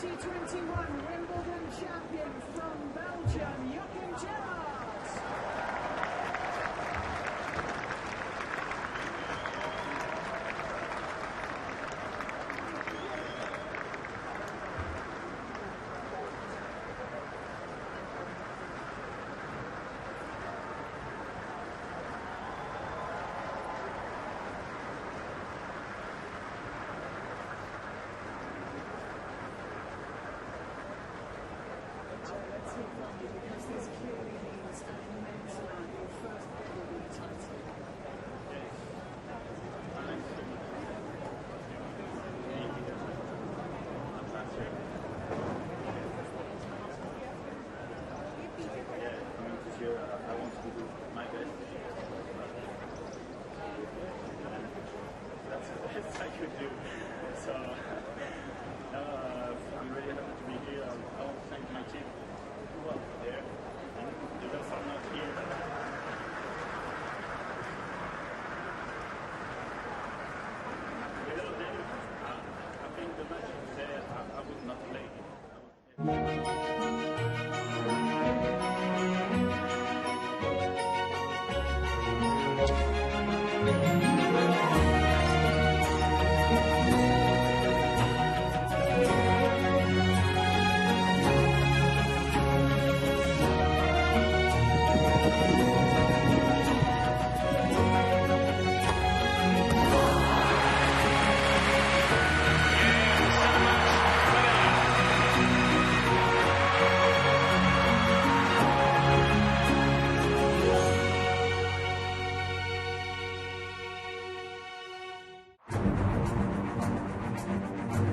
2021 Wimbledon champion from Belgium, Joachim Gerard. I'm really happy to be here. I want to thank my team who are there, and the rest are not here. Without them, I think the match is there. I would not play.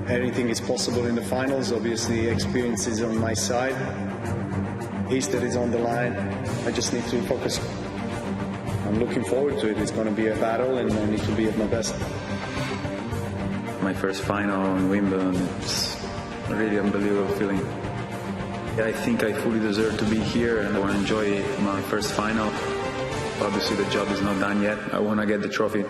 Anything is possible in the finals. Obviously, experience is on my side. Easter is on the line. I just need to focus. I'm looking forward to it. It's going to be a battle, and I need to be at my best. My first final in Wimbledon, it's a really unbelievable feeling. I think I fully deserve to be here, and I want to enjoy my first final. Obviously, the job is not done yet. I want to get the trophy.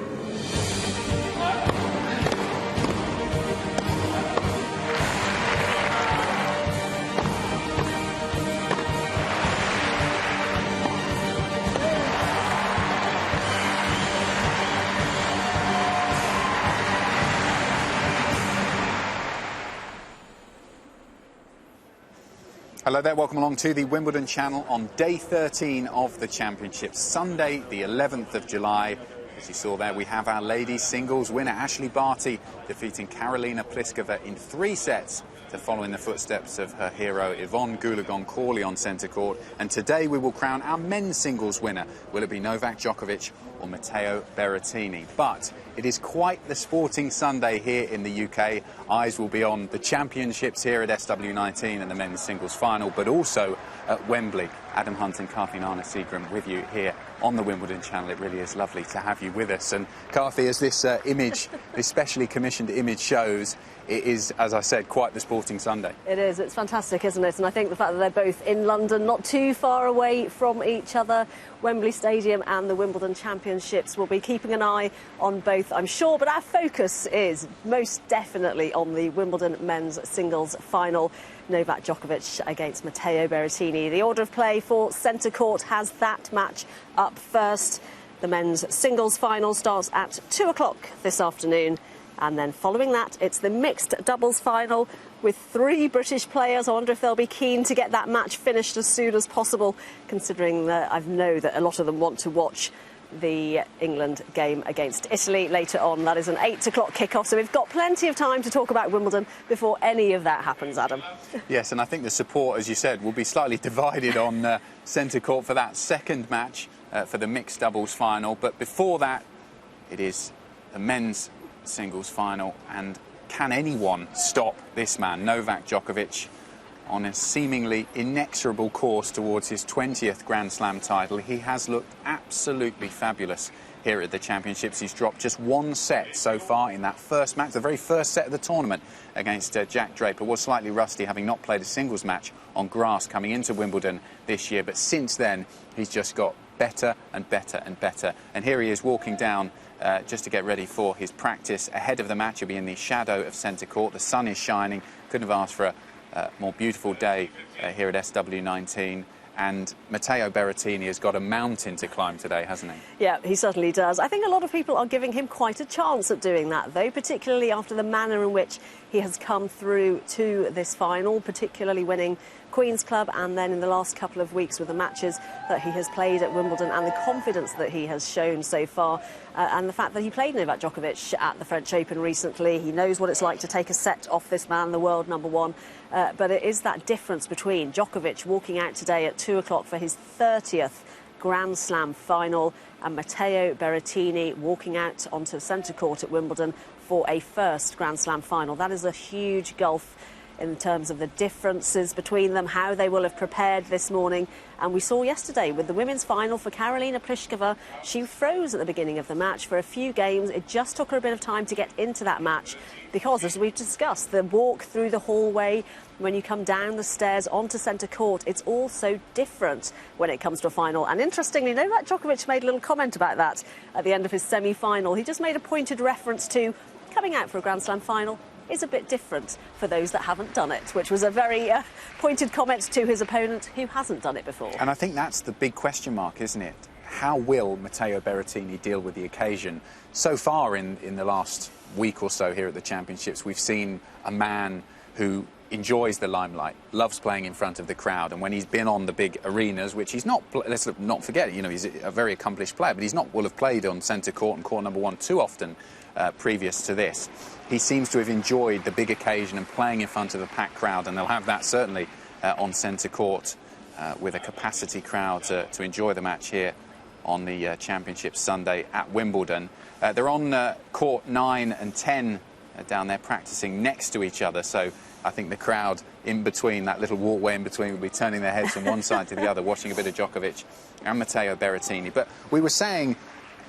Hello there, welcome along to the Wimbledon channel on day 13 of the championship. Sunday, the 11th of July. As you saw there, we have our ladies singles winner, Ashley Barty, defeating Karolina Pliskova in 3 sets to follow in the footsteps of her hero, Yvonne Goolagong-Cawley on centre court. And today we will crown our men's singles winner. Will it be Novak Djokovic or Matteo Berrettini? But it is quite the sporting Sunday here in the UK. Eyes will be on the championships here at SW19 and the men's singles final, but also at Wembley. Adam Hunt and Carthy-Nana Seagram with you here on the Wimbledon channel. It really is lovely to have you with us. And Carthy, as this image, this specially commissioned image shows, it is, as I said, quite the sporting Sunday. It is. It's fantastic, isn't it? And I think the fact that they're both in London, not too far away from each other, Wembley Stadium and the Wimbledon Championships, will be keeping an eye on both, I'm sure. But our focus is most definitely on the Wimbledon men's singles final. Novak Djokovic against Matteo Berrettini. The order of play for centre court has that match up first. The men's singles final starts at 2 o'clock this afternoon. And then following that, it's the mixed doubles final with 3 British players. I wonder if they'll be keen to get that match finished as soon as possible, considering that I know that a lot of them want to watch the England game against Italy later on. That is an 8 o'clock kickoff, so we've got plenty of time to talk about Wimbledon before any of that happens, Adam. Yes, and I think the support, as you said, will be slightly divided on centre court for that second match for the mixed doubles final. But before that, it is the men's singles final, and can anyone stop this man, Novak Djokovic, on a seemingly inexorable course towards his 20th Grand Slam title? He has looked absolutely fabulous here at the championships. He's dropped just 1 set so far in that first match, the very first set of the tournament against Jack Draper. Was slightly rusty, having not played a singles match on grass coming into Wimbledon this year, but since then he's just got better and better and better. And here he is walking down just to get ready for his practice ahead of the match. He'll be in the shadow of centre court. The sun is shining. Couldn't have asked for a more beautiful day here at SW19. And Matteo Berrettini has got a mountain to climb today, hasn't he? Yeah, he certainly does. I think a lot of people are giving him quite a chance at doing that, though, particularly after the manner in which he has come through to this final, particularly winning Queen's Club and then in the last couple of weeks with the matches that he has played at Wimbledon and the confidence that he has shown so far and the fact that he played Novak Djokovic at the French Open recently. He knows what it's like to take a set off this man, the world #1. But it is that difference between Djokovic walking out today at 2 o'clock for his 30th Grand Slam final and Matteo Berrettini walking out onto the centre court at Wimbledon for a first Grand Slam final. That is a huge gulf in terms of the differences between them, how they will have prepared this morning. And we saw yesterday with the women's final for Karolina Pliskova, she froze at the beginning of the match for a few games. It just took her a bit of time to get into that match because, as we've discussed, the walk through the hallway, when you come down the stairs onto centre court, it's all so different when it comes to a final. And interestingly, Novak Djokovic made a little comment about that at the end of his semi-final. He just made a pointed reference to coming out for a Grand Slam final is a bit different for those that haven't done it, which was a very pointed comment to his opponent who hasn't done it before. And I think that's the big question mark, isn't it? How will Matteo Berrettini deal with the occasion? So far in the last week or so here at the Championships, we've seen a man who enjoys the limelight, loves playing in front of the crowd, and when he's been on the big arenas, which he's not, let's not forget, you know, he's a very accomplished player, but he's not will have played on centre court and court #1 too often previous to this. He seems to have enjoyed the big occasion and playing in front of a packed crowd, and they'll have that certainly on centre court with a capacity crowd to enjoy the match here on the Championship Sunday at Wimbledon. They're on court 9 and 10 down there practising next to each other, so I think the crowd in between, that little walkway in between, will be turning their heads from one side to the other, watching a bit of Djokovic and Matteo Berrettini. But we were saying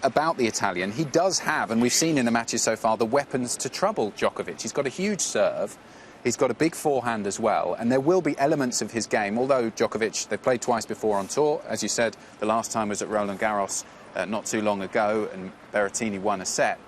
about the Italian, he does have, and we've seen in the matches so far, the weapons to trouble Djokovic. He's got a huge serve, he's got a big forehand as well, and there will be elements of his game, although Djokovic, they played twice before on tour. As you said, the last time was at Roland Garros not too long ago, and Berrettini won a set.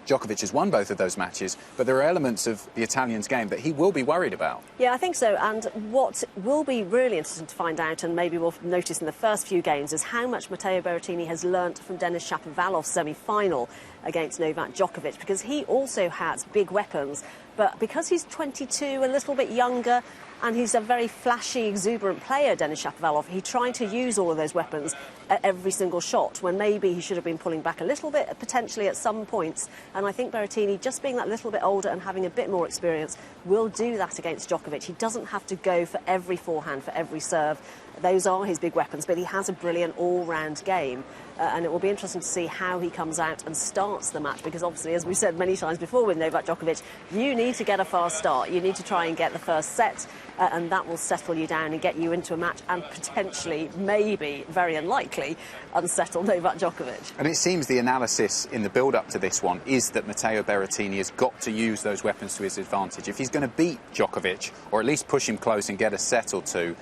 Djokovic has won both of those matches, but there are elements of the Italian's game that he will be worried about. Yeah, I think so. And what will be really interesting to find out, and maybe we'll notice in the first few games, is how much Matteo Berrettini has learnt from Denis Shapovalov's semi-final against Novak Djokovic, because he also has big weapons. But because he's 22, a little bit younger, and he's a very flashy, exuberant player, Denis Shapovalov, he tried to use all of those weapons at every single shot, when maybe he should have been pulling back a little bit, potentially at some points. And I think Berrettini, just being that little bit older and having a bit more experience, will do that against Djokovic. He doesn't have to go for every forehand, for every serve. Those are his big weapons, but he has a brilliant all-round game. And it will be interesting to see how he comes out and starts the match, because obviously, as we've said many times before with Novak Djokovic, you need to get a fast start. You need to try and get the first set, and that will settle you down and get you into a match and potentially, maybe, very unlikely, unsettle Novak Djokovic. And it seems the analysis in the build-up to this one is that Matteo Berrettini has got to use those weapons to his advantage. If he's going to beat Djokovic, or at least push him close and get a set or two,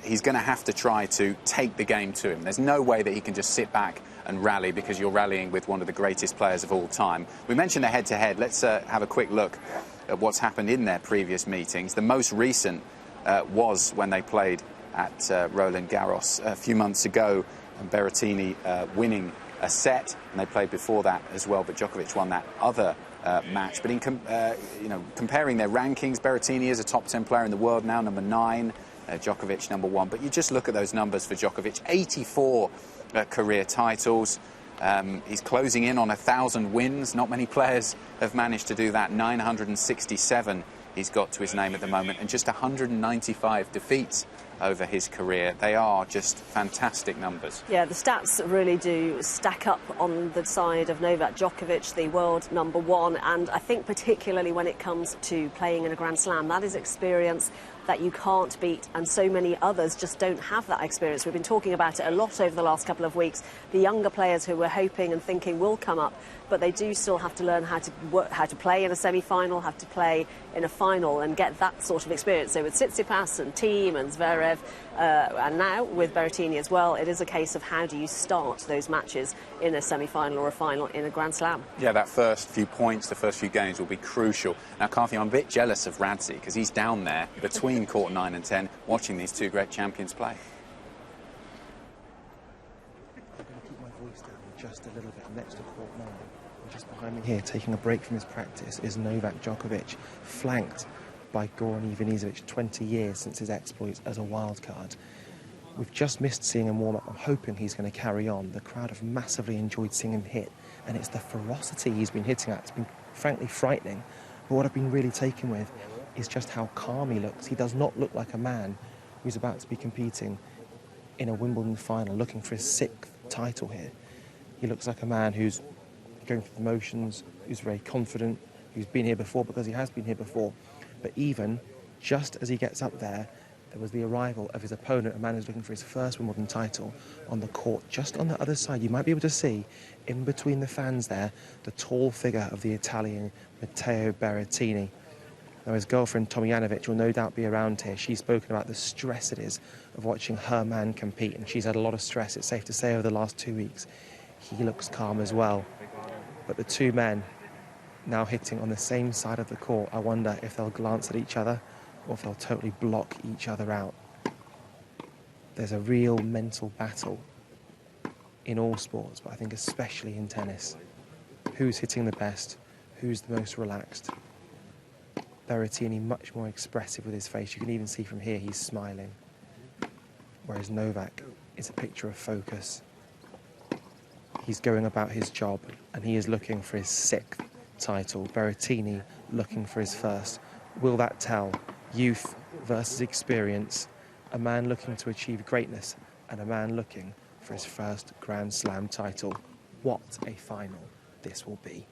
he's going to have to try to take the game to him. There's no way that he can just sit back and rally, because you're rallying with one of the greatest players of all time. We mentioned the head-to-head. Let's have a quick look at what's happened in their previous meetings. The most recent was when they played at Roland Garros a few months ago, and Berrettini winning a set, and they played before that as well, but Djokovic won that other match. But in comparing their rankings, Berrettini is a top 10 player in the world now, number 9. Djokovic #1, but you just look at those numbers for Djokovic: 84 career titles. He's closing in on 1,000 wins. Not many players have managed to do that. 967 he's got to his name at the moment, and just 195 defeats over his career. They are just fantastic numbers. Yeah, the stats really do stack up on the side of Novak Djokovic, the world #1, and I think particularly when it comes to playing in a Grand Slam, that is experience that you can't beat, and so many others just don't have that experience. We've been talking about it a lot over the last couple of weeks. The younger players who we're hoping and thinking will come up, but they do still have to learn how to play in a semi-final, have to play in a final, and get that sort of experience. So with Tsitsipas and Thiem and Zverev Zverev, and now with Berrettini as well, it is a case of how do you start those matches in a semi-final or a final in a Grand Slam. Yeah, that first few points, the first few games will be crucial. Now, Carthy, I'm a bit jealous of Radzi because he's down there between court 9 and 10 watching these two great champions play. I'm going to keep my voice down just a little bit. Next to court 9, and just behind me here, taking a break from his practice, is Novak Djokovic, flanked by Goran Ivanisevic. 20 years since his exploits as a wild card. We've just missed seeing him warm up. I'm hoping he's going to carry on. The crowd have massively enjoyed seeing him hit, and it's the ferocity he's been hitting at. It's been frankly frightening. But what I've been really taken with is just how calm he looks. He does not look like a man who's about to be competing in a Wimbledon final, looking for his 6th title here. He looks like a man who's going through the motions, who's very confident, who's been here before because he has been here before. But even just as he gets up there was the arrival of his opponent, a man who's looking for his first Wimbledon title, on the court. Just on the other side, you might be able to see, in between the fans there, the tall figure of the Italian Matteo Berrettini. Now, his girlfriend, Tomljanovic, will no doubt be around here. She's spoken about the stress it is of watching her man compete, and she's had a lot of stress, it's safe to say, over the last 2 weeks. He looks calm as well. But the two men now hitting on the same side of the court, I wonder if they'll glance at each other or if they'll totally block each other out. There's a real mental battle in all sports, but I think especially in tennis. Who's hitting the best? Who's the most relaxed? Berrettini much more expressive with his face. You can even see from here he's smiling. Whereas Novak is a picture of focus. He's going about his job and he is looking for his 6th title. Berrettini looking for his first. Will that tell? Youth versus experience. A man looking to achieve greatness and a man looking for his first Grand Slam title. What a final this will be.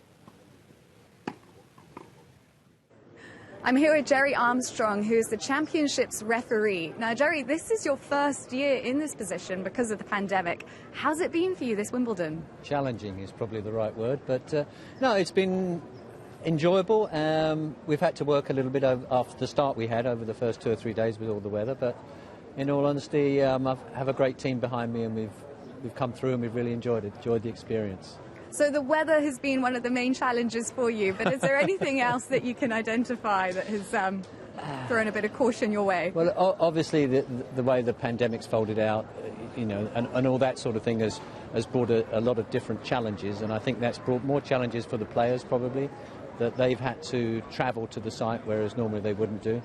I'm here with Jerry Armstrong, who's the championship's referee. Now, Jerry, this is your first year in this position because of the pandemic. How's it been for you this Wimbledon? Challenging is probably the right word, but no, it's been enjoyable. We've had to work a little bit after the start we had over the first 2 or 3 days with all the weather, but in all honesty, I have a great team behind me and we've come through and we've really enjoyed the experience. So the weather has been one of the main challenges for you, but is there anything else that you can identify that has thrown a bit of caution your way? Well, obviously the way the pandemic's folded out, you know, and all that sort of thing has brought a lot of different challenges, and I think that's brought more challenges for the players probably, that they've had to travel to the site, whereas normally they wouldn't do.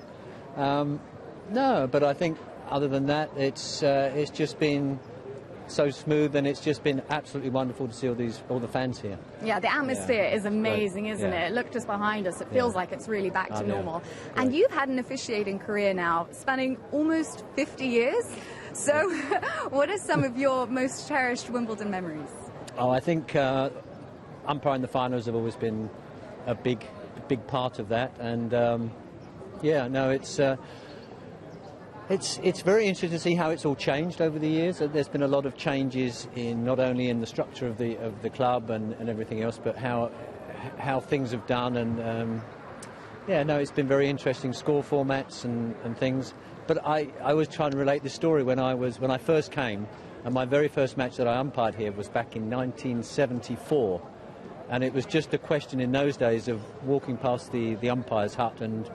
No, but I think other than that, it's just been so smooth, and it's just been absolutely wonderful to see all the fans here. Yeah, the atmosphere is amazing, isn't it? Look just behind us, it feels like it's really back to normal. And you've had an officiating career now spanning almost 50 years. So what are some of your most cherished Wimbledon memories? Oh, I think umpiring the finals have always been a big part of that, and yeah, no, it's very interesting to see how it's all changed over the years. There's been a lot of changes in not only in the structure of the club and everything else, but how things have done. And yeah, no, it's been very interesting, score formats and things. But I was trying to relate the story when I first came, and my very first match that I umpired here was back in 1974, and it was just a question in those days of walking past the umpire's hut and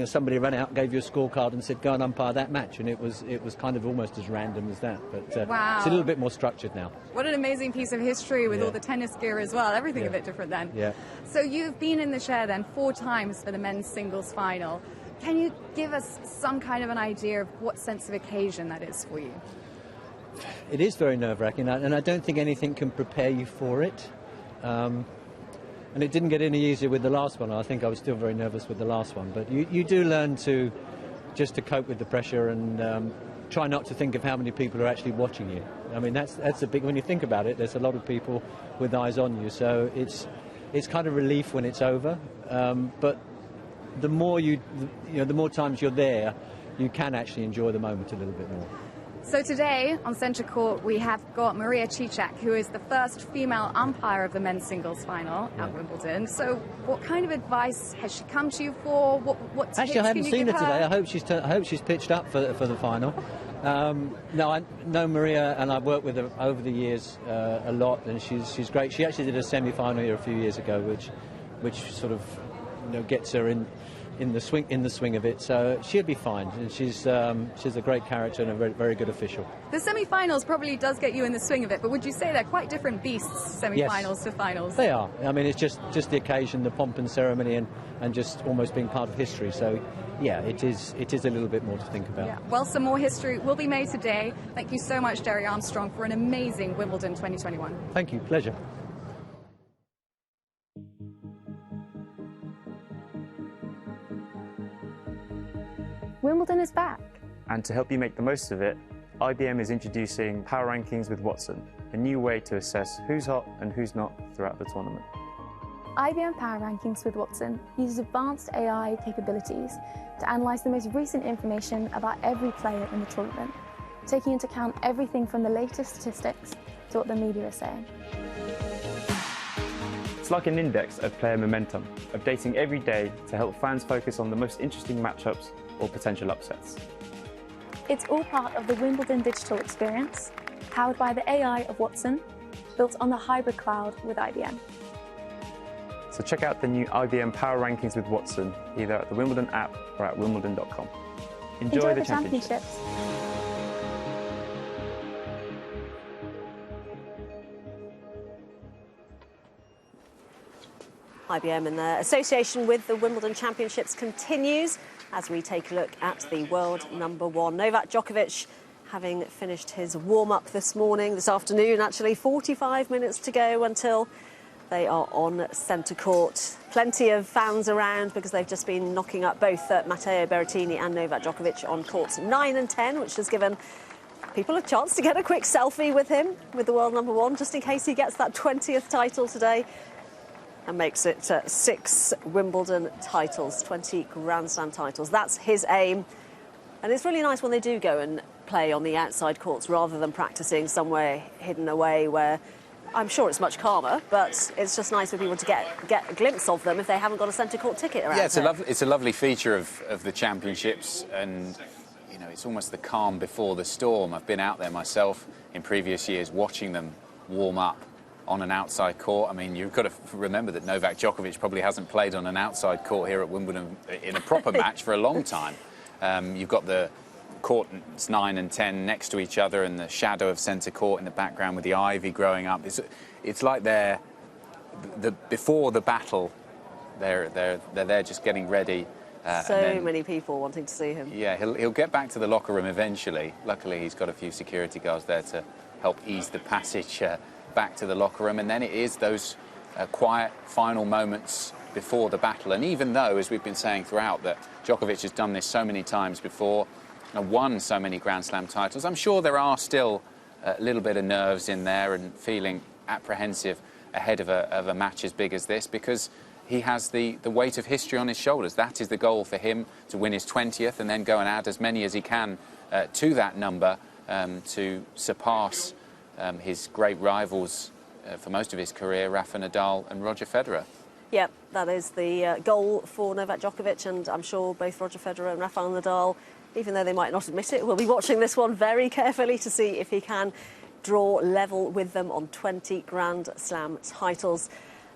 somebody ran out, gave you a scorecard and said, go and umpire that match, and it was kind of almost as random as that. But wow. It's a little bit more structured now. What an amazing piece of history with all the tennis gear as well. Everything a bit different then. Yeah. So you've been in the chair then 4 times for the men's singles final. Can you give us some kind of an idea of what sense of occasion that is for you? It is very nerve-wracking, and I don't think anything can prepare you for it. And it didn't get any easier with the last one. I think I was still very nervous with the last one. But you do learn to cope with the pressure and try not to think of how many people are actually watching you. I mean, that's a big, when you think about it, there's a lot of people with eyes on you. So it's kind of relief when it's over. But the more the more times you're there, you can actually enjoy the moment a little bit more. So today on centre court we have got Maria Cicak, who is the first female umpire of the men's singles final at Wimbledon. So what kind of advice has she come to you for? What tips Actually, I haven't can you seen her give today. I hope she's pitched up for the final. No, I know Maria, and I've worked with her over the years a lot, and she's great. She actually did a semi-final here a few years ago, which sort of gets her in the swing of it. So she'll be fine. And she's a great character and a very, very good official. The semi-finals probably does get you in the swing of it, but would you say they're quite different beasts, semi-finals to finals? They are. I mean, it's just the occasion, the pomp and ceremony, and just almost being part of history. So yeah, it is a little bit more to think about. Yeah. Well, some more history will be made today. Thank you so much, Jerry Armstrong, for an amazing Wimbledon 2021. Thank you. Pleasure. Wimbledon is back. And to help you make the most of it, IBM is introducing Power Rankings with Watson, a new way to assess who's hot and who's not throughout the tournament. IBM Power Rankings with Watson uses advanced AI capabilities to analyse the most recent information about every player in the tournament, taking into account everything from the latest statistics to what the media is saying. It's like an index of player momentum, updating every day to help fans focus on the most interesting matchups or potential upsets. It's all part of the Wimbledon digital experience, powered by the AI of Watson, built on the hybrid cloud with IBM. So check out the new IBM Power Rankings with Watson, either at the Wimbledon app or at wimbledon.com. Enjoy the championships. IBM and their association with the Wimbledon Championships continues as we take a look at the world #1. Novak Djokovic, having finished his warm-up this afternoon, actually 45 minutes to go until they are on centre court. Plenty of fans around because they've just been knocking up both Matteo Berrettini and Novak Djokovic on courts 9 and 10, which has given people a chance to get a quick selfie with him, with the world #1, just in case he gets that 20th title today and makes it 6 Wimbledon titles, 20 Grand Slam titles. That's his aim. And it's really nice when they do go and play on the outside courts rather than practising somewhere hidden away where I'm sure it's much calmer, but it's just nice for people to get a glimpse of them if they haven't got a centre court ticket around. Yeah, it's a lovely feature of the championships, and it's almost the calm before the storm. I've been out there myself in previous years watching them warm up on an outside court. I mean, you've got to remember that Novak Djokovic probably hasn't played on an outside court here at Wimbledon in a proper match for a long time. You've got the courts 9 and 10 next to each other and the shadow of centre court in the background with the ivy growing up. It's like they're before the battle. They're there just getting ready. So many people wanting to see him. Yeah, he'll get back to the locker room eventually. Luckily, he's got a few security guards there to help ease the passage back to the locker room, and then it is those quiet final moments before the battle. And even though, as we've been saying throughout, that Djokovic has done this so many times before and won so many Grand Slam titles, I'm sure there are still a little bit of nerves in there and feeling apprehensive ahead of a match as big as this, because he has the weight of history on his shoulders. That is the goal for him, to win his 20th and then go and add as many as he can to that number to surpass his great rivals for most of his career, Rafa Nadal and Roger Federer. Yep, that is the goal for Novak Djokovic, and I'm sure both Roger Federer and Rafael Nadal, even though they might not admit it, will be watching this one very carefully to see if he can draw level with them on 20 Grand Slam titles.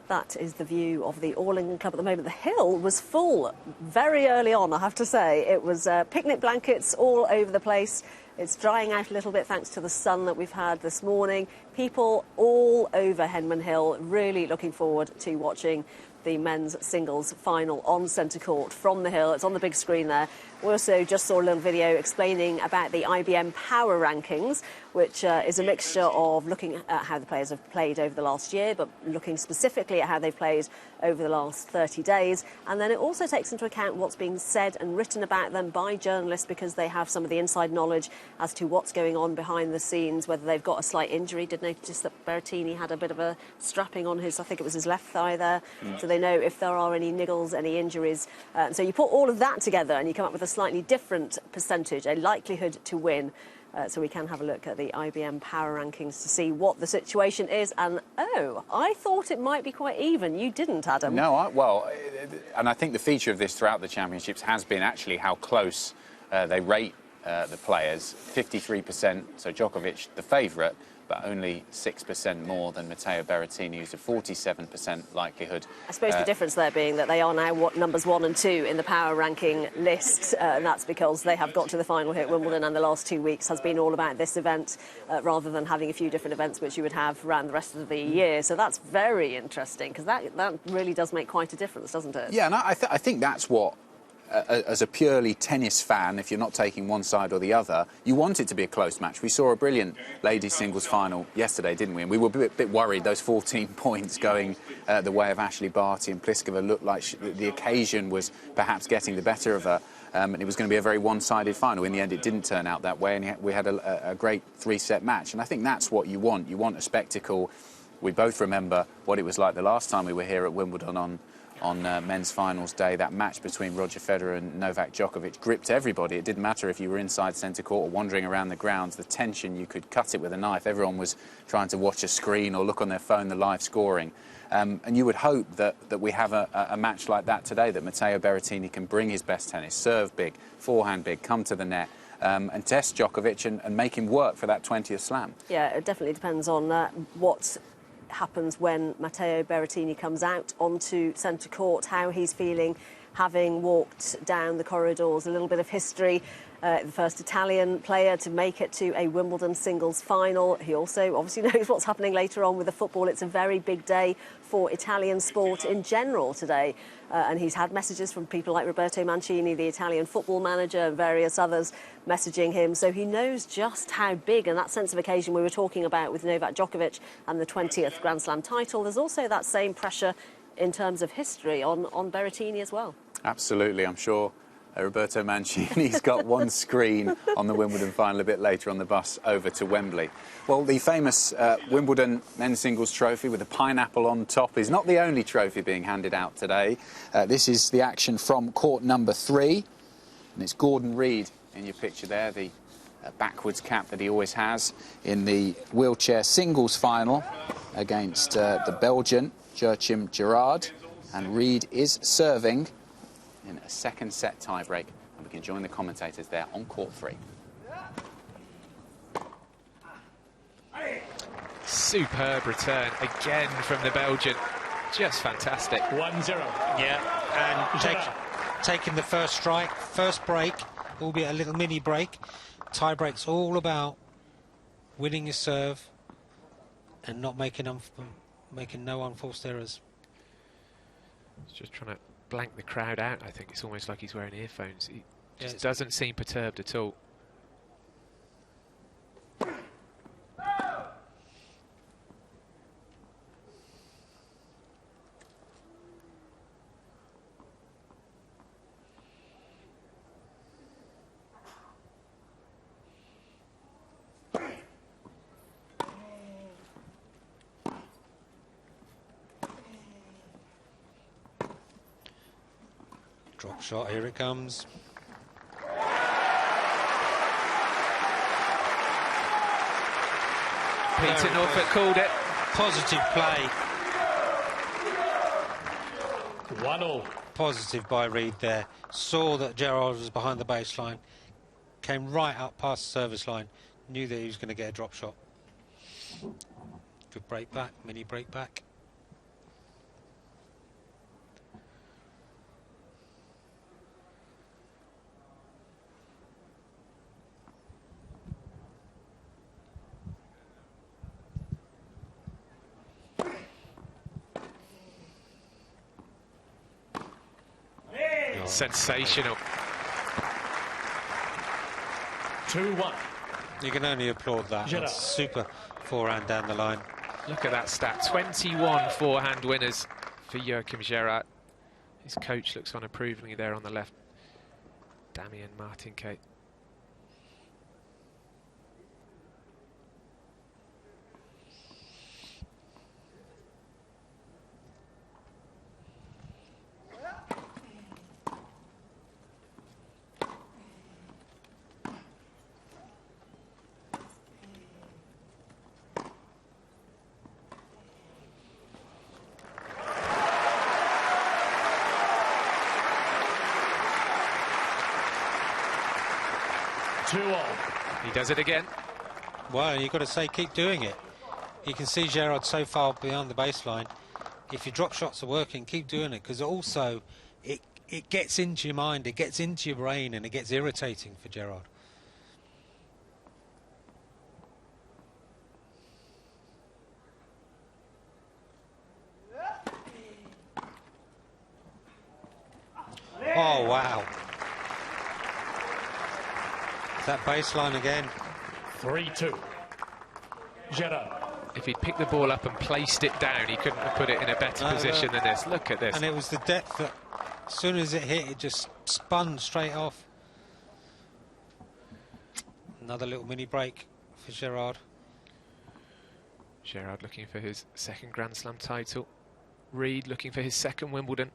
That is the view of the All England Club at the moment. The hill was full very early on, I have to say. It was picnic blankets all over the place. It's drying out a little bit thanks to the sun that we've had this morning. People all over Henman Hill really looking forward to watching the men's singles final on centre court from the hill. It's on the big screen there. We also just saw a little video explaining about the IBM Power Rankings, which is a mixture of looking at how the players have played over the last year, but looking specifically at how they've played over the last 30 days. And then it also takes into account what's being said and written about them by journalists, because they have some of the inside knowledge as to what's going on behind the scenes, whether they've got a slight injury. Did notice that Berrettini had a bit of a strapping on his, I think it was his left thigh there. So they know if there are any niggles, any injuries. So you put all of that together and you come up with a slightly different percentage, a likelihood to win so we can have a look at the IBM power rankings to see what the situation is. And, oh, I thought it might be quite even. You didn't, Adam. No, and I think the feature of this throughout the championships has been actually how close they rate the players. 53%, so Djokovic, the favourite, but only 6% more than Matteo Berrettini, who's a 47% likelihood. I suppose the difference there being that they are now numbers 1 and 2 in the power ranking list, and that's because they have got to the final here at Wimbledon, and the last 2 weeks has been all about this event rather than having a few different events which you would have around the rest of the year. So that's very interesting, because that really does make quite a difference, doesn't it? Yeah, and I think that's what, as a purely tennis fan, if you're not taking one side or the other, you want it to be a close match. We saw a brilliant ladies singles final yesterday, didn't we? And we were a bit worried, those 14 points going the way of Ashley Barty and Pliskova looked like the occasion was perhaps getting the better of her. And it was going to be a very one-sided final. In the end, it didn't turn out that way, and we had a great 3-set match. And I think that's what you want. You want a spectacle. We both remember what it was like the last time we were here at Wimbledon on men's finals day. That match between Roger Federer and Novak Djokovic gripped everybody. It didn't matter if you were inside centre court or wandering around the grounds. The tension, you could cut it with a knife. Everyone was trying to watch a screen or look on their phone, the live scoring. And you would hope that we have a match like that today, that Matteo Berrettini can bring his best tennis, serve big, forehand big, come to the net, and test Djokovic and make him work for that 20th slam. Yeah, it definitely depends on what happens when Matteo Berrettini comes out onto centre court, how he's feeling, having walked down the corridors. A little bit of history. The first Italian player to make it to a Wimbledon singles final. He also obviously knows what's happening later on with the football. It's a very big day for Italian sport in general today. And he's had messages from people like Roberto Mancini, the Italian football manager, and various others messaging him. So he knows just how big, and that sense of occasion we were talking about with Novak Djokovic and the 20th Grand Slam title. There's also that same pressure in terms of history on Berrettini as well. Absolutely, I'm sure Roberto Mancini's got one screen on the Wimbledon final a bit later on the bus over to Wembley. Well, the famous Wimbledon men's singles trophy with a pineapple on top is not the only trophy being handed out today. This is the action from court number 3, and it's Gordon Reid in your picture there, the backwards cap that he always has in the wheelchair singles final against the Belgian Joachim Gerard, and Reid is serving in a second set tiebreak, and we can join the commentators there on court 3. Superb return again from the Belgian. Just fantastic. 1-0. Yeah, and taking the first strike, first break, albeit a little mini break. Tie break's all about winning your serve and not making no unforced errors. Just trying to blank the crowd out. I think it's almost like he's wearing earphones. He just doesn't seem perturbed at all. Drop shot, here it comes. Peter Norfolk called it. Positive play. 1-0. Positive by Reid there. Saw that Gerard was behind the baseline. Came right up past the service line. Knew that he was going to get a drop shot. Good break back, mini break back. Sensational. 2-1. You can only applaud that. That's super forehand down the line. Look at that stat. 21 forehand winners for Joachim Gerard. His coach looks on approvingly there on the left. Damien Martinke. 2-all. He does it again. Well, you've got to say, keep doing it. You can see Gerard so far beyond the baseline. If your drop shots are working, keep doing it, because also it gets into your mind, it gets into your brain, and it gets irritating for Gerard. Oh, wow. That baseline again. 3-2. Gerard. If he'd picked the ball up and placed it down, he couldn't have put it in a better position than this. Look at this. And it was the depth that, as soon as it hit, it just spun straight off. Another little mini break for Gerard. Gerard looking for his second Grand Slam title. Reed looking for his second Wimbledon.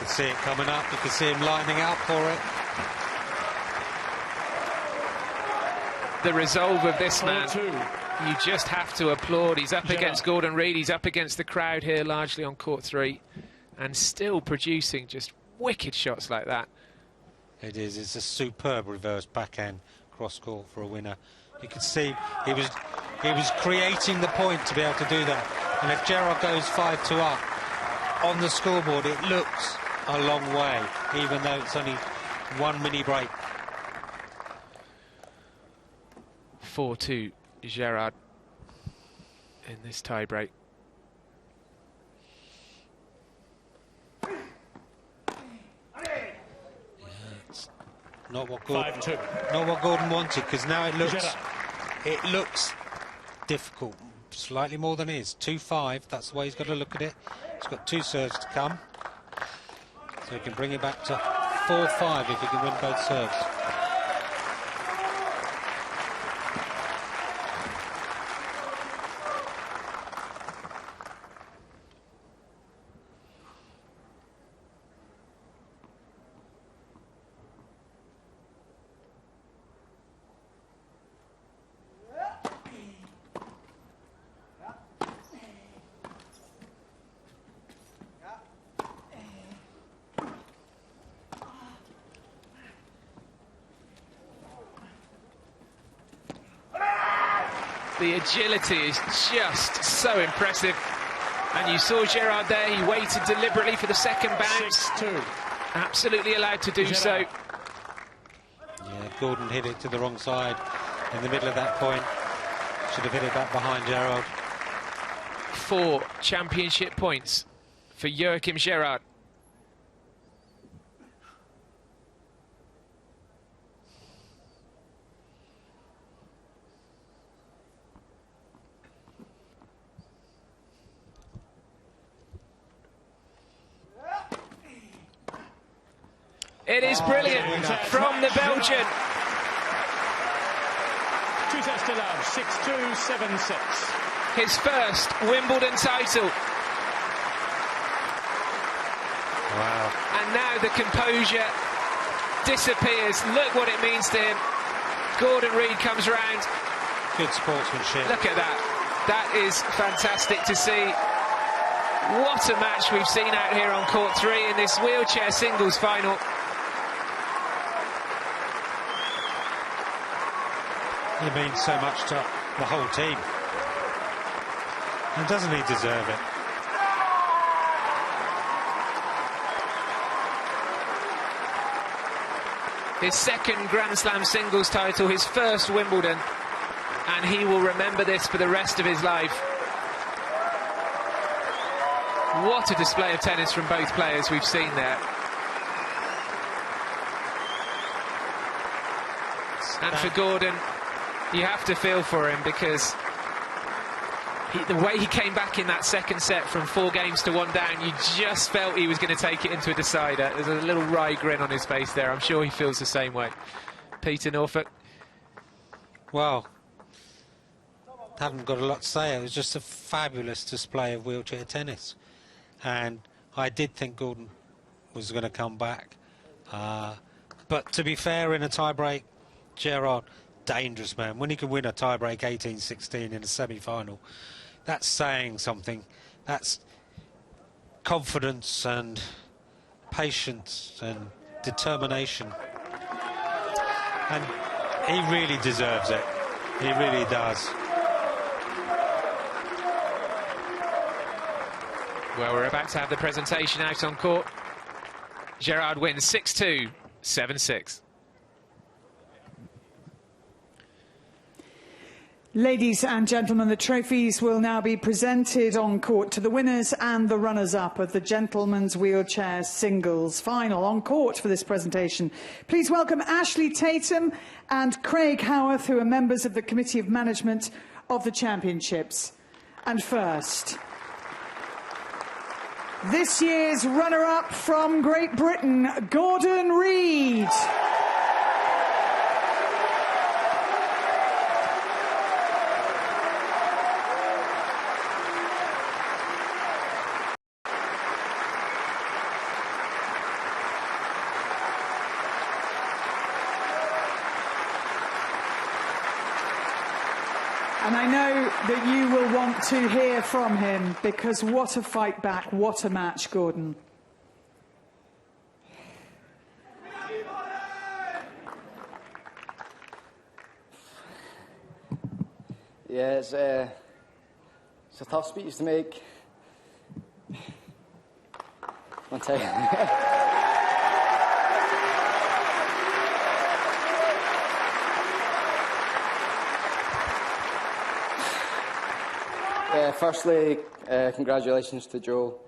See it coming up, you can see him lining up for it. The resolve of this man, you just have to applaud. He's up against Gordon Reed, he's up against the crowd here largely on court 3, and still producing just wicked shots like that. It is, it's a superb reverse backhand cross court for a winner. You can see he was creating the point to be able to do that. And if Gerard goes 5-2 up on the scoreboard, it looks a long way, even though it's only one mini break. 4-2 Gerard in this tie break. Yeah, it's not what Gordon wanted, because now it looks difficult, slightly more than it is. 2-5, that's the way he's got to look at it. He's got 2 serves to come. So he can bring it back to 4-5 if he can win both serves. The agility is just so impressive. And you saw Gerard there, he waited deliberately for the second bounce. 6-2. Absolutely allowed to do so. Yeah, Gordon hit it to the wrong side in the middle of that point. Should have hit it back behind Gerard. 4 championship points for Joachim Gerard. It is brilliant from the Belgian. 2 sets to love, 6-2, 7-6. His first Wimbledon title. Wow. And now the composure disappears. Look what it means to him. Gordon Reed comes round. Good sportsmanship. Look at that. That is fantastic to see. What a match we've seen out here on court 3 in this wheelchair singles final. It means so much to the whole team. And doesn't he deserve it? His second Grand Slam singles title, his first Wimbledon, and he will remember this for the rest of his life. What a display of tennis from both players we've seen there. And for Gordon, you have to feel for him, because the way he came back in that second set from 4 games to 1 down, you just felt he was going to take it into a decider. There's a little wry grin on his face there. I'm sure he feels the same way. Peter Norfolk. Well, haven't got a lot to say. It was just a fabulous display of wheelchair tennis. And I did think Gordon was going to come back. But to be fair, in a tie-break, Gerard, dangerous man. When he can win a tie-break 18-16 in a semi-final, that's saying something. That's confidence and patience and determination. And he really deserves it. He really does. Well, we're about to have the presentation out on court. Gerard wins 6-2, 7-6. Ladies and gentlemen, the trophies will now be presented on court to the winners and the runners-up of the gentlemen's wheelchair singles final. On court for this presentation, please welcome Ashley Tatum and Craig Howarth, who are members of the Committee of Management of the Championships. And first, this year's runner-up from Great Britain, Gordon Reid. And I know that you will want to hear from him, because what a fight back, what a match, Gordon. Yeah, it's a tough speech to make. One second. Firstly, congratulations to Joe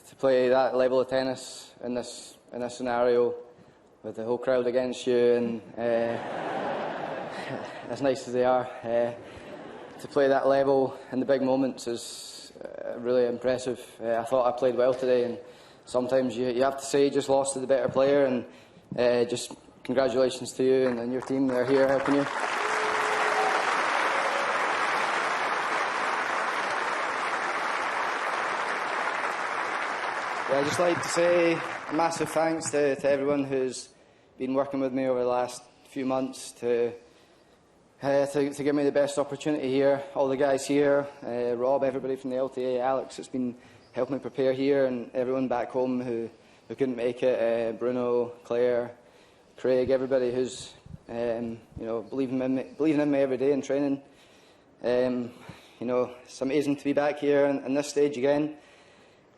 to play that level of tennis in this scenario with the whole crowd against you, and as nice as they are, to play that level in the big moments is really impressive. I thought I played well today, and sometimes you have to say you just lost to the better player, and just congratulations to you and your team. They're here helping you. I'd just like to say a massive thanks to everyone who's been working with me over the last few months to give me the best opportunity here. All the guys here, Rob, everybody from the LTA, Alex, that's been helping me prepare here, and everyone back home who couldn't make it, Bruno, Claire, Craig, everybody who's believing in me every day in training. It's amazing to be back here on this stage again,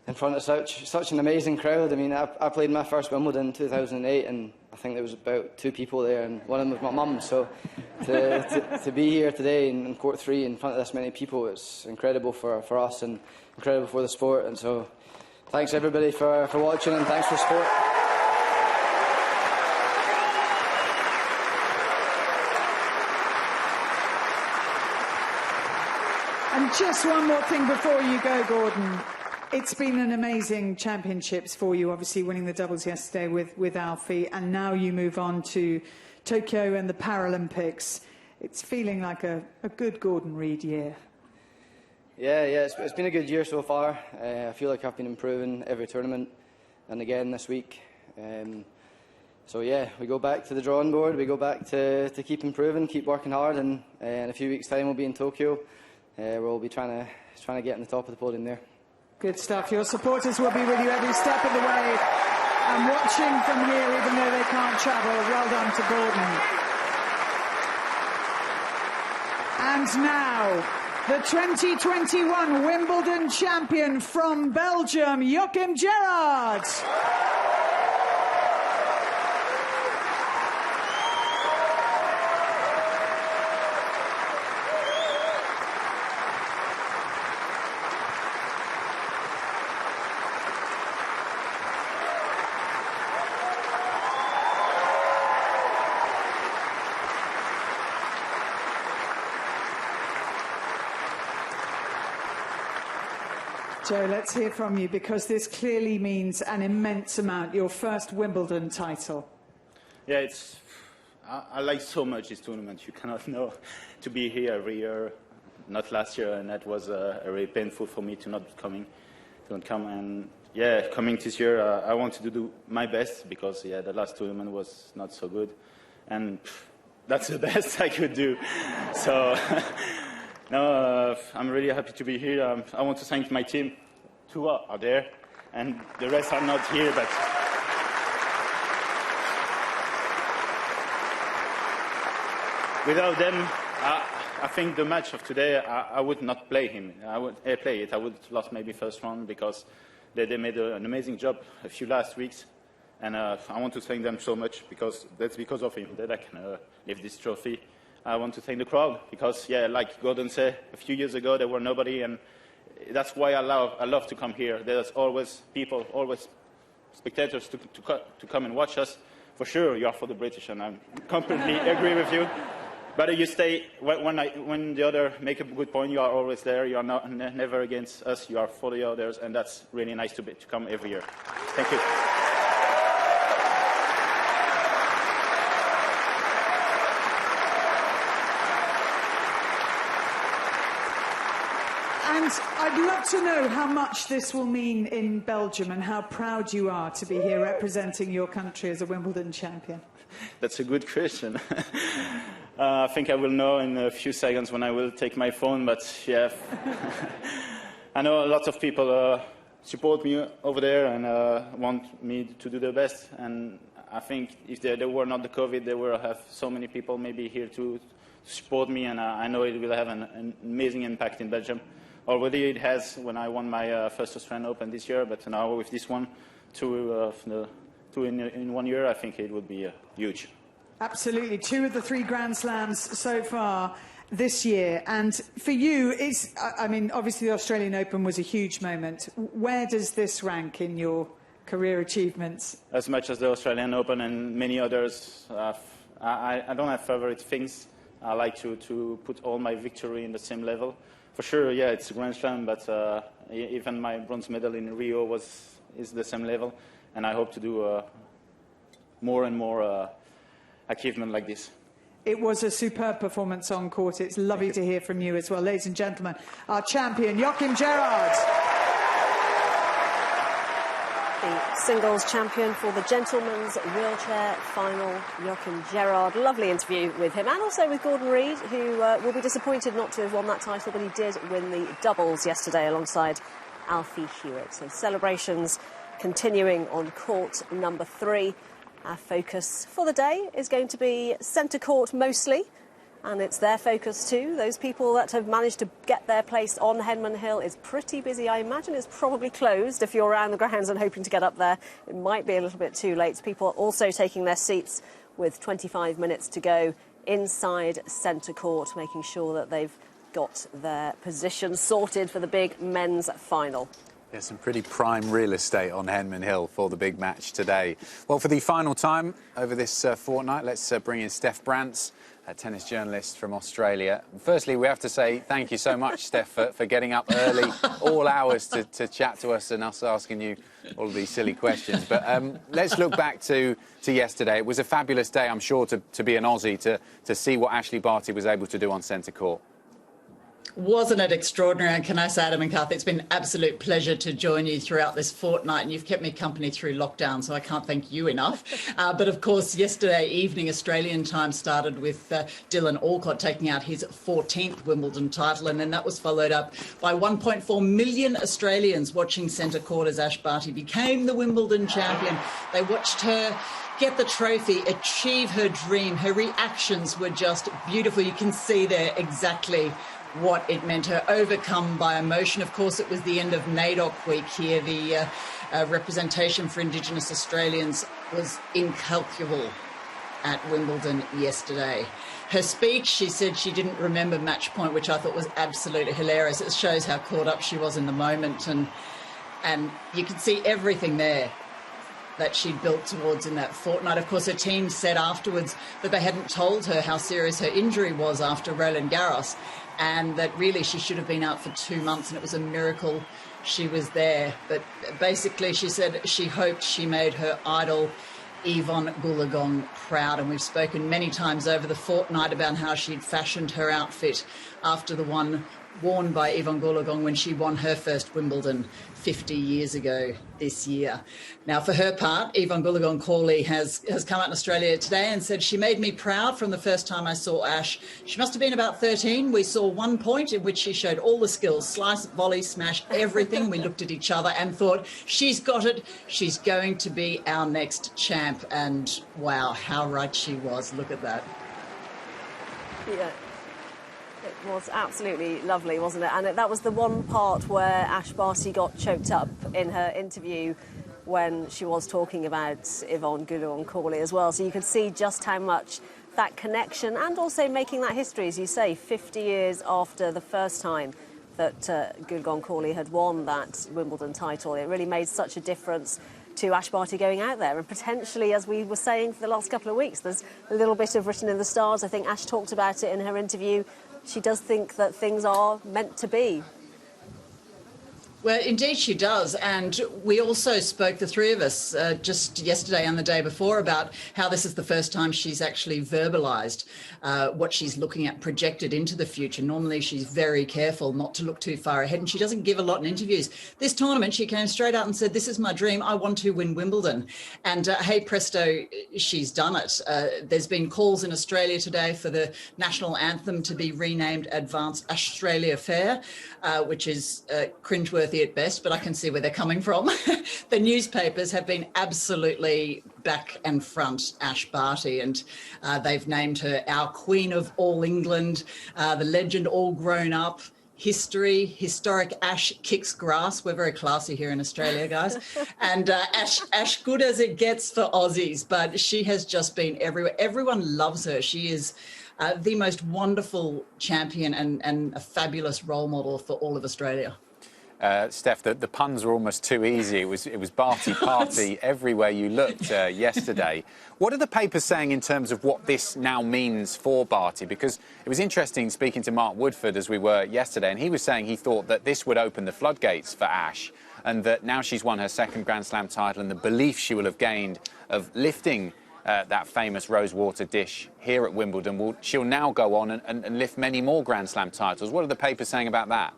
in front of such an amazing crowd. I mean, I played my first Wimbledon in 2008, and I think there was about 2 people there, and one of them was my mum. So to be here today in Court 3 in front of this many people, it's incredible for us and incredible for the sport. And so thanks everybody for watching, and thanks for support. And just one more thing before you go, Gordon. It's been an amazing championships for you, obviously winning the doubles yesterday with Alfie, and now you move on to Tokyo and the Paralympics. It's feeling like a good Gordon Reid year. Yeah, it's been a good year so far. I feel like I've been improving every tournament, and again this week. So yeah, we go back to the drawing board. We go back to keep improving, keep working hard, and in a few weeks' time we'll be in Tokyo, where we'll be trying to get on the top of the podium there. Good stuff. Your supporters will be with you every step of the way and watching from here, even though they can't travel. Well done to Gordon. And now, the 2021 Wimbledon champion from Belgium, Joachim Gerard. Joe, let's hear from you, because this clearly means an immense amount, your first Wimbledon title. Yeah, I like so much this tournament. You cannot know, to be here every year, not last year, and that was really painful for me to not come. And yeah, coming this year, I want to do my best because the last tournament was not so good, and that's the best I could do. So no, I'm really happy to be here. I want to thank my team. 2 are there, and the rest are not here, but. Without them, I think the match of today, I would not play him. I would play it. I would have lost maybe first round because they made an amazing job a few last weeks. And I want to thank them so much because that's because of him that I can lift this trophy. I want to thank the crowd because, like Gordon said, a few years ago there were nobody, and that's why I love to come here. There's always people, always spectators to come and watch us. For sure, you are for the British, and I completely agree with you. But you stay, when the other make a good point, you are always there. You are never against us. You are for the others, and that's really nice to come every year. Thank you. And I'd love to know how much this will mean in Belgium and how proud you are to be here representing your country as a Wimbledon champion. That's a good question. I think I will know in a few seconds when I will take my phone, but yeah. I know a lot of people support me over there and want me to do the best. And I think if there were not the COVID, there will have so many people maybe here to support me, and I know it will have an amazing impact in Belgium. Already it has when I won my first Australian Open this year, but now with this one, two in 1 year, I think it would be huge. Absolutely. 2 of the 3 Grand Slams so far this year. And for you, I mean, obviously the Australian Open was a huge moment. Where does this rank in your career achievements? As much as the Australian Open and many others, I don't have favourite things. I like to put all my victory in the same level. For sure, yeah, it's a Grand Slam, but even my bronze medal in Rio is the same level. And I hope to do more and more achievement like this. It was a superb performance on court. It's lovely to hear from you as well. Ladies and gentlemen, our champion, Joachim Gerard. The singles champion for the gentlemen's wheelchair final, Joachim Gerard. Lovely interview with him, and also with Gordon Reid, who will be disappointed not to have won that title, but he did win the doubles yesterday alongside Alfie Hewitt. So celebrations continuing on court number 3. Our focus for the day is going to be centre court mostly, and it's their focus too. Those people that have managed to get their place on Henman Hill is pretty busy. I imagine it's probably closed if you're around the grounds and hoping to get up there. It might be a little bit too late. People are also taking their seats with 25 minutes to go inside centre court, making sure that they've got their position sorted for the big men's final. There's some pretty prime real estate on Henman Hill for the big match today. Well, for the final time over this fortnight, let's bring in Steph Brantz, a tennis journalist from Australia. Firstly, we have to say thank you so much, Steph, for getting up early, all hours to chat to us and us asking you all of these silly questions. But let's look back to yesterday. It was a fabulous day, I'm sure, to be an Aussie, to see what Ashley Barty was able to do on centre court. Wasn't it extraordinary? And can I say, Adam and Kathy, it's been an absolute pleasure to join you throughout this fortnight, and you've kept me company through lockdown, so I can't thank you enough. But of course, yesterday evening, Australian time started with Dylan Alcott taking out his 14th Wimbledon title, and then that was followed up by 1.4 million Australians watching centre court as Ash Barty became the Wimbledon champion. They watched her get the trophy, achieve her dream. Her reactions were just beautiful. You can see there exactly what it meant, her overcome by emotion. Of course, it was the end of NAIDOC week here. The representation for Indigenous Australians was incalculable at Wimbledon yesterday. Her speech, she said she didn't remember match point, which I thought was absolutely hilarious. It shows how caught up she was in the moment, and you could see everything there that she'd built towards in that fortnight. Of course, her team said afterwards that they hadn't told her how serious her injury was after Roland Garros, and that really she should have been out for 2 months, and it was a miracle she was there. But basically she said she hoped she made her idol Yvonne Goolagong proud, and we've spoken many times over the fortnight about how she'd fashioned her outfit after the one worn by Yvonne Goolagong when she won her first Wimbledon 50 years ago this year. Now, for her part, Yvonne Goolagong-Cawley has come out in Australia today and said, she made me proud from the first time I saw Ash. She must have been about 13. We saw one point in which she showed all the skills, slice, volley, smash, everything. We looked at each other and thought, she's got it. She's going to be our next champ. And wow, how right she was. Look at that. Yeah. It was absolutely lovely, wasn't it? And that was the one part where Ash Barty got choked up in her interview when she was talking about Yvonne Goolagong-Cawley as well. So you could see just how much that connection, and also making that history, as you say, 50 years after the first time that Goolagong-Cawley had won that Wimbledon title. It really made such a difference to Ash Barty going out there, and potentially, as we were saying for the last couple of weeks, there's a little bit of written in the stars. I think Ash talked about it in her interview. She does think that things are meant to be. Well, indeed she does. And we also spoke, the three of us, just yesterday and the day before, about how this is the first time she's actually verbalised what she's looking at projected into the future. Normally she's very careful not to look too far ahead, and she doesn't give a lot in interviews. This tournament, she came straight out and said, this is my dream. I want to win Wimbledon. And hey, presto, she's done it. There's been calls in Australia today for the national anthem to be renamed Advance Australia Fair, which is cringeworthy at best, but I can see where they're coming from. The newspapers have been absolutely back and front Ash Barty, and they've named her our Queen of All England, the legend all grown up, historic Ash kicks grass. We're very classy here in Australia, guys. And Ash good as it gets for Aussies, but she has just been everywhere. Everyone loves her. She is the most wonderful champion and a fabulous role model for all of Australia. Steph, the puns were almost too easy. It was Barty party everywhere you looked yesterday. What are the papers saying in terms of what this now means for Barty? Because it was interesting speaking to Mark Woodford as we were yesterday, and he was saying he thought that this would open the floodgates for Ash, and that now she's won her second Grand Slam title, and the belief she will have gained of lifting that famous rosewater dish here at Wimbledon, she'll now go on and lift many more Grand Slam titles. What are the papers saying about that?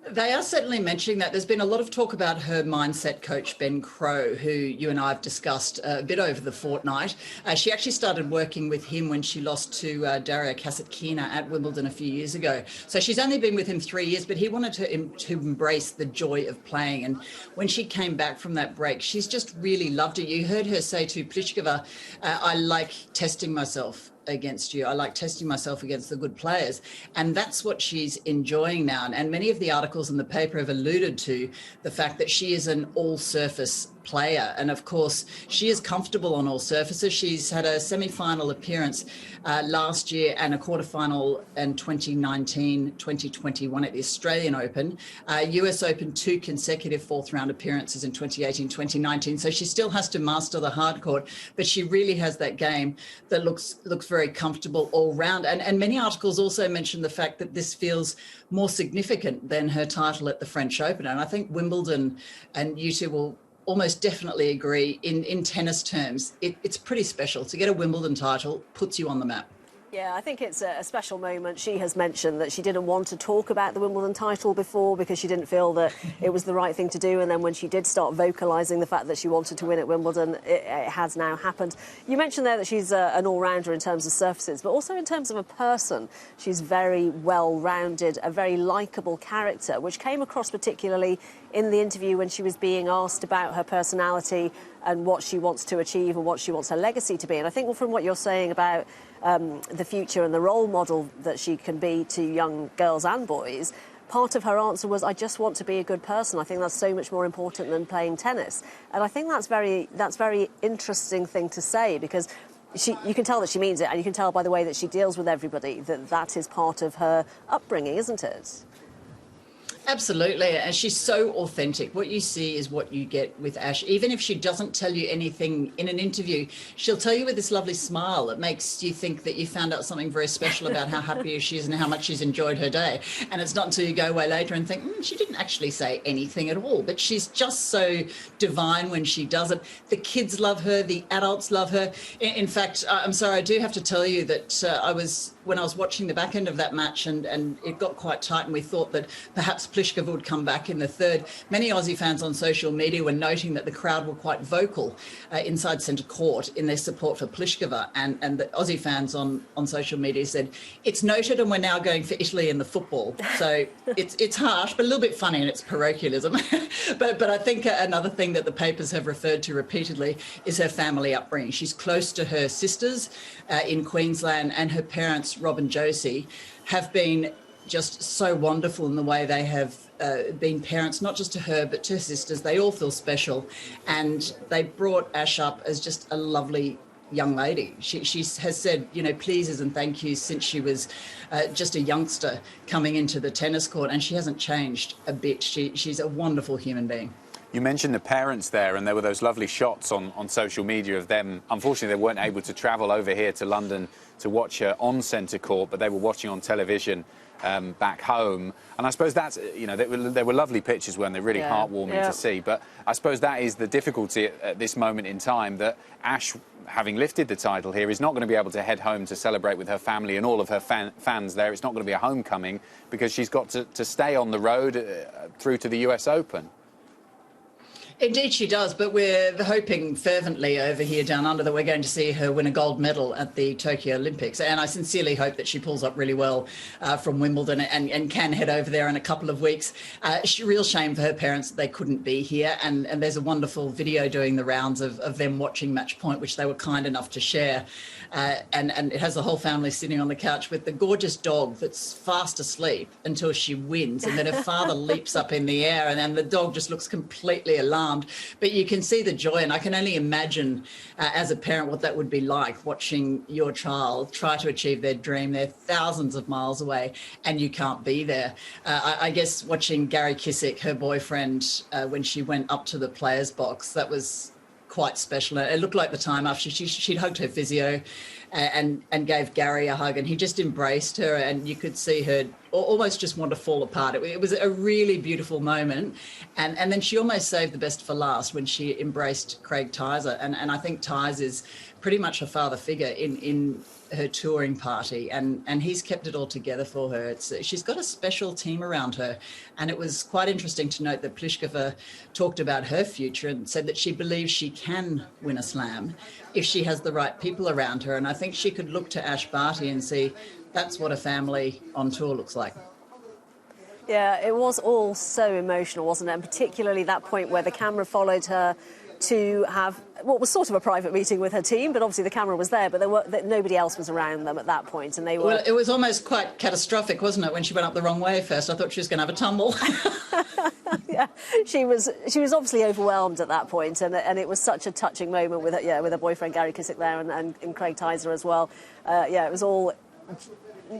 They are certainly mentioning that. There's been a lot of talk about her mindset coach, Ben Crowe, who you and I have discussed a bit over the fortnight. She actually started working with him when she lost to Daria Kasatkina at Wimbledon a few years ago. So she's only been with him 3 years, but he wanted to embrace the joy of playing. And when she came back from that break, she's just really loved it. You heard her say to Pliskova, I like testing myself against you. I like testing myself against the good players. And that's what she's enjoying now. And many of the articles in the paper have alluded to the fact that she is an all-surface player. And of course, she is comfortable on all surfaces. She's had a semi-final appearance last year and a quarterfinal in 2019, 2021 at the Australian Open, US Open, 2 consecutive fourth round appearances in 2018, 2019. So she still has to master the hard court, but she really has that game that looks very comfortable all round. And many articles also mention the fact that this feels more significant than her title at the French Open. And I think Wimbledon, and you two will almost definitely agree, in tennis terms, it's pretty special. To get a Wimbledon title puts you on the map. Yeah, I think it's a special moment. She has mentioned that she didn't want to talk about the Wimbledon title before because she didn't feel that it was the right thing to do. And then when she did start vocalising the fact that she wanted to win at Wimbledon, it has now happened. You mentioned there that she's an all-rounder in terms of surfaces, but also in terms of a person. She's very well-rounded, a very likeable character, which came across particularly in the interview when she was being asked about her personality and what she wants to achieve and what she wants her legacy to be. And I think from what you're saying about the future and the role model that she can be to young girls and boys, part of her answer was, I just want to be a good person. I think that's so much more important than playing tennis. And I think that's very interesting thing to say, because you can tell that she means it, and you can tell by the way that she deals with everybody that is part of her upbringing, isn't it? Absolutely, and she's so authentic. What you see is what you get with Ash. Even if she doesn't tell you anything in an interview, she'll tell you with this lovely smile that makes you think that you found out something very special about how happy she is and how much she's enjoyed her day. And it's not until you go away later and think, she didn't actually say anything at all. But she's just so divine when she does it. The kids love her, the adults love her. In fact, I'm sorry, I do have to tell you that when I was watching the back end of that match and it got quite tight and we thought that perhaps Pliskova would come back in the third, many Aussie fans on social media were noting that the crowd were quite vocal inside centre court in their support for Pliskova, and the Aussie fans on social media said, it's noted and we're now going for Italy in the football. So it's harsh, but a little bit funny in its parochialism. but I think another thing that the papers have referred to repeatedly is her family upbringing. She's close to her sisters in Queensland, and her parents, Rob and Josie, have been just so wonderful in the way they have been parents, not just to her, but to her sisters. They all feel special. And they brought Ash up as just a lovely young lady. She has said, pleases and thank yous since she was just a youngster coming into the tennis court, and she hasn't changed a bit. She's a wonderful human being. You mentioned the parents there, and there were those lovely shots on social media of them. Unfortunately, they weren't able to travel over here to London to watch her on centre court, but they were watching on television back home. And I suppose that's, they were lovely pictures, weren't they? Really heartwarming to see. But I suppose that is the difficulty at this moment in time, that Ash, having lifted the title here, is not going to be able to head home to celebrate with her family and all of her fans there. It's not going to be a homecoming because she's got to stay on the road through to the US Open. Indeed she does, but we're hoping fervently over here down under that we're going to see her win a gold medal at the Tokyo Olympics. And I sincerely hope that she pulls up really well from Wimbledon and can head over there in a couple of weeks. Real shame for her parents that they couldn't be here. And there's a wonderful video doing the rounds of them watching match point, which they were kind enough to share. And it has the whole family sitting on the couch with the gorgeous dog that's fast asleep until she wins. And then her father leaps up in the air and then the dog just looks completely alarmed. But you can see the joy, and I can only imagine as a parent what that would be like, watching your child try to achieve their dream. They're thousands of miles away and you can't be there. I guess watching Gary Kissick, her boyfriend, when she went up to the players' box, that was quite special. It looked like the time after she'd hugged her physio and gave Gary a hug, and he just embraced her, and you could see her almost just want to fall apart. It was a really beautiful moment, and then she almost saved the best for last when she embraced Craig Tyser, and I think Tyser is pretty much a father figure in her touring party, and he's kept it all together for her. She's got a special team around her, and it was quite interesting to note that Pliskova talked about her future and said that she believes she can win a slam if she has the right people around her, and I think she could look to Ash Barty and see that's what a family on tour looks like. Yeah, it was all so emotional, wasn't it? And particularly that point where the camera followed her to have what was sort of a private meeting with her team, but obviously the camera was there, but nobody else was around them at that point, and they were... Well, it was almost quite catastrophic, wasn't it, when she went up the wrong way first? I thought she was going to have a tumble. Yeah, she was obviously overwhelmed at that point, and it was such a touching moment with her boyfriend Gary Kissick there and Craig Tyser as well. It was all...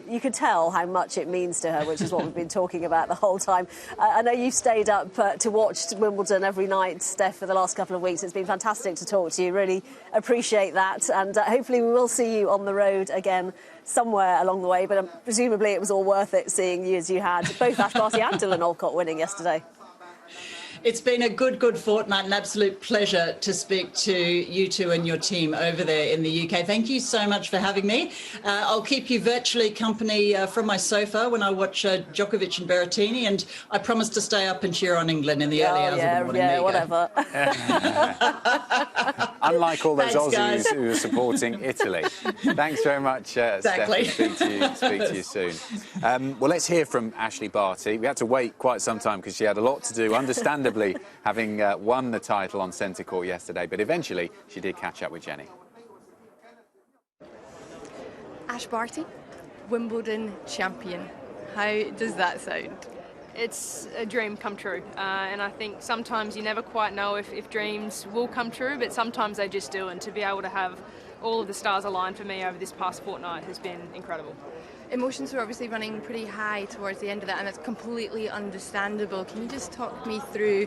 You could tell how much it means to her, which is what we've been talking about the whole time. I know you've stayed up to watch Wimbledon every night, Steph, for the last couple of weeks. It's been fantastic to talk to you. Really appreciate that. And hopefully we will see you on the road again somewhere along the way. But presumably it was all worth it seeing you as you had both Ash Barty and Dylan Alcott winning yesterday. It's been a good fortnight, an absolute pleasure to speak to you two and your team over there in the UK. Thank you so much for having me. I'll keep you virtually company from my sofa when I watch Djokovic and Berrettini, and I promise to stay up and cheer on England in the early hours of the morning. Yeah, whatever. Unlike all those Thanks, Aussies guys. who are supporting Italy. Thanks very much, Exactly. Steph. Speak to you soon. Well, let's hear from Ashley Barty. We had to wait quite some time because she had a lot to do, understandably, having won the title on centre court yesterday, but eventually she did catch up with Jenny. Ash Barty, Wimbledon champion. How does that sound? It's a dream come true, and I think sometimes you never quite know if dreams will come true, but sometimes they just do, and to be able to have all of the stars aligned for me over this past fortnight has been incredible. Emotions were obviously running pretty high towards the end of that, and that's completely understandable. Can you just talk me through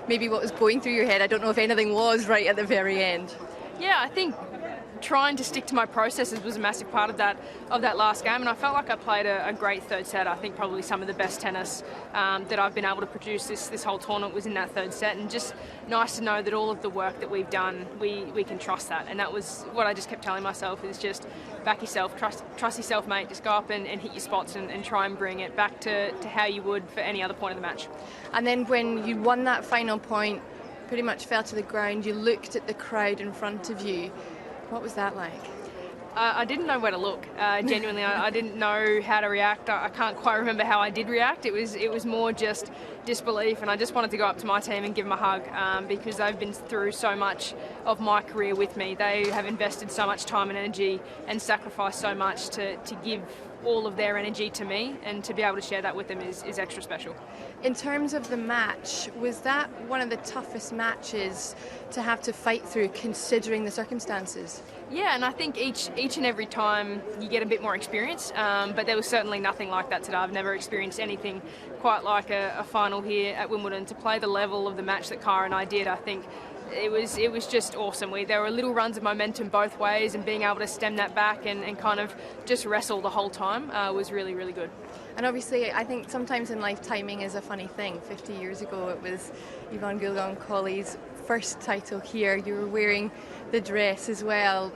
maybe what was going through your head? I don't know if anything was right at the very end. Yeah, I think trying to stick to my processes was a massive part of that last game, and I felt like I played a great third set. I think probably some of the best tennis that I've been able to produce this whole tournament was in that third set, and just nice to know that all of the work that we've done, we can trust that. And that was what I just kept telling myself, is just back yourself, trust yourself, mate, just go up and hit your spots and try and bring it back to how you would for any other point of the match. And then when you won that final point, pretty much fell to the ground, you looked at the crowd in front of you. What was that like? I didn't know where to look. Genuinely, I didn't know how to react. I can't quite remember how I did react. It was more just disbelief, and I just wanted to go up to my team and give them a hug because they've been through so much of my career with me. They have invested so much time and energy and sacrificed so much to give all of their energy to me, and to be able to share that with them is extra special. In terms of the match, was that one of the toughest matches to have to fight through, considering the circumstances? Yeah, and I think each and every time you get a bit more experience, but there was certainly nothing like that today. I've never experienced anything quite like a final here at Wimbledon. To play the level of the match that Kara and I did, I think it was just awesome. There were little runs of momentum both ways, and being able to stem that back and kind of just wrestle the whole time was really, really good. And obviously, I think sometimes in life, timing is a funny thing. 50 years ago, it was Ivan Gilgan-Colley's first title here. You were wearing the dress as well.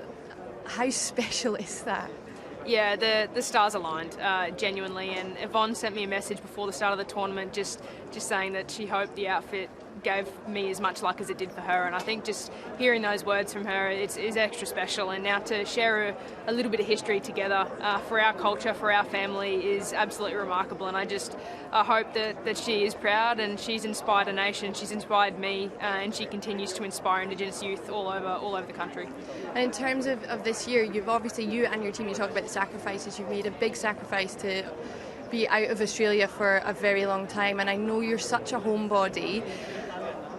How special is that? Yeah, the stars aligned, genuinely. And Yvonne sent me a message before the start of the tournament just saying that she hoped the outfit gave me as much luck as it did for her, and I think just hearing those words from her is extra special. And now to share a little bit of history together for our culture, for our family, is absolutely remarkable. And I hope that she is proud, and she's inspired a nation, she's inspired me, and she continues to inspire Indigenous youth all over the country. And in terms of this year, you and your team, you talk about the sacrifices. You've made a big sacrifice to be out of Australia for a very long time, and I know you're such a homebody.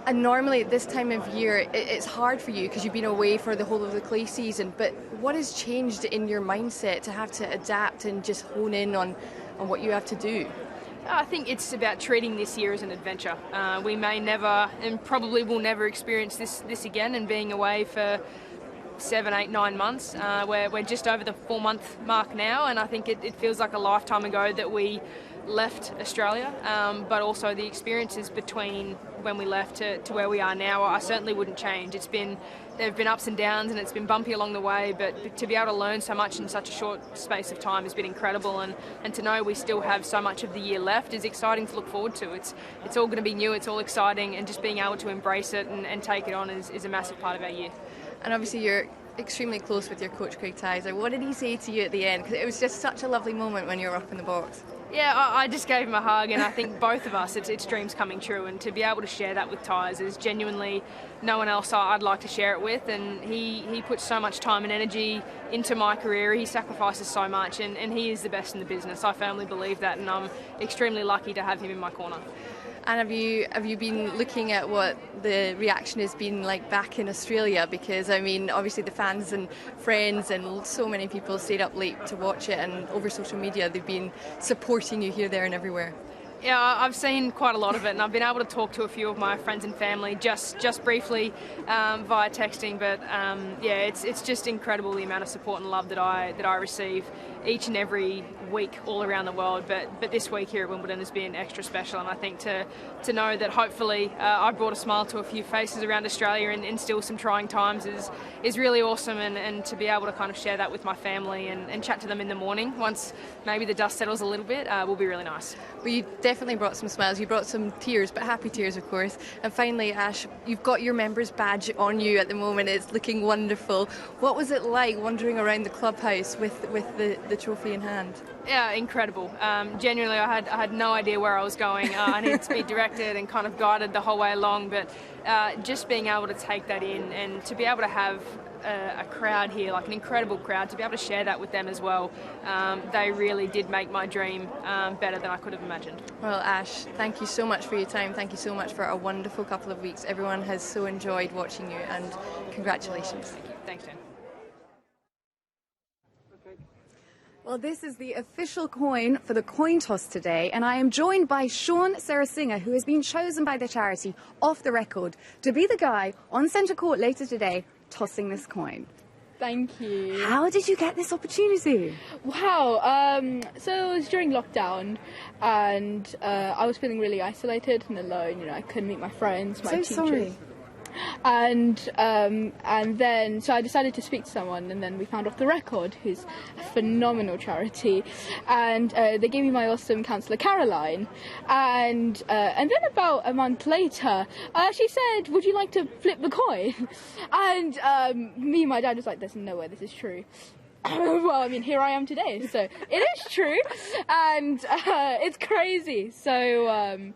And normally at this time of year, it's hard for you because you've been away for the whole of the clay season. But what has changed in your mindset to have to adapt and just hone in on what you have to do? I think it's about treating this year as an adventure. We may never, and probably will never, experience this again, and being away for 7, 8, 9 months. We're just over the 4-month mark now, and I think it feels like a lifetime ago that we left Australia, but also the experiences between when we left to where we are now, I certainly wouldn't change. There have been ups and downs, and it's been bumpy along the way, but to be able to learn so much in such a short space of time has been incredible, and to know we still have so much of the year left is exciting to look forward to. It's all going to be new, it's all exciting, and just being able to embrace it and take it on is a massive part of our year. And obviously you're extremely close with your coach, Craig Tyser. What did he say to you at the end? Because it was just such a lovely moment when you were up in the box. Yeah, I just gave him a hug, and I think both of us, it's dreams coming true, and to be able to share that with Tyers is genuinely no one else I'd like to share it with. And he puts so much time and energy into my career, he sacrifices so much, and he is the best in the business. I firmly believe that, and I'm extremely lucky to have him in my corner. And have you been looking at what the reaction has been like back in Australia? Because, I mean, obviously the fans and friends and so many people stayed up late to watch it, and over social media they've been supporting you here, there and everywhere. Yeah, I've seen quite a lot of it, and I've been able to talk to a few of my friends and family just briefly via texting. But yeah, it's just incredible the amount of support and love that I receive each and every week all around the world. But this week here at Wimbledon has been extra special, and I think to know that hopefully I brought a smile to a few faces around Australia in still some trying times is really awesome, and to be able to kind of share that with my family and chat to them in the morning once maybe the dust settles a little bit will be really nice. Well, you definitely brought some smiles. You brought some tears, but happy tears, of course. And finally, Ash, you've got your members badge on you at the moment. It's looking wonderful. What was it like wandering around the clubhouse with the trophy in hand? Yeah, incredible. Genuinely, I had no idea where I was going. I needed to be directed and kind of guided the whole way along, but just being able to take that in and to be able to have a crowd here, like an incredible crowd, to be able to share that with them as well, they really did make my dream better than I could have imagined. Well, Ash, thank you so much for your time. Thank you so much for a wonderful couple of weeks. Everyone has so enjoyed watching you, and congratulations. Thank you. Thanks, Dan. Well, this is the official coin for the coin toss today, and I am joined by Sean Sarasinger, who has been chosen by the charity Off the Record to be the guy on centre court later today tossing this coin. Thank you. How did you get this opportunity? Wow, so it was during lockdown, and I was feeling really isolated and alone. You know, I couldn't meet my friends, my teachers. Sorry. And then so I decided to speak to someone, and then we found Off the Record, who's a phenomenal charity, and they gave me my awesome counsellor Caroline, and then about a month later she said, would you like to flip the coin? And me and my dad was like, there's no way this is true. Well, I mean, here I am today, so it is true, and it's crazy. So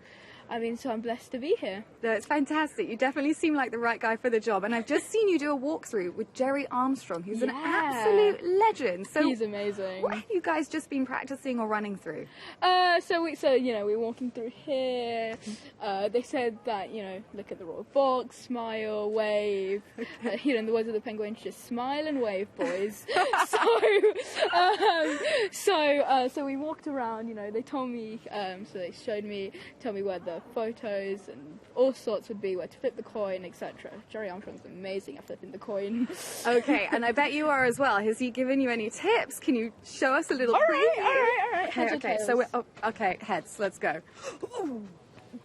so I'm blessed to be here. No, it's fantastic. You definitely seem like the right guy for the job. And I've just seen you do a walkthrough with Jerry Armstrong, who's an absolute legend. So he's amazing. What have you guys just been practicing or running through? So we're walking through here. They said that, look at the raw box, smile, wave. In the words of the Penguins, just smile and wave, boys. So we walked around, they told me, so they told me where the photos and all sorts would be, where to flip the coin, etc. Jerry Armstrong's amazing at flipping the coin. Okay, and I bet you are as well. Has he given you any tips? Can you show us a little preview? All right. Okay, so heads, let's go. Ooh,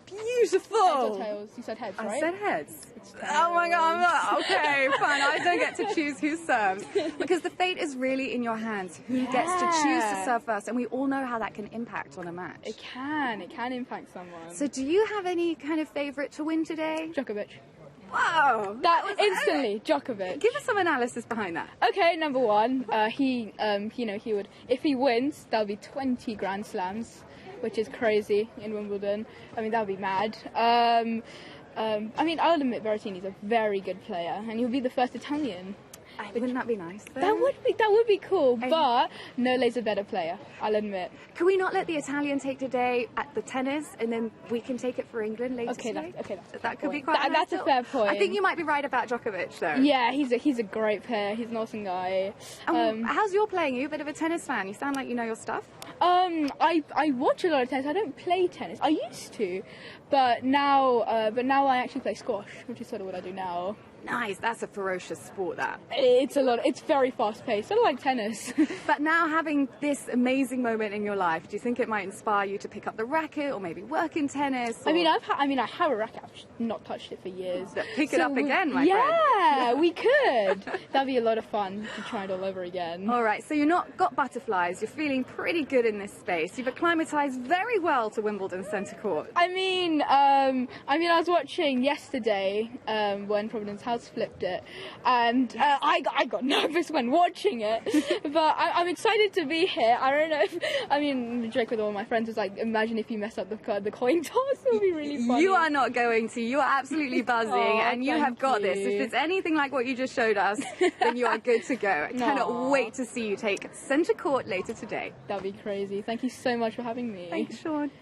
beautiful. Heads or tails? You said heads, right? I said heads. Oh my god, okay, fine. I don't get to choose who serves. Because the fate is really in your hands. Who gets to choose to serve first? And we all know how that can impact on a match. It can impact someone. So do you have any kind of favourite to win today? Djokovic. Wow! That was instantly Djokovic. Give us some analysis behind that. Okay, number one, he would, if he wins, that'll be 20 Grand Slams, which is crazy in Wimbledon. I mean, that would be mad. I'll admit Berrettini's a very good player, and he'll be the first Italian. Wouldn't that be nice? Though? That would be cool, but Nole's a better player, I'll admit. Can we not let the Italian take today at the tennis, and then we can take it for England later today? That could be quite That's a fair point. I think you might be right about Djokovic, though. Yeah, he's a great player. He's an awesome guy. How's your playing? Are you a bit of a tennis fan? You sound like you know your stuff. I watch a lot of tennis. I don't play tennis. I used to, but now I actually play squash, which is sort of what I do now. Nice, that's a ferocious sport, that. It's very fast paced, sort of like tennis. But now having this amazing moment in your life, do you think it might inspire you to pick up the racket or maybe work in tennis? Or... I have a racket, I've not touched it for years. Pick it up again, my friend. Yeah, we could. That'd be a lot of fun to try it all over again. All right, so you're not got butterflies, you're feeling pretty good in this space. You've acclimatised very well to Wimbledon centre court. I was watching yesterday when Providence House flipped it, and I got nervous when watching it, but I'm excited to be here. I don't know if, Drake with all my friends was like, imagine if you mess up the coin toss, it would be really funny. You are not going to. You are absolutely buzzing, and you have got this. If it's anything like what you just showed us, then you are good to go. I cannot wait to see you take centre court later today. That'd be crazy. Thank you so much for having me. Thanks, Sean.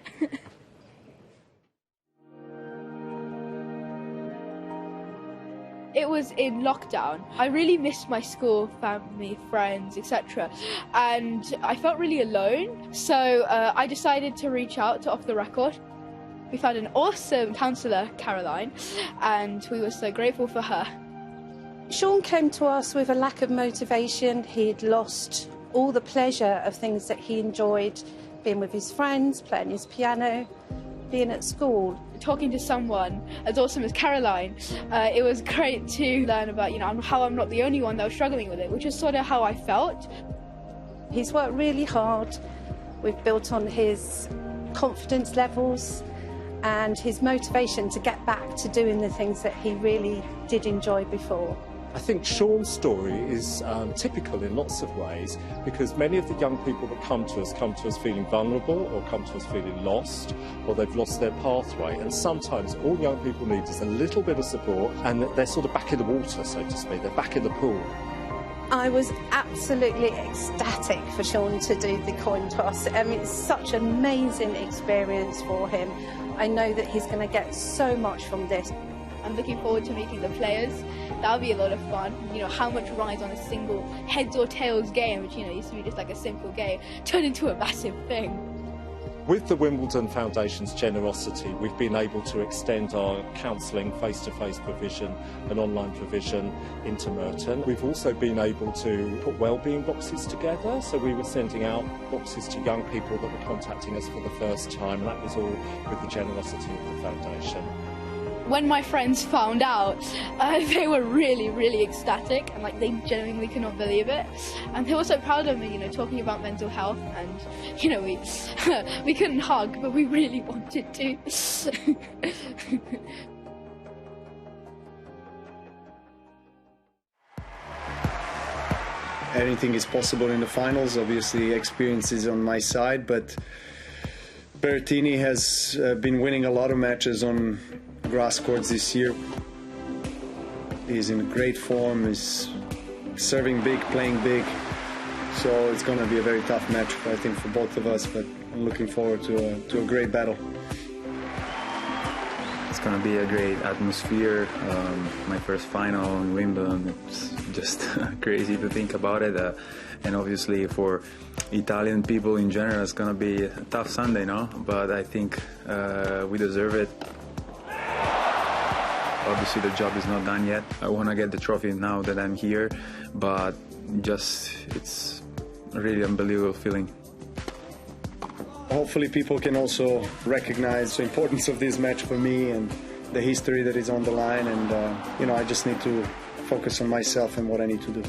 It was in lockdown. I really missed my school, family, friends, etc. And I felt really alone. So I decided to reach out to Off the Record. We found an awesome counsellor, Caroline, and we were so grateful for her. Sean came to us with a lack of motivation. He'd lost all the pleasure of things that he enjoyed, being with his friends, playing his piano, being at school. Talking to someone as awesome as Caroline, it was great to learn about, how I'm not the only one that was struggling with it, which is sort of how I felt. He's worked really hard. We've built on his confidence levels and his motivation to get back to doing the things that he really did enjoy before. I think Sean's story is typical in lots of ways, because many of the young people that come to us feeling vulnerable, or come to us feeling lost, or they've lost their pathway, and sometimes all young people need is a little bit of support, and they're sort of back in the water, so to speak, they're back in the pool. I was absolutely ecstatic for Sean to do the coin toss. It's such an amazing experience for him. I know that he's going to get so much from this. I'm looking forward to meeting the players. That'll be a lot of fun. You know, how much rides on a single heads or tails game, which, you know, used to be just like a simple game, turned into a massive thing. With the Wimbledon Foundation's generosity, we've been able to extend our counselling, face-to-face provision and online provision into Merton. We've also been able to put wellbeing boxes together, so we were sending out boxes to young people that were contacting us for the first time, and that was all with the generosity of the Foundation. When my friends found out, they were really, really ecstatic, and like they genuinely could not believe it. And they were so proud of me, you know, talking about mental health. And you know, we couldn't hug, but we really wanted to. Anything is possible in the finals. Obviously, experience is on my side, but Berrettini has been winning a lot of matches on grass courts this year. He's in great form, he's serving big, playing big, so it's going to be a very tough match, I think, for both of us, but I'm looking forward to a great battle. It's going to be a great atmosphere. My first final in Wimbledon, it's just crazy to think about it, and obviously for Italian people in general it's going to be a tough Sunday, no? But I think we deserve it. Obviously the job is not done yet. I want to get the trophy now that I'm here, but it's a really unbelievable feeling. Hopefully people can also recognize the importance of this match for me and the history that is on the line, and you know, I just need to focus on myself and what I need to do.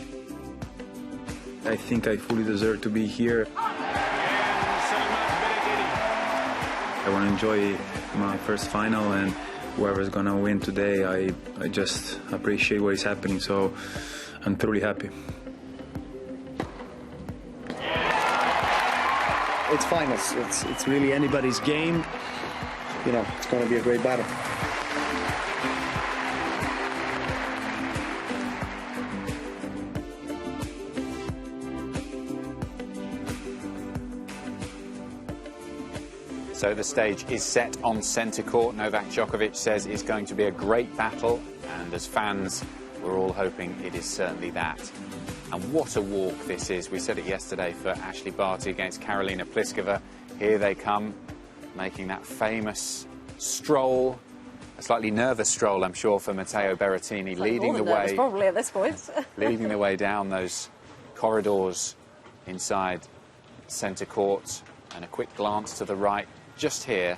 I think I fully deserve to be here. I want to enjoy my first final, and whoever's going to win today, I just appreciate what is happening, so I'm truly happy. It's finals. It's really anybody's game. You know, it's going to be a great battle. So the stage is set on centre court. Novak Djokovic says it's going to be a great battle, and as fans, we're all hoping it is certainly that. And what a walk this is. We said it yesterday for Ashley Barty against Karolina Pliskova. Here they come, making that famous stroll, a slightly nervous stroll, I'm sure, for Matteo Berrettini, leading the way, probably at this point. leading the way down those corridors inside centre court, and a quick glance to the right. Just here,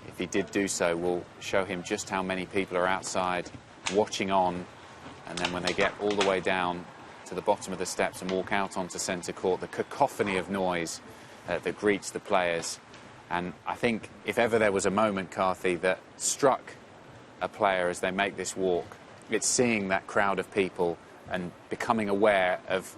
if he did do so, will show him just how many people are outside watching on, and then when they get all the way down to the bottom of the steps and walk out onto centre court, the cacophony of noise that greets the players. And I think if ever there was a moment, Carthy, that struck a player as they make this walk, it's seeing that crowd of people and becoming aware of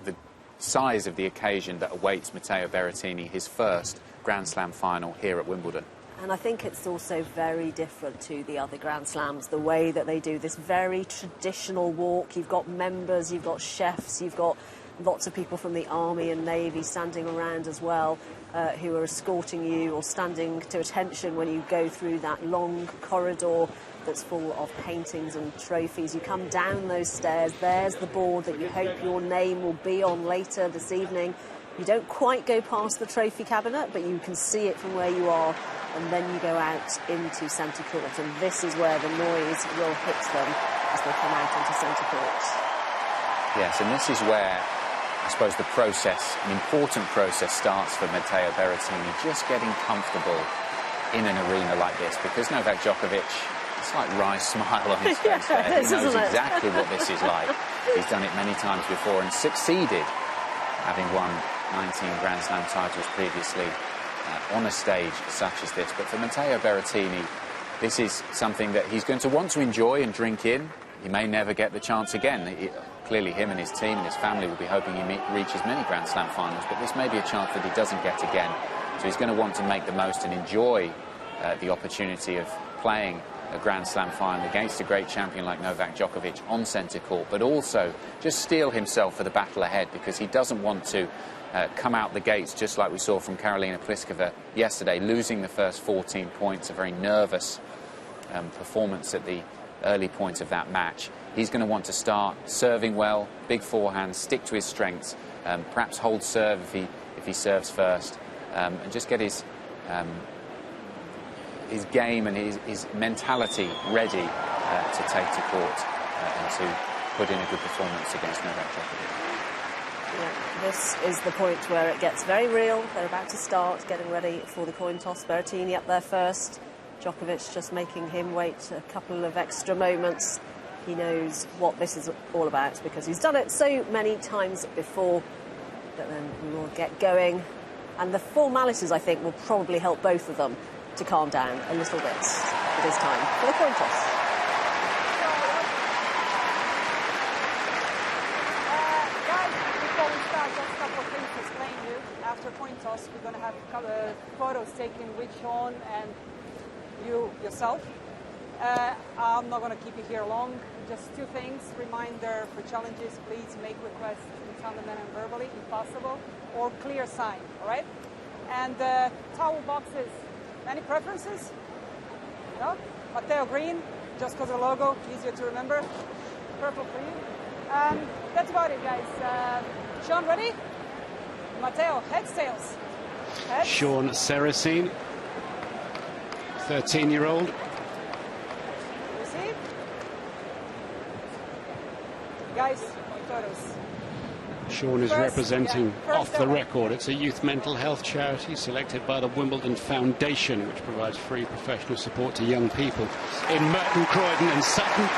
the size of the occasion that awaits Matteo Berrettini, his first Grand Slam final here at Wimbledon. And I think it's also very different to the other Grand Slams, the way that they do this very traditional walk. You've got members, you've got chefs, you've got lots of people from the Army and Navy standing around as well, who are escorting you or standing to attention when you go through that long corridor that's full of paintings and trophies. You come down those stairs, there's the board that you hope your name will be on later this evening. You don't quite go past the trophy cabinet, but you can see it from where you are, and then you go out into centre court, and this is where the noise will hit them as they come out into centre court. Yes, and this is where, I suppose, the process, an important process, starts for Matteo Berrettini, just getting comfortable in an arena like this, because Novak Djokovic, it's like wry smile on his face there. He knows exactly what this is like. He's done it many times before and succeeded, having won 19 Grand Slam titles previously on a stage such as this. But for Matteo Berrettini, this is something that he's going to want to enjoy and drink in. He may never get the chance again. Clearly him and his team and his family will be hoping he reaches many Grand Slam finals, but this may be a chance that he doesn't get again. So he's going to want to make the most and enjoy the opportunity of playing a Grand Slam final against a great champion like Novak Djokovic on centre court, but also just steel himself for the battle ahead, because he doesn't want to come out the gates just like we saw from Karolina Pliskova yesterday, losing the first 14 points, a very nervous performance at the early point of that match. He's going to want to start serving well, big forehand, stick to his strengths, perhaps hold serve if he serves first, and just get his game and his mentality ready to take to court and to put in a good performance against Novak Djokovic. Yeah, this is the point where it gets very real. They're about to start, getting ready for the coin toss. Berrettini up there first. Djokovic just making him wait a couple of extra moments. He knows what this is all about because he's done it so many times before. But then we will get going. And the formalities, I think, will probably help both of them to calm down a little bit. It is time for the coin toss. After coin toss, we're going to have photos taken with Sean and you yourself. I'm not going to keep you here long. Just two things. Reminder for challenges, please make requests in tandem and verbally, if possible, or clear sign, all right? And towel boxes, any preferences? No? Matteo green, just because of the logo, easier to remember. Purple for you. That's about it, guys. Sean, ready? Matteo, heads, tails. Heads. Sean Saracen, 13-year-old. Receive. Guys, photos. Sean is representing Off the Record. It's a youth mental health charity selected by the Wimbledon Foundation, which provides free professional support to young people in Merton, Croydon and Sutton.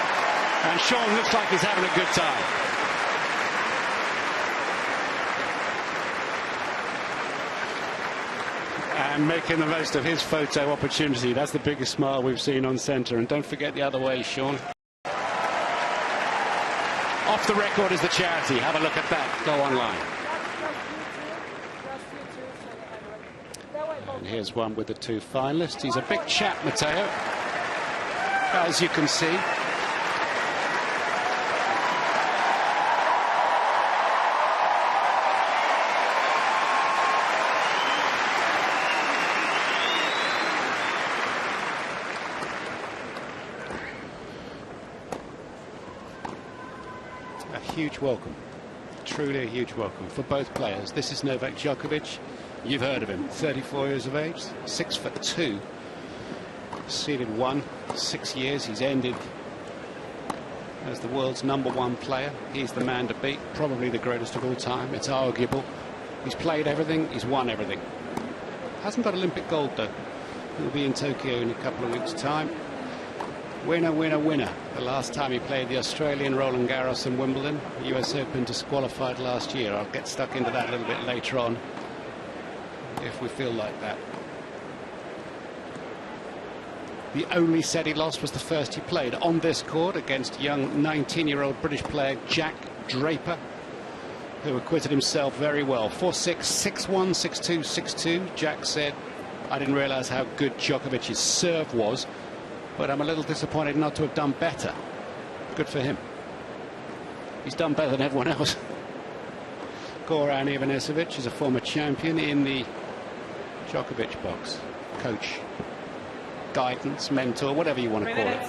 And Sean looks like he's having a good time. And making the most of his photo opportunity. That's the biggest smile we've seen on centre. And don't forget the other way, Sean. Off the Record is the charity. Have a look at that. Go online. And here's one with the two finalists. He's a big chap, Matteo, as you can see. Huge welcome, truly a huge welcome for both players. This is Novak Djokovic. You've heard of him, 34 years of age, 6'2", seeded 1, 6 years. He's ended as the world's #1 player. He's the man to beat, probably the greatest of all time. It's arguable. He's played everything, he's won everything. Hasn't got Olympic gold though. He'll be in Tokyo in a couple of weeks' time. Winner, winner, winner. The last time he played the Australian Roland Garros and Wimbledon. US Open disqualified last year. I'll get stuck into that a little bit later on if we feel like that. The only set he lost was the first he played on this court against young 19-year-old British player Jack Draper, who acquitted himself very well. 4-6, 6-1, 6-2, 6-2. Jack said, I didn't realise how good Djokovic's serve was, but I'm a little disappointed not to have done better. Good for him. He's done better than everyone else. Goran Ivanisevic is a former champion in the Djokovic box. Coach, guidance, mentor, whatever you want to call it.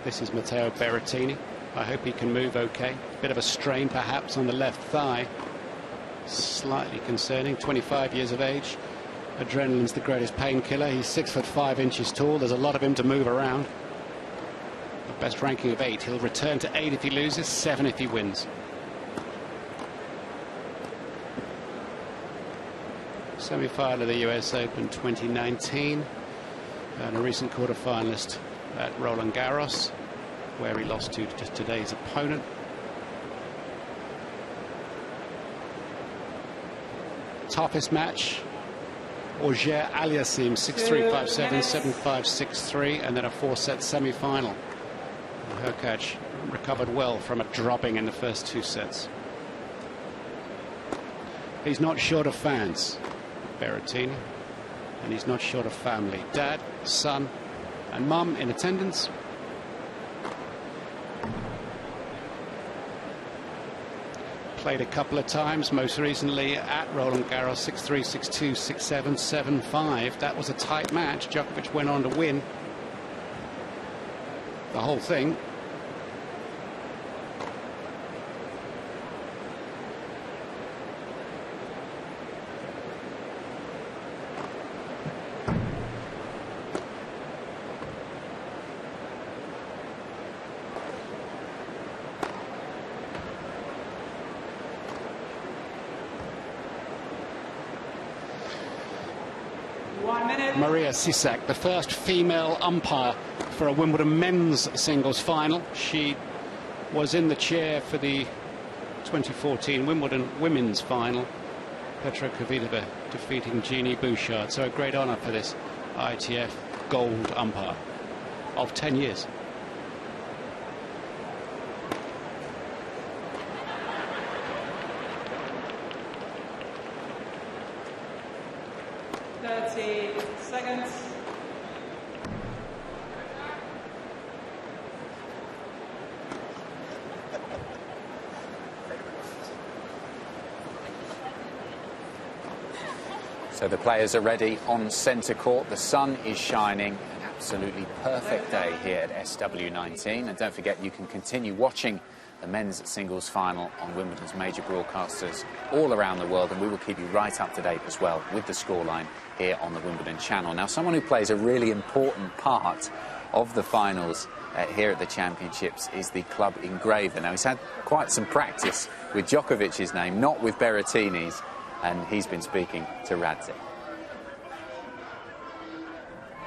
This is Matteo Berrettini. I hope he can move okay. Bit of a strain perhaps on the left thigh. Slightly concerning. 25 years of age. Adrenaline's the greatest painkiller. He's 6'5" tall. There's a lot of him to move around. The best ranking of 8. He'll return to 8 if he loses, 7 if he wins. Semi-final of the US Open 2019. And a recent quarter-finalist at Roland Garros, where he lost to just today's opponent. Toughest match, Auger Aliassime, 6-3, 5-7, 7-5, 6-3, and then a 4-set semi-final. Hurkacz recovered well from a drubbing in the first 2 sets. He's not short of fans, Berrettini, and he's not short of family. Dad, son, and mum in attendance. Played a couple of times, most recently at Roland Garros, 6-3, 6-2, 6-7, 7-5. That was a tight match. Djokovic went on to win the whole thing. Maria Sisak, the first female umpire for a Wimbledon men's singles final. She was in the chair for the 2014 Wimbledon women's final. Petra Kvitova defeating Jeannie Bouchard. So a great honour for this ITF gold umpire of 10 years. Seconds. So the players are ready on centre court. The sun is shining. An absolutely perfect day here at SW19. And don't forget, you can continue watching the men's singles final on Wimbledon's major broadcasters all around the world, and we will keep you right up to date as well with the scoreline here on the Wimbledon channel. Now, someone who plays a really important part of the finals here at the championships is the club engraver. Now, he's had quite some practice with Djokovic's name, not with Berrettini's, and he's been speaking to Radzik.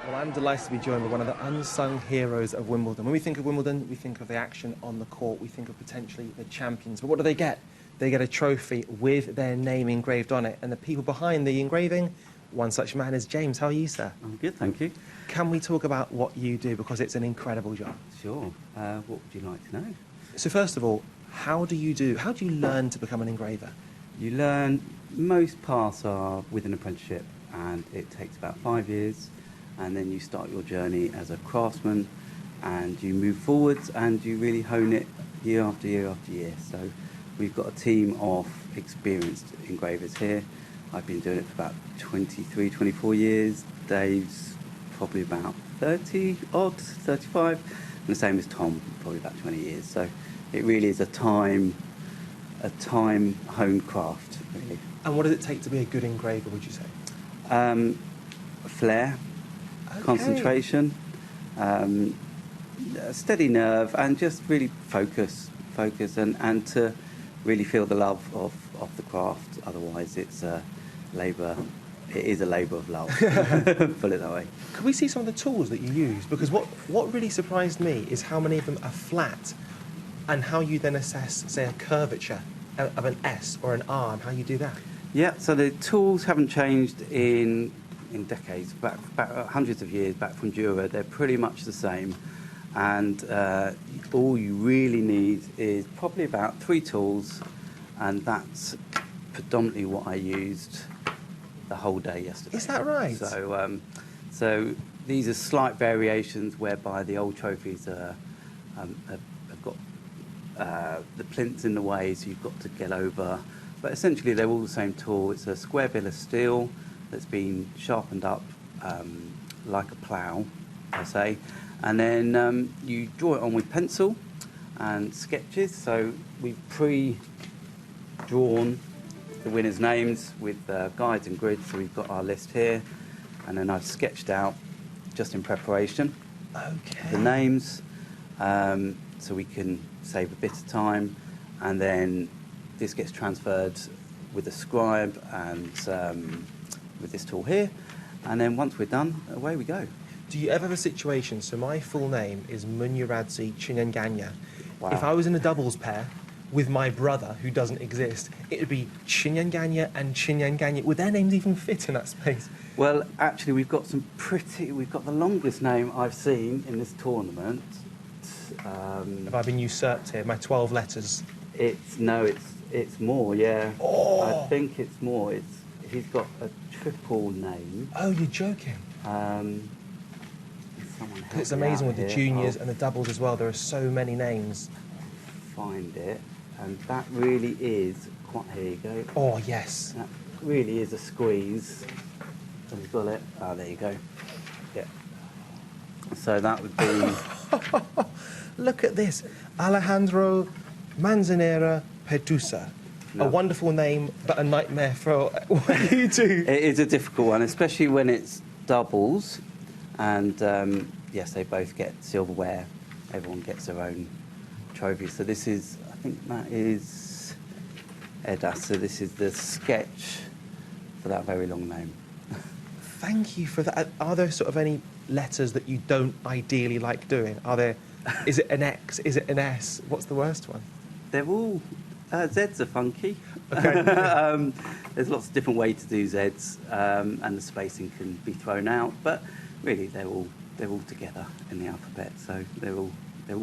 Well, I'm delighted to be joined by one of the unsung heroes of Wimbledon. When we think of Wimbledon, we think of the action on the court, we think of potentially the champions. But what do they get? They get a trophy with their name engraved on it. And the people behind the engraving, one such man is James. How are you, sir? I'm good, thank you. Can we talk about what you do? Because it's an incredible job. Sure. What would you like to know? So first of all, how do you learn to become an engraver? You learn, most paths are with an apprenticeship, and it takes about 5 years. And then you start your journey as a craftsman, and you move forwards and you really hone it year after year after year. So we've got a team of experienced engravers here. I've been doing it for about 23, 24 years. Dave's probably about 30 odd, 35. And the same as Tom, probably about 20 years. So it really is a time honed craft, really. And what does it take to be a good engraver, would you say? Flair. Okay. Concentration, a steady nerve, and just really focus and to really feel the love of the craft. Otherwise it's a labour of love. Put it that way. Could we see some of the tools that you use? Because what really surprised me is how many of them are flat, and how you then assess, say, a curvature of an S or an R, and how you do that. Yeah, so the tools haven't changed in decades, back hundreds of years back from Jura. They're pretty much the same, and all you really need is probably about 3 tools, and that's predominantly what I used the whole day yesterday. Is that right? So these are slight variations whereby the old trophies have got the plinths in the way, so you've got to get over, but essentially they're all the same tool. It's a square bill of steel that's been sharpened up like a plough, I say, and then you draw it on with pencil and sketches. So we've pre-drawn the winners' names with guides and grids, so we've got our list here, and then I've sketched out, just in preparation, the names, so we can save a bit of time, and then this gets transferred with a scribe and with this tool here, and then once we're done, away we go. Do you ever have a situation, so my full name is Munyaradzi Chinyanganya. Wow. If I was in a doubles pair with my brother, who doesn't exist, it would be Chinyanganya and Chinyanganya. Would their names even fit in that space? Well, actually, we've got the longest name I've seen in this tournament. Have I been usurped here? My 12 letters? It's more, yeah. Oh. I think it's more. He's got a triple name. Oh, you're joking. It's amazing with the juniors and the doubles as well. There are so many names. Find it. And that really is quite... Here you go. Oh, yes. That really is a squeeze. Have you got it? Ah, there you go. Yeah. So that would be... Look at this. Alejandro Manzanera Pertusa. No. A wonderful name, but a nightmare for what you do. It is a difficult one, especially when it's doubles. And, yes, they both get silverware. Everyone gets their own trophy. So this is, I think that is Edberg. So this is the sketch for that very long name. Thank you for that. Are there sort of any letters that you don't ideally like doing? Are there? Is it an X? Is it an S? What's the worst one? They're all... Zs are funky. Okay. There's lots of different ways to do Zs, and the spacing can be thrown out. But really, they're all together in the alphabet, so they're all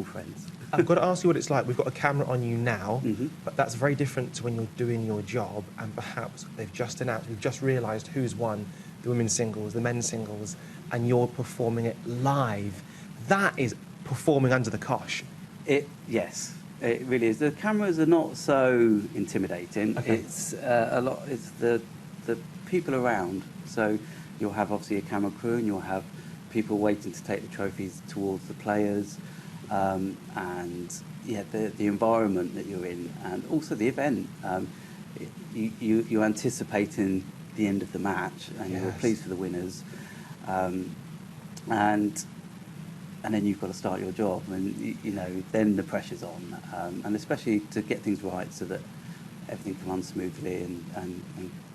friends. I've got to ask you what it's like. We've got a camera on you now, but that's very different to when you're doing your job, and perhaps they've just announced, we've just realised who's won the women's singles, the men's singles, and you're performing it live. That is performing under the cosh. Yes, it really is. The cameras are not so intimidating. Okay. It's a lot. It's the people around. So you'll have obviously a camera crew, and you'll have people waiting to take the trophies towards the players, and yeah, the environment that you're in, and also the event. You're anticipating the end of the match, and you're pleased for the winners, and then you've got to start your job, and you know, then the pressure's on, and especially to get things right so that everything can run smoothly and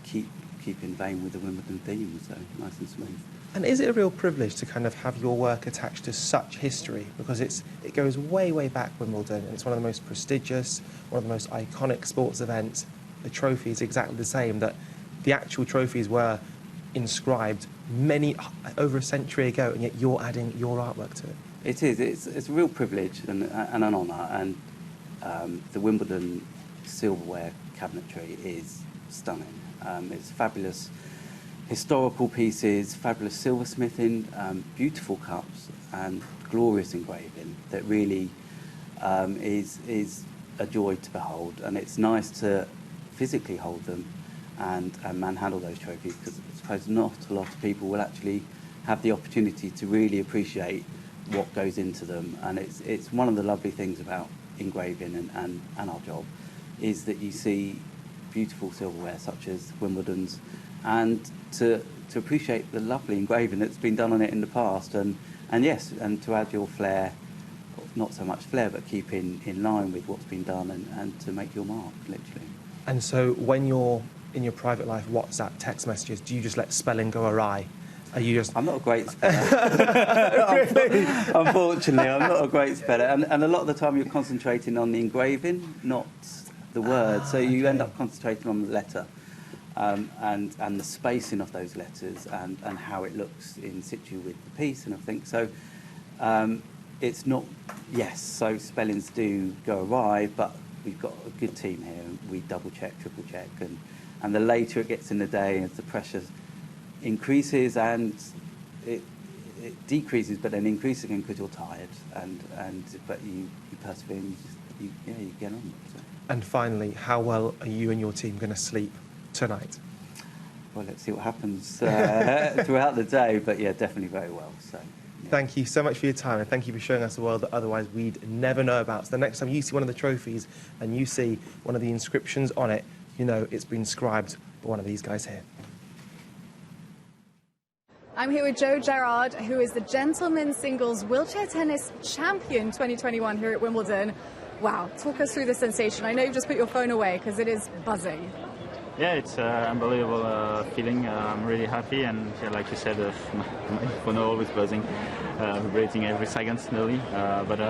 keep in vein with the Wimbledon theme, so nice and smooth. And is it a real privilege to kind of have your work attached to such history? Because it goes way, way back, Wimbledon, and it's one of the most prestigious, one of the most iconic sports events. The trophy is exactly the same, that the actual trophies were inscribed over a century ago, and yet you're adding your artwork to it. It is. It's a real privilege and an honour, and the Wimbledon silverware cabinetry is stunning. It's fabulous historical pieces, fabulous silversmithing, beautiful cups, and glorious engraving that really is a joy to behold. And it's nice to physically hold them and manhandle those trophies, because I suppose not a lot of people will actually have the opportunity to really appreciate what goes into them. And it's one of the lovely things about engraving and our job, is that you see beautiful silverware such as Wimbledon's, and to appreciate the lovely engraving that's been done on it in the past, and yes, and to add your flair, not so much flair, but keep in line with what's been done, and to make your mark, literally. And so when you're in your private life, WhatsApp, text messages, do you just let spelling go awry? Are you just... I'm not a great speller. Really? Unfortunately, I'm not a great speller. And a lot of the time you're concentrating on the engraving, not the word. So you end up concentrating on the letter, and the spacing of those letters, and how it looks in situ with the piece and everything. So it's not... Yes, so spellings do go awry, but we've got a good team here. We double-check, triple-check, and the later it gets in the day, as the pressure increases, and it decreases, but then increases again because you're tired, but you persevere, and you get on. So. And finally, how well are you and your team going to sleep tonight? Well, let's see what happens throughout the day, but yeah, definitely very well. So. Yeah. Thank you so much for your time, and thank you for showing us a world that otherwise we'd never know about. So the next time you see one of the trophies and you see one of the inscriptions on it, you know it's been inscribed by one of these guys here. I'm here with Joe Gerard, who is the gentlemen's singles wheelchair tennis champion 2021 here at Wimbledon. Wow, talk us through the sensation. I know you've just put your phone away because it is buzzing. Yeah, it's an unbelievable feeling. I'm really happy, and yeah, like you said, my phone is always buzzing, vibrating every second nearly. But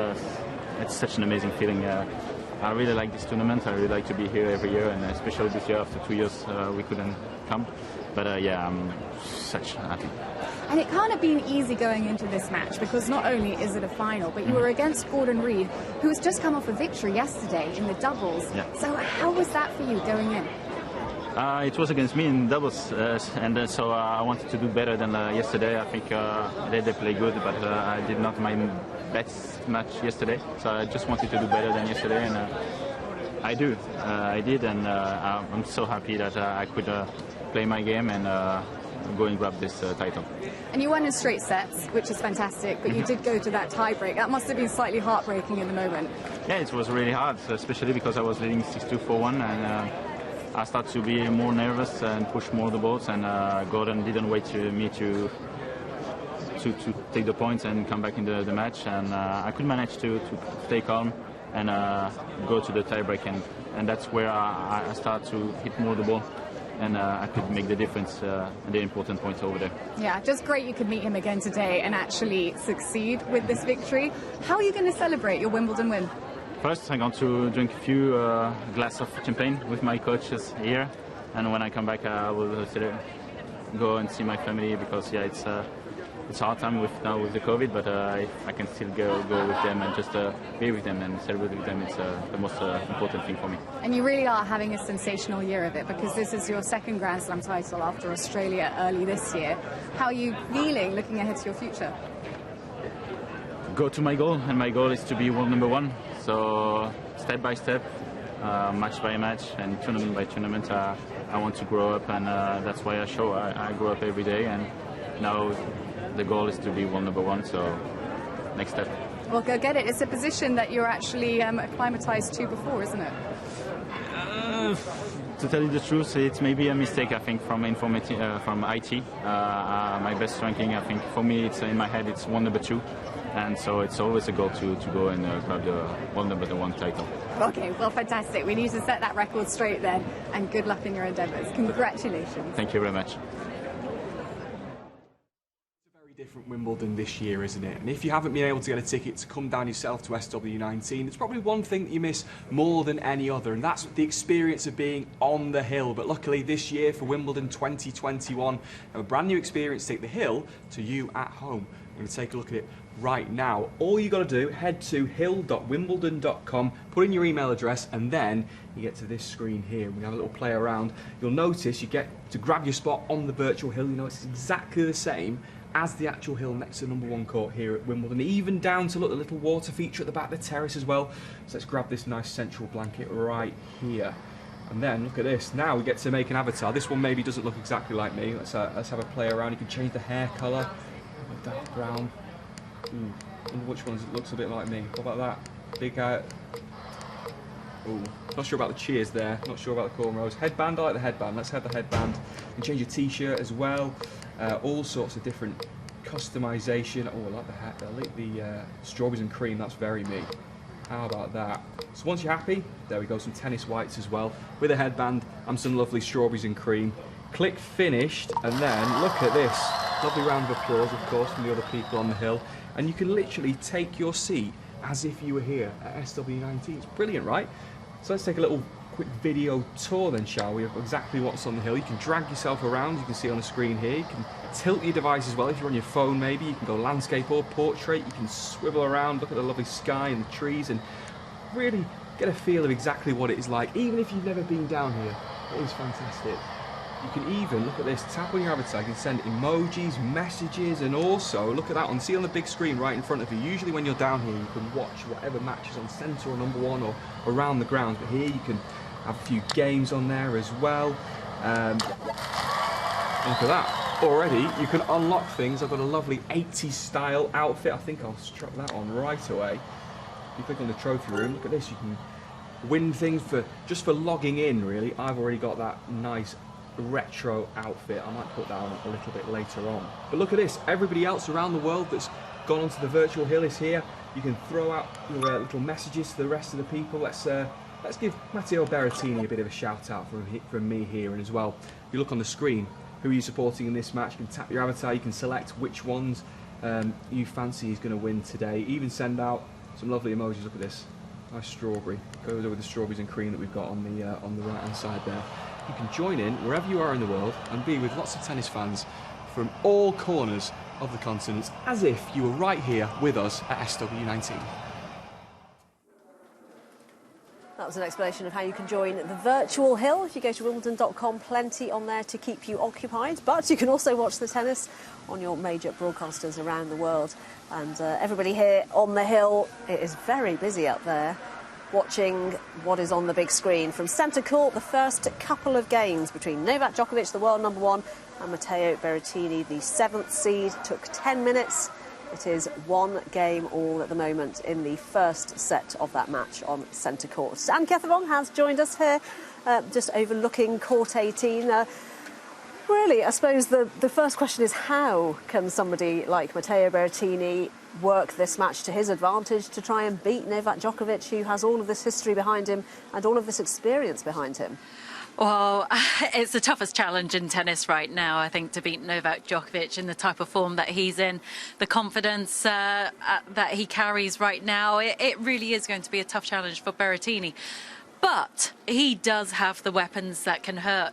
it's such an amazing feeling. I really like this tournament. I really like to be here every year, and especially this year after 2 years we couldn't come. But yeah, I'm such happy. And it can't have been easy going into this match, because not only is it a final, but you were against Gordon Reid, who has just come off a victory yesterday in the doubles. Yeah. So how was that for you going in? It was against me in doubles, and so I wanted to do better than yesterday. I think they played good, but I did not my best match yesterday. So I just wanted to do better than yesterday, and I do. I did, and I'm so happy that I could play my game and go and grab this title. And you won in straight sets, which is fantastic, but you did go to that tie-break. That must have been slightly heartbreaking in the moment. Yeah, it was really hard, especially because I was leading 6-2, 4-1, and I started to be more nervous and push more the balls, and Goran didn't wait for me to take the points and come back into the match, and I could manage to stay calm and go to the tie-break, and that's where I started to hit more the ball. And I could make the difference and the important points over there. Yeah, just great you could meet him again today and actually succeed with this victory. How are you going to celebrate your Wimbledon win? First, I'm going to drink a few glasses of champagne with my coaches here, and when I come back, I will go and see my family, because yeah, it's a hard time now with the COVID, but I can still go with them and just be with them and celebrate with them. It's the most important thing for me. And you really are having a sensational year of it, because this is your second Grand Slam title after Australia early this year. How are you feeling looking ahead to your future? Go to my goal, and my goal is to be world #1. So step by step, match by match, and tournament by tournament, I want to grow up, and that's why I grow up every day, and now the goal is to be world #1, so next step. Well, go get it. It's a position that you're actually acclimatized to before, isn't it? To tell you the truth, it's maybe a mistake, I think, from IT. My best ranking, I think, for me, it's in my head, it's world #2. And so it's always a goal to go and grab the world #1 title. Okay, well, fantastic. We need to set that record straight then, and good luck in your endeavours. Congratulations. Thank you very much. Different Wimbledon this year, isn't it? And if you haven't been able to get a ticket to come down yourself to SW19, it's probably one thing that you miss more than any other, and that's the experience of being on the hill. But luckily this year for Wimbledon 2021, a brand new experience to take the hill to you at home. We're going to take a look at it right now. All you got to do, head to hill.wimbledon.com, put in your email address, and then you get to this screen here. We have a little play around. You'll notice you get to grab your spot on the virtual hill. You know, it's exactly the same as the actual hill next to the #1 court here at Wimbledon, even down to, look, the little water feature at the back of the terrace as well. So let's grab this nice central blanket right here. And then look at this, now we get to make an avatar. This one maybe doesn't look exactly like me. Let's have a play around. You can change the hair colour, dark brown. Wonder which one looks a bit like me. What about that? Big not sure about the cheers there, not sure about the cornrows. Headband, I like the headband. Let's have the headband. You can change your t-shirt as well. All sorts of different customization. Oh, I like the hat. I like the strawberries and cream. That's very me. How about that? So once you're happy, there we go. Some tennis whites as well with a headband and some lovely strawberries and cream. Click finished, and then look at this. Lovely round of applause, of course, from the other people on the hill. And you can literally take your seat as if you were here at SW19. It's brilliant, right? So let's take a little quick video tour then, shall we, of exactly what's on the hill. You can drag yourself around, you can see on the screen here. You can tilt your device as well. If you're on your phone maybe, you can go landscape or portrait. You can swivel around, look at the lovely sky and the trees, and really get a feel of exactly what it is like. Even if you've never been down here, it is fantastic. You can even, look at this, tap on your avatar, you can send emojis, messages, and also, look at that one, see on the big screen right in front of you. Usually when you're down here, you can watch whatever matches on centre or #1 or around the grounds, but here you can have a few games on there as well. Look at that. Already, you can unlock things. I've got a lovely 80s style outfit. I think I'll strap that on right away. If you click on the trophy room, look at this, you can win things just for logging in, really. I've already got that nice retro outfit. I might put that on a little bit later on. But look at this, everybody else around the world that's gone onto the virtual hill is here. You can throw out your little messages to the rest of the people. Let's give Matteo Berrettini a bit of a shout out from me here, and as well, if you look on the screen, who are you supporting in this match? You can tap your avatar, you can select which ones you fancy is going to win today. Even send out some lovely emojis. Look at this, nice strawberry. Goes over the strawberries and cream that we've got on the right hand side there. You can join in wherever you are in the world and be with lots of tennis fans from all corners of the continent, as if you were right here with us at SW19. That was an explanation of how you can join the virtual hill. If you go to Wimbledon.com, plenty on there to keep you occupied. But you can also watch the tennis on your major broadcasters around the world. And everybody here on the hill, it is very busy up there. watching what is on the big screen. From centre court, the first couple of games between Novak Djokovic, the world #1, and Matteo Berrettini, the 7th seed, took 10 minutes. It is 1 game all at the moment in the first set of that match on centre court. Anne Ketherong has joined us here, just overlooking court 18. Really, I suppose the first question is, how can somebody like Matteo Berrettini work this match to his advantage to try and beat Novak Djokovic, who has all of this history behind him and all of this experience behind him? Well, it's the toughest challenge in tennis right now, I think, to beat Novak Djokovic in the type of form that he's in, the confidence that he carries right now. It really is going to be a tough challenge for Berrettini. But he does have the weapons that can hurt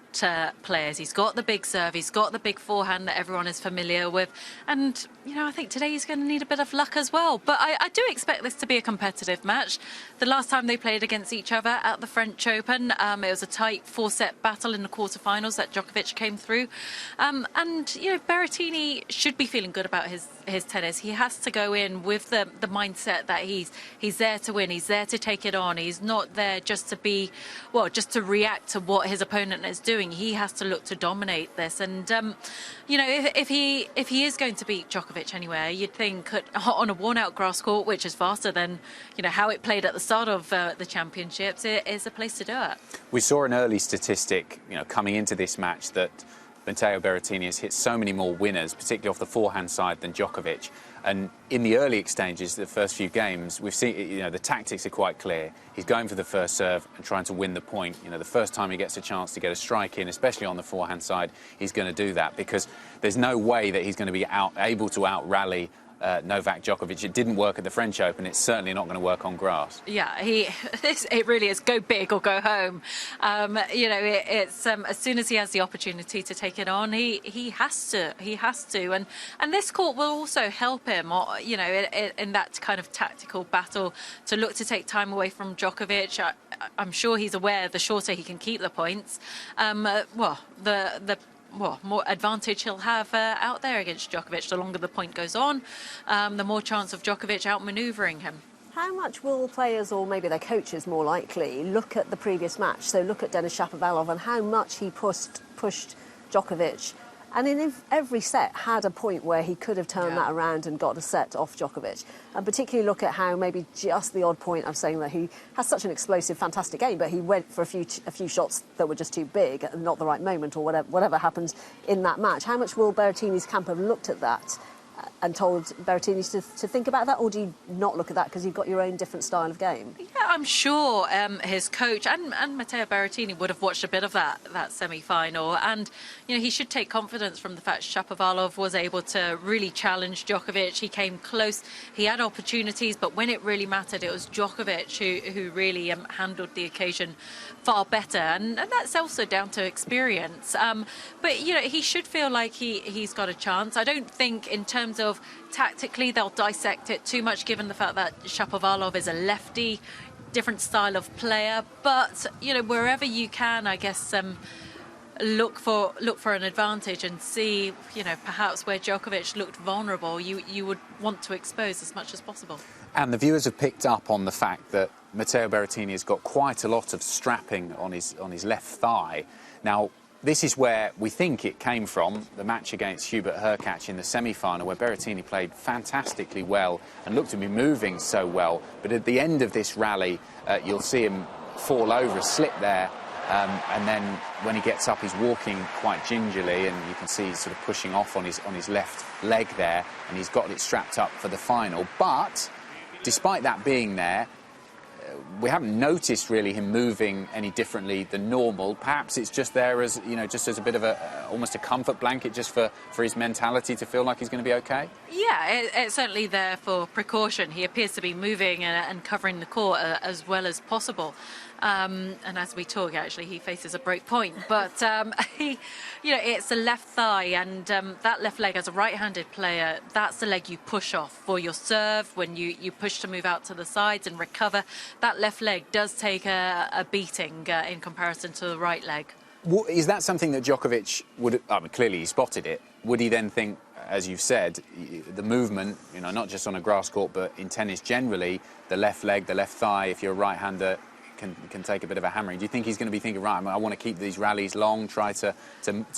players. He's got the big serve, he's got the big forehand that everyone is familiar with. And, you know, I think today he's going to need a bit of luck as well. But I do expect this to be a competitive match. The last time they played against each other at the French Open, it was a tight 4-set battle in the quarterfinals that Djokovic came through. And, you know, Berrettini should be feeling good about his tennis. He has to go in with the mindset that he's there to win, he's there to take it on. He's not there just to react to what his opponent is doing. He has to look to dominate this. And you know, if he is going to beat Djokovic anywhere, you'd think on a worn-out grass court, which is faster than, you know, how it played at the start of the championships, it is a place to do it. We saw an early statistic, you know, coming into this match that Matteo Berrettini has hit so many more winners, particularly off the forehand side, than Djokovic. And in the early exchanges, the first few games, we've seen, you know, the tactics are quite clear. He's going for the first serve and trying to win the point. You know, the first time he gets a chance to get a strike in, especially on the forehand side, he's going to do that, because there's no way that he's going to be able to out-rally Novak Djokovic. It didn't work at the French Open. It's certainly not going to work on grass. Yeah, it really is go big or go home. You know, it's as soon as he has the opportunity to take it on, he has to. And this court will also help him, you know, in that kind of tactical battle to look to take time away from Djokovic. I'm sure he's aware the shorter he can keep the points, more advantage he'll have out there against Djokovic. The longer the point goes on, the more chance of Djokovic outmanoeuvring him. How much will players, or maybe their coaches more likely, look at the previous match? So look at Denis Shapovalov and how much he pushed Djokovic, and in every set had a point where he could have turned that around and got a set off Djokovic. And particularly look at how maybe just the odd point, I'm saying that he has such an explosive, fantastic game, but he went for a few shots that were just too big and not the right moment, or whatever happened in that match. How much will Berrettini's camp have looked at that and told Berrettini to think about that, or do you not look at that because you've got your own different style of game? Yeah, I'm sure his coach and Matteo Berrettini would have watched a bit of that semi-final, and you know, he should take confidence from the fact Shapovalov was able to really challenge Djokovic. He came close, he had opportunities, but when it really mattered, it was Djokovic who really handled the occasion far better, and that's also down to experience. But you know, he should feel like he's got a chance. I don't think in terms of tactically they'll dissect it too much, given the fact that Shapovalov is a lefty, different style of player. But you know, wherever you can, I guess look for an advantage and see, you know, perhaps where Djokovic looked vulnerable, you would want to expose as much as possible. And the viewers have picked up on the fact that Matteo Berrettini has got quite a lot of strapping on his left thigh. Now, this is where we think it came from, the match against Hubert Hurkacz in the semi-final, where Berrettini played fantastically well and looked to be moving so well. But at the end of this rally, you'll see him fall over, slip there, and then when he gets up, he's walking quite gingerly, and you can see he's sort of pushing off on his left leg there, and he's got it strapped up for the final. But despite that being there, we haven't noticed really him moving any differently than normal. Perhaps it's just there as, you know, just as a bit of almost a comfort blanket, just for his mentality to feel like he's going to be okay. Yeah, it's certainly there for precaution. He appears to be moving and covering the court as well as possible. And as we talk, actually, he faces a break point. But, you know, it's the left thigh, and that left leg, as a right-handed player, that's the leg you push off for your serve. When you push to move out to the sides and recover, that left leg does take a beating in comparison to the right leg. Is that something that Djokovic would... I mean, clearly he spotted it. Would he then think, as you've said, the movement, you know, not just on a grass court, but in tennis generally, the left leg, the left thigh, if you're a right-hander, can take a bit of a hammering. Do you think he's going to be thinking, right, I want to keep these rallies long, try to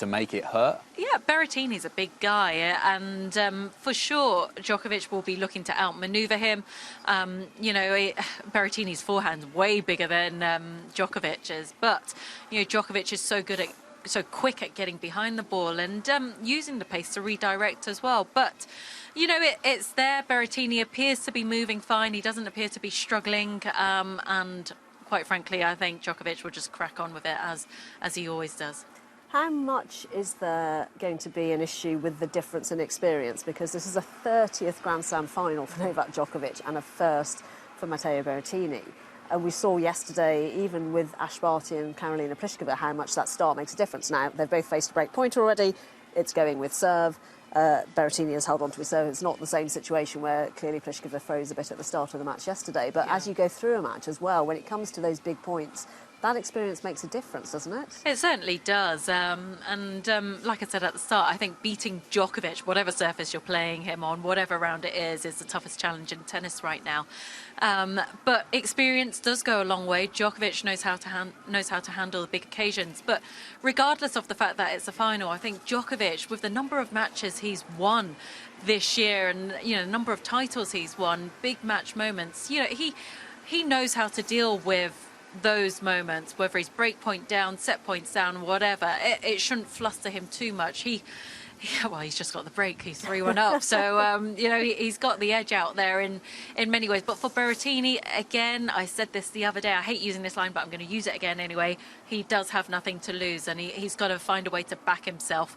make it hurt? Yeah, Berrettini's a big guy, and for sure Djokovic will be looking to outmaneuver him. You know, Berrettini's forehand's way bigger than Djokovic's, but you know, Djokovic is so quick at getting behind the ball and using the pace to redirect as well. But you know, it's there. Berrettini appears to be moving fine. He doesn't appear to be struggling, and quite frankly, I think Djokovic will just crack on with it as he always does. How much is there going to be an issue with the difference in experience? Because this is a 30th Grand Slam final for Novak Djokovic and a first for Matteo Berrettini. And we saw yesterday, even with Barty and Karolina Pliskova, how much that start makes a difference. Now, they've both faced a break point already. It's going with serve. Berrettini has held on to his serve. It's not the same situation where clearly Pliskova froze a bit at the start of the match yesterday. But as you go through a match as well, when it comes to those big points, that experience makes a difference, doesn't it? It certainly does. Like I said at the start, I think beating Djokovic, whatever surface you're playing him on, whatever round it is the toughest challenge in tennis right now. But experience does go a long way. Djokovic knows how to handle the big occasions. But regardless of the fact that it's a final, I think Djokovic, with the number of matches he's won this year and you know the number of titles he's won, big match moments, you know, he knows how to deal with those moments, whether he's break point down, set points down, whatever. It shouldn't fluster him too much. He's just got the break. He's 3-1 up. So, you know, he's got the edge out there in many ways. But for Berrettini, again, I said this the other day, I hate using this line, but I'm going to use it again anyway. He does have nothing to lose, and he's got to find a way to back himself,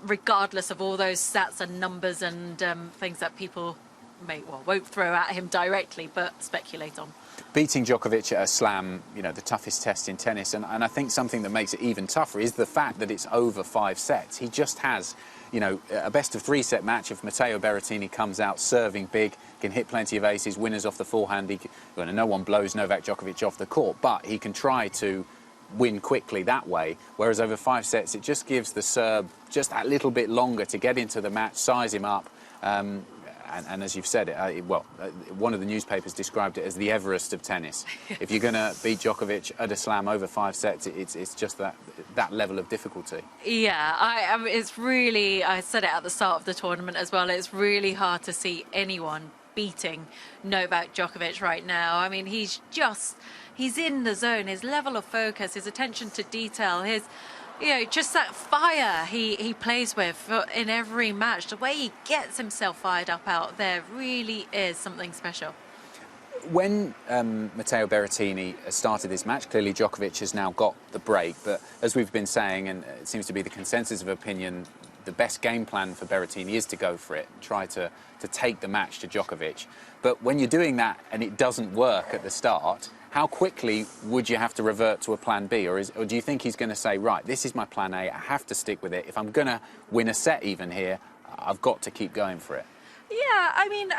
regardless of all those stats and numbers and things that people won't throw at him directly, but speculate on. Beating Djokovic at a slam, you know, the toughest test in tennis, and I think something that makes it even tougher is the fact that it's over 5 sets. He just has, you know, a best-of-3 set match. If Matteo Berrettini comes out serving big, can hit plenty of aces, winners off the forehand, no one blows Novak Djokovic off the court, but he can try to win quickly that way, whereas over 5 sets it just gives the Serb just that little bit longer to get into the match, size him up. And as you've said, one of the newspapers described it as the Everest of tennis. If you're going to beat Djokovic at a slam over 5 sets, it's just that level of difficulty. Yeah, I mean, it's really, I said it at the start of the tournament as well, it's really hard to see anyone beating Novak Djokovic right now. I mean, he's in the zone, his level of focus, his attention to detail, just that fire he plays with in every match, the way he gets himself fired up out there really is something special. When Matteo Berrettini started this match, clearly Djokovic has now got the break, but as we've been saying, and it seems to be the consensus of opinion, the best game plan for Berrettini is to go for it, try to take the match to Djokovic. But when you're doing that and it doesn't work at the start, how quickly would you have to revert to a plan B? Or do you think he's going to say, right, this is my plan A, I have to stick with it. If I'm going to win a set even here, I've got to keep going for it? Yeah, I mean,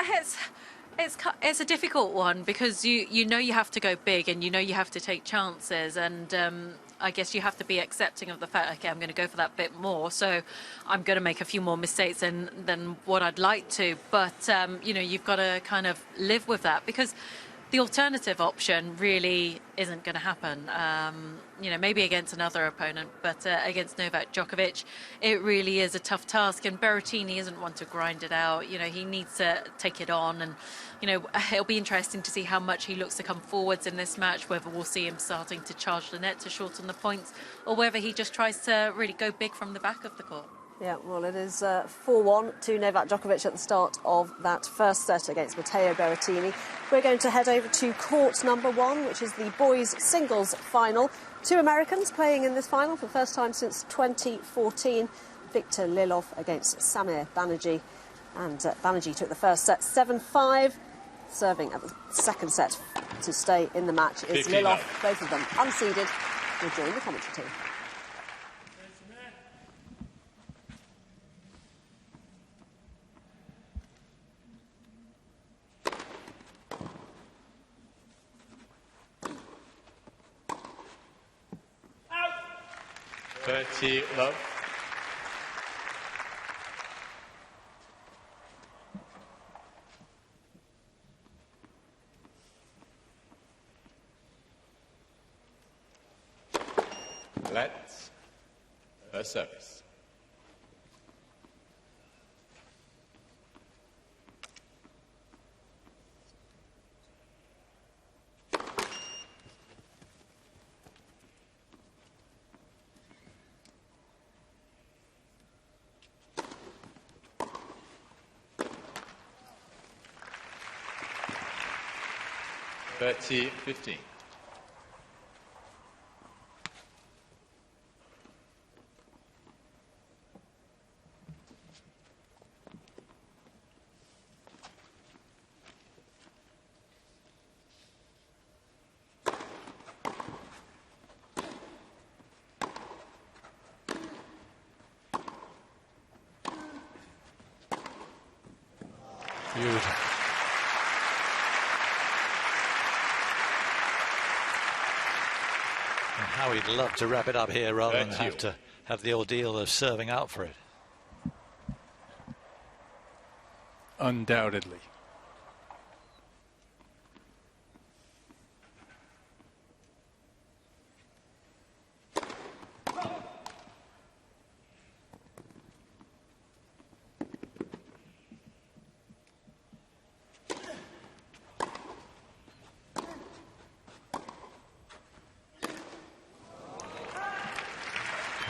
it's a difficult one because you know you have to go big and you know you have to take chances, and I guess you have to be accepting of the fact, okay, I'm going to go for that bit more, so I'm going to make a few more mistakes than what I'd like to. But, you know, you've got to kind of live with that because the alternative option really isn't going to happen. You know, maybe against another opponent, but against Novak Djokovic, it really is a tough task. And Berrettini isn't one to grind it out. You know, he needs to take it on. And, you know, it'll be interesting to see how much he looks to come forwards in this match, whether we'll see him starting to charge the net to shorten the points, or whether he just tries to really go big from the back of the court. Yeah, well, it is 4-1 to Novak Djokovic at the start of that first set against Matteo Berrettini. We're going to head over to court number 1, which is the boys' singles final. 2 Americans playing in this final for the first time since 2014. Victor Lilov against Samir Banerjee. And Banerjee took the first set 7-5. Serving at the second set to stay in the match is Lilov. Both of them unseeded. We'll join the commentary team. 30 love. Let's her service. Thirty 15. Beautiful. And how he'd love to wrap it up here rather than have to have the ordeal of serving out for it. Undoubtedly.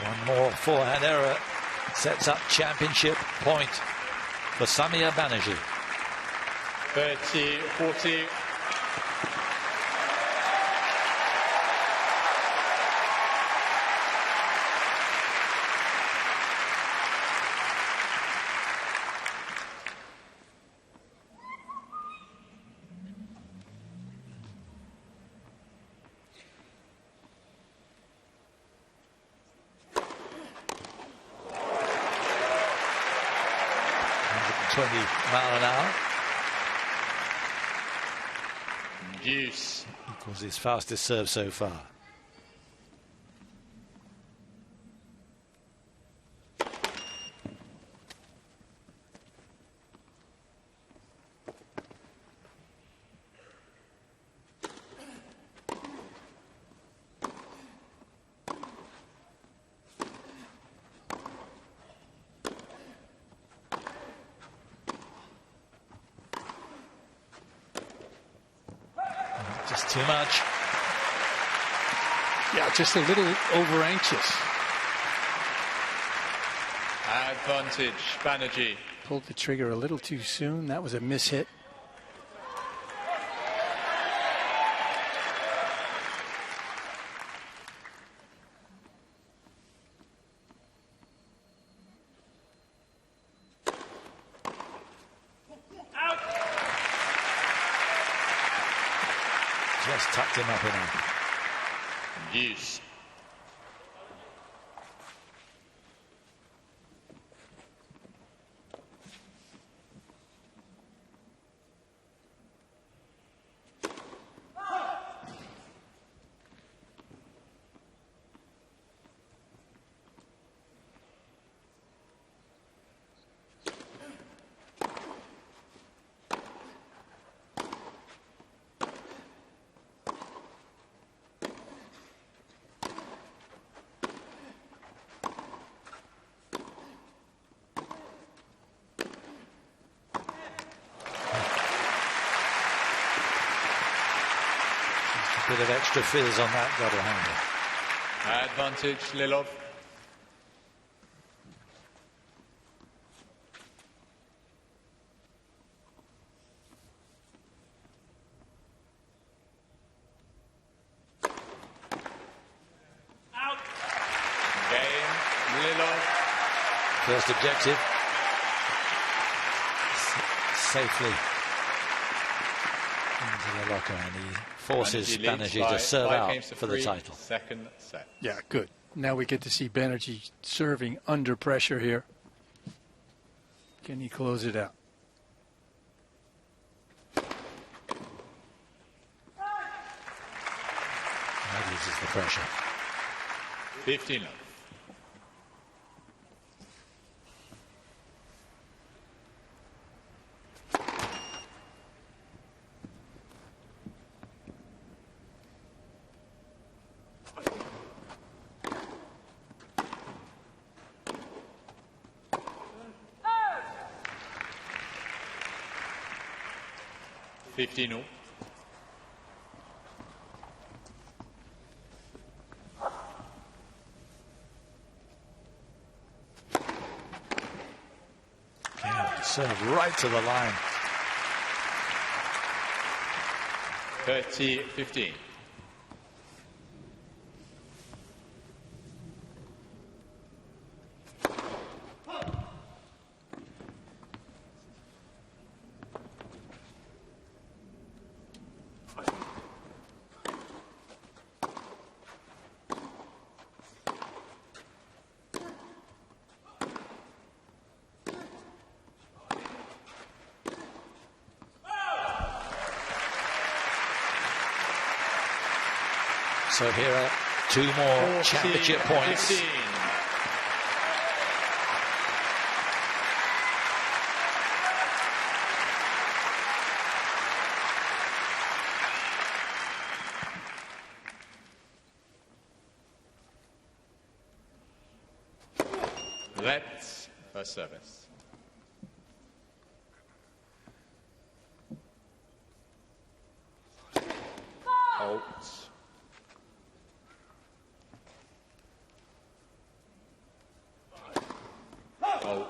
One more forehand error sets up championship point for Samir Banerjee. 30-40. £120 mph. Deuce. Equals his fastest serve so far. Just too much. Yeah, just a little over anxious. Advantage, Banerjee. Pulled the trigger a little too soon. That was a mishit. Just tucked him up enough. Deuce. Bit of extra fizz on that double-hander. Advantage, Lilov. Out. Game, Lilov. First objective. Safely into the locker, and he forces Banerjee to serve out for the title. Second set. Yeah, good. Now we get to see Banerjee serving under pressure here. Can he close it out? That eases the pressure. 15 love. 15 all. Serve right to the line. 30-15. So here are 2 more championship points. 15. Let's first service. Out. Out.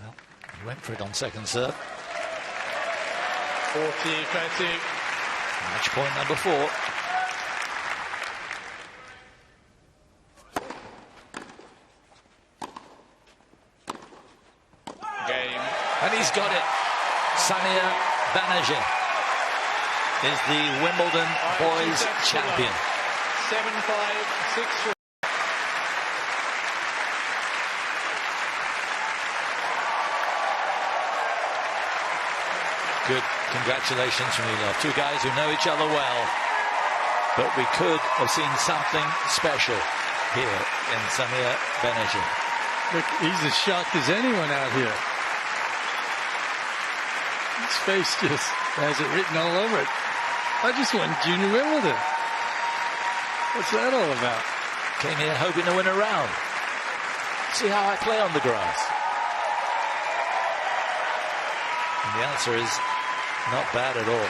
Well, he went for it on second serve. 40-20. Match point number 4. Game. And he's got it. Samir Banerjee is the Wimbledon boys champion. 7-5, 6-3. Good congratulations from you, love. 2 guys who know each other well. But we could have seen something special here in Samir Banerjee. Look, he's as shocked as anyone out here. His face just has it written all over it. I just won Junior Wimbledon. What's that all about? Came here hoping to win a round. See how I play on the grass. And the answer is not bad at all.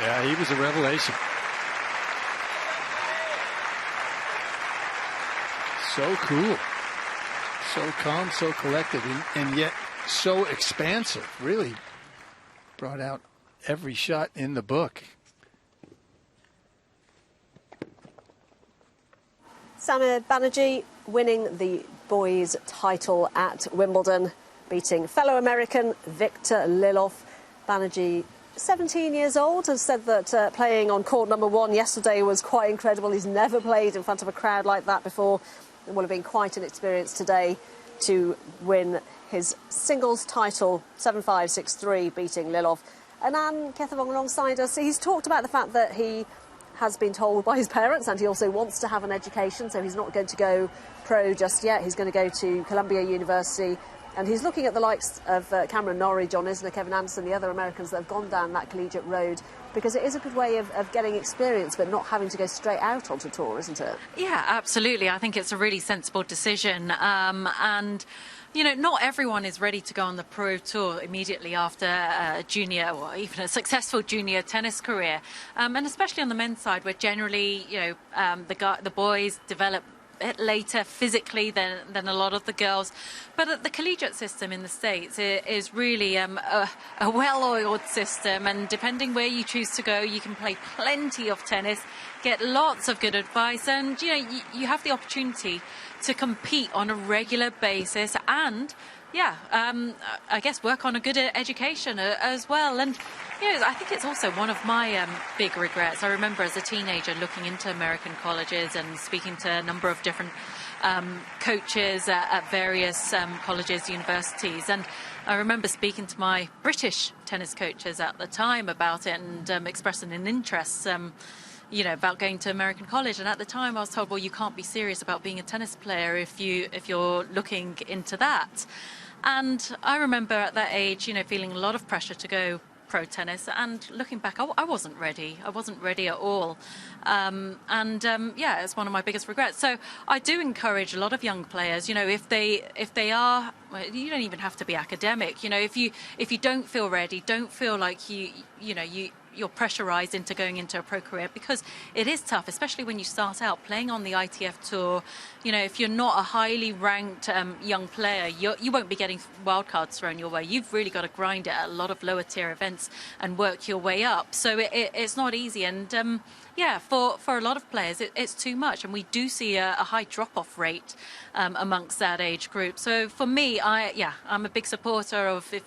Yeah, he was a revelation. So cool. So calm, so collected, and yet so expansive. Really brought out every shot in the book. Samir Banerjee winning the boys' title at Wimbledon, beating fellow American Victor Lilov. Banerjee, 17 years old, has said that playing on court number 1 yesterday was quite incredible. He's never played in front of a crowd like that before. It will have been quite an experience today to win his singles title, 7-5, 6-3, beating Lilov. And Anne Kethavong alongside us, he's talked about the fact that he has been told by his parents, and he also wants to have an education, so he's not going to go pro just yet. He's going to go to Columbia University, and he's looking at the likes of Cameron Norrie, John Isner, Kevin Anderson, the other Americans that have gone down that collegiate road, because it is a good way of getting experience but not having to go straight out onto tour, isn't it? Yeah, absolutely. I think it's a really sensible decision. And you know, not everyone is ready to go on the pro tour immediately after a junior or even a successful junior tennis career. And especially on the men's side, where generally, you know, the boys develop a bit later physically than a lot of the girls. But the collegiate system in the States is really a well-oiled system, and depending where you choose to go, you can play plenty of tennis, get lots of good advice, and you know, you have the opportunity to compete on a regular basis, and I guess work on a good education as well. And you know, I think it's also one of my big regrets. I remember as a teenager looking into American colleges and speaking to a number of different coaches at various colleges, universities, and I remember speaking to my British tennis coaches at the time about it and expressing an interest you know, about going to American college. And at the time I was told, well, you can't be serious about being a tennis player if you're looking into that. And I remember at that age, you know, feeling a lot of pressure to go pro tennis, and looking back, I wasn't ready. I wasn't ready at all. Yeah, it's one of my biggest regrets. So I do encourage a lot of young players, you know, if they are you don't even have to be academic. You know, if you don't feel ready, don't feel like you're pressurized into going into a pro career, because it is tough, especially when you start out playing on the ITF tour. You know, if you're not a highly ranked young player, you won't be getting wildcards thrown your way. You've really got to grind it at a lot of lower tier events and work your way up. So it's not easy. And yeah, for a lot of players, it's too much. And we do see a high drop-off rate amongst that age group. So for me, I'm a big supporter of, if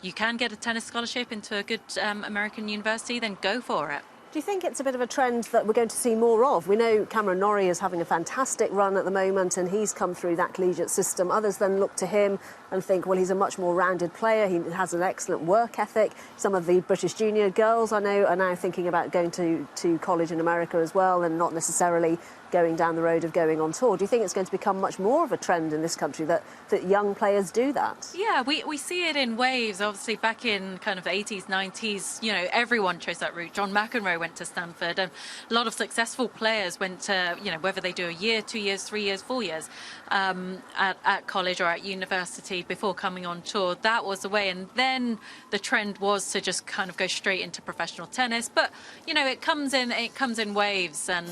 you can get a tennis scholarship into a good American university, then go for it. Do you think it's a bit of a trend that we're going to see more of? We know Cameron Norrie is having a fantastic run at the moment, and he's come through that collegiate system. Others then look to him and think, well, he's a much more rounded player. He has an excellent work ethic. Some of the British junior girls, I know, are now thinking about going to college in America as well, and not necessarily going down the road of going on tour. Do you think it's going to become much more of a trend in this country that young players do that? Yeah, we see it in waves. Obviously, back in kind of 80s, 90s, you know, everyone chose that route. John McEnroe went to Stanford, and a lot of successful players went to, you know, whether they do a year, 2 years, 3 years, 4 years at college or at university before coming on tour. That was the way. And then the trend was to just kind of go straight into professional tennis. But, you know, it comes in waves. And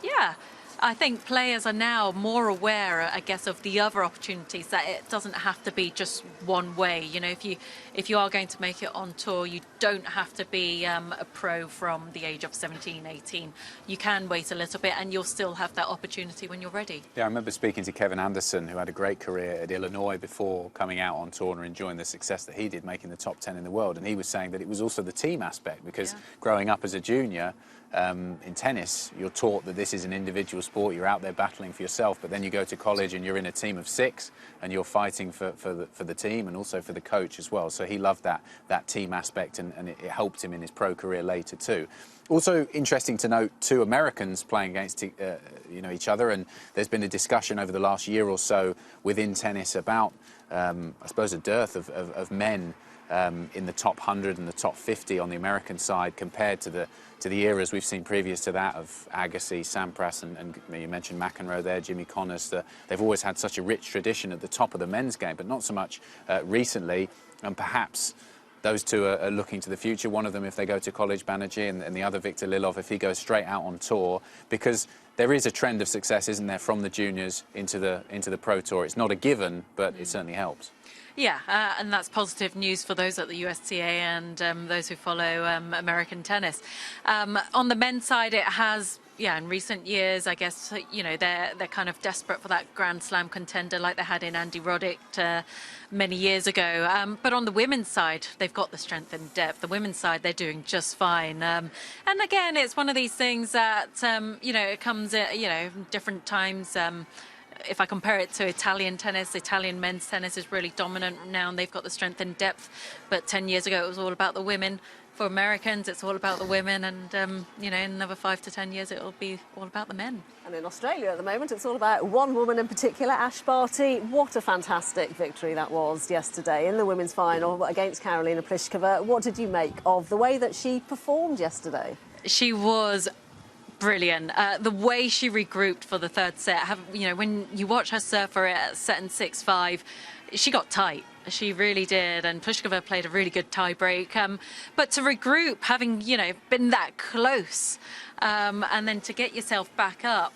yeah, I think players are now more aware, I guess, of the other opportunities, that it doesn't have to be just one way. You know, if you are going to make it on tour, you don't have to be a pro from the age of 17, 18. You can wait a little bit and you'll still have that opportunity when you're ready. Yeah, I remember speaking to Kevin Anderson, who had a great career at Illinois before coming out on tour and enjoying the success that he did, making the top 10 in the world. And he was saying that it was also the team aspect, because growing up as a junior, in tennis, you're taught that this is an individual sport. You're out there battling for yourself, but then you go to college and you're in a team of 6 and you're fighting for the team and also for the coach as well. So he loved that team aspect, and it helped him in his pro career later too. Also interesting to note, 2 Americans playing against each other, and there's been a discussion over the last year or so within tennis about I suppose a dearth of men in the top 100 and the top 50 on the American side, compared to the eras we've seen previous to that of Agassi, Sampras, and you mentioned McEnroe there, Jimmy Connors. They've always had such a rich tradition at the top of the men's game, but not so much recently. And perhaps those 2 are looking to the future. One of them, if they go to college, Banerjee, and the other, Victor Lilov, if he goes straight out on tour, because there is a trend of success, isn't there, from the juniors into the pro tour. It's not a given, but it certainly helps. Yeah, and that's positive news for those at the USTA and those who follow American tennis. On the men's side, it has, in recent years, I guess, you know, they're kind of desperate for that Grand Slam contender like they had in Andy Roddick many years ago. But on the women's side, they've got the strength and depth. The women's side, they're doing just fine. And again, it's one of these things that, you know, it comes at, you know, different times. If I compare it to Italian tennis, Italian men's tennis is really dominant now, and they've got the strength and depth. But 10 years ago, it was all about the women. For Americans, it's all about the women, and you know, in another 5 to 10 years, it'll be all about the men. And in Australia at the moment, it's all about one woman in particular, Ash Barty. What a fantastic victory that was yesterday in the women's final against Karolina Pliskova. What did you make of the way that she performed yesterday? She was brilliant. The way she regrouped for the third set, you know, when you watch her serve for it at set and 6-5, she got tight. She really did, and Pliskova played a really good tie break. But to regroup, having, you know, been that close, and then to get yourself back up,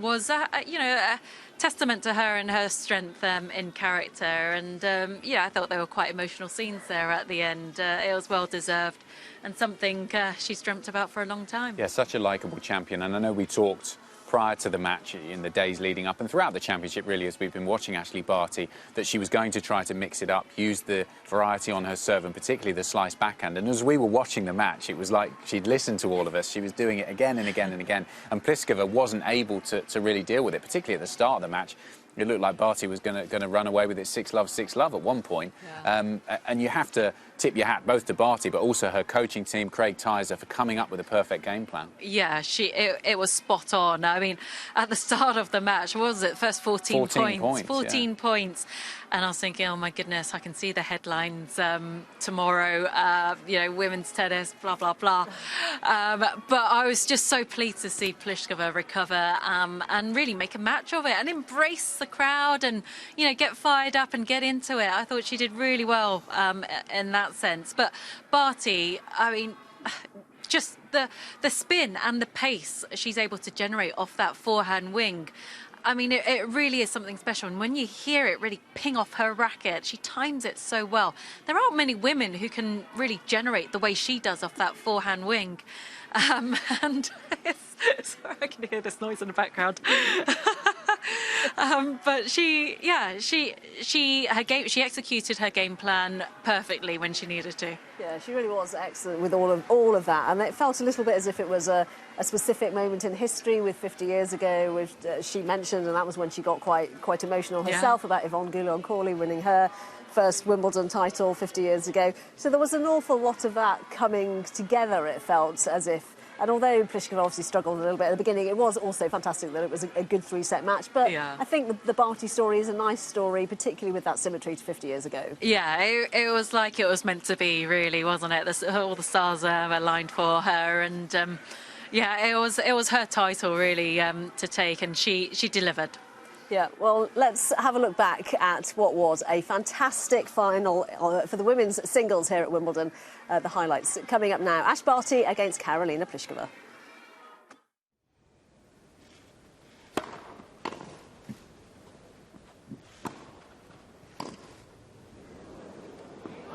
was, you know, a testament to her and her strength in character. And yeah, I thought there were quite emotional scenes there at the end. It was well deserved, and something she's dreamt about for a long time. Yeah, such a likeable champion. And I know we talked prior to the match, in the days leading up and throughout the championship, really, as we've been watching Ashley Barty, that she was going to try to mix it up, use the variety on her serve, and particularly the slice backhand. And as we were watching the match, it was like she'd listened to all of us. She was doing it again and again and again. And Pliskova wasn't able to really deal with it, particularly at the start of the match. It looked like Barty was going to run away with it 6-love, 6-love at one point. Yeah. And you have to tip your hat both to Barty, but also her coaching team, Craig Tyser, for coming up with a perfect game plan. Yeah, it was spot on. I mean, at the start of the match, what was it? First 14 points. 14 points. And I was thinking, oh my goodness, I can see the headlines tomorrow, you know, women's tennis, blah, blah, blah. But I was just so pleased to see Pliskova recover and really make a match of it and embrace the crowd and, you know, get fired up and get into it. I thought she did really well in that sense. But Barty, I mean, just the spin and the pace she's able to generate off that forehand wing. I mean, it really is something special. And when you hear it really ping off her racket, she times it so well. There aren't many women who can really generate the way she does off that forehand wing. And sorry, I can hear this noise in the background. But she executed her game plan perfectly when she needed to. Yeah, she really was excellent with all of that, and it felt a little bit as if it was a specific moment in history with 50 years ago, which she mentioned, and that was when she got quite emotional herself about Yvonne Goolon-Corley winning her first Wimbledon title 50 years ago. So there was an awful lot of that coming together, it felt as if. And although Pliskova obviously struggled a little bit at the beginning, it was also fantastic that it was a good three-set match. But I think the Barty story is a nice story, particularly with that symmetry to 50 years ago. Yeah, it was like it was meant to be, really, wasn't it? All the stars aligned for her, and yeah, it was her title really to take, and she delivered. Yeah, well, let's have a look back at what was a fantastic final for the women's singles here at Wimbledon. The highlights coming up now. Ash Barty against Karolina Pliskova.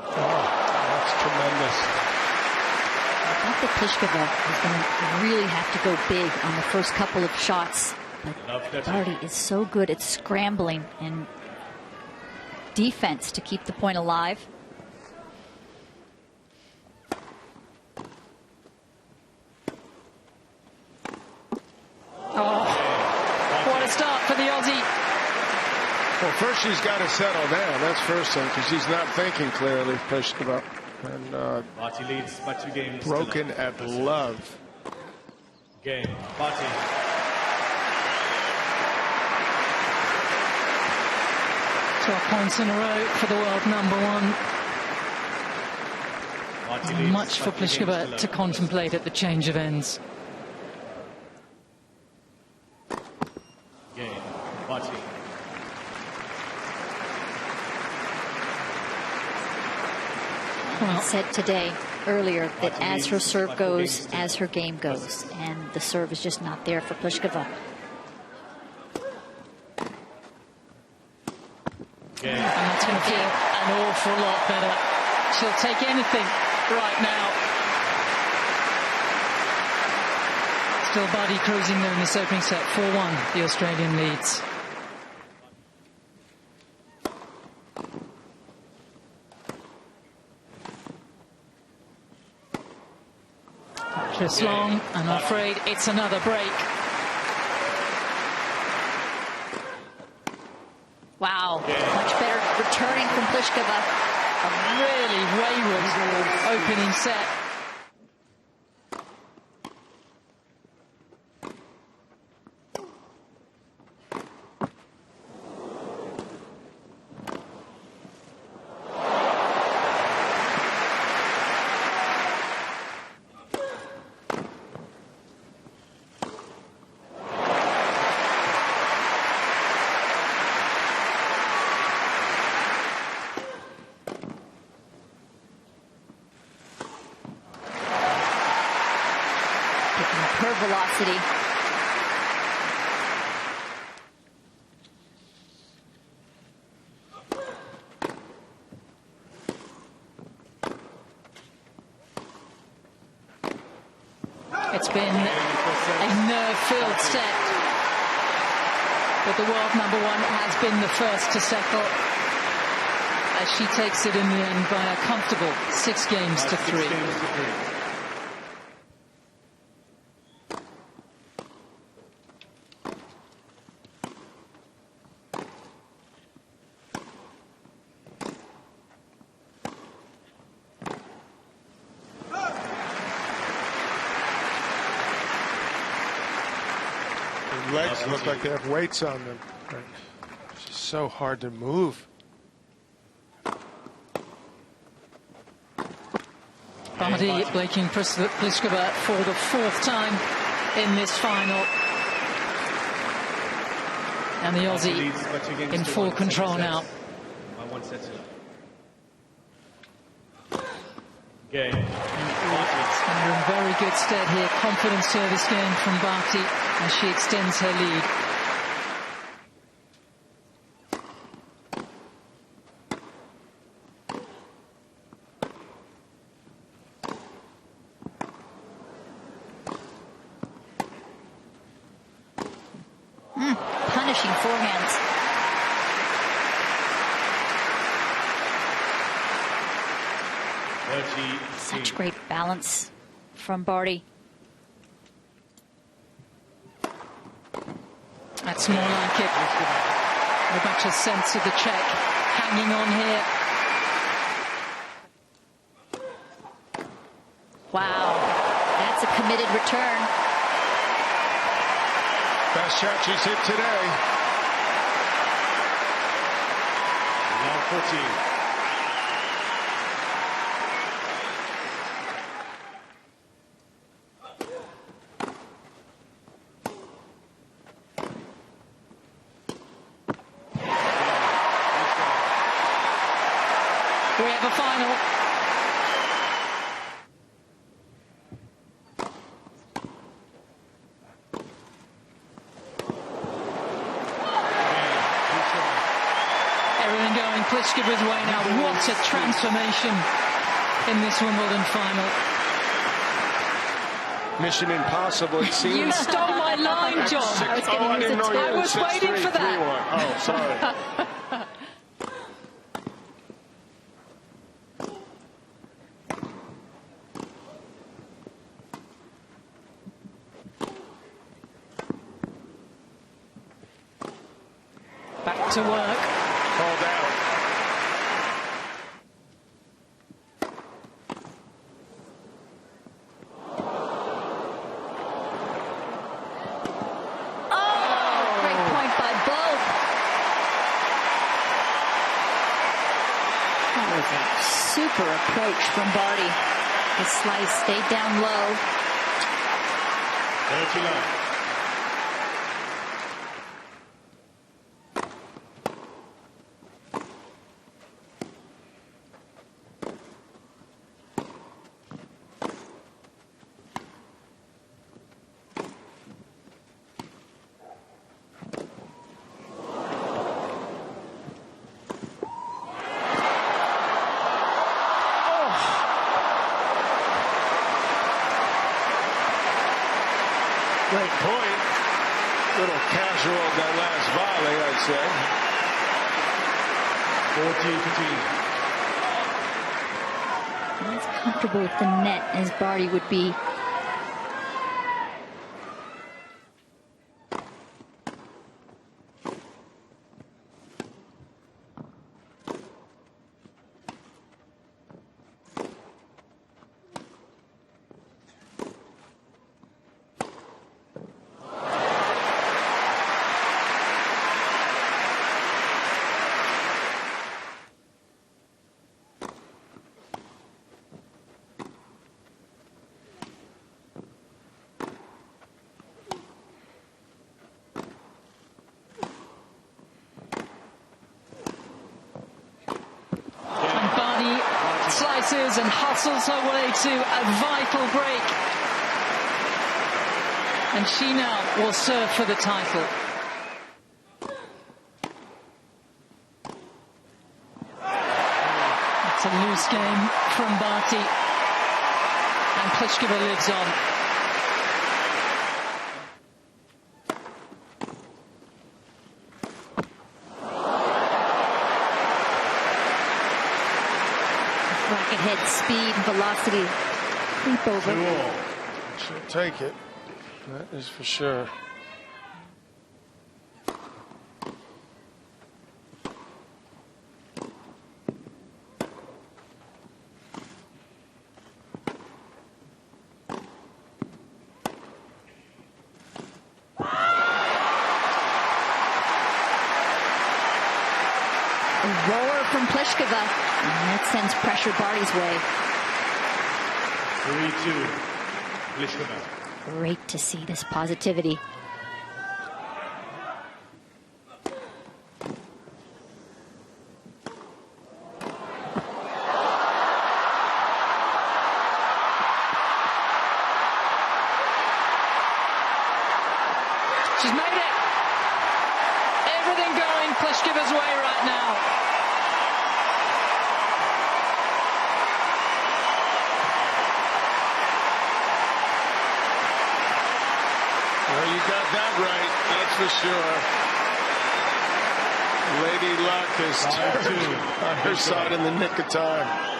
That's tremendous. I think that Pliskova is going to really have to go big on the first couple of shots. But Barty is so good at scrambling and defense to keep the point alive. Oh, what a start for the Aussie. Well, first she's got to settle down. That's first thing, because she's not thinking clearly, Pliskova. And Barty leads by 2 games. broken at love. Game. Barty. 12 points in a row for the world number one. Much for Pliskova to contemplate at the change of ends. Game. Barty. Well, said today earlier that as her serve goes, as her game goes, and the serve is just not there for Pliskova. And that's going to feel an awful lot better. She'll take anything right now. Still Barty cruising there in this opening set. 4-1, the Australian leads. Just long, and I'm afraid it's another break. Wow, much better returning from Pliskova. A really wayward opening set. Her velocity. It's been a nerve-filled set, but the world number one has been the first to settle as she takes it in the end by a comfortable 6 games to 3. Legs look like they have weights on them. It's just so hard to move. Barty breaking Pliskova for the 4th time in this final. And the Aussie in full control now. By 1 set. Game. And we're in very good stead here. Confident service game from Barty as she extends her lead. Punishing forehands. Such great balance from Barty. That's more like it. With much a sense of the check hanging on here. Wow, that's a committed return. Best shot she's hit today. Now 14. We have a final. Everything going Pliskova's way now. What a transformation in this Wimbledon final. Mission impossible, it seems. You stole my line, John. I was waiting for that. Oh, sorry. Back to work. Called out. Super approach from Barty. The slice stayed down low. 39. Great point. Little casual that last volley, I'd Not say. 14-15. as comfortable with the net as Barty would be. Slices and hustles her way to a vital break. And she now will serve for the title. It's a loose game from Barty. And Pliskova lives on. Racket head speed, velocity, creep over. She'll take it. That is for sure. A roller from Pliskova, and that sends pressure Barty's way. 3-2, Pliskova. Great to see this positivity. She's made it. Everything going Pliskova's way right now. Well, you got that right, that's for sure. Lady Luck has turned on her side in the nick of time.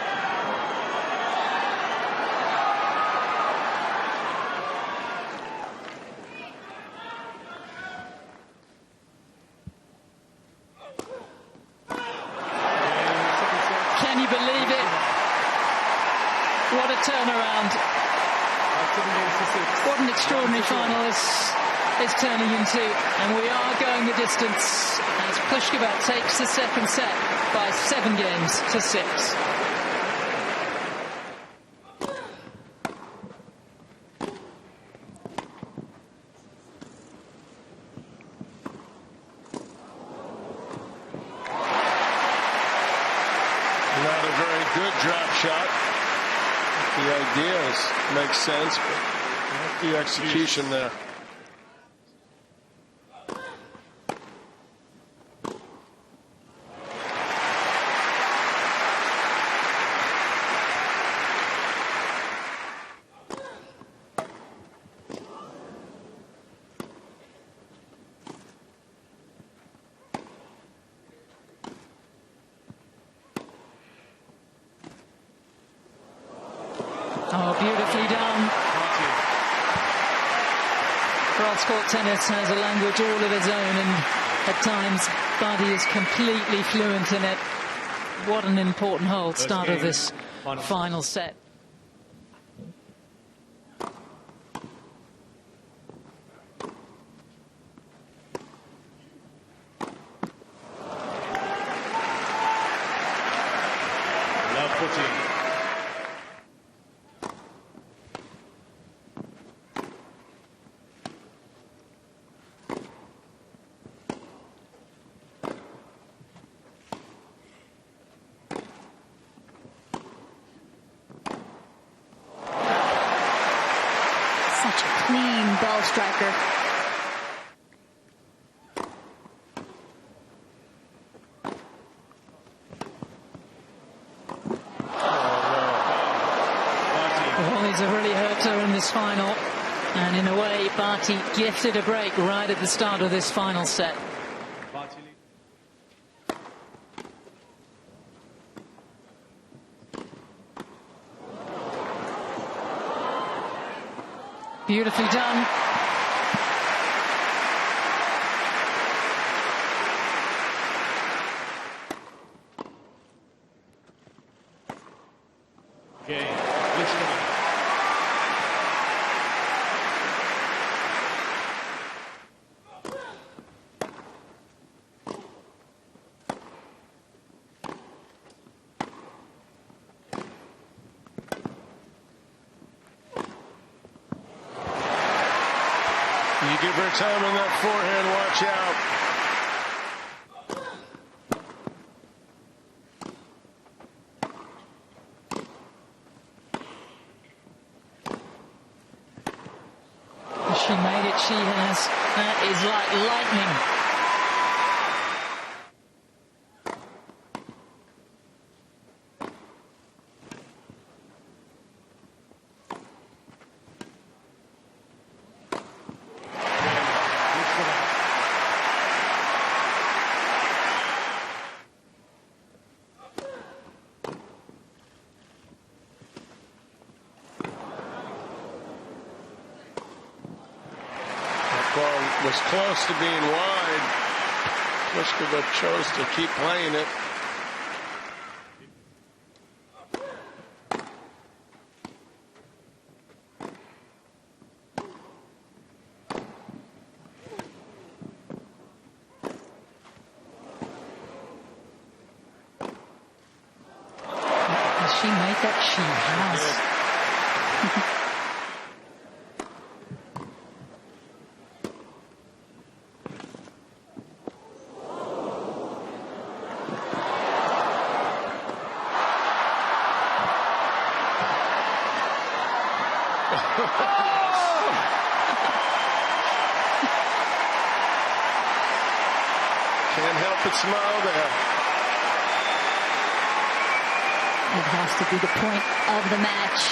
Can you believe it? What a turnaround. What an extraordinary final is turning into. And we are going the distance as Pliskova takes the second set by 7 games to 6. Not a very good drop shot. The ideas make sense, but not the execution there. Oh, beautifully done. Cross-court tennis has a language all of its own, and at times Barty is completely fluent in it. What an important hole, start of this final set. Love footing. Such a clean ball striker. Well, he's really hurt her in this final. And in a way, Barty gifted a break right at the start of this final set. Beautifully done. Game. Pliskova. You give her time on that forehand, watch out. She made it, she has. That is like lightning. Ball was close to being wide. Pliskova chose to keep playing it. Has she made that? She has. Can't help but smile there. It has to be the point of the match.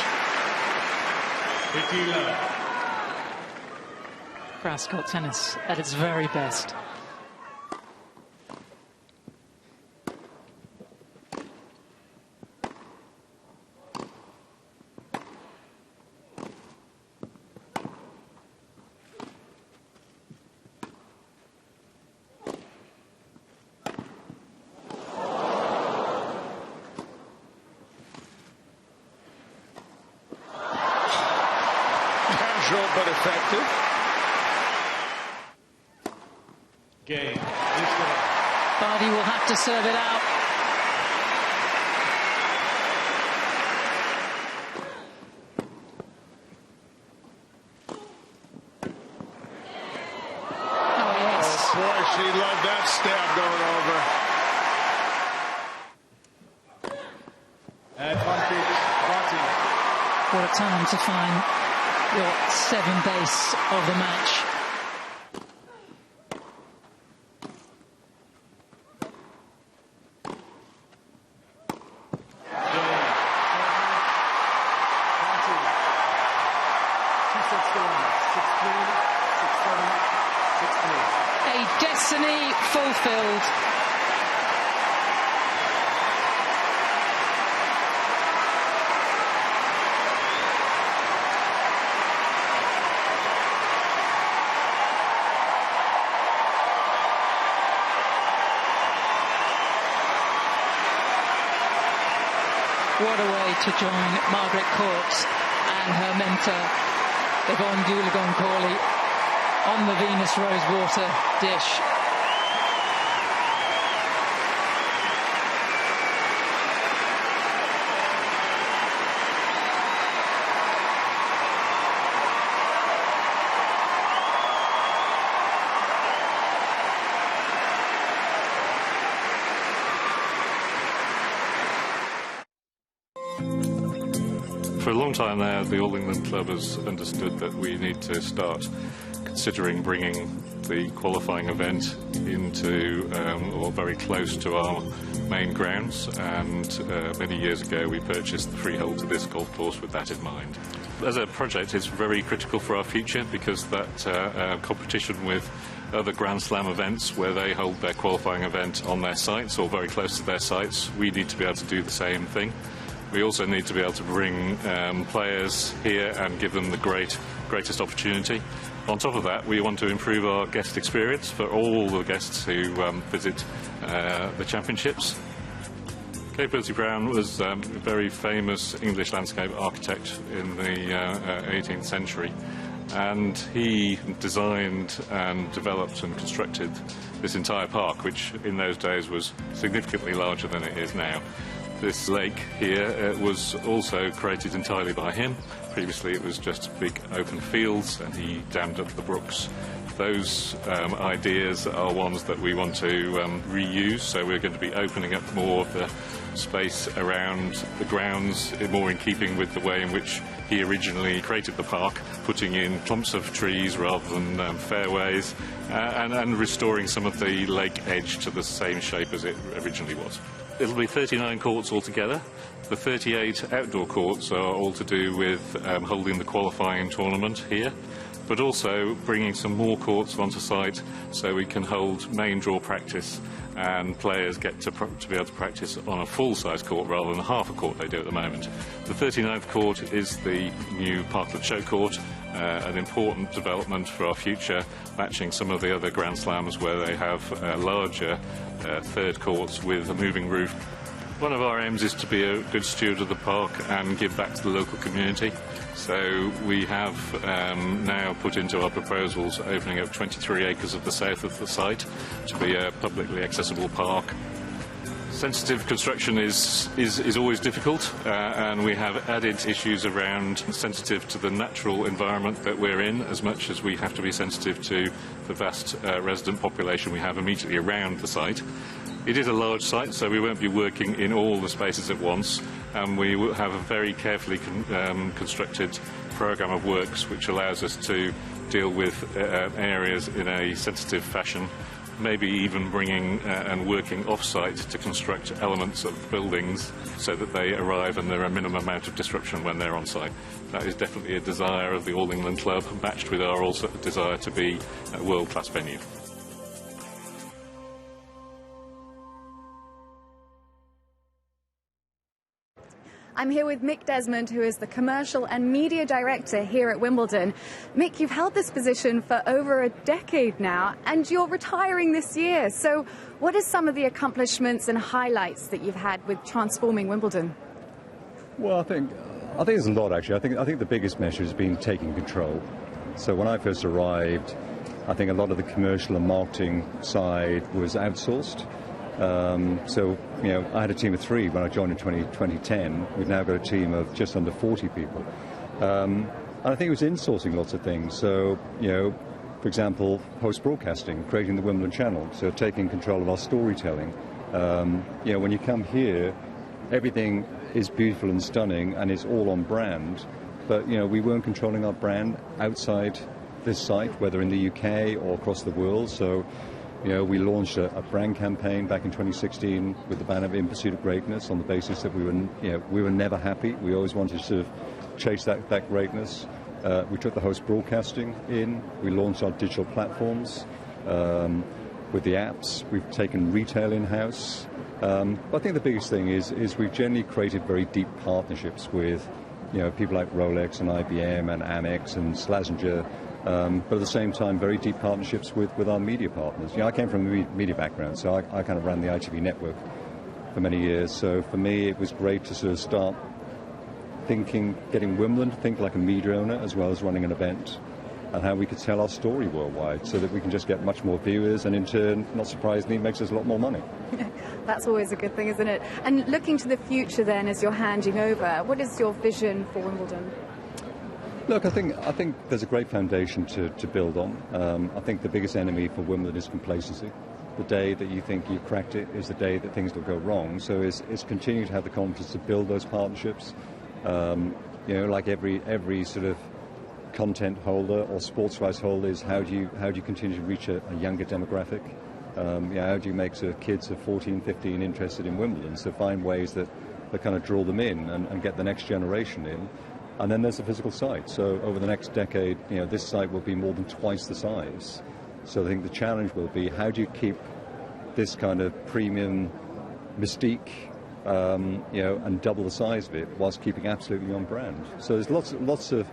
Grass court tennis at its very best. But effective. Game. Barty will have to serve it out. Oh, yes. Oh, boy, she loved that stab going over. Advantage, Barty. What a time to find your 7 base of the match. A destiny fulfilled. What a way to join Margaret Court and her mentor, Yvonne Goolagong-Cawley, on the Venus Rosewater dish. For a long time now, the All England Club has understood that we need to start considering bringing the qualifying event into or very close to our main grounds, and many years ago we purchased the freehold to this golf course with that in mind. As a project, it's very critical for our future because that competition with other Grand Slam events where they hold their qualifying event on their sites or very close to their sites, we need to be able to do the same thing. We also need to be able to bring players here and give them the greatest opportunity. On top of that, we want to improve our guest experience for all the guests who visit the championships. K. Percy Brown was a very famous English landscape architect in the 18th century, and he designed and developed and constructed this entire park, which in those days was significantly larger than it is now. This lake here was also created entirely by him. Previously it was just big open fields and he dammed up the brooks. Those ideas are ones that we want to reuse, so we're going to be opening up more of the space around the grounds, more in keeping with the way in which he originally created the park, putting in clumps of trees rather than fairways, and restoring some of the lake edge to the same shape as it originally was. It'll be 39 courts altogether. The 38 outdoor courts are all to do with holding the qualifying tournament here, but also bringing some more courts onto site so we can hold main draw practice and players get to be able to practice on a full-size court rather than half a court they do at the moment. The 39th court is the new Parkland Show Court, an important development for our future, matching some of the other Grand Slams where they have larger third courts with a moving roof. One of our aims is to be a good steward of the park and give back to the local community. So we have now put into our proposals opening up 23 acres of the south of the site to be a publicly accessible park. Sensitive construction is always difficult, and we have added issues around sensitive to the natural environment that we're in as much as we have to be sensitive to the vast resident population we have immediately around the site. It is a large site, so we won't be working in all the spaces at once, and we will have a very carefully constructed programme of works which allows us to deal with areas in a sensitive fashion maybe even bringing and working off-site to construct elements of buildings so that they arrive and there are a minimum amount of disruption when they're on site. That is definitely a desire of the All England Club, matched with our also desire to be a world-class venue. I'm here with Mick Desmond, who is the Commercial and Media Director here at Wimbledon. Mick, you've held this position for over a decade now, and you're retiring this year. So what are some of the accomplishments and highlights that you've had with transforming Wimbledon? Well, I think there's a lot, actually. I think the biggest measure has been taking control. So when I first arrived, I think a lot of the commercial and marketing side was outsourced. So, you know, I had a team of 3 when I joined in 2010. We've now got a team of just under 40 people. And I think it was insourcing lots of things. So, you know, for example, post-broadcasting, creating the Wimbledon channel, so taking control of our storytelling. You know, when you come here, everything is beautiful and stunning and it's all on brand. But, you know, we weren't controlling our brand outside this site, whether in the UK or across the world. So, you know, we launched a brand campaign back in 2016 with the banner In Pursuit of Greatness, on the basis that we were never happy. We always wanted to sort of chase that greatness. We took the host broadcasting in. We launched our digital platforms with the apps. We've taken retail in-house. But I think the biggest thing is we've generally created very deep partnerships with, you know, people like Rolex and IBM and Amex and Slazenger. But at the same time, very deep partnerships with our media partners. You know, I came from a media background, so I kind of ran the ITV network for many years. So for me, it was great to sort of start getting Wimbledon to think like a media owner as well as running an event, and how we could tell our story worldwide so that we can just get much more viewers, and in turn, not surprisingly, makes us a lot more money. That's always a good thing, isn't it? And looking to the future then, as you're handing over, what is your vision for Wimbledon? Look, I think there's a great foundation to build on. I think the biggest enemy for Wimbledon is complacency. The day that you think you've cracked it is the day that things will go wrong. So it's continue to have the confidence to build those partnerships. You know, like every sort of content holder or sports rights holder is how do you continue to reach a younger demographic? You know, how do you make sort of kids of 14, 15 interested in Wimbledon? So find ways that kind of draw them in and get the next generation in. And then there's the physical site. So over the next decade, you know, this site will be more than twice the size. So I think the challenge will be, how do you keep this kind of premium mystique, you know, and double the size of it whilst keeping absolutely on brand? So there's lots of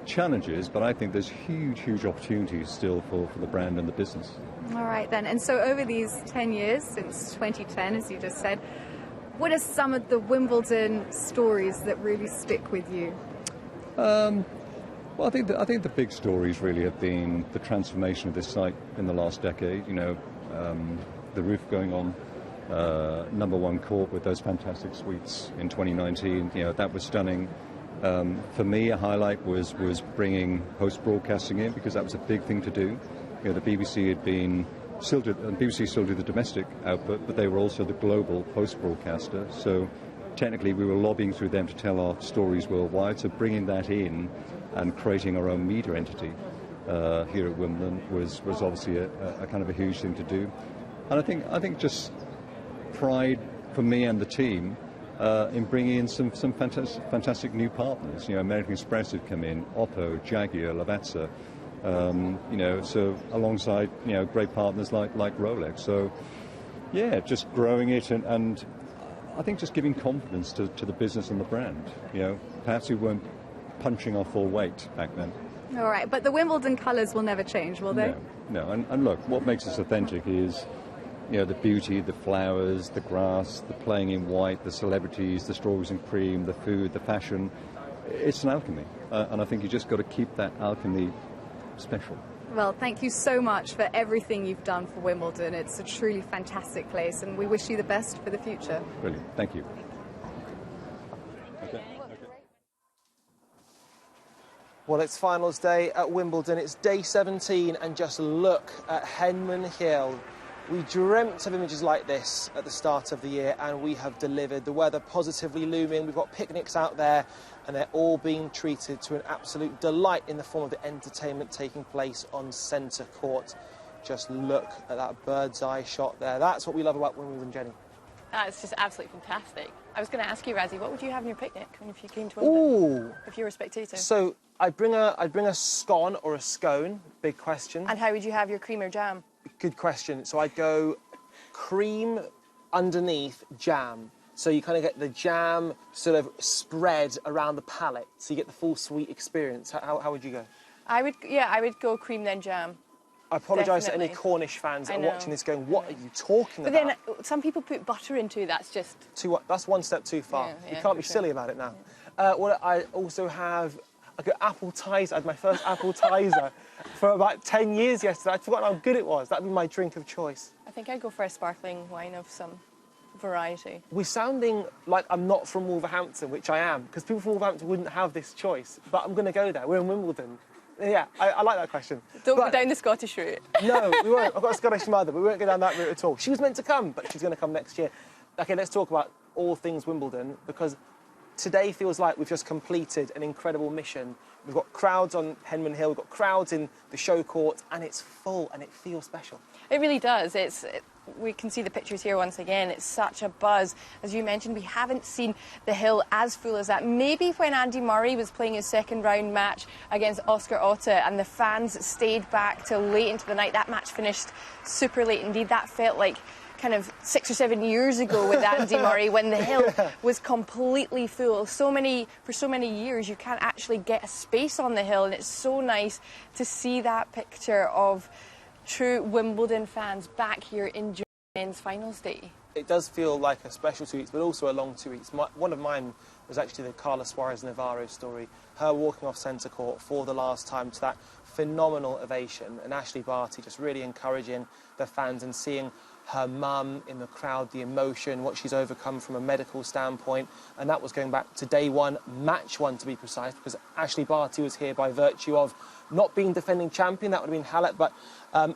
challenges, but I think there's huge opportunities still for the brand and the business. All right then. And so over these 10 years, since 2010, as you just said, what are some of the Wimbledon stories that really stick with you? Well, I think the big stories really have been the transformation of this site in the last decade. You know, the roof going on, #1 court with those fantastic suites in 2019. You know, that was stunning. For me, a highlight was bringing host broadcasting in, because that was a big thing to do. You know, the BBC had been BBC still do the domestic output, but they were also the global host broadcaster. So technically we were lobbying through them to tell our stories worldwide. So bringing that in and creating our own media entity here at Wimbledon was obviously a kind of a huge thing to do. And I think just pride for me and the team in bringing in some fantastic new partners. You know, American Express had come in, Oppo, Jaguar, Lavazza. You know, so alongside, you know, great partners like Rolex. So yeah, just growing it and I think just giving confidence to the business and the brand. You know, perhaps we weren't punching our full weight back then. All right, but the Wimbledon colours will never change, will they? No. And look, what makes us authentic is, you know, the beauty, the flowers, the grass, the playing in white, the celebrities, the strawberries and cream, the food, the fashion. It's an alchemy, and I think you just got to keep that alchemy special. Well, thank you so much for everything you've done for Wimbledon. It's a truly fantastic place, and we wish you the best for the future. Brilliant. Thank you. Okay. Well, it's finals day at Wimbledon. It's day 17, and just look at Henman Hill. We dreamt of images like this at the start of the year, and we have delivered. The weather positively looming. We've got picnics out there, and they're all being treated to an absolute delight in the form of the entertainment taking place on centre court. just look at that bird's eye shot there. That's what we love about Wimbledon, Jenny. It's just absolutely fantastic. I was going to ask you, Razzie, what would you have in your picnic if you came to Wimbledon? Ooh. If you were a spectator. So I'd bring a scone or a scone. Big question. And how would you have your cream or jam? Good question. So I'd go cream underneath jam. So you kind of get the jam sort of spread around the palate, so you get the full sweet experience. How would you go? I would go cream then jam. I apologise to any Definitely. Cornish fans that are watching this going, what are you talking But about? then some people put butter into it, that's just... That's one step too far. Yeah, You can't be silly about it now. Well, I also have appetizer. I had my first appetizer for about 10 years yesterday. I'd forgotten how good it was. That'd be my drink of choice. I think I'd go for a sparkling wine of some variety. We're sounding like I'm not from Wolverhampton, which I am, because people from Wolverhampton wouldn't have this choice. But I'm going to go there. We're in Wimbledon. Yeah, I like that question. Don't go down the Scottish route. No, we won't. I've got a Scottish mother, but we won't go down that route at all. She was meant to come, but she's going to come next year. OK, let's talk about all things Wimbledon, because today feels like we've just completed an incredible mission. We've got crowds on Henman Hill, we've got crowds in the show court, and it's full, and it feels special. It really does. We can see the pictures here once again. It's such a buzz. As you mentioned, we haven't seen the hill as full as that. Maybe when Andy Murray was playing his second round match against Oscar Otte and the fans stayed back till late into the night. That match finished super late indeed. That felt like kind of 6 or 7 years ago with Andy Murray when the hill was completely full. For so many years you can't actually get a space on the hill, and it's so nice to see that picture of true Wimbledon fans back here enjoying men's finals day. It does feel like a special 2 weeks, but also a long 2 weeks. One of mine was actually the Carla Suarez-Navarro story, her walking off centre court for the last time to that phenomenal ovation, and Ashley Barty just really encouraging the fans and seeing her mum in the crowd, the emotion, what she's overcome from a medical standpoint, and that was going back to day one, match one to be precise, because Ashley Barty was here by virtue of not being defending champion. That would have been Halep, but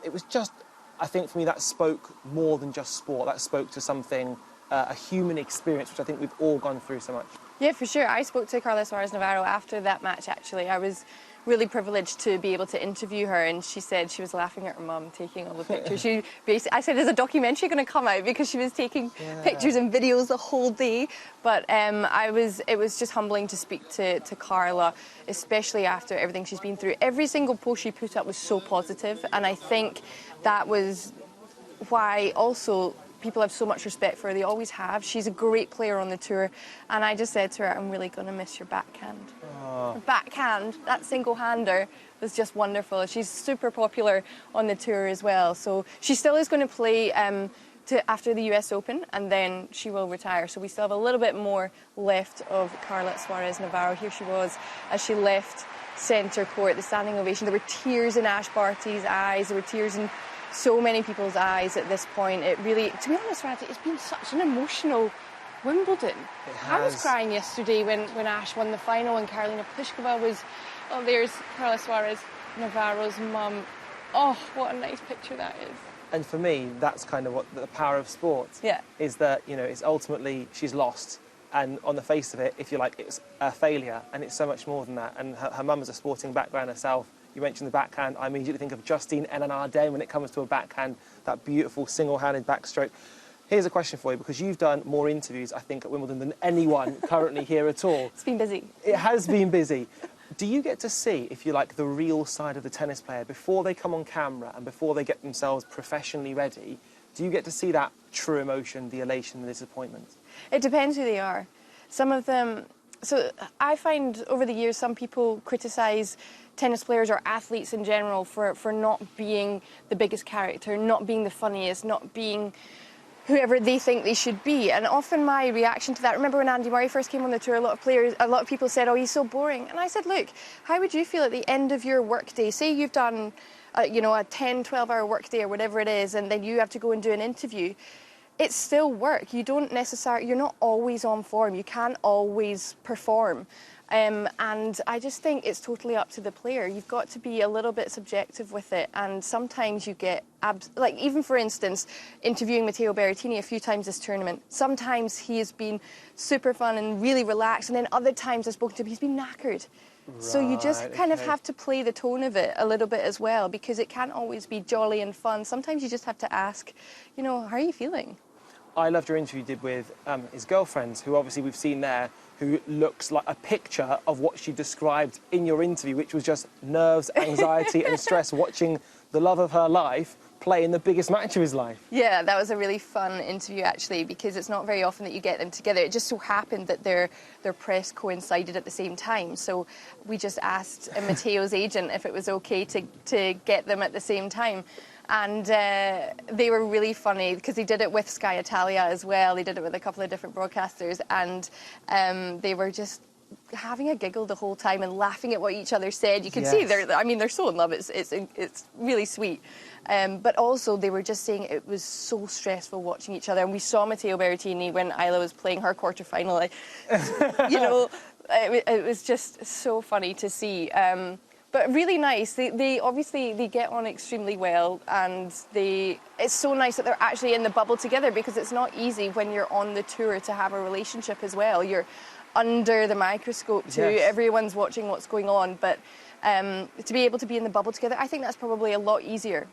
it was just, I think for me, that spoke more than just sport. That spoke to something, a human experience, which I think we've all gone through so much. Yeah, for sure. I spoke to Carla Suarez-Navarro after that match, actually. I was really privileged to be able to interview her, and she said she was laughing at her mum taking all the pictures. I said, is a documentary going to come out? Because she was taking pictures and videos the whole day. But it was just humbling to speak to Carla, especially after everything she's been through. Every single post she put up was so positive, and I think that was why also people have so much respect for her. They always have. She's a great player on the tour, and I just said to her, I'm really going to miss your backhand. Her backhand, that single-hander, was just wonderful. She's super popular on the tour as well, so she still is going to play after the US Open, and then she will retire. So we still have a little bit more left of Carla Suarez-Navarro. Here she was as she left centre court, the standing ovation. There were tears in Ash Barty's eyes. There were tears in so many people's eyes at this point. It really, to be honest, Ratty, it's been such an emotional Wimbledon. I was crying yesterday when Ash won the final and Karolina Pliskova was... Oh, there's Carla Suarez-Navarro's mum. Oh, what a nice picture that is. And for me, that's kind of what the power of sport is, that, you know, it's ultimately she's lost. And on the face of it, if you like, it's a failure, and it's so much more than that. And her mum has a sporting background herself. You mentioned the backhand. I immediately think of Justine Henin-Ardenne when it comes to a backhand, that beautiful single-handed backstroke. Here's a question for you, because you've done more interviews, I think, at Wimbledon than anyone currently here at all. It's been busy. It has been busy. Do you get to see, if you like, the real side of the tennis player before they come on camera and before they get themselves professionally ready? Do you get to see that true emotion, the elation, the disappointment? It depends who they are. Some of them... So I find over the years some people criticise tennis players or athletes in general for not being the biggest character, not being the funniest, not being whoever they think they should be. And often my reaction to that, remember when Andy Murray first came on the tour, a lot of people said, oh, he's so boring. And I said, look, how would you feel at the end of your workday? Say you've done, you know, a 10, 12-hour workday or whatever it is, and then you have to go and do an interview. It's still work. You don't necessarily, you're not always on form. You can't always perform. And I just think it's totally up to the player. You've got to be a little bit subjective with it. And sometimes you get, like even for instance, interviewing Matteo Berrettini a few times this tournament. Sometimes he has been super fun and really relaxed. And then other times I've spoken to him, he's been knackered. So you just kind of have to play the tone of it a little bit as well, because it can't always be jolly and fun. Sometimes you just have to ask, you know, how are you feeling? I loved your interview you did with his girlfriend, who obviously we've seen there, who looks like a picture of what she described in your interview, which was just nerves, anxiety and stress watching the love of her life play in the biggest match of his life. Yeah, that was a really fun interview, actually, because it's not very often that you get them together. It just so happened that their press coincided at the same time. So we just asked Matteo's agent if it was okay to get them at the same time. And they were really funny because they did it with Sky Italia as well. They did it with a couple of different broadcasters, and they were just having a giggle the whole time and laughing at what each other said. You could see they're so in love. It's really sweet. But also they were just saying it was so stressful watching each other. And we saw Matteo Berrettini when Isla was playing her quarterfinal. You know, it was just so funny to see. But really nice. They obviously get on extremely well, and it's so nice that they're actually in the bubble together, because it's not easy when you're on the tour to have a relationship as well. You're under the microscope too. Yes. Everyone's watching what's going on, but to be able to be in the bubble together, I think that's probably a lot easier.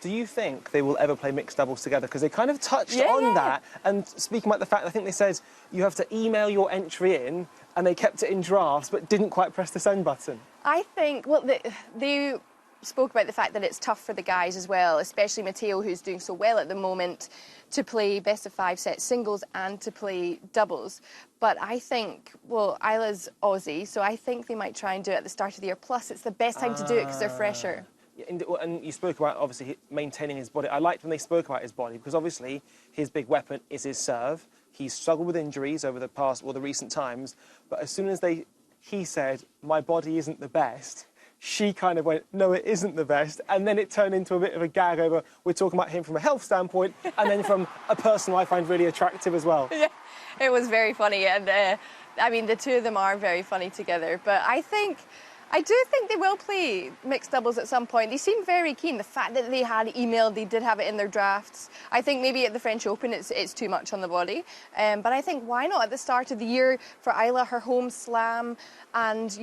Do you think they will ever play mixed doubles together? Because they kind of touched on that, and speaking about the fact, I think they said you have to email your entry in, and they kept it in drafts but didn't quite press the send button. I think, well, they spoke about the fact that it's tough for the guys as well, especially Matteo, who's doing so well at the moment, to play best-of-5 set singles and to play doubles. But I think, well, Isla's Aussie, so I think they might try and do it at the start of the year. Plus, it's the best time to do it because they're fresher. And you spoke about, obviously, maintaining his body. I liked when they spoke about his body, because obviously his big weapon is his serve. He's struggled with injuries over the past, or the recent times, but as soon as he said, my body isn't the best, she kind of went, no, it isn't the best, and then it turned into a bit of a gag over, we're talking about him from a health standpoint, and then from a person I find really attractive as well. Yeah, it was very funny, and I mean, the two of them are very funny together, but I do think they will play mixed doubles at some point. They seem very keen. The fact that they had emailed, they did have it in their drafts. I think maybe at the French Open it's too much on the body. But I think why not at the start of the year for Isla, her home slam, and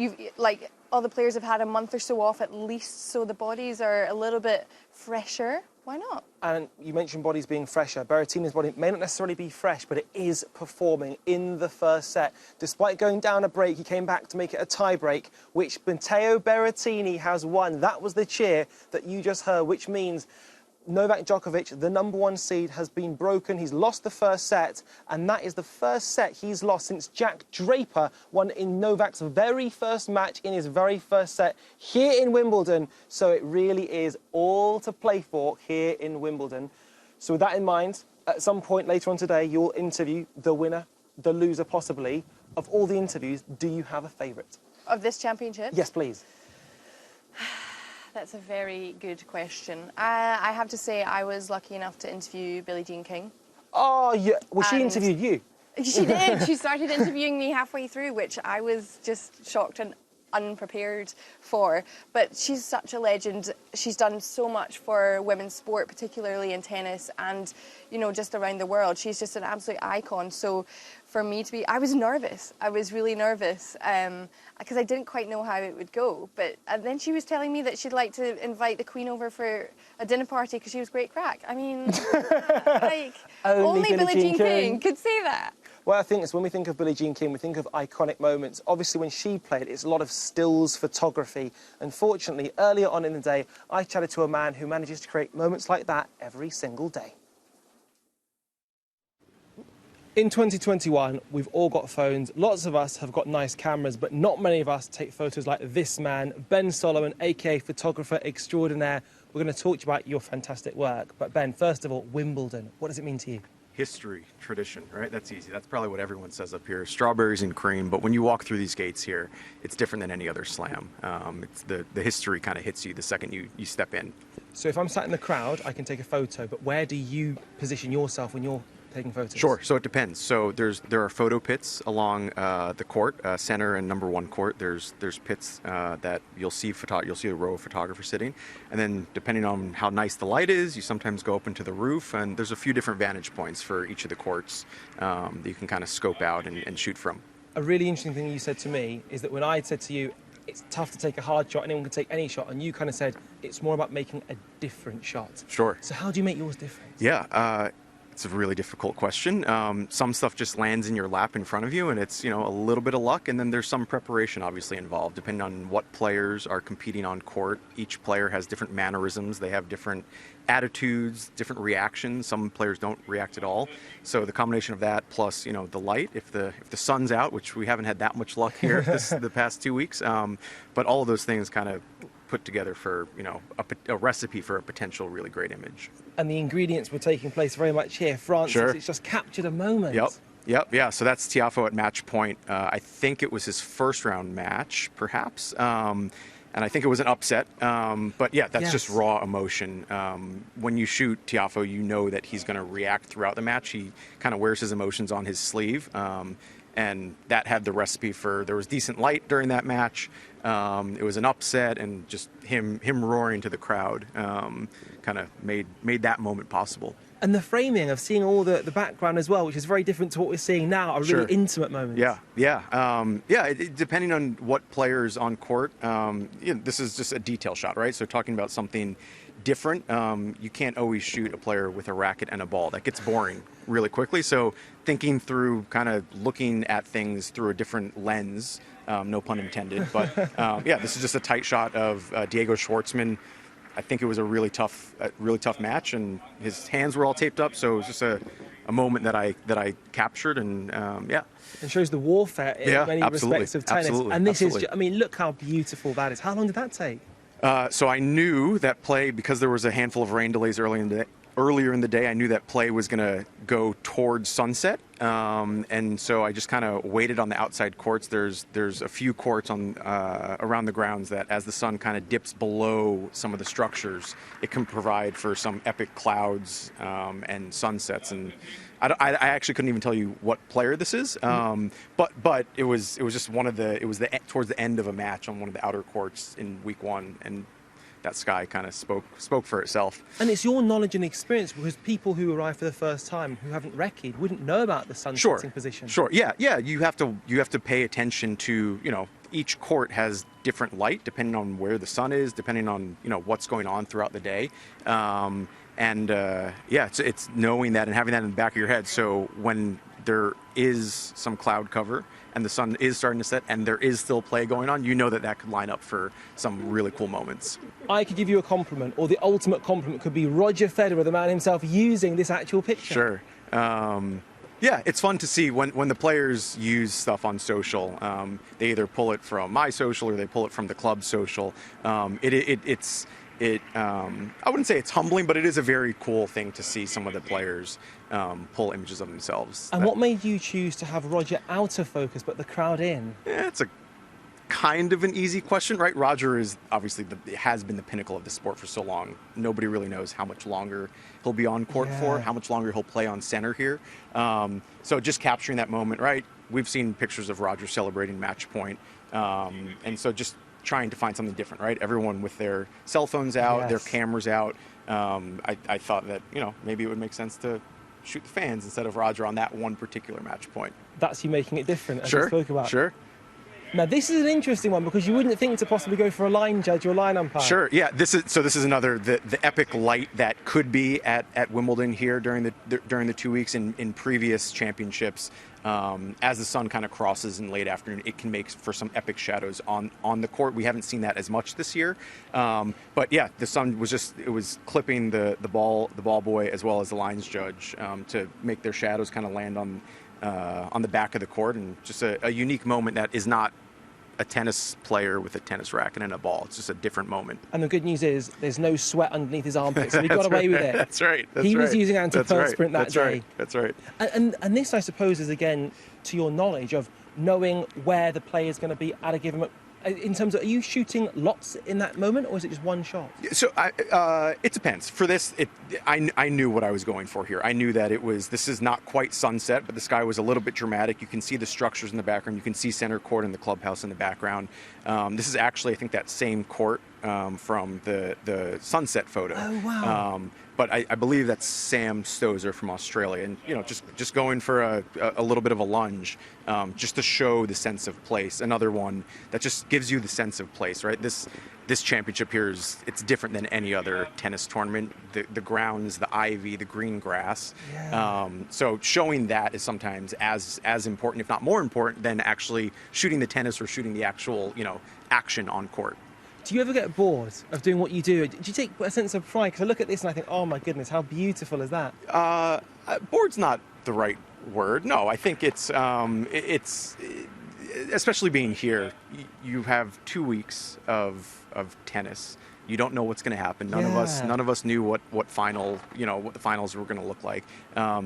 all the players have had a month or so off at least, so the bodies are a little bit fresher. Why not? And you mentioned bodies being fresher. Berrettini's body may not necessarily be fresh, but it is performing in the first set. Despite going down a break, he came back to make it a tie break, which Matteo Berrettini has won. That was the cheer that you just heard, which means Novak Djokovic, the #1 seed, has been broken. He's lost the first set, and that is the first set he's lost since Jack Draper won in Novak's very first match in his very first set here in Wimbledon. So it really is all to play for here in Wimbledon. So with that in mind, at some point later on today, you'll interview the winner, the loser possibly. Of all the interviews, do you have a favourite? Of this championship? Yes, please. That's a very good question. I have to say I was lucky enough to interview Billie Jean King. Oh, yeah. Well, she interviewed you. She did. She started interviewing me halfway through, which I was just shocked and unprepared for. But she's such a legend. She's done so much for women's sport, particularly in tennis and, you know, just around the world. She's just an absolute icon. So for me to be, I was nervous. I was really nervous because I didn't quite know how it would go. And then she was telling me that she'd like to invite the Queen over for a dinner party because she was great crack. I mean, like, only Billie Jean King could say that. Well, I think it's when we think of Billie Jean King, we think of iconic moments. Obviously, when she played, it's a lot of stills photography. Unfortunately, earlier on in the day, I chatted to a man who manages to create moments like that every single day. In 2021, we've all got phones. Lots of us have got nice cameras, but not many of us take photos like this man, Ben Solomon, aka photographer extraordinaire. We're going to talk to you about your fantastic work. But Ben, first of all, Wimbledon, what does it mean to you? History, tradition, right? That's easy. That's probably what everyone says up here. Strawberries and cream. But when you walk through these gates here, it's different than any other slam. It's the history kind of hits you the second you step in. So if I'm sat in the crowd, I can take a photo, but where do you position yourself when you're taking photos? Sure. So it depends. So there are photo pits along the court, center and #1 court. There's pits that you'll see a row of photographers sitting, and then depending on how nice the light is, you sometimes go up into the roof, and there's a few different vantage points for each of the courts that you can kind of scope out and shoot from. A really interesting thing you said to me is that when I said to you, it's tough to take a hard shot, anyone can take any shot, and you kind of said it's more about making a different shot. Sure. So how do you make yours different? Yeah, it's a really difficult question. Some stuff just lands in your lap in front of you, and it's, a little bit of luck, and then there's some preparation obviously involved, depending on what players are competing on court. Each player has different mannerisms. They have different attitudes, different reactions. Some players don't react at all. So the combination of that plus, the light, if the sun's out, which we haven't had that much luck here the past 2 weeks, but all of those things kind of put together for, a recipe for a potential really great image. And the ingredients were taking place very much here. France, Sure. It's just captured a moment. Yep, yeah. So that's Tiafoe at match point. I think it was his first round match, perhaps. And I think it was an upset. But yeah, that's just raw emotion. When you shoot Tiafoe, you know that he's going to react throughout the match. He kind of wears his emotions on his sleeve. And that had the recipe for, there was decent light during that match. It was an upset, and just him roaring to the crowd kind of made that moment possible. And the framing of seeing all the background as well, which is very different to what we're seeing now, a really intimate moment. Depending on what players on court, this is just a detail shot, right? So talking about something different, you can't always shoot a player with a racket and a ball. That gets boring really quickly. So thinking through, kind of looking at things through a different lens, no pun intended, but this is just a tight shot of Diego Schwartzman. I think it was a really tough match, and his hands were all taped up. So it was just a moment that I captured, and It shows the warfare in many respects of tennis. And this is, look how beautiful that is. How long did that take? So I knew that play, because there was a handful of rain delays earlier in the day, I knew that play was going to go towards sunset. And so I just kind of waited on the outside courts. There's a few courts on around the grounds that, as the sun kind of dips below some of the structures, it can provide for some epic clouds and sunsets. And I actually couldn't even tell you what player this is, but it was just towards the end of a match on one of the outer courts in week 1, and that sky kind of spoke for itself. And it's your knowledge and experience, because people who arrive for the first time who haven't recce'd wouldn't know about the sun setting position. Sure. Yeah. You have to pay attention to, each court has different light depending on where the sun is, depending on what's going on throughout the day. It's knowing that and having that in the back of your head. So when there is some cloud cover and the sun is starting to set and there is still play going on, that could line up for some really cool moments. I could give you a compliment, or the ultimate compliment could be Roger Federer, the man himself, using this actual picture. Sure. It's fun to see when the players use stuff on social. They either pull it from my social or they pull it from the club social. I wouldn't say it's humbling, but it is a very cool thing to see some of the players pull images of themselves. And what made you choose to have Roger out of focus but the crowd in? Yeah, it's a kind of an easy question, right? Roger is obviously has been the pinnacle of the sport for so long. Nobody really knows how much longer he'll be on court for, how much longer he'll play on center here. So just capturing that moment, right? We've seen pictures of Roger celebrating match point. And so just trying to find something different, right? Everyone with their cell phones out, their cameras out. I thought that, maybe it would make sense to shoot the fans instead of Roger on that one particular match point. That's you making it different, as you spoke about. Sure. Now, this is an interesting one, because you wouldn't think to possibly go for a line judge or a line umpire. Sure, yeah. This is another, the epic light that could be at Wimbledon here during the 2 weeks in previous championships. As the sun kind of crosses in late afternoon, it can make for some epic shadows on the court. We haven't seen that as much this year. But yeah, the sun was clipping the ball boy as well as the lines judge to make their shadows kind of land on the back of the court, and just a unique moment that is not a tennis player with a tennis racket and a ball. It's just a different moment. And the good news is there's no sweat underneath his armpits, so he got away with it. That's right. He was using antiperspirant that day. That's right. And this, I suppose, is again to your knowledge of knowing where the play is going to be at a given moment. In terms of, are you shooting lots in that moment, or is it just one shot? So it depends. For this, I knew what I was going for here. I knew that this is not quite sunset, but the sky was a little bit dramatic. You can see the structures in the background. You can see center court and the clubhouse in the background. This is actually, I think, that same court from the sunset photo. Oh, wow. But I believe that's Sam Stosur from Australia, and just going for a little bit of a lunge, just to show the sense of place. Another one that just gives you the sense of place, right? This championship here it's different than any other tennis tournament. The grounds, the ivy, the green grass. Yeah. So showing that is sometimes as important, if not more important, than actually shooting the tennis or shooting the actual action on court. Do you ever get bored of doing what you do? Do you take a sense of pride? Because I look at this and I think, oh my goodness, how beautiful is that? Bored's not the right word. No, I think it's especially being here. You have 2 weeks of tennis. You don't know what's going to happen. None of us knew what the finals were going to look like.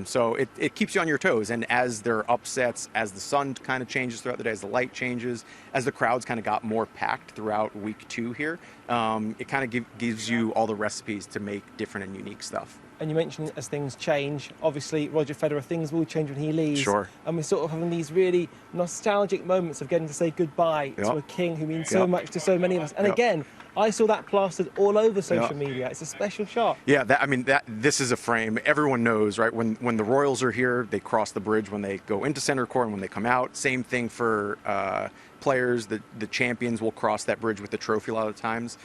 So it keeps you on your toes. And as there are upsets, as the sun kind of changes throughout the day, as the light changes, as the crowds kind of got more packed throughout week 2 here, it kind of gives you all the recipes to make different and unique stuff. And you mentioned as things change, obviously Roger Federer, things will change when he leaves. Sure. And we're sort of having these really nostalgic moments of getting to say goodbye to a king who means so much to so many of us. And again, I saw that plastered all over social media. It's a special shot. Yeah, this is a frame. Everyone knows, right? When the Royals are here, they cross the bridge when they go into center court and when they come out. Same thing for players. The champions will cross that bridge with the trophy a lot of times.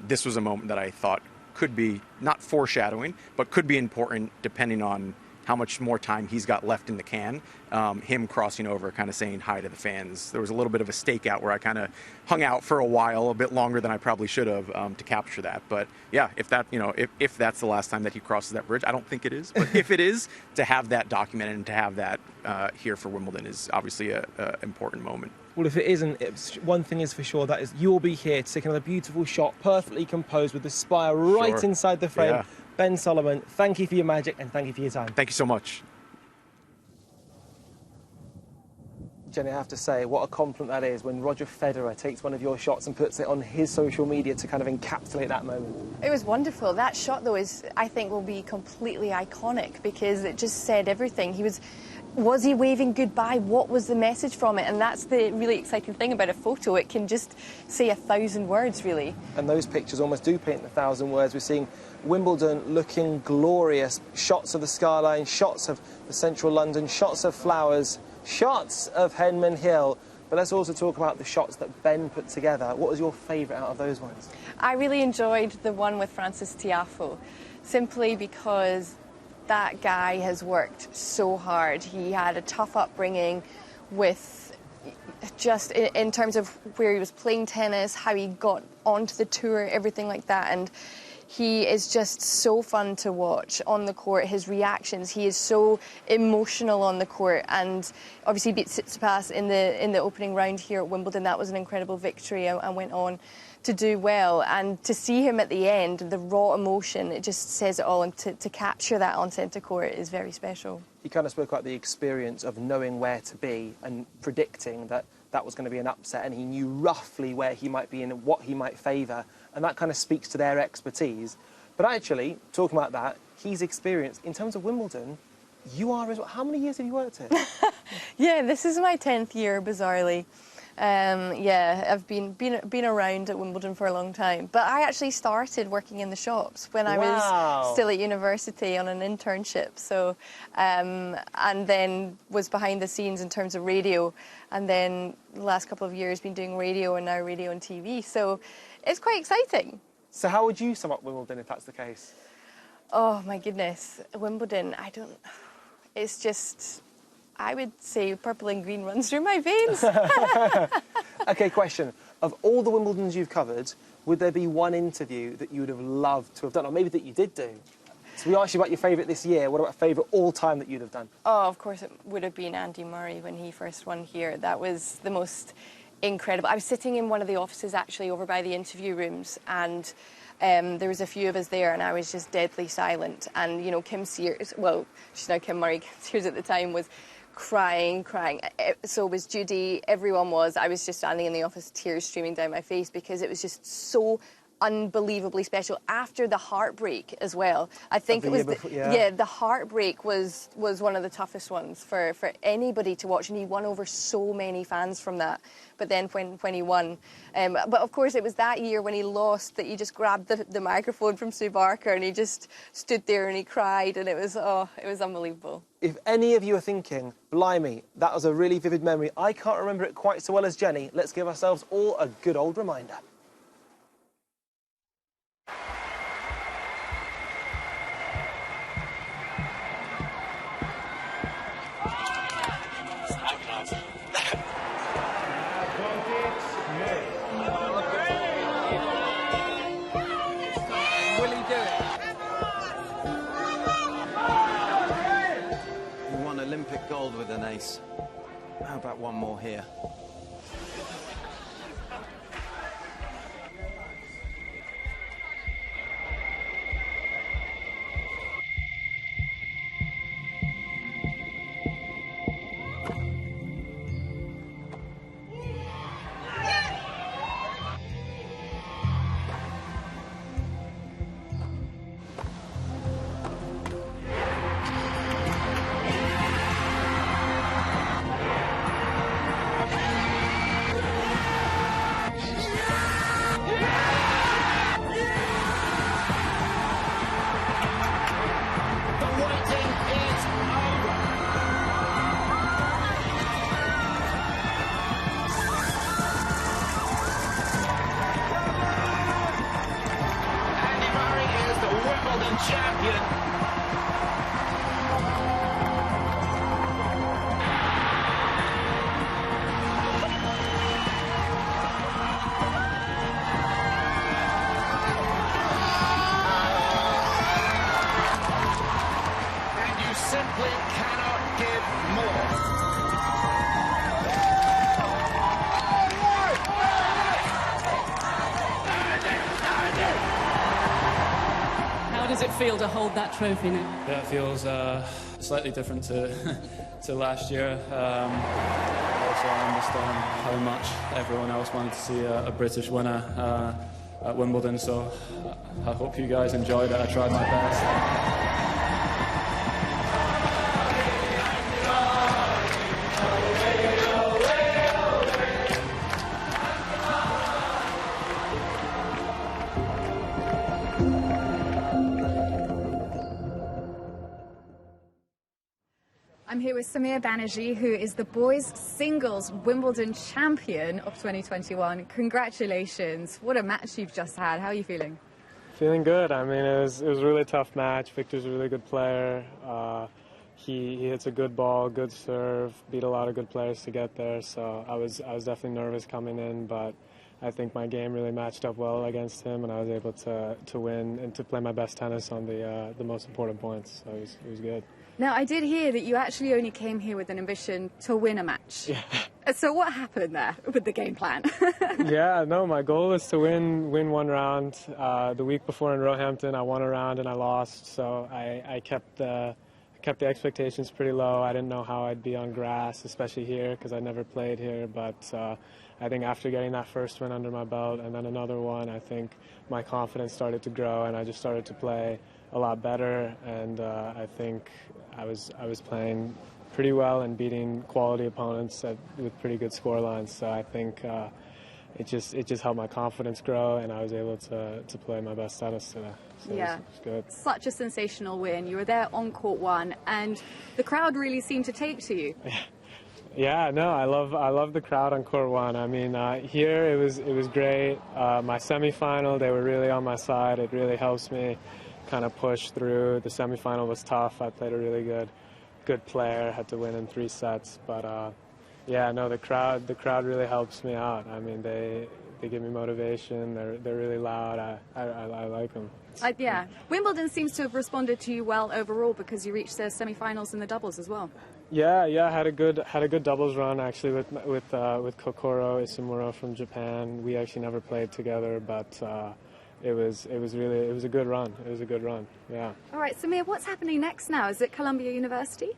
This was a moment that I thought could be not foreshadowing, but could be important depending on how much more time he's got left in the can. Him crossing over, kind of saying hi to the fans. There was a little bit of a stakeout where I kind of hung out for a while, a bit longer than I probably should have, to capture that. But yeah, if that's the last time that he crosses that bridge, I don't think it is. But if it is, to have that documented and to have that here for Wimbledon is obviously an important moment. Well, if it isn't, one thing is for sure, that is you'll be here to take another beautiful shot, perfectly composed with the spire right inside the frame. Yeah. Ben Solomon, thank you for your magic and thank you for your time. Thank you so much. Jenny, I have to say, what a compliment that is when Roger Federer takes one of your shots and puts it on his social media to kind of encapsulate that moment. It was wonderful. That shot, though, I think will be completely iconic because it just said everything. Was he waving goodbye? What was the message from it? And that's the really exciting thing about a photo. It can just say 1,000 words, really. And those pictures almost do paint 1,000 words. We're seeing Wimbledon looking glorious. Shots of the skyline, shots of the central London, shots of flowers, shots of Henman Hill. But let's also talk about the shots that Ben put together. What was your favourite out of those ones? I really enjoyed the one with Francis Tiafoe, simply because that guy has worked so hard. He had a tough upbringing with just in terms of where he was playing tennis, how he got onto the tour, everything like that. And he is just so fun to watch on the court. His reactions, he is so emotional on the court, and obviously beat Sampras in the opening round here at Wimbledon. That was an incredible victory and went on to do well. And to see him at the end, the raw emotion, it just says it all. And to capture that on centre court is very special. He kind of spoke about the experience of knowing where to be and predicting that that was going to be an upset, and he knew roughly where he might be and what he might favour, and that kind of speaks to their expertise. But actually, talking about that, he's experienced. In terms of Wimbledon, you are as well. How many years have you worked here? Yeah, this is my 10th year, bizarrely. Yeah, I've been around at Wimbledon for a long time. But I actually started working in the shops when I was still at university on an internship. So, and then was behind the scenes in terms of radio. And then the last couple of years been doing radio and now radio and TV. So it's quite exciting. So how would you sum up Wimbledon if that's the case? Oh my goodness, Wimbledon, it's just, I would say purple and green runs through my veins. OK, question. Of all the Wimbledons you've covered, would there be one interview that you would have loved to have done, or maybe that you did do? So we asked you about your favourite this year. What about favourite all-time that you'd have done? Oh, of course it would have been Andy Murray when he first won here. That was the most incredible. I was sitting in one of the offices actually over by the interview rooms, and there was a few of us there, and I was just deadly silent. And, you know, Kim Sears, well, she's now Kim Murray, Kim Sears at the time, was crying. So was Judy, everyone was. I was just standing in the office, tears streaming down my face, because it was just so unbelievably special after the heartbreak as well. I think it was the heartbreak was one of the toughest ones for anybody to watch, and he won over so many fans from that. But then when he won, but of course it was that year when he lost that he just grabbed the microphone from Sue Barker and he just stood there and he cried, and it was unbelievable. If any of you are thinking, blimey, that was a really vivid memory, I can't remember it quite so well as Jenny, let's give ourselves all a good old reminder. Olympic gold with an ace. How about one more here? Feel to hold that trophy now? Yeah, it feels slightly different to last year. Also, I understand how much everyone else wanted to see a British winner at Wimbledon, so I hope you guys enjoyed it. I tried my best. I'm here with Samir Banerjee, who is the boys' singles Wimbledon champion of 2021. Congratulations. What a match you've just had. How are you feeling? Feeling good. I mean, it was a really tough match. Victor's a really good player. He hits a good ball, good serve, beat a lot of good players to get there. So I was definitely nervous coming in, but I think my game really matched up well against him, and I was able to win and to play my best tennis on the most important points. So it was good. Now, I did hear that you actually only came here with an ambition to win a match. Yeah. So what happened there with the game plan? Yeah, no, my goal was to win one round. The week before in Roehampton, I won a round and I lost, so I kept the expectations pretty low. I didn't know how I'd be on grass, especially here, because I never played here, but I think after getting that first win under my belt and then another one, I think my confidence started to grow and I just started to play a lot better, and I think I was playing pretty well and beating quality opponents with pretty good score lines. So I think it just helped my confidence grow, and I was able to play my best tennis today. So yeah, it was good. Such a sensational win. You were there on court one, and the crowd really seemed to take to you. Yeah, no, I love the crowd on court one. I mean, here it was great. My semifinal, they were really on my side. It really helps me kind of push through. The semifinal was tough. I played a really good player. Had to win in 3 sets, but yeah, no, the crowd really helps me out. I mean, they give me motivation. They're really loud. I like them. Yeah, Wimbledon seems to have responded to you well overall because you reached the semifinals in the doubles as well. Yeah, I had a good doubles run actually with Kokoro Isomura from Japan. We actually never played together, but it was a good run. It was a good run. Yeah. All right, Samir, what's happening next now? Is it Columbia University?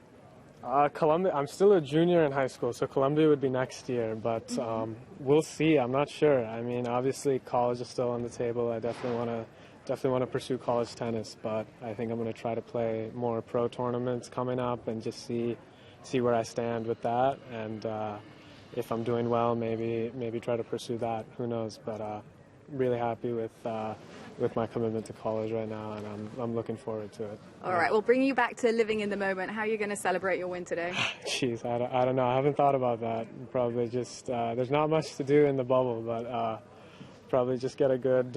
Columbia. I'm still a junior in high school, so Columbia would be next year. But we'll see. I'm not sure. I mean, obviously, college is still on the table. I definitely want to pursue college tennis. But I think I'm going to try to play more pro tournaments coming up and just see where I stand with that. And if I'm doing well, maybe try to pursue that. Who knows? But really happy with my commitment to college right now, and I'm looking forward to it. All right, we'll bring you back to living in the moment. How are you going to celebrate your win today? Jeez, I don't know. I haven't thought about that. Probably just there's not much to do in the bubble, but probably just get a good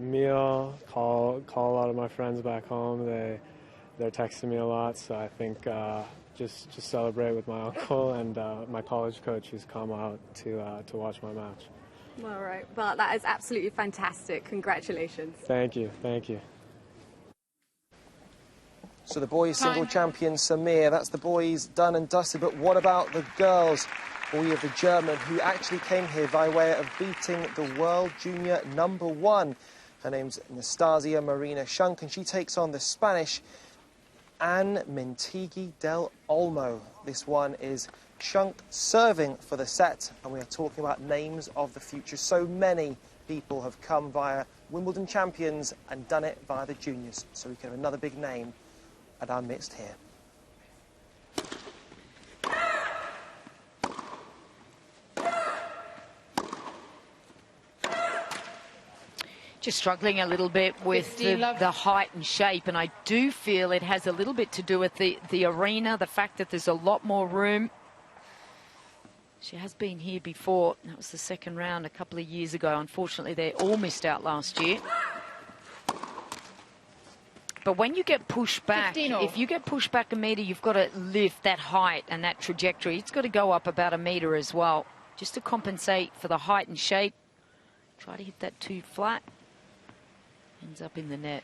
meal. Call a lot of my friends back home. They're texting me a lot, so I think just celebrate with my uncle and my college coach who's come out to watch my match. All right, well, that is absolutely fantastic. Congratulations. Thank you. Thank you. So the boys single champion Samir, that's the boys done and dusted. But what about the girls? We have the German who actually came here by way of beating the world junior #1. Her name's Nastasia Marina Schunk, and she takes on the Spanish Anne Mintigi del Olmo. This one is Schunk serving for the set, and we are talking about names of the future. So many people have come via Wimbledon champions and done it via the juniors, so we can have another big name at our midst here. Just struggling a little bit with the height and shape, and I do feel it has a little bit to do with the arena, the fact that there's a lot more room. She has been here before. That was the second round a couple of years ago. Unfortunately, they all missed out last year. But when you get pushed back, if you get pushed back a metre, you've got to lift that height and that trajectory. It's got to go up about a metre as well, just to compensate for the height and shape. Try to hit that too flat. Ends up in the net.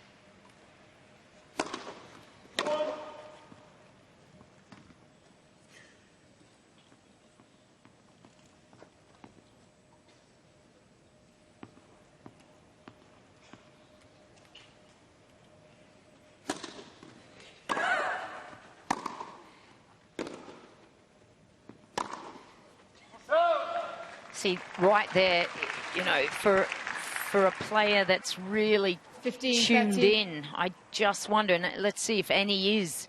See, right there, you know, for a player that's really 15, tuned 30. in, I just wonder, and let's see if Annie is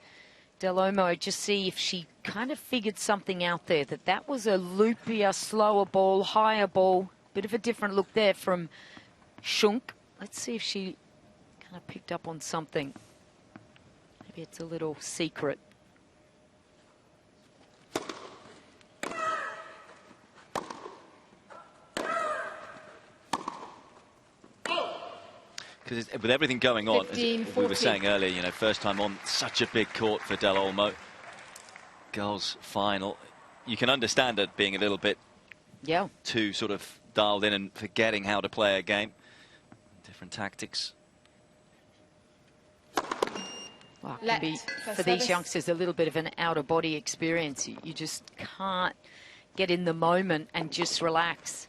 Del Olmo, just see if she kind of figured something out there, that was a loopier, slower ball, higher ball, bit of a different look there from Schunk. Let's see if she kind of picked up on something. Maybe it's a little secret. Because with everything going on, 15, as we were saying earlier, you know, first time on such a big court for Del Olmo. Girls final. You can understand it being a little bit too sort of dialed in and forgetting how to play a game. Different tactics. Well, it can be, for these youngsters, a little bit of an out-of-body experience. You just can't get in the moment and just relax.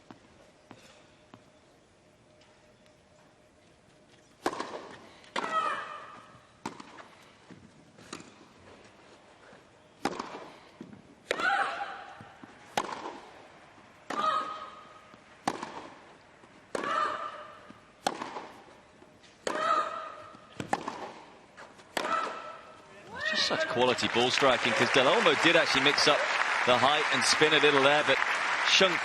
Such quality ball striking, because Del Olmo did actually mix up the height and spin a little there, but Schunk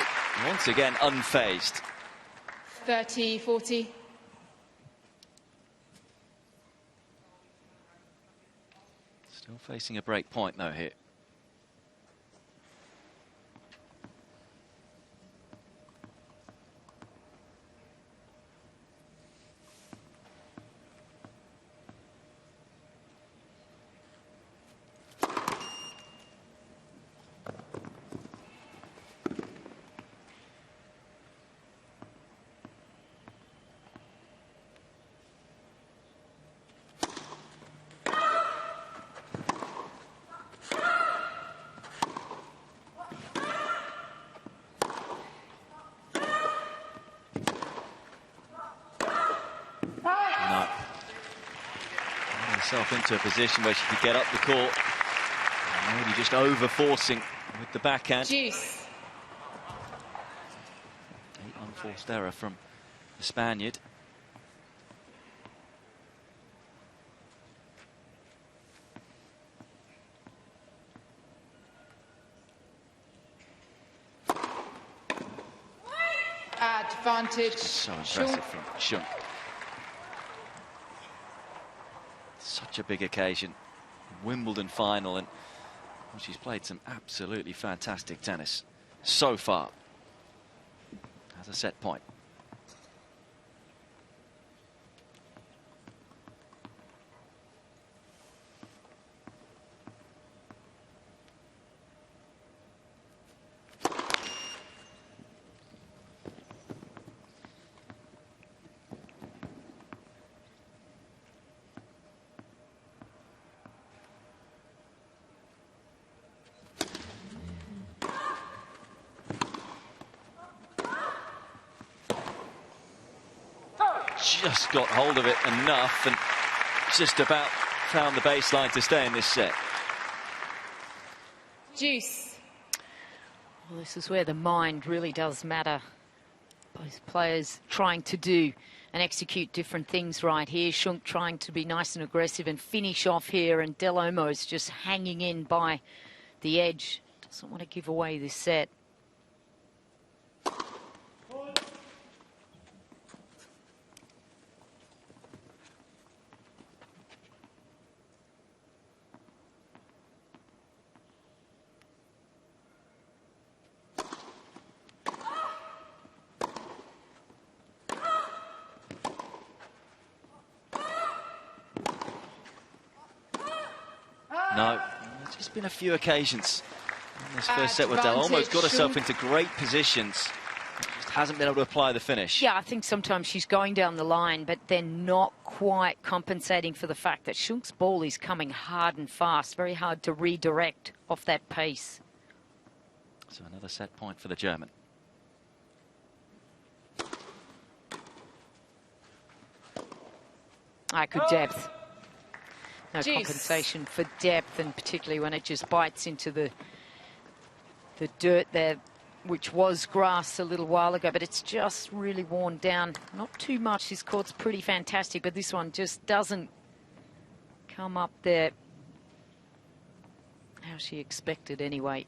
once again unfazed. 30, 40. Still facing a break point though here. Into a position where she could get up the court. Maybe just over-forcing with the backhand. Juice. 8 unforced error from the Spaniard. Advantage. So impressive from Shunk. Such a big occasion. Wimbledon final, and well, she's played some absolutely fantastic tennis so far. As a set point. Just got hold of it enough and just about found the baseline to stay in this set. Juice. Well, this is where the mind really does matter. Both players trying to do and execute different things right here. Shunk trying to be nice and aggressive and finish off here, and Del Olmo's just hanging in by the edge. Doesn't want to give away this set. No, there's just been a few occasions in this first set where Del almost got herself into great positions. Just hasn't been able to apply the finish. Yeah, I think sometimes she's going down the line, but then not quite compensating for the fact that Schunk's ball is coming hard and fast. Very hard to redirect off that pace. So another set point for the German. Good depth. No Jeez. compensation for depth, and particularly when it just bites into the dirt there, which was grass a little while ago, but it's just really worn down. Not too much. This court's pretty fantastic, but this one just doesn't come up there how she expected anyway.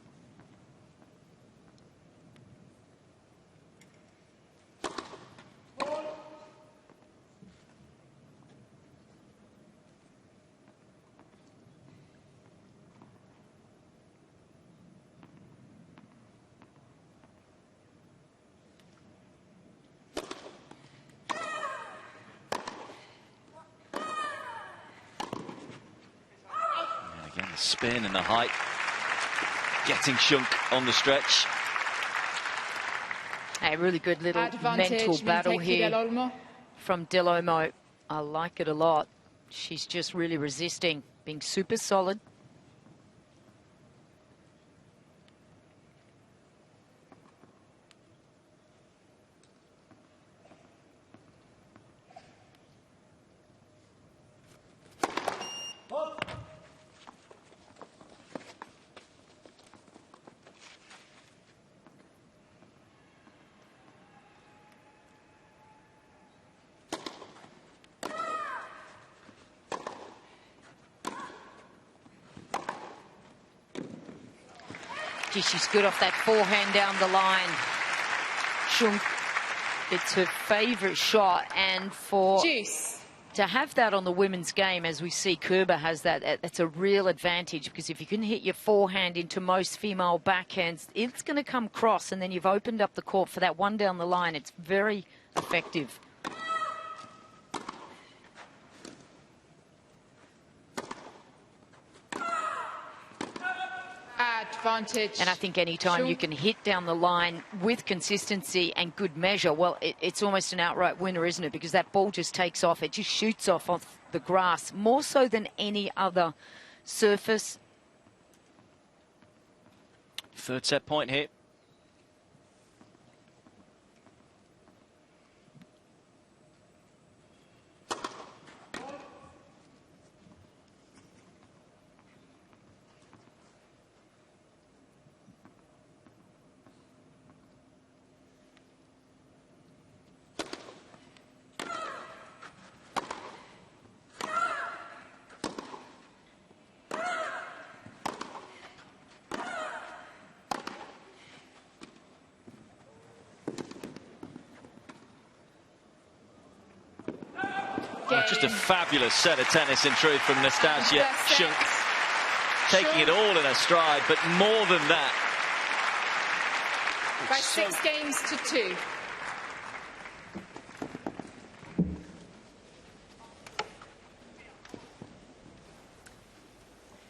Spin and the height, getting Shunk on the stretch. A really good little mental battle here from Del Olmo. I like it a lot. She's just really resisting, being super solid. Gee, she's good off that forehand down the line. Shunk, it's her favourite shot, and to have that on the women's game, as we see Kerber has that, it's a real advantage, because if you can hit your forehand into most female backhands, it's going to come cross, and then you've opened up the court for that one down the line. It's very effective. Advantage. And I think anytime you can hit down the line with consistency and good measure, well, it's almost an outright winner, isn't it? Because that ball just takes off. It just shoots off the grass, more so than any other surface. Third set point here. Just a fabulous set of tennis, in truth, from Nastasia Shunk. Taking it all in her stride, but more than that. By 6 games to 2.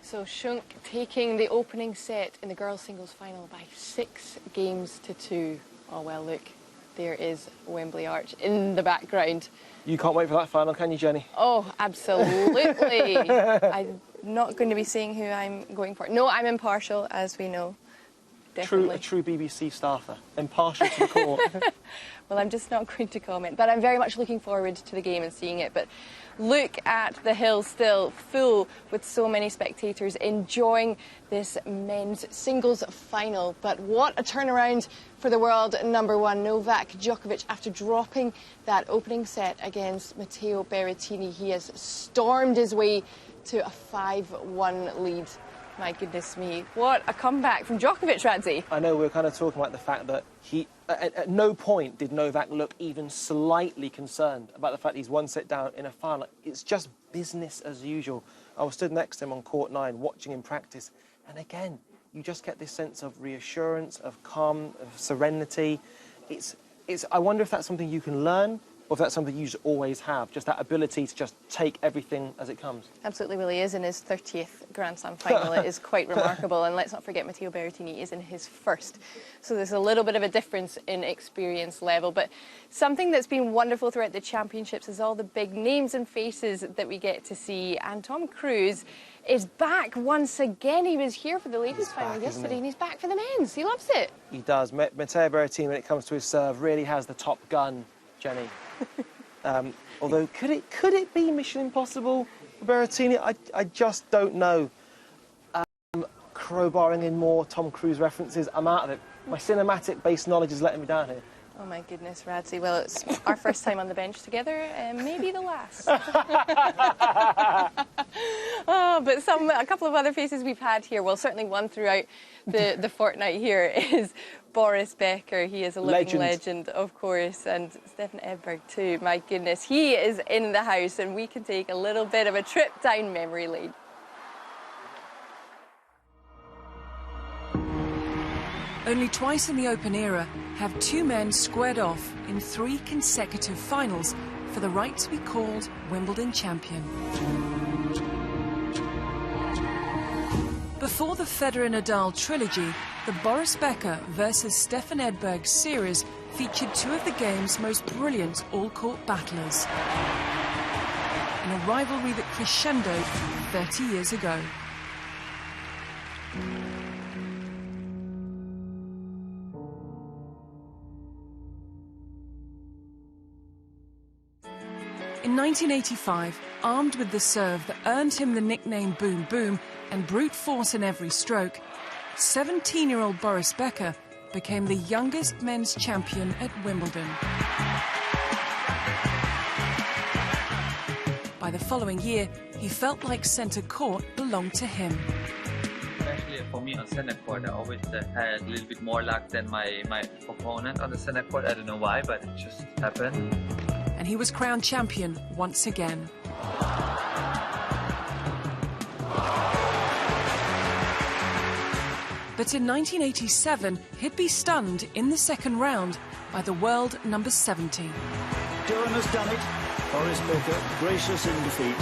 So Shunk taking the opening set in the girls' singles final by 6 games to 2. Oh, well, look, there is Wembley Arch in the background. You can't wait for that final, can you, Jenny? Oh, absolutely. I'm not going to be saying who I'm going for. No, I'm impartial, as we know. Definitely. A true BBC staffer, impartial to the court. Well, I'm just not going to comment, but I'm very much looking forward to the game and seeing it. But look at the hill still full with so many spectators enjoying this men's singles final. But what a turnaround for the world #1 Novak Djokovic after dropping that opening set against Matteo Berrettini. He has stormed his way to a 5-1 lead. My goodness me, what a comeback from Djokovic, Radzi. I know, we were kind of talking about the fact that he, at no point did Novak look even slightly concerned about the fact he's 1 set down in a final. It's just business as usual. I was stood next to him on court 9 watching him practice, and again, you just get this sense of reassurance, of calm, of serenity. I wonder if that's something you can learn, or if that's something you just always have, just that ability to just take everything as it comes. Absolutely really is in his 30th Grand Slam final. It is quite remarkable, and let's not forget Matteo Berrettini is in his first. So there's a little bit of a difference in experience level, but something that's been wonderful throughout the championships is all the big names and faces that we get to see, and Tom Cruise is back once again. He was here for the ladies' final yesterday, and he's back for the men's. He loves it. He does. Matteo Berrettini, when it comes to his serve, really has the top gun, Jenny. Although, could it be Mission Impossible for Berrettini? I just don't know. Crowbarring in more Tom Cruise references, I'm out of it. My cinematic-based knowledge is letting me down here. Oh my goodness, Radzi. Well, it's our first time on the bench together, and maybe the last. But a couple of other faces we've had here, well, certainly one throughout the fortnight here is Boris Becker. He is a living legend, of course, and Stefan Edberg too. My goodness, he is in the house, and we can take a little bit of a trip down memory lane. Only twice in the Open era have 2 men squared off in 3 consecutive finals for the right to be called Wimbledon champion. Before the Federer-Nadal trilogy, the Boris Becker versus Stefan Edberg series featured 2 of the game's most brilliant all-court battlers in a rivalry that crescendoed 30 years ago. In 1985, armed with the serve that earned him the nickname Boom Boom and brute force in every stroke, 17-year-old Boris Becker became the youngest men's champion at Wimbledon. By the following year, he felt like centre court belonged to him. Actually, for me on centre court, I always had a little bit more luck than my opponent on the centre court. I don't know why, but it just happened. And he was crowned champion once again. But in 1987, he'd be stunned in the second round by the world number 70. Durham has done it. Boris Becker, gracious in defeat.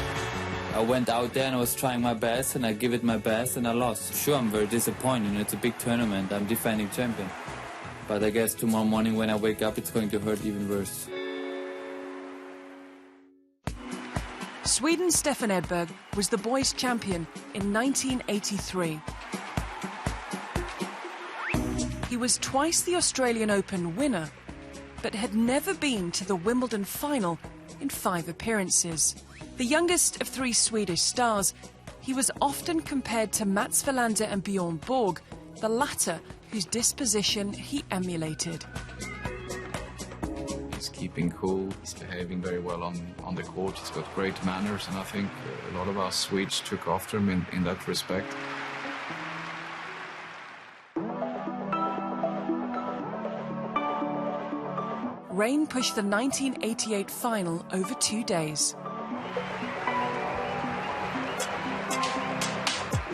I went out there and I was trying my best, and I give it my best, and I lost. Sure, I'm very disappointed. It's a big tournament. I'm defending champion. But I guess tomorrow morning when I wake up, it's going to hurt even worse. Sweden's Stefan Edberg was the boys' champion in 1983. He was twice the Australian Open winner, but had never been to the Wimbledon final in 5 appearances. The youngest of 3 Swedish stars, he was often compared to Mats Wilander and Bjorn Borg, the latter whose disposition he emulated. He's keeping cool, he's behaving very well on the court, he's got great manners, and I think a lot of us Swedes took after him in that respect. Rain pushed the 1988 final over 2 days.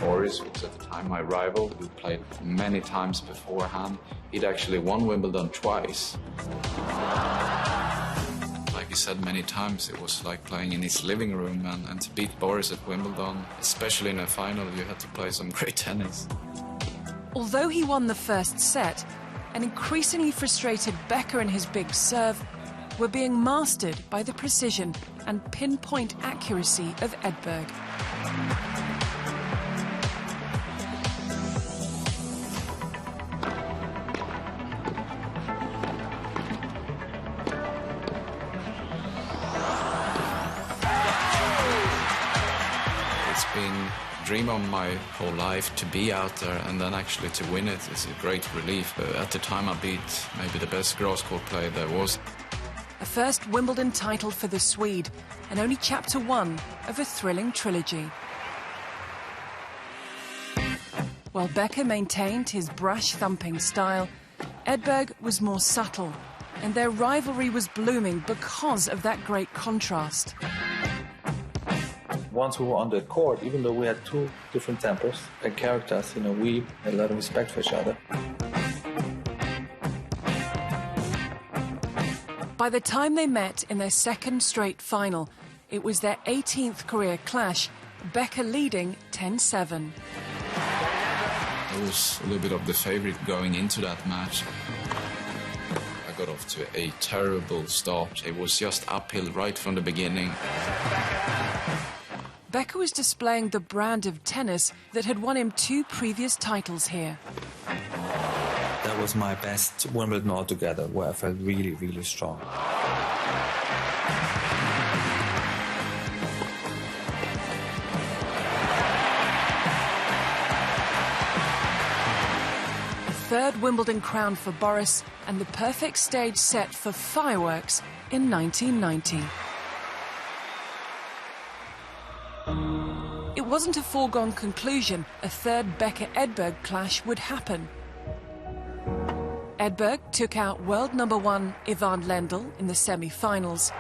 Boris, who was at the time my rival, who played many times beforehand. He'd actually won Wimbledon twice. Like he said many times, it was like playing in his living room, and to beat Boris at Wimbledon, especially in a final, you had to play some great tennis. Although he won the first set, an increasingly frustrated Becker and his big serve were being mastered by the precision and pinpoint accuracy of Edberg. It's been a dream of my whole life to be out there, and then actually to win it is a great relief. At the time I beat maybe the best grass court player there was. A first Wimbledon title for the Swede, and only chapter 1 of a thrilling trilogy. While Becker maintained his brush-thumping style, Edberg was more subtle, and their rivalry was blooming because of that great contrast. Once we were on the court, even though we had two different tempers and characters, we had a lot of respect for each other. By the time they met in their second straight final, it was their 18th career clash, Becker leading 10-7. I was a little bit of the favourite going into that match. I got off to a terrible start. It was just uphill right from the beginning. Becker was displaying the brand of tennis that had won him 2 previous titles here. That was my best Wimbledon altogether, where I felt really, really strong. A third Wimbledon crown for Boris, and the perfect stage set for fireworks in 1990. It wasn't a foregone conclusion a third Becker-Edberg clash would happen. Edberg took out world number 1 Ivan Lendl in the semi-finals.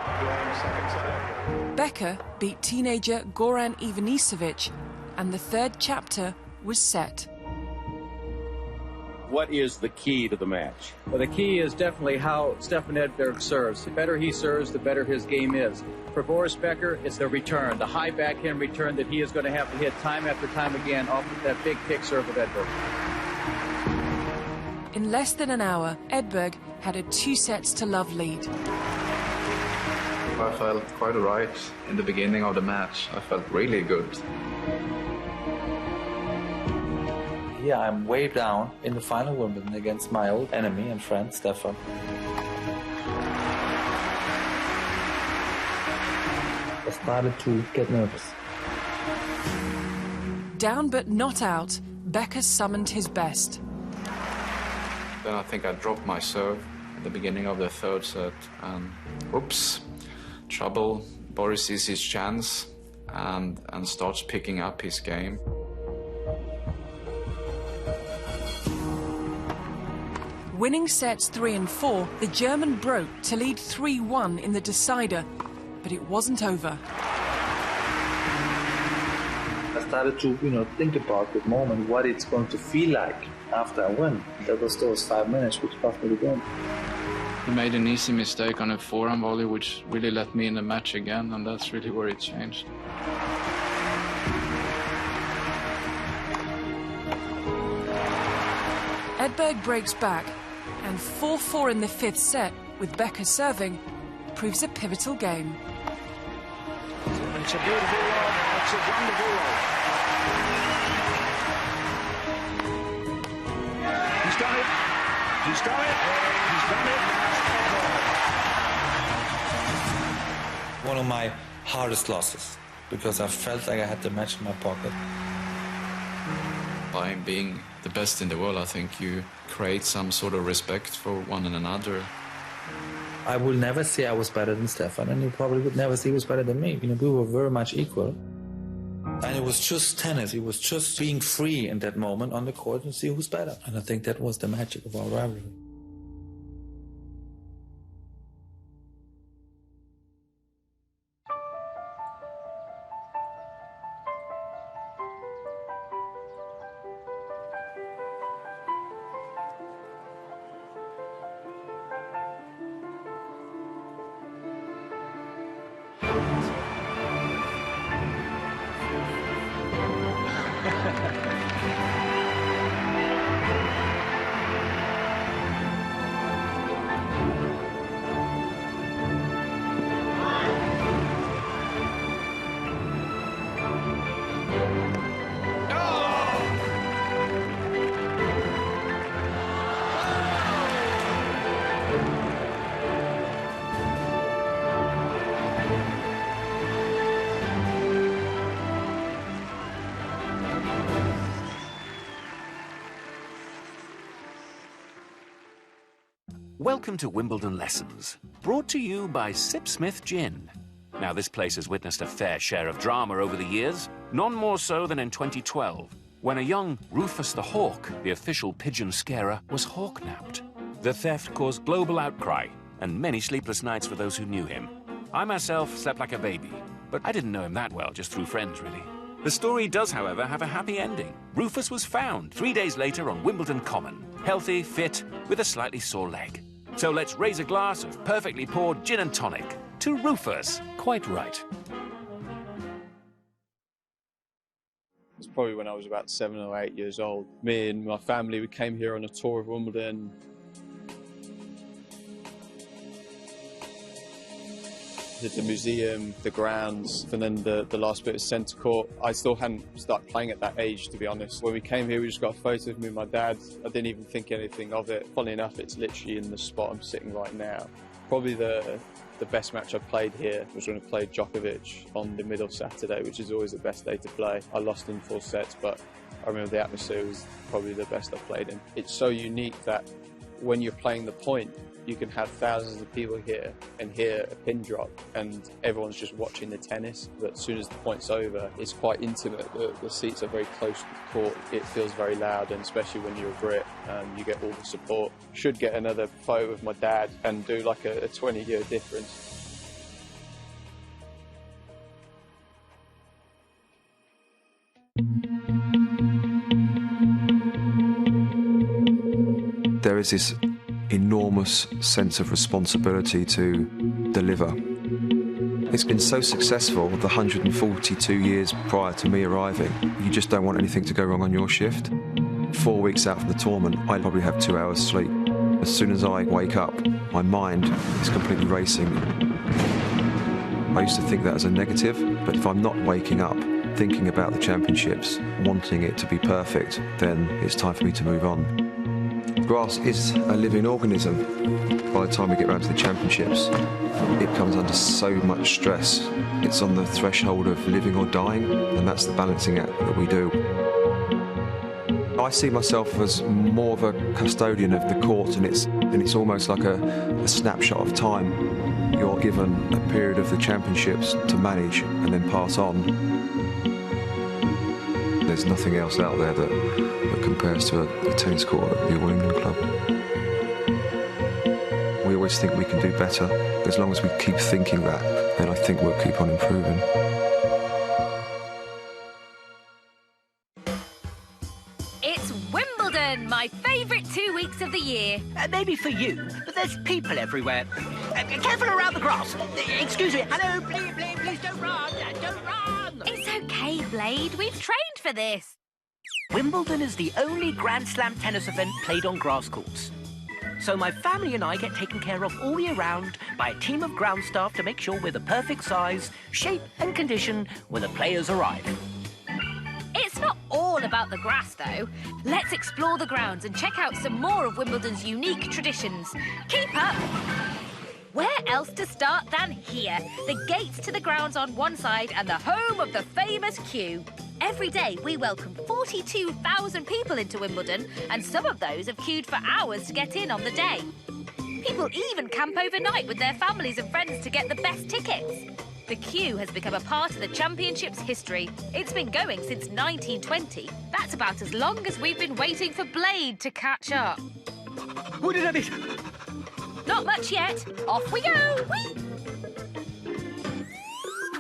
Becker beat teenager Goran Ivanisevic, and the third chapter was set. What is the key to the match? Well, the key is definitely how Stefan Edberg serves. The better he serves, the better his game is. For Boris Becker, it's the return, the high backhand return that he is going to have to hit time after time again off of that big kick serve of Edberg. In less than an hour, Edberg had a 2-sets-to-love lead. I felt quite right in the beginning of the match. I felt really good. Here I'm way down in the final Wimbledon against my old enemy and friend, Stefan. I started to get nervous. Down but not out, Becker summoned his best. Then I think I dropped my serve at the beginning of the third set, and oops, trouble. Boris sees his chance and starts picking up his game. Winning sets 3 and 4, the German broke to lead 3-1 in the decider, but it wasn't over. I started to, think about the moment, what it's going to feel like after I win. That was those 5 minutes which cost me the game. He made an easy mistake on a forehand volley, which really let me in the match again, and that's really where it changed. Edberg breaks back, and 4-4 in the 5th set, with Becker serving, proves a pivotal game. It's a beautiful love. It's a wonderful love. He's done it. He's done it. He's done it. One of my hardest losses, because I felt like I had the match in my pocket. By being the best in the world, I think you create some sort of respect for one another. I will never say I was better than Stefan, and you probably would never say he was better than me. We were very much equal. And it was just tennis. It was just being free in that moment on the court and see who's better. And I think that was the magic of our rivalry. Welcome to Wimbledon Lessons, brought to you by Sipsmith Gin. Now, this place has witnessed a fair share of drama over the years, none more so than in 2012, when a young Rufus the Hawk, the official pigeon scarer, was hawk-napped. The theft caused global outcry and many sleepless nights for those who knew him. I myself slept like a baby, but I didn't know him that well, just through friends, really. The story does, however, have a happy ending. Rufus was found 3 days later on Wimbledon Common, healthy, fit, with a slightly sore leg. So let's raise a glass of perfectly poured gin and tonic to Rufus. Quite right. It's probably when I was about 7 or 8 years old. Me and my family, we came here on a tour of Wimbledon. Did the museum, the grounds, and then the last bit of centre court. I still hadn't started playing at that age, to be honest. When we came here, we just got a photo of me and my dad. I didn't even think anything of it. Funnily enough, it's literally in the spot I'm sitting right now. Probably the best match I played here was when I played Djokovic on the middle Saturday, which is always the best day to play. I lost in 4 sets, but I remember the atmosphere was probably the best I've played in. It's so unique that when you're playing the point, you can have thousands of people here and hear a pin drop and everyone's just watching the tennis. But as soon as the point's over, it's quite intimate. The seats are very close to the court. It feels very loud, and especially when you're a Brit, you get all the support. Should get another photo with my dad and do like a 20-year difference. There is this enormous sense of responsibility to deliver. It's been so successful the 142 years prior to me arriving. You just don't want anything to go wrong on your shift. 4 weeks out from the tournament, I probably have 2 hours sleep. As soon as I wake up, my mind is completely racing. I used to think that as a negative, but if I'm not waking up thinking about the championships, wanting it to be perfect, then it's time for me to move on. Grass is a living organism. By the time we get around to the championships, it comes under so much stress. It's on the threshold of living or dying, and that's the balancing act that we do. I see myself as more of a custodian of the court, and it's almost like a snapshot of time. You're given a period of the championships to manage and then pass on. There's nothing else out there that compares to a tennis court at the All England Club. We always think we can do better. As long as we keep thinking that, then I think we'll keep on improving. It's Wimbledon, my favourite 2 weeks of the year. Maybe for you, but there's people everywhere. Careful around the grass. Excuse me. Hello, please don't run. Don't run. It's okay, Blade. We've trained for this. Wimbledon is the only Grand Slam tennis event played on grass courts. So my family and I get taken care of all year round by a team of ground staff to make sure we're the perfect size, shape and condition when the players arrive. It's not all about the grass, though. Let's explore the grounds and check out some more of Wimbledon's unique traditions. Keep up! Where else to start than here? The gates to the grounds on one side and the home of the famous queue. Every day, we welcome 42,000 people into Wimbledon, and some of those have queued for hours to get in on the day. People even camp overnight with their families and friends to get the best tickets. The queue has become a part of the championship's history. It's been going since 1920. That's about as long as we've been waiting for Blade to catch up. What did I miss? Not much yet. Off we go! Whee!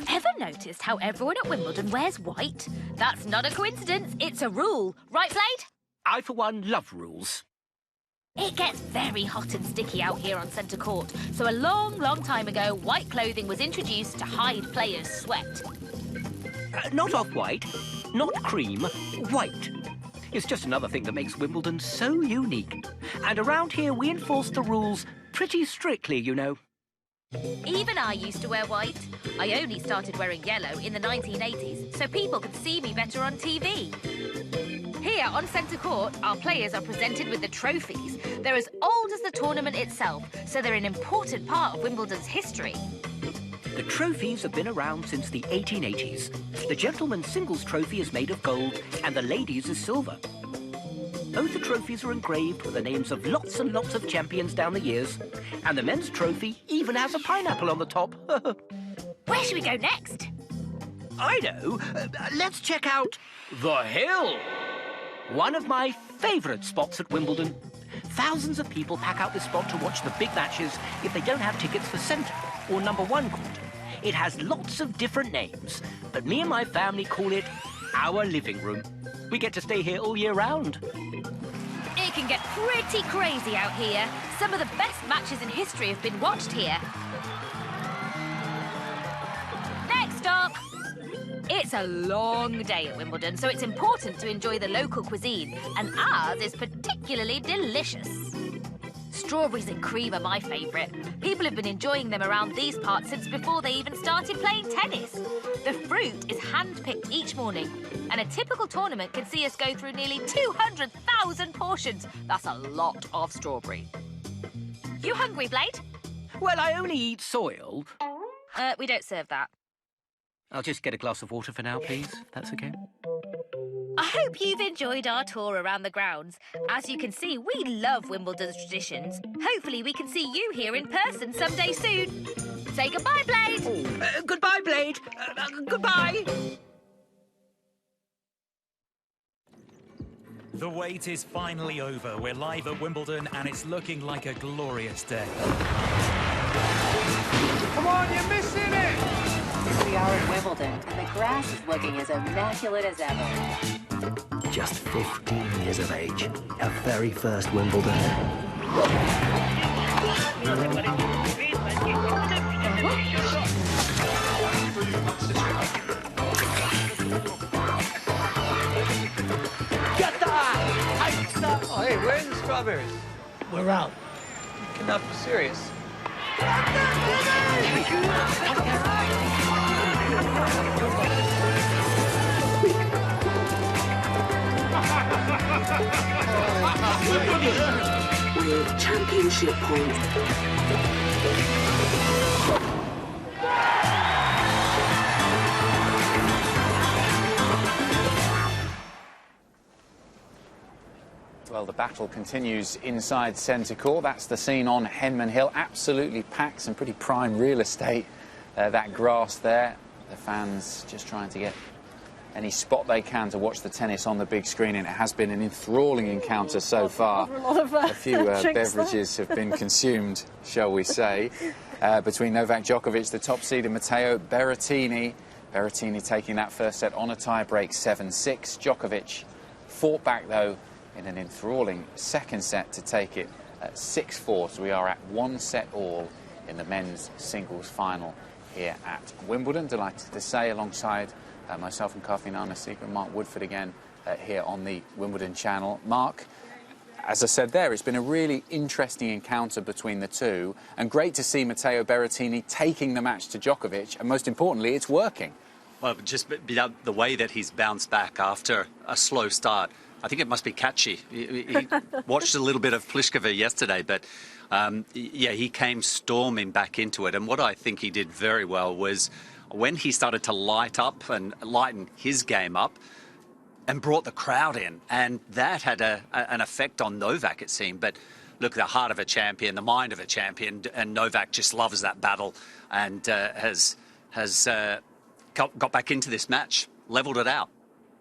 Ever noticed how everyone at Wimbledon wears white? That's not a coincidence, it's a rule. Right, Blade? I, for one, love rules. It gets very hot and sticky out here on centre court, so a long, long time ago, white clothing was introduced to hide players' sweat. Not off-white, not cream, white. It's just another thing that makes Wimbledon so unique. And around here, we enforce the rules pretty strictly, you know. Even I used to wear white. I only started wearing yellow in the 1980s, so people could see me better on TV. Here on centre court, our players are presented with the trophies. They're as old as the tournament itself, so they're an important part of Wimbledon's history. The trophies have been around since the 1880s. The gentleman's singles trophy is made of gold, and the ladies' is silver. Both the trophies are engraved with the names of lots and lots of champions down the years. And the men's trophy even has a pineapple on the top. Where should we go next? I know. Let's check out The Hill. One of my favourite spots at Wimbledon. Thousands of people pack out this spot to watch the big matches if they don't have tickets for centre or number 1 court. It has lots of different names, but me and my family call it our living room. We get to stay here all year round. It can get pretty crazy out here. Some of the best matches in history have been watched here. Next stop. It's a long day at Wimbledon, so it's important to enjoy the local cuisine, and ours is particularly delicious. Strawberries and cream are my favourite. People have been enjoying them around these parts since before they even started playing tennis. The fruit is hand-picked each morning, and a typical tournament can see us go through nearly 200,000 portions. That's a lot of strawberry. You hungry, Blade? Well, I only eat soil. We don't serve that. I'll just get a glass of water for now, please, if that's okay. I hope you've enjoyed our tour around the grounds. As you can see, we love Wimbledon's traditions. Hopefully we can see you here in person someday soon. Say goodbye, Blade. Goodbye, Blade. Goodbye. The wait is finally over. We're live at Wimbledon and it's looking like a glorious day. Come on, you're missing it! Here we are at Wimbledon, and the grass is looking as immaculate as ever. Just 15 years of age. Her very first Wimbledon. Get that! Oh, hey, where are the strawberries? We're out. You cannot be serious. With championship points. Well, the battle continues inside centre court. That's the scene on Henman Hill. Absolutely packed, some pretty prime real estate. That grass there. The fans just trying to get any spot they can to watch the tennis on the big screen, and it has been an enthralling encounter so far. A few beverages have been consumed, shall we say, between Novak Djokovic, the top seed, and Matteo Berrettini. Berrettini taking that first set on a tie-break 7-6. Djokovic fought back, though, in an enthralling second set to take it at 6-4. So we are at 1 set all in the men's singles final here at Wimbledon. Delighted to say, alongside myself and Kathleen Arnasik and Mark Woodford again here on the Wimbledon channel. Mark, as I said there, it's been a really interesting encounter between the two, and great to see Matteo Berrettini taking the match to Djokovic, and most importantly, it's working. Well, just the way that he's bounced back after a slow start, I think it must be catchy. He watched a little bit of Pliskova yesterday, but yeah, he came storming back into it, and what I think he did very well was when he started to light up and lighten his game up and brought the crowd in, and that had an effect on Novak, it seemed. But look, the heart of a champion, the mind of a champion, and Novak just loves that battle and has got back into this match, levelled it out.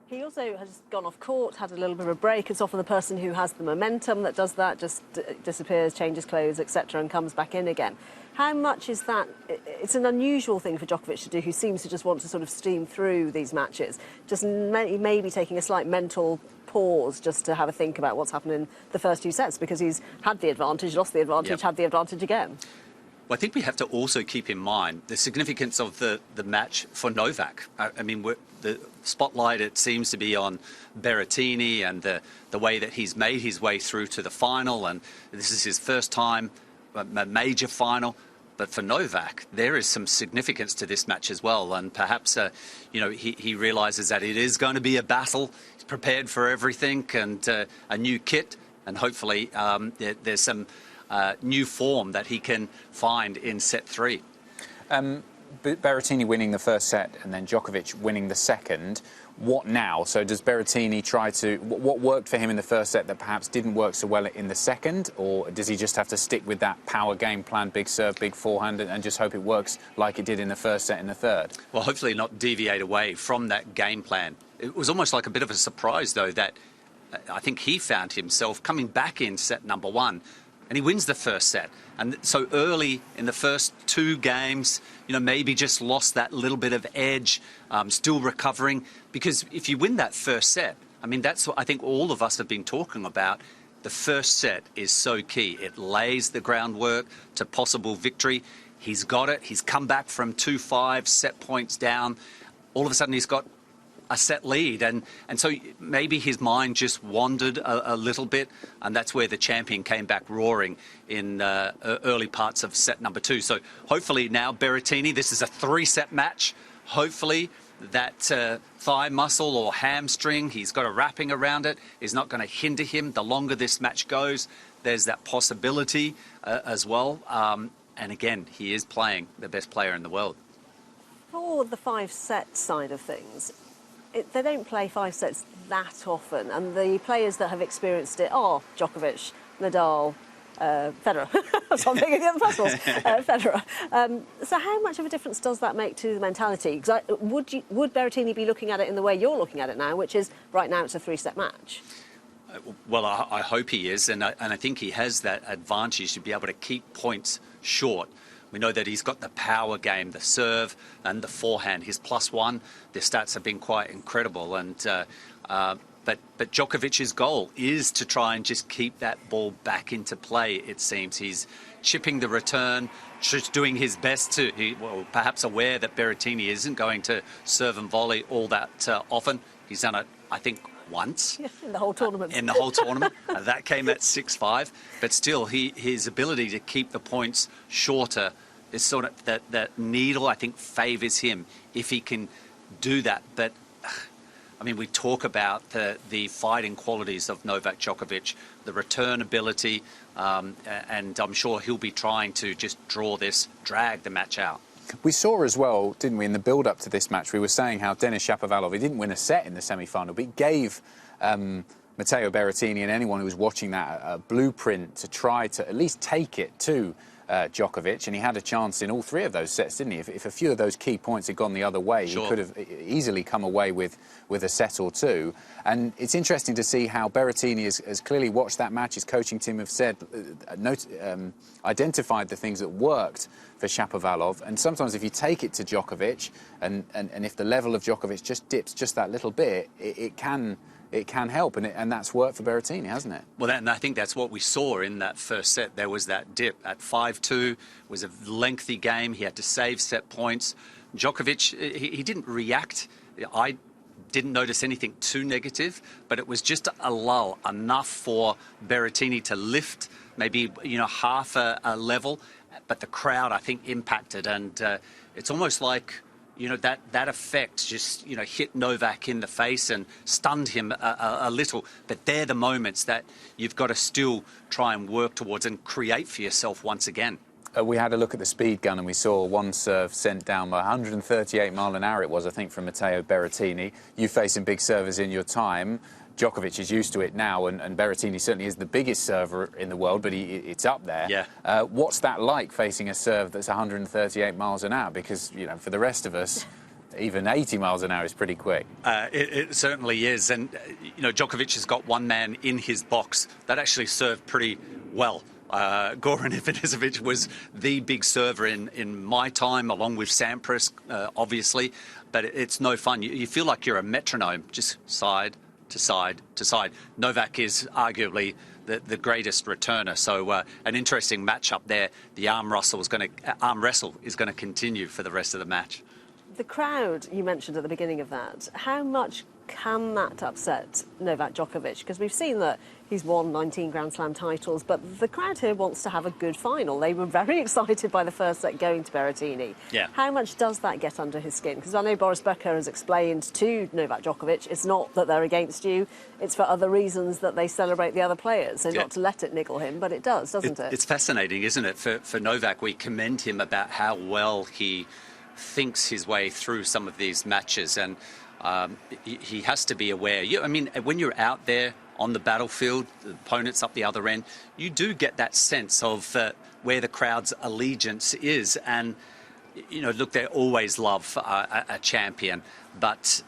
He also has gone off court, had a little bit of a break. It's often the person who has the momentum that does that, just disappears, changes clothes, etc., and comes back in again. How much is that? It's an unusual thing for Djokovic to do, who seems to just want to sort of steam through these matches, just maybe taking a slight mental pause just to have a think about what's happened in the first 2 sets, because he's had the advantage, lost the advantage, Yep. had the advantage again. Well, I think we have to also keep in mind the significance of the match for Novak. I mean, the spotlight, it seems to be on Berrettini and the way that he's made his way through to the final, and this is his first time, a major final. But for Novak, there is some significance to this match as well, and perhaps, you know, he realises that it is going to be a battle. He's prepared for everything, and a new kit, and hopefully there's some new form that he can find in set 3. Berrettini winning the first set and then Djokovic winning the second. What now? So does Berrettini try to... What worked for him in the first set that perhaps didn't work so well in the second? Or does he just have to stick with that power game plan, big serve, big forehand, and just hope it works like it did in the first set in the third? Well, hopefully not deviate away from that game plan. It was almost like a bit of a surprise, though, that I think he found himself coming back in set number one, and he wins the first set. And so early in the first two games, you know, maybe just lost that little bit of edge, still recovering. Because if you win that first set, I mean, that's what I think all of us have been talking about. The first set is so key. It lays the groundwork to possible victory. He's got it. He's come back from 2-5, set points down. All of a sudden, he's got a set lead, and so maybe his mind just wandered a little bit, and that's where the champion came back roaring in early parts of set number two. So hopefully now Berrettini, this is a 3-set match, hopefully that thigh muscle or hamstring, he's got a wrapping around it, is not going to hinder him. The longer this match goes, there's that possibility as well, and again, he is playing the best player in the world. For the 5-set side of things, they don't play 5 sets that often, and the players that have experienced it are Djokovic, Nadal, Federer. So I'm thinking of the first ones. Federer. So how much of a difference does that make to the mentality? Because would Berrettini be looking at it in the way you're looking at it now, which is right now it's a 3-set match? Well, I hope he is, and I think he has that advantage to be able to keep points short. We know that he's got the power game, the serve and the forehand. His +1, their stats have been quite incredible. And but Djokovic's goal is to try and just keep that ball back into play, it seems. He's chipping the return, just doing his best to, perhaps aware that Berrettini isn't going to serve and volley all that often. He's done it, I think, once. Yeah, in the whole tournament. In the whole tournament. That came at 6-5. But still, his ability to keep the points shorter is sort of that needle, I think, favours him if he can do that. But, I mean, we talk about the fighting qualities of Novak Djokovic, the return ability, and I'm sure he'll be trying to just drag the match out. We saw as well, didn't we, in the build-up to this match, we were saying how Denis Shapovalov, he didn't win a set in the semi-final, but he gave Matteo Berrettini and anyone who was watching that a blueprint to try to at least take it to Djokovic, and he had a chance in all 3 of those sets, didn't he? If a few of those key points had gone the other way, sure, he could have easily come away with a set or 2. And it's interesting to see how Berrettini has clearly watched that match. His coaching team have said, identified the things that worked for Shapovalov. And sometimes if you take it to Djokovic, and if the level of Djokovic just dips just that little bit, it can help, and that's worked for Berrettini, hasn't it? Well, and I think that's what we saw in that first set. There was that dip at 5-2. It was a lengthy game. He had to save set points. Djokovic, he didn't react. I didn't notice anything too negative, but it was just a lull, enough for Berrettini to lift maybe, half a level. But the crowd, I think, impacted, and it's almost like, that effect just, hit Novak in the face and stunned him a little. But they're the moments that you've got to still try and work towards and create for yourself once again. We had a look at the speed gun and we saw one serve sent down by 138 mile an hour it was, I think, from Matteo Berrettini. You facing big servers in your time. Djokovic is used to it now, and Berrettini certainly is the biggest server in the world, but it's up there. Yeah. What's that like, facing a serve that's 138 miles an hour? Because, for the rest of us, even 80 miles an hour is pretty quick. It certainly is. And, Djokovic has got one man in his box that actually served pretty well. Goran Ivanisevic was the big server in my time, along with Sampras, obviously. But it's no fun. You feel like you're a metronome, just side to side to side. Novak is arguably the greatest returner. So an interesting matchup there. The arm wrestle is going to continue for the rest of the match. The crowd you mentioned at the beginning of that, how much can that upset Novak Djokovic? Because we've seen that he's won 19 Grand Slam titles, but the crowd here wants to have a good final. They were very excited by the first set going to Berrettini. Yeah. How much does that get under his skin? Because I know Boris Becker has explained to Novak Djokovic, it's not that they're against you, it's for other reasons that they celebrate the other players. So not to let it niggle him, but it does, doesn't it? It's fascinating, isn't it? For Novak, we commend him about how well he thinks his way through some of these matches, and he has to be aware. I mean, when you're out there on the battlefield, the opponent's up the other end, you do get that sense of where the crowd's allegiance is. And, you know, look, they always love a champion, but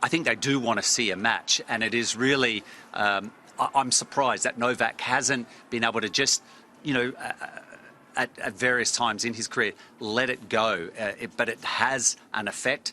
I think they do want to see a match. And it is really, I'm surprised that Novak hasn't been able to just, you know, at various times in his career, let it go. But it has an effect.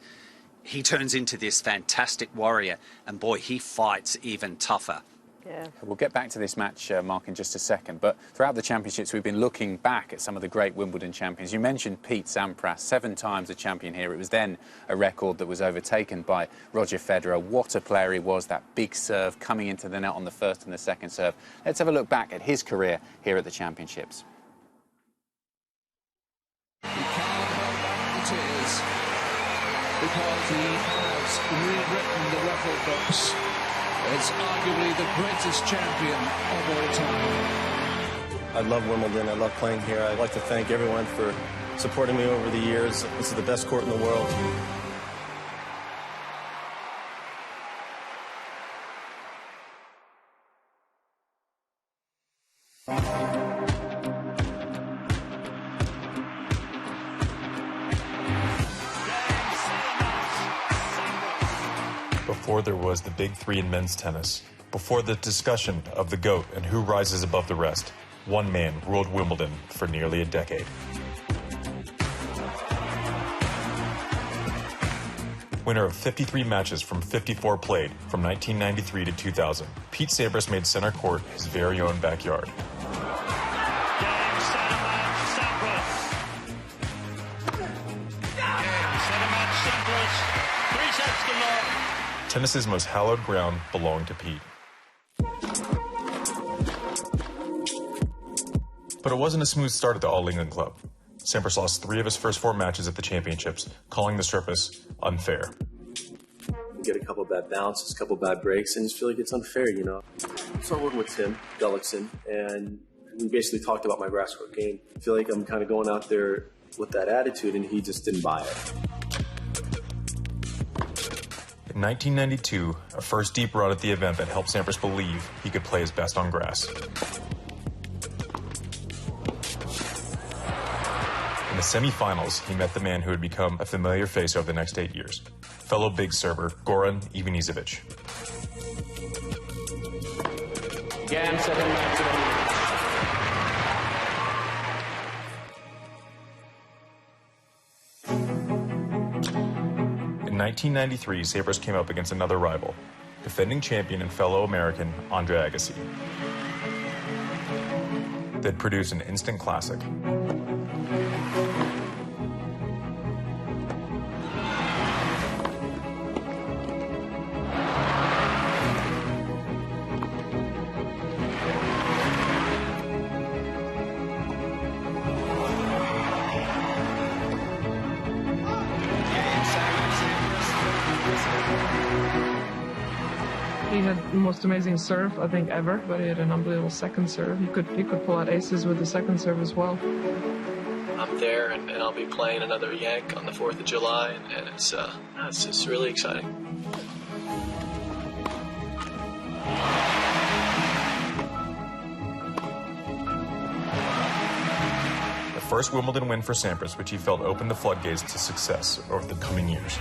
He turns into this fantastic warrior, and boy, he fights even tougher. Yeah. We'll get back to this match, Mark, in just a second. But throughout the championships, we've been looking back at some of the great Wimbledon champions. You mentioned Pete Sampras, 7 times a champion here. It was then a record that was overtaken by Roger Federer. What a player he was, that big serve coming into the net on the first and the second serve. Let's have a look back at his career here at the championships. Because he has rewritten the record books as arguably the greatest champion of all time. I love Wimbledon. I love playing here. I'd like to thank everyone for supporting me over the years. This is the best court in the world. Before there was the big three in men's tennis, before the discussion of the GOAT and who rises above the rest, one man ruled Wimbledon for nearly a decade. Winner of 53 matches from 54 played from 1993 to 2000, Pete Sampras made center court his very own backyard. Tennis's most hallowed ground belonged to Pete. But it wasn't a smooth start at the All England Club. Sampras lost 3 of his first 4 matches at the championships, calling the surface unfair. You get a couple bad bounces, a couple bad breaks, and just feel like it's unfair, you know. I started working with Tim Gullickson, and we basically talked about my grass court game. I feel like I'm kind of going out there with that attitude, and he just didn't buy it. In 1992, a first deep run at the event that helped Sampras believe he could play his best on grass. In the semifinals, he met the man who would become a familiar face over the next 8 years, fellow big server Goran Ivanisevic. Game, second match. In 1993, Sampras came up against another rival, defending champion and fellow American Andre Agassi. They'd produce an instant classic. He had the most amazing serve, I think, ever, but he had an unbelievable second serve. He could pull out aces with the second serve as well. I'm there, and I'll be playing another Yank on the 4th of July, and it's just really exciting. The first Wimbledon win for Sampras, which he felt opened the floodgates to success over the coming years.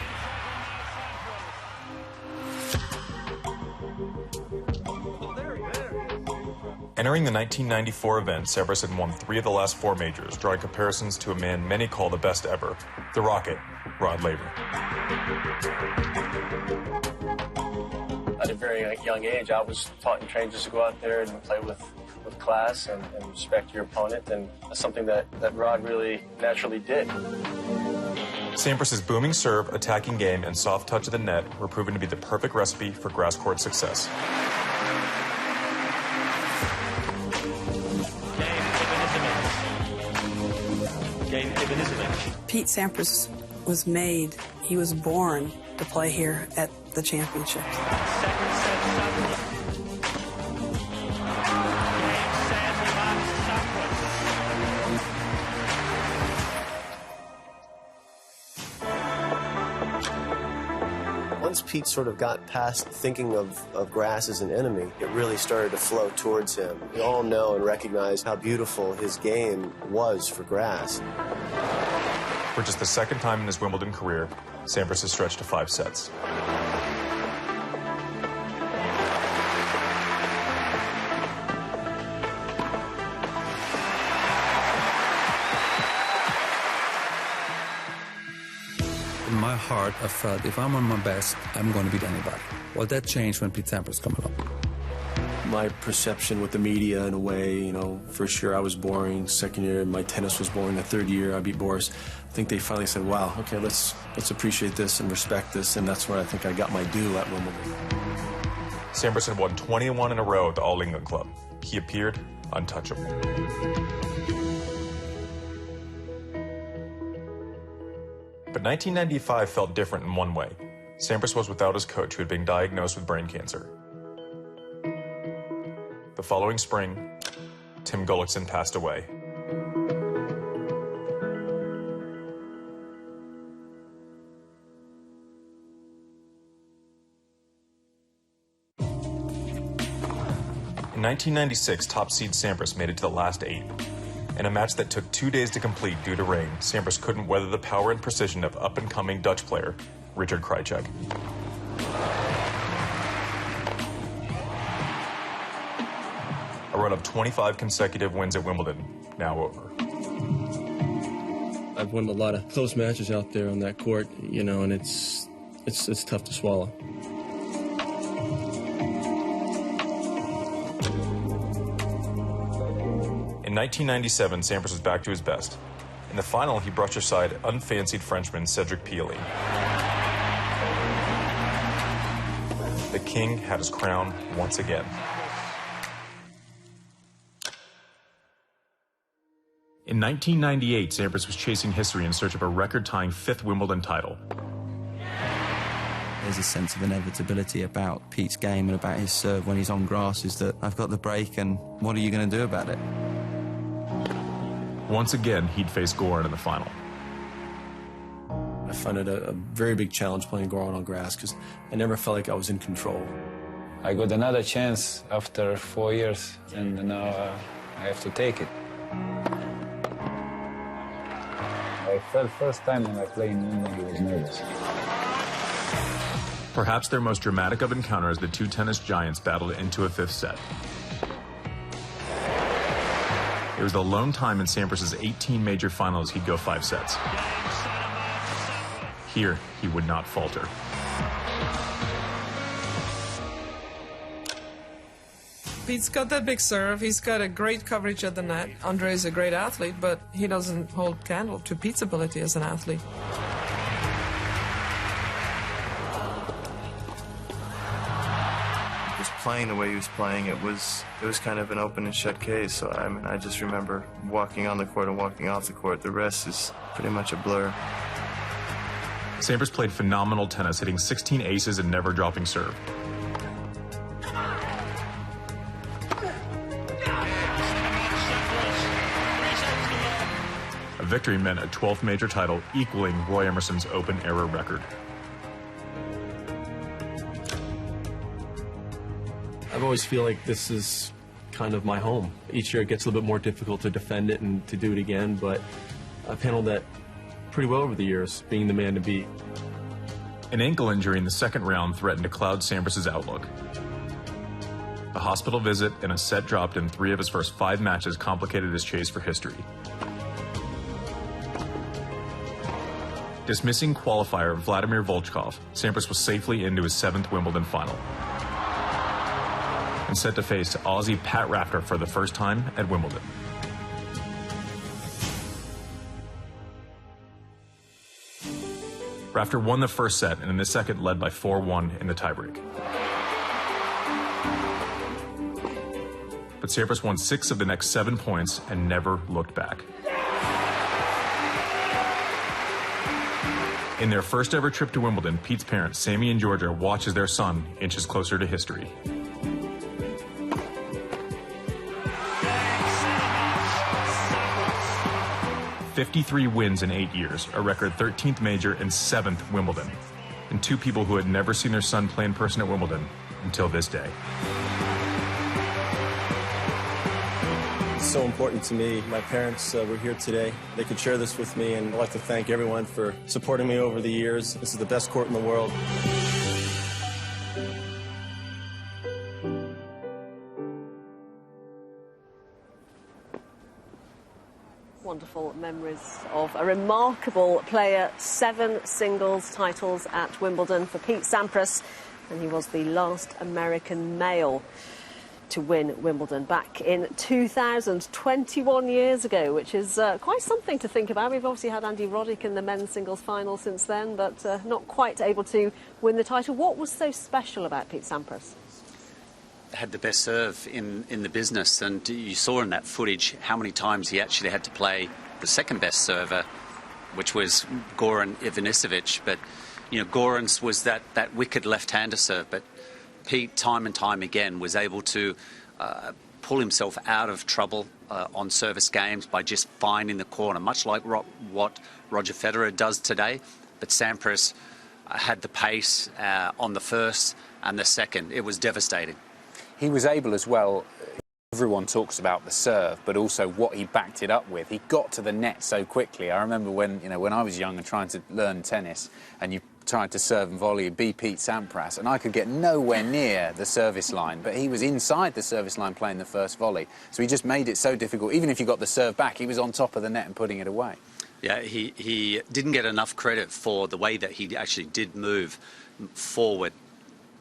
Entering the 1994 event, Sampras had won 3 of the last 4 majors, drawing comparisons to a man many call the best ever, the Rocket, Rod Laver. At a very young age, I was taught and trained just to go out there and play with class and respect your opponent, and that's something that Rod really naturally did. Sampras' booming serve, attacking game, and soft touch of the net were proven to be the perfect recipe for grass court success. Pete Sampras was made, he was born to play here at the championships. Once Pete sort of got past thinking of grass as an enemy, it really started to flow towards him. We all know and recognize how beautiful his game was for grass. For just the second time in his Wimbledon career, Sampras has stretched to 5 sets. In my heart, I felt if I'm on my best, I'm going to beat anybody. Well, that changed when Pete Sampras came along. My perception with the media, in a way, you know, first year I was boring, second year my tennis was boring, the third year I beat Boris. I think they finally said, wow, okay, let's appreciate this and respect this, and that's where I think I got my due at Wimbledon. Sampras had won 21 in a row at the All England Club. He appeared untouchable. But 1995 felt different in one way. Sampras was without his coach, who had been diagnosed with brain cancer. The following spring, Tim Gullikson passed away. In 1996, top seed Sampras made it to the last 8. In a match that took 2 days to complete due to rain, Sampras couldn't weather the power and precision of up-and-coming Dutch player Richard Krajicek. A run of 25 consecutive wins at Wimbledon, now over. I've won a lot of close matches out there on that court, you know, and it's tough to swallow. In 1997, Sampras was back to his best. In the final, he brushed aside unfancied Frenchman Cedric Piolet. The king had his crown once again. In 1998, Sampras was chasing history in search of a record-tying 5th Wimbledon title. There's a sense of inevitability about Pete's game and about his serve when he's on grass, is that I've got the break, and what are you going to do about it? Once again, he'd face Goran in the final. I found it a very big challenge playing Goran on grass because I never felt like I was in control. I got another chance after 4 years, and now I have to take it. I felt first time when I played in England, I was nervous. Perhaps their most dramatic of encounters, the two tennis giants battled into a 5th set. It was the lone time in Sampras' 18 major finals he'd go 5 sets. Here, he would not falter. Pete's got that big serve, he's got a great coverage at the net. Andre is a great athlete, but he doesn't hold candle to Pete's ability as an athlete. Playing the way he was playing, it was kind of an open and shut case. So I mean, I just remember walking on the court and walking off the court. The rest is pretty much a blur. Sampras played phenomenal tennis, hitting 16 aces and never dropping serve. A victory meant a 12th major title, equaling Roy Emerson's open-era record. I've always feel like this is kind of my home. Each year it gets a little bit more difficult to defend it and to do it again, but I've handled that pretty well over the years, being the man to beat. An ankle injury in the second round threatened to cloud Sampras' outlook. A hospital visit and a set dropped in 3 of his first 5 matches complicated his chase for history. Dismissing qualifier Vladimir Volchkov, Sampras was safely into his 7th Wimbledon final and set to face Aussie Pat Rafter for the first time at Wimbledon. Rafter won the first set and in the second led by 4-1 in the tiebreak. But Sampras won 6 of the next 7 points and never looked back. In their first ever trip to Wimbledon, Pete's parents, Sammy and Georgia, watch as their son inches closer to history. 53 wins in 8 years, a record 13th major and 7th Wimbledon. In and two people who had never seen their son play in person at Wimbledon until this day. It's so important to me. My parents were here today. They could share this with me, and I'd like to thank everyone for supporting me over the years. This is the best court in the world. Wonderful memories of a remarkable player. 7 singles titles at Wimbledon for Pete Sampras, and he was the last American male to win Wimbledon back in 2000, 21 years ago, which is quite something to think about. We've obviously had Andy Roddick in the men's singles final since then, but not quite able to win the title. What was so special about Pete Sampras? Had the best serve in the business, and you saw in that footage how many times he actually had to play the second best server, which was Goran Ivanisevic. But you know, Goran's was that wicked left-hander serve, but Pete time and time again was able to pull himself out of trouble on service games by just finding the corner, much like what Roger Federer does today. But Sampras had the pace on the first and the second. It was devastating. He was able as well, everyone talks about the serve, but also what he backed it up with. He got to the net so quickly. I remember when I was young and trying to learn tennis, and you tried to serve and volley and be Pete Sampras, and I could get nowhere near the service line, but he was inside the service line playing the first volley. So he just made it so difficult. Even if you got the serve back, he was on top of the net and putting it away. Yeah, he didn't get enough credit for the way that he actually did move forward.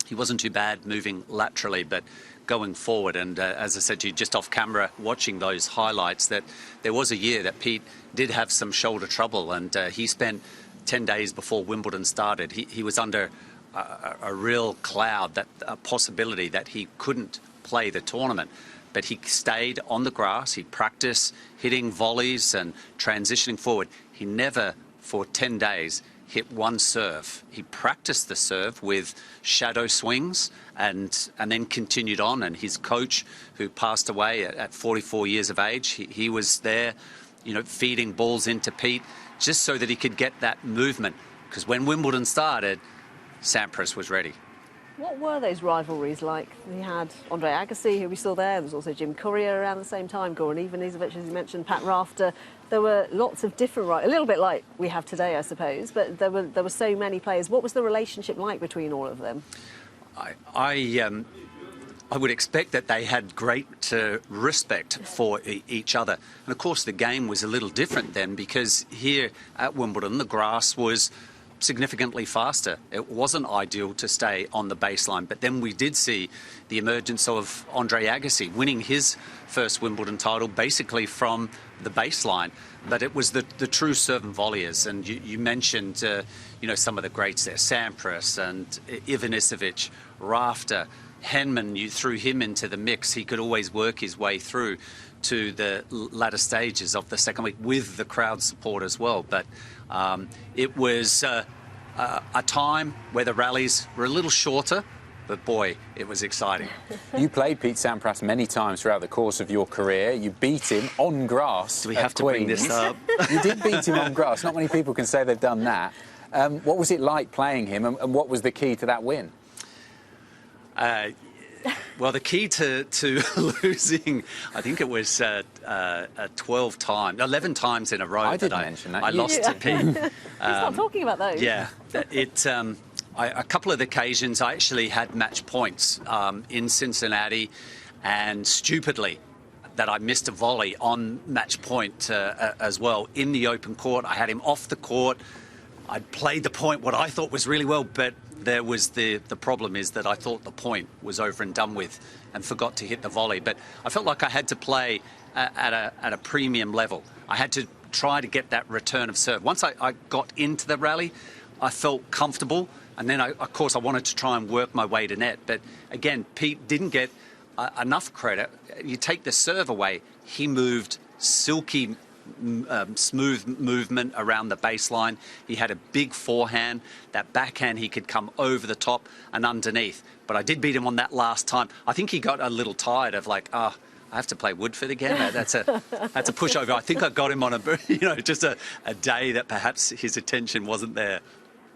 He wasn't too bad moving laterally, but going forward, and as I said to you just off camera, watching those highlights, that there was a year that Pete did have some shoulder trouble, and he spent 10 days before Wimbledon started. He was under a real cloud, that a possibility that he couldn't play the tournament. But he stayed on the grass, he practiced hitting volleys and transitioning forward. He never, for 10 days, hit one serve. He practiced the serve with shadow swings and then continued on. And his coach, who passed away at 44 years of age, he was there, you know, feeding balls into Pete just so that he could get that movement. Because when Wimbledon started, Sampras was ready. What were those rivalries like? We had Andre Agassi, who we saw there. There was also Jim Courier around the same time, Goran Ivanisevic, as you mentioned, Pat Rafter. There were lots of different, a little bit like we have today, I suppose, but there were so many players. What was the relationship like between all of them? I would expect that they had great respect for each other. And of course, the game was a little different then, because here at Wimbledon, the grass was significantly faster. It wasn't ideal to stay on the baseline, but then we did see the emergence of Andre Agassi winning his first Wimbledon title basically from the baseline. But it was the true serve and volleyers, and you mentioned some of the greats there, Sampras and Ivanisevic, Rafter, Henman. You threw him into the mix. He could always work his way through to the latter stages of the second week with the crowd support as well. But it was a time where the rallies were a little shorter, but boy, it was exciting. You played Pete Sampras many times throughout the course of your career. You beat him on grass. Do we have to bring this up? You did beat him on grass. Not many people can say they've done that. What was it like playing him, and what was the key to that win? Well, the key to losing, I think it was 11 times in a row. I didn't mention that. I lost to Pete. He's not talking about those. Yeah, a couple of occasions I actually had match points in Cincinnati, and stupidly that I missed a volley on match point as well in the open court. I had him off the court. I'd played the point what I thought was really well, but there was the problem is that I thought the point was over and done with and forgot to hit the volley. But I felt like I had to play at a premium level. I had to try to get that return of serve. Once I got into the rally, I felt comfortable. And then, of course, I wanted to try and work my way to net. But again, Pete didn't get enough credit. You take the serve away, he moved silky, smooth movement around the baseline. He had a big forehand. That backhand, he could come over the top and underneath. But I did beat him on that last time. I think he got a little tired of I have to play Woodford again. That's a pushover. I think I got him on just a day that perhaps his attention wasn't there.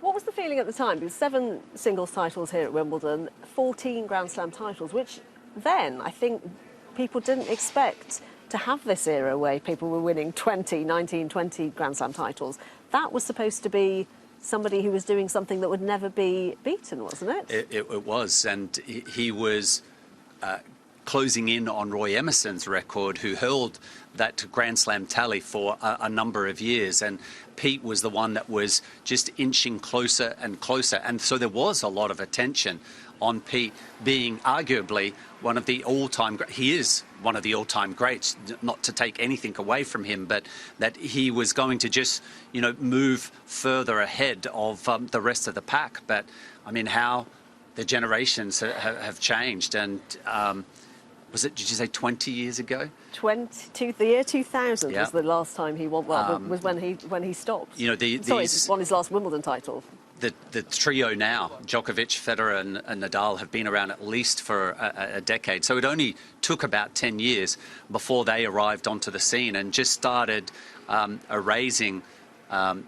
What was the feeling at the time? Because 7 singles titles here at Wimbledon, 14 Grand Slam titles, which then I think people didn't expect to have this era where people were winning 19, 20 Grand Slam titles. That was supposed to be somebody who was doing something that would never be beaten, wasn't it? It was, and he was closing in on Roy Emerson's record, who held that Grand Slam tally for a number of years, and Pete was the one that was just inching closer and closer, and so there was a lot of attention on Pete being arguably one of the all-time, he is one of the all-time greats, not to take anything away from him, but that he was going to just, you know, move further ahead of the rest of the pack. But I mean, how the generations have changed, and was it, did you say 20 years ago? The year 2000 was the last time he won. Well, was when he stopped. You know, he won his last Wimbledon title. The trio now, Djokovic, Federer and Nadal, have been around at least for a decade. So it only took about 10 years before they arrived onto the scene and just started erasing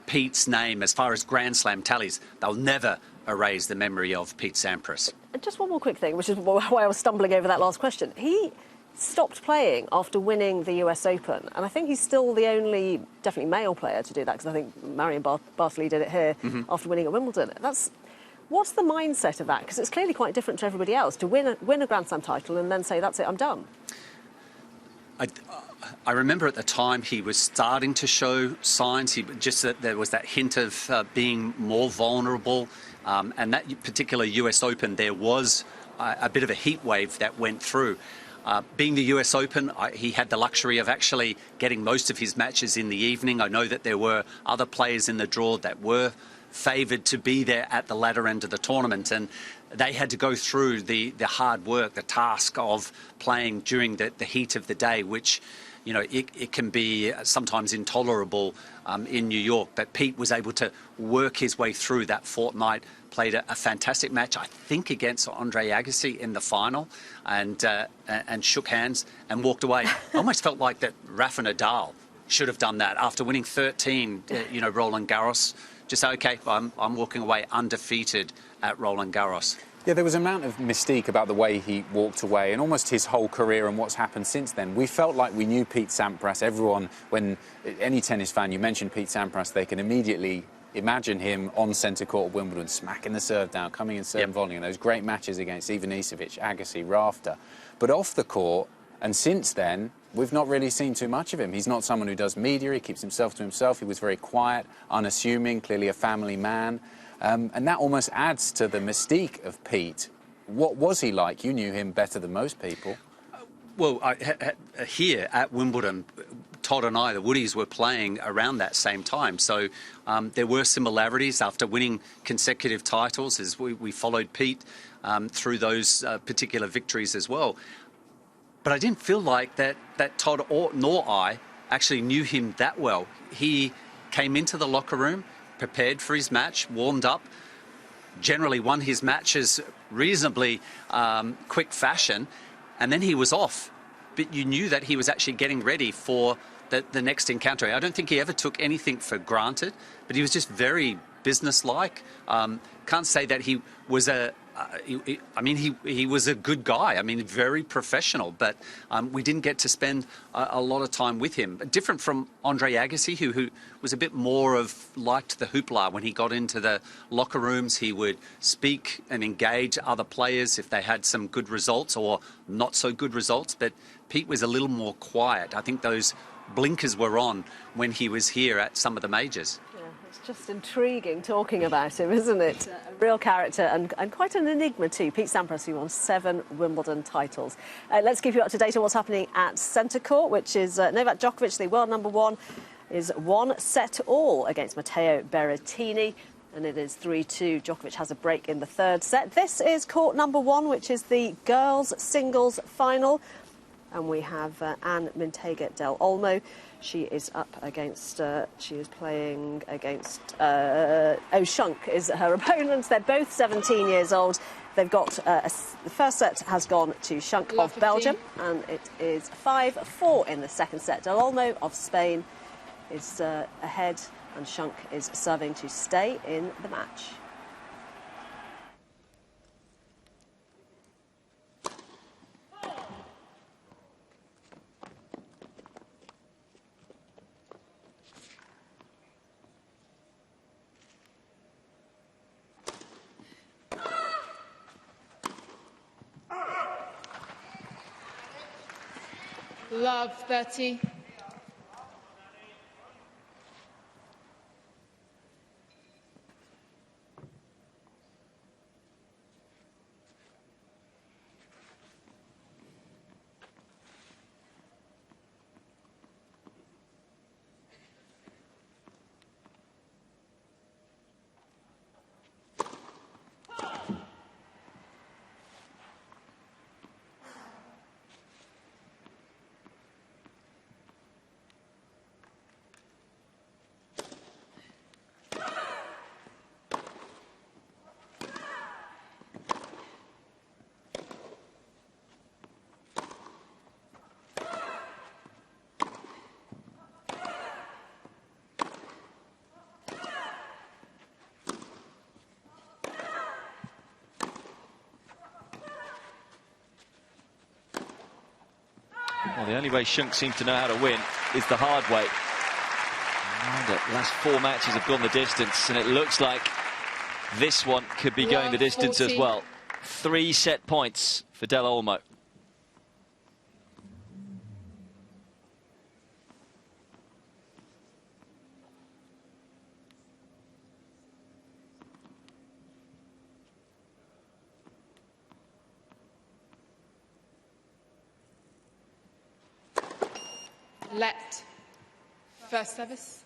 Pete's name as far as Grand Slam tallies. They'll never erase the memory of Pete Sampras. Just one more quick thing, which is why I was stumbling over that last question. He stopped playing after winning the US Open, and I think he's still the only definitely male player to do that, because I think Marion Barty did it here after winning at Wimbledon. What's the mindset of that? Because it's clearly quite different to everybody else to win a Grand Slam title and then say, that's it, I'm done. I remember at the time he was starting to show signs. Just that there was that hint of being more vulnerable, and that particular US Open, there was a bit of a heat wave that went through. Being the US Open, he had the luxury of actually getting most of his matches in the evening. I know that there were other players in the draw that were favoured to be there at the latter end of the tournament, and they had to go through the hard work, the task of playing during the heat of the day, which, you know, it can be sometimes intolerable in New York. But Pete was able to work his way through that fortnight, played a fantastic match, I think, against Andre Agassi in the final, and shook hands and walked away. I almost felt like that Rafa Nadal should have done that after winning 13, Roland Garros. Just say, OK, I'm walking away undefeated at Roland Garros. Yeah, there was an amount of mystique about the way he walked away and almost his whole career and what's happened since then. We felt like we knew Pete Sampras. Everyone, when any tennis fan, you mention Pete Sampras, they can immediately imagine him on centre court at Wimbledon, smacking the serve down, coming in serve volleying, those great matches against Ivanisevic, Agassi, Rafter. But off the court, and since then, we've not really seen too much of him. He's not someone who does media, he keeps himself to himself. He was very quiet, unassuming, clearly a family man. And that almost adds to the mystique of Pete. What was he like? You knew him better than most people. Well, here at Wimbledon, Todd and I, the Woodies, were playing around that same time. So there were similarities after winning consecutive titles, as we followed Pete through those particular victories as well. But I didn't feel like that Todd nor I actually knew him that well. He came into the locker room, prepared for his match, warmed up, generally won his matches reasonably quick fashion, and then he was off. But you knew that he was actually getting ready for the next encounter. I don't think he ever took anything for granted, but he was just very businesslike. Can't say that he was he was a good guy. I mean, very professional, but we didn't get to spend a lot of time with him. Different from Andre Agassi, who was a bit more of liked the hoopla. When he got into the locker rooms, he would speak and engage other players if they had some good results or not so good results. But Pete was a little more quiet. I think those blinkers were on when he was here at some of the majors. It's just intriguing talking about him, isn't it? A real character and quite an enigma too. Pete Sampras, who won 7 Wimbledon titles. Let's keep you up to date on what's happening at centre court, which is Novak Djokovic, the world #1, is 1-set-all against Matteo Berrettini. And it is 3-2. Djokovic has a break in the 3rd set. This is court #1, which is the girls' singles final. And we have Anne Mintega del Olmo. She is up against, she is playing against, Shunk is her opponent. They're both 17 years old. They've got, the first set has gone to Shunk of Belgium, and it is 5-4 in the 2nd set. Del Olmo of Spain is ahead and Shunk is serving to stay in the match. Love 30. Well, the only way Shunk seems to know how to win is the hard way. And the last 4 matches have gone the distance, and it looks like this one could be going the distance as well. 3 set points for Del Olmo. Let. First service.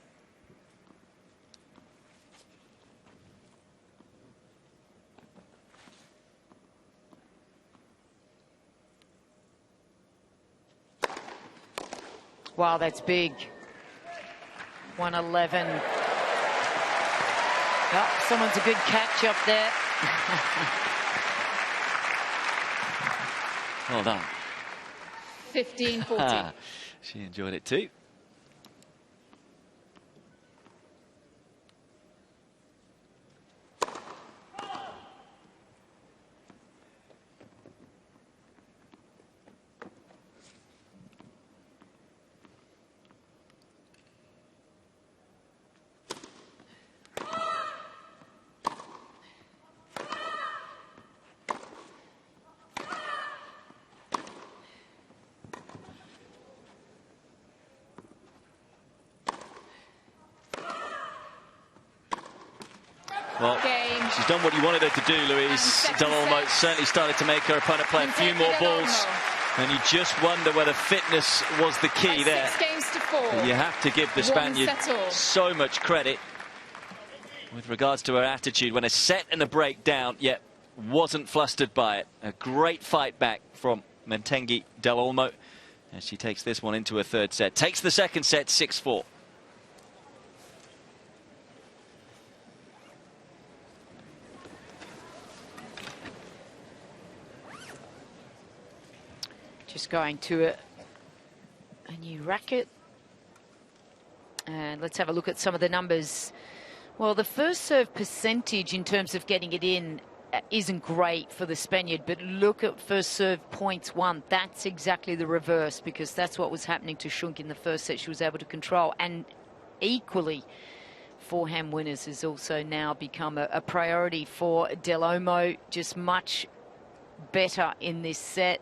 Wow, that's big. 111. Oh, someone's a good catch up there. Well done. 15-14. She enjoyed it too. Well, she's done what you wanted her to do, Louise. Del Olmo certainly started to make her opponent play a few more balls. And you just wonder whether fitness was the key there. 6 games to 4. You have to give the Spaniard so much credit with regards to her attitude. When a set and a break down, yet wasn't flustered by it. A great fight back from Mentengi Del Olmo. And she takes this one into her 3rd set. Takes the 2nd set, 6-4. Just going to a new racket. And let's have a look at some of the numbers. Well, the first serve percentage in terms of getting it in isn't great for the Spaniard, but look at first serve points won. That's exactly the reverse, because that's what was happening to Shunk in the first set. She was able to control, and equally forehand winners has also now become a priority for Del Olmo. Just much better in this set.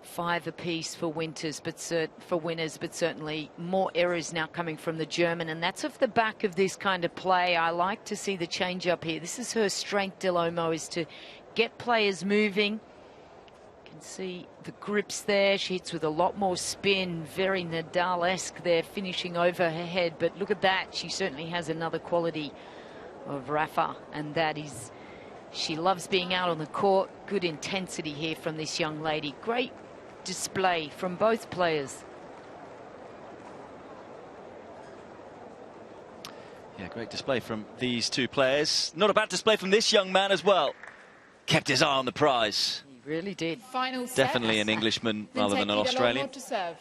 5 apiece for winners, but certainly more errors now coming from the German, and that's off the back of this kind of play. I like to see the change up here. This is her strength, Del Olmo, is to get players moving. You can see the grips there. She hits with a lot more spin, very Nadal-esque there, finishing over her head. But look at that. She certainly has another quality of Rafa, and that is she loves being out on the court. Good intensity here from this young lady. Great display from both players. Yeah, great display from these two players. Not a bad display from this young man as well. Kept his eye on the prize. He really did. Final set. Definitely an Englishman rather than an Australian. To serve.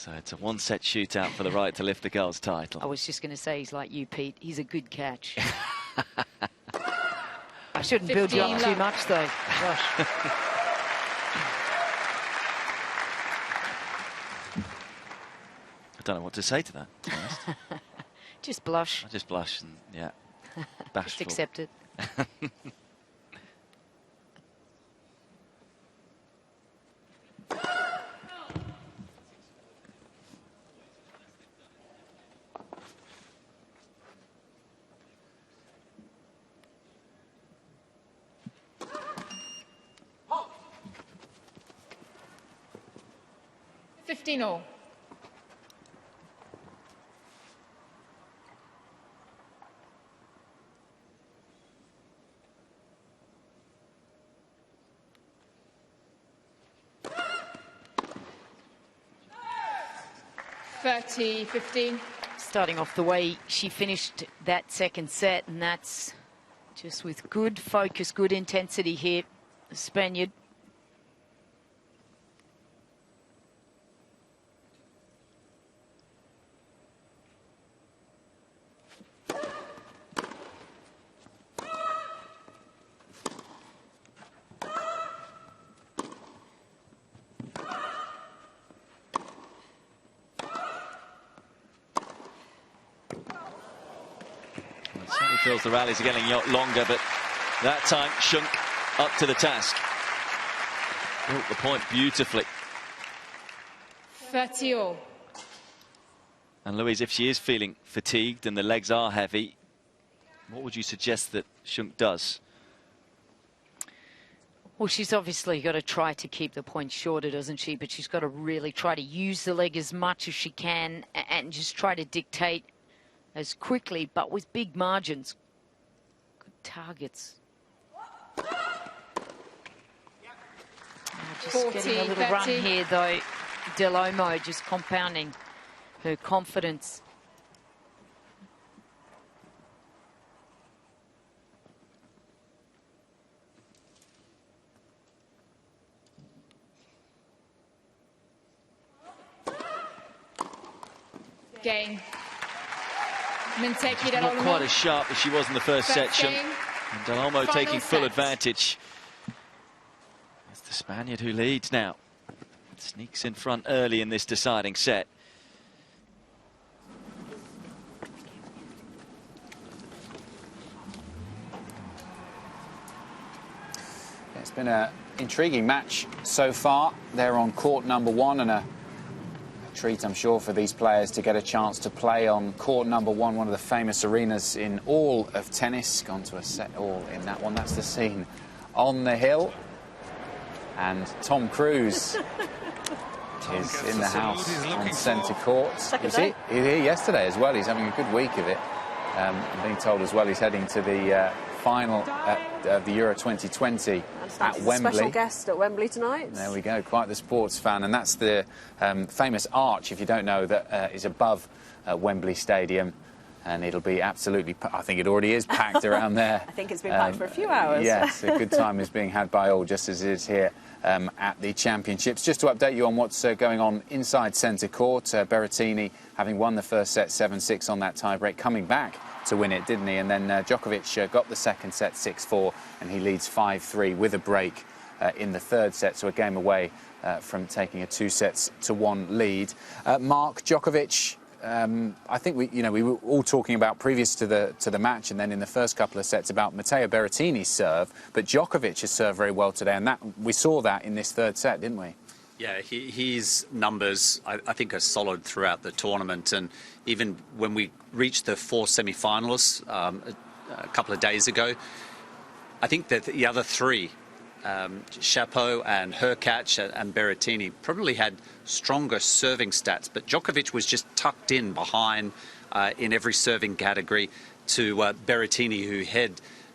So it's a one-set shootout for the right to lift the girls' title. I was just going to say, he's like you, Pete. He's a good catch. I shouldn't build you up too much, though. Gosh. I don't know what to say to that, to be honest. Just blush. I just blush and, yeah, bashful. Just accept it. all. $30-15. Starting off the way she finished that second set, and that's just with good focus, good intensity here, the Spaniard. Feels the rallies are getting longer, but that time Shunk up to the task. Built the point beautifully. 30 all. And Louise, if she is feeling fatigued and the legs are heavy, what would you suggest that Shunk does? Well, she's obviously got to try to keep the point shorter, doesn't she? But she's got to really try to use the leg as much as she can and just try to dictate as quickly, but with big margins. Good targets. Just 40, getting a little 30. run here, though. Del Olmo just compounding her confidence. Game. Not quite as sharp as she was in the first section. And Del Olmo taking full advantage. It's the Spaniard who leads now. Sneaks in front early in this deciding set. It's been an intriguing match so far. They're on court number one, and a treat, I'm sure, for these players to get a chance to play on court number one, one of the famous arenas in all of tennis. Gone to a set all in that one. That's the scene on the hill. And Tom Cruise is in the house on centre court. Was he here yesterday as well? He's having a good week of it. I'm being told as well he's heading to the final of the Euro 2020 at Wembley. Special guest at Wembley tonight. There we go, quite the sports fan, and that's the famous arch, if you don't know, that is above Wembley Stadium, and it'll be absolutely, I think it already is packed around there. I think it's been packed for a few hours. Yes, a good time is being had by all, just as it is here at the Championships. Just to update you on what's going on inside centre court, Berrettini having won the first set 7-6 on that tiebreak, coming back to win it, didn't he? And then Djokovic got the second set 6-4, and he leads 5-3 with a break in the third set, so a game away from taking a 2-1 lead. Mark, Djokovic, I think we were all talking about previous to the match, and then in the first couple of sets about Matteo Berrettini's serve, but Djokovic has served very well today, and that we saw that in this third set, didn't we? Yeah, his numbers, I think, are solid throughout the tournament. And even when we reached the four semi-finalists a couple of days ago, I think that the other three, Chapeau and Hurkacz and Berrettini, probably had stronger serving stats. But Djokovic was just tucked in behind in every serving category to Berrettini, who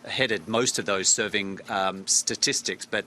headed most of those serving statistics. But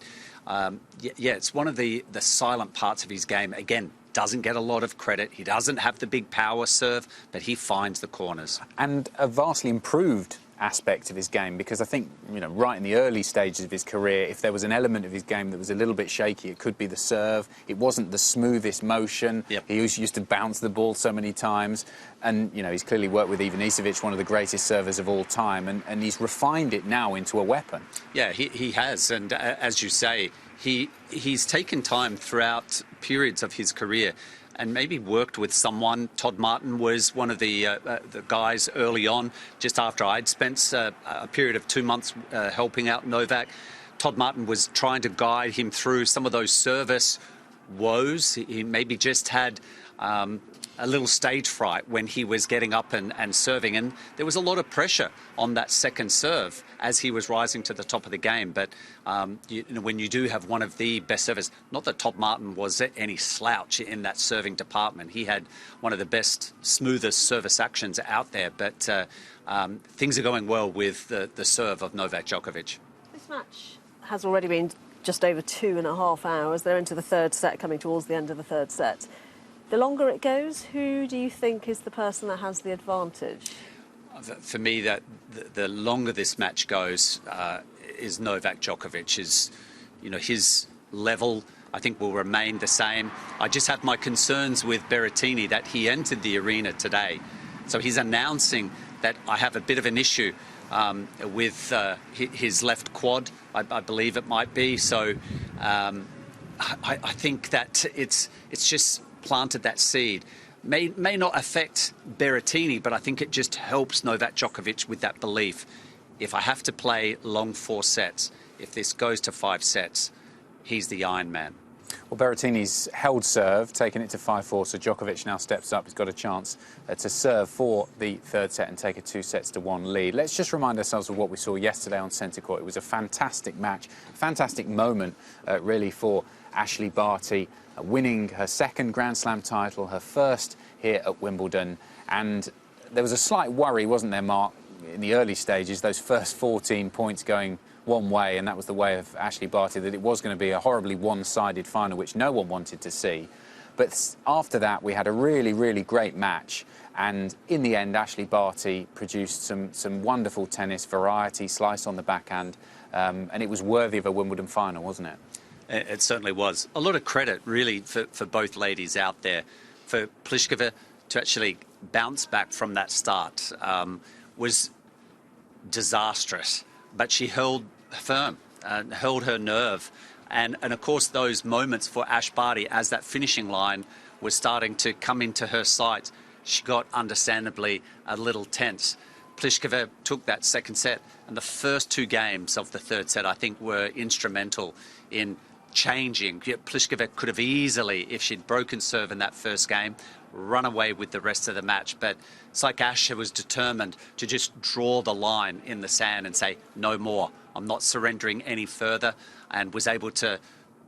yeah, it's one of the silent parts of his game. Again, doesn't get a lot of credit. He doesn't have the big power serve, but he finds the corners. And a vastly improved aspect of his game, because I think, you know, right in the early stages of his career, if there was an element of his game that was a little bit shaky, it could be the serve. It wasn't the smoothest motion. Yep. He used to bounce the ball so many times. And, you know, he's clearly worked with Ivanisevic, one of the greatest servers of all time, and he's refined it now into a weapon. Yeah, he has. And as you say, he's taken time throughout periods of his career and maybe worked with someone. Todd Martin was one of the guys early on, just after I'd spent a period of 2 months helping out Novak. Todd Martin was trying to guide him through some of those service woes. He maybe just had a little stage fright when he was getting up and serving, and there was a lot of pressure on that second serve as he was rising to the top of the game. But you know, when you do have one of the best servers, not that Todd Martin was any slouch in that serving department, he had one of the best, smoothest service actions out there, but things are going well with the serve of Novak Djokovic. This match has already been just over 2.5 hours. They're into the third set, coming towards the end of the third set. The longer it goes, who do you think is the person that has the advantage? For me, that the longer this match goes, is Novak Djokovic. You know, his level, I think, will remain the same. I just have my concerns with Berrettini that he entered the arena today. So he's announcing that I have a bit of an issue with his left quad, I believe it might be. So I think that it's just planted that seed. May not affect Berrettini, but I think it just helps Novak Djokovic with that belief. If I have to play long 4 sets, if this goes to 5 sets, he's the Iron Man. Well, Berrettini's held serve, taken it to 5-4, so Djokovic now steps up. He's got a chance to serve for the third set and take a 2-1 lead. Let's just remind ourselves of what we saw yesterday on centre court. It was a fantastic match, fantastic moment, really, for Ashley Barty, winning her second Grand Slam title, her first here at Wimbledon. And there was a slight worry, wasn't there, Mark, in the early stages, those first 14 points going one way, and that was the way of Ashley Barty, that it was going to be a horribly one-sided final, which no one wanted to see. But after that, we had a really, really great match. And in the end, Ashley Barty produced some wonderful tennis, variety, slice on the backhand, and it was worthy of a Wimbledon final, wasn't it? It certainly was. A lot of credit, really, for both ladies out there. For Pliskova to actually bounce back from that start was disastrous. But she held firm and held her nerve. And of course, those moments for Ash Barty, as that finishing line was starting to come into her sight, she got understandably a little tense. Pliskova took that second set, and the first 2 games of the third set, I think, were instrumental in changing. Pliskova could have easily, if she'd broken serve in that first game, run away with the rest of the match. But it's like Ash was determined to just draw the line in the sand and say, no more. I'm not surrendering any further, and was able to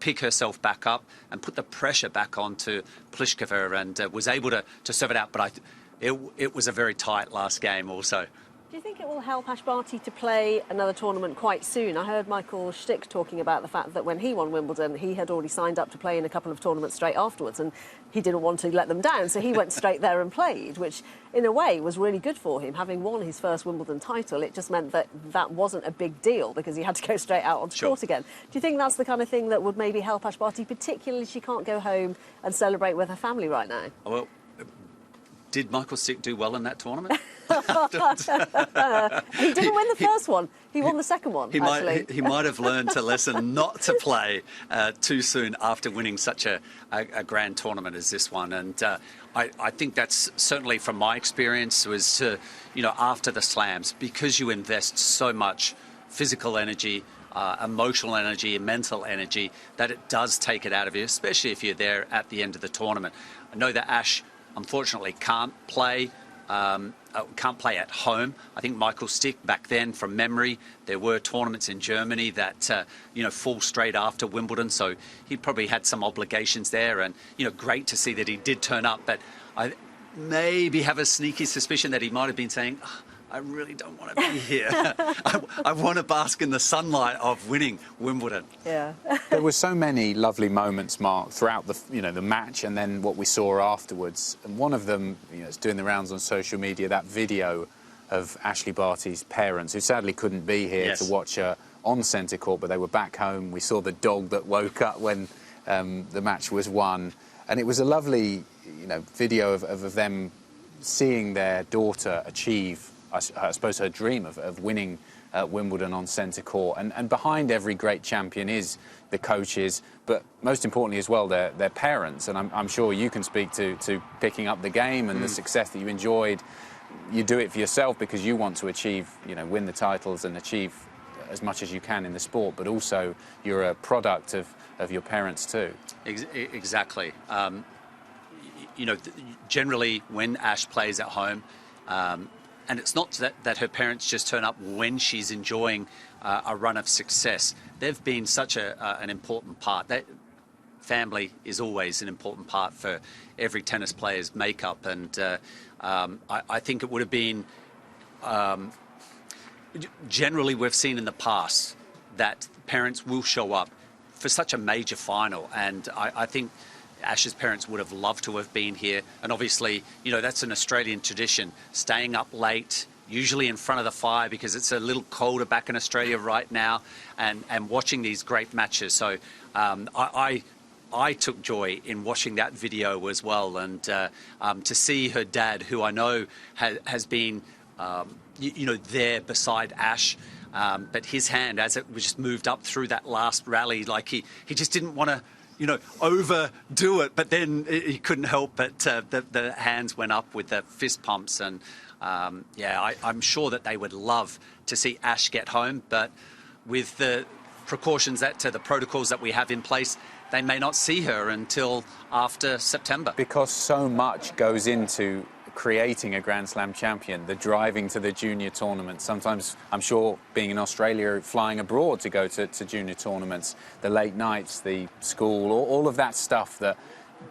pick herself back up and put the pressure back onto Pliskova, and was able to serve it out. But it was a very tight last game also. Do you think it will help Ash Barty to play another tournament quite soon? I heard Michael Stick talking about the fact that when he won Wimbledon, he had already signed up to play in a couple of tournaments straight afterwards, and he didn't want to let them down, so he went straight there and played, which in a way was really good for him. Having won his first Wimbledon title, it just meant that that wasn't a big deal because he had to go straight out onto court again. Do you think that's the kind of thing that would maybe help Ash Barty, particularly if she can't go home and celebrate with her family right now? Well, did Michael Stick do well in that tournament? He didn't win the first one. He won the second one, he might have learned a lesson not to play too soon after winning such a grand tournament as this one. And I think that's certainly, from my experience, was, you know, after the slams, because you invest so much physical energy, emotional energy, mental energy, that it does take it out of you, especially if you're there at the end of the tournament. I know that Ash, unfortunately, can't play at home. I think Michael Stick, back then, from memory, there were tournaments in Germany that you know, fall straight after Wimbledon, so he probably had some obligations there. And you know, great to see that he did turn up. But I maybe have a sneaky suspicion that he might have been saying, oh, I really don't want to be here. I want to bask in the sunlight of winning Wimbledon. Yeah. There were so many lovely moments, Mark, throughout the match, and then what we saw afterwards. And one of them, you know, it's doing the rounds on social media, that video of Ashley Barty's parents, who sadly couldn't be here to watch her on centre court, but they were back home. We saw the dog that woke up when the match was won, and it was a lovely, video of them seeing their daughter achieve, I suppose, her dream of winning Wimbledon on centre court. And behind every great champion is the coaches, but most importantly as well, their parents. And I'm sure you can speak to picking up the game and the success that you enjoyed. You do it for yourself because you want to achieve, win the titles and achieve as much as you can in the sport, but also you're a product of your parents too. Exactly. Generally when Ash plays at home, and it's not that her parents just turn up when she's enjoying a run of success. They've been such an important part. That family is always an important part for every tennis player's makeup, and I think it would have been... generally, we've seen in the past that parents will show up for such a major final, and I think Ash's parents would have loved to have been here. And obviously, that's an Australian tradition, staying up late, usually in front of the fire because it's a little colder back in Australia right now, and watching these great matches. So I took joy in watching that video as well, and to see her dad, who I know has been there beside Ash, but his hand, as it was just moved up through that last rally, like he just didn't want to overdo it, but then he couldn't help but the hands went up with the fist pumps, and I'm sure that they would love to see Ash get home, but with the precautions the protocols that we have in place, they may not see her until after September. Because so much goes into creating a Grand Slam champion, the driving to the junior tournaments, sometimes, I'm sure, being in Australia, flying abroad to go to junior tournaments, the late nights, the school, all of that stuff that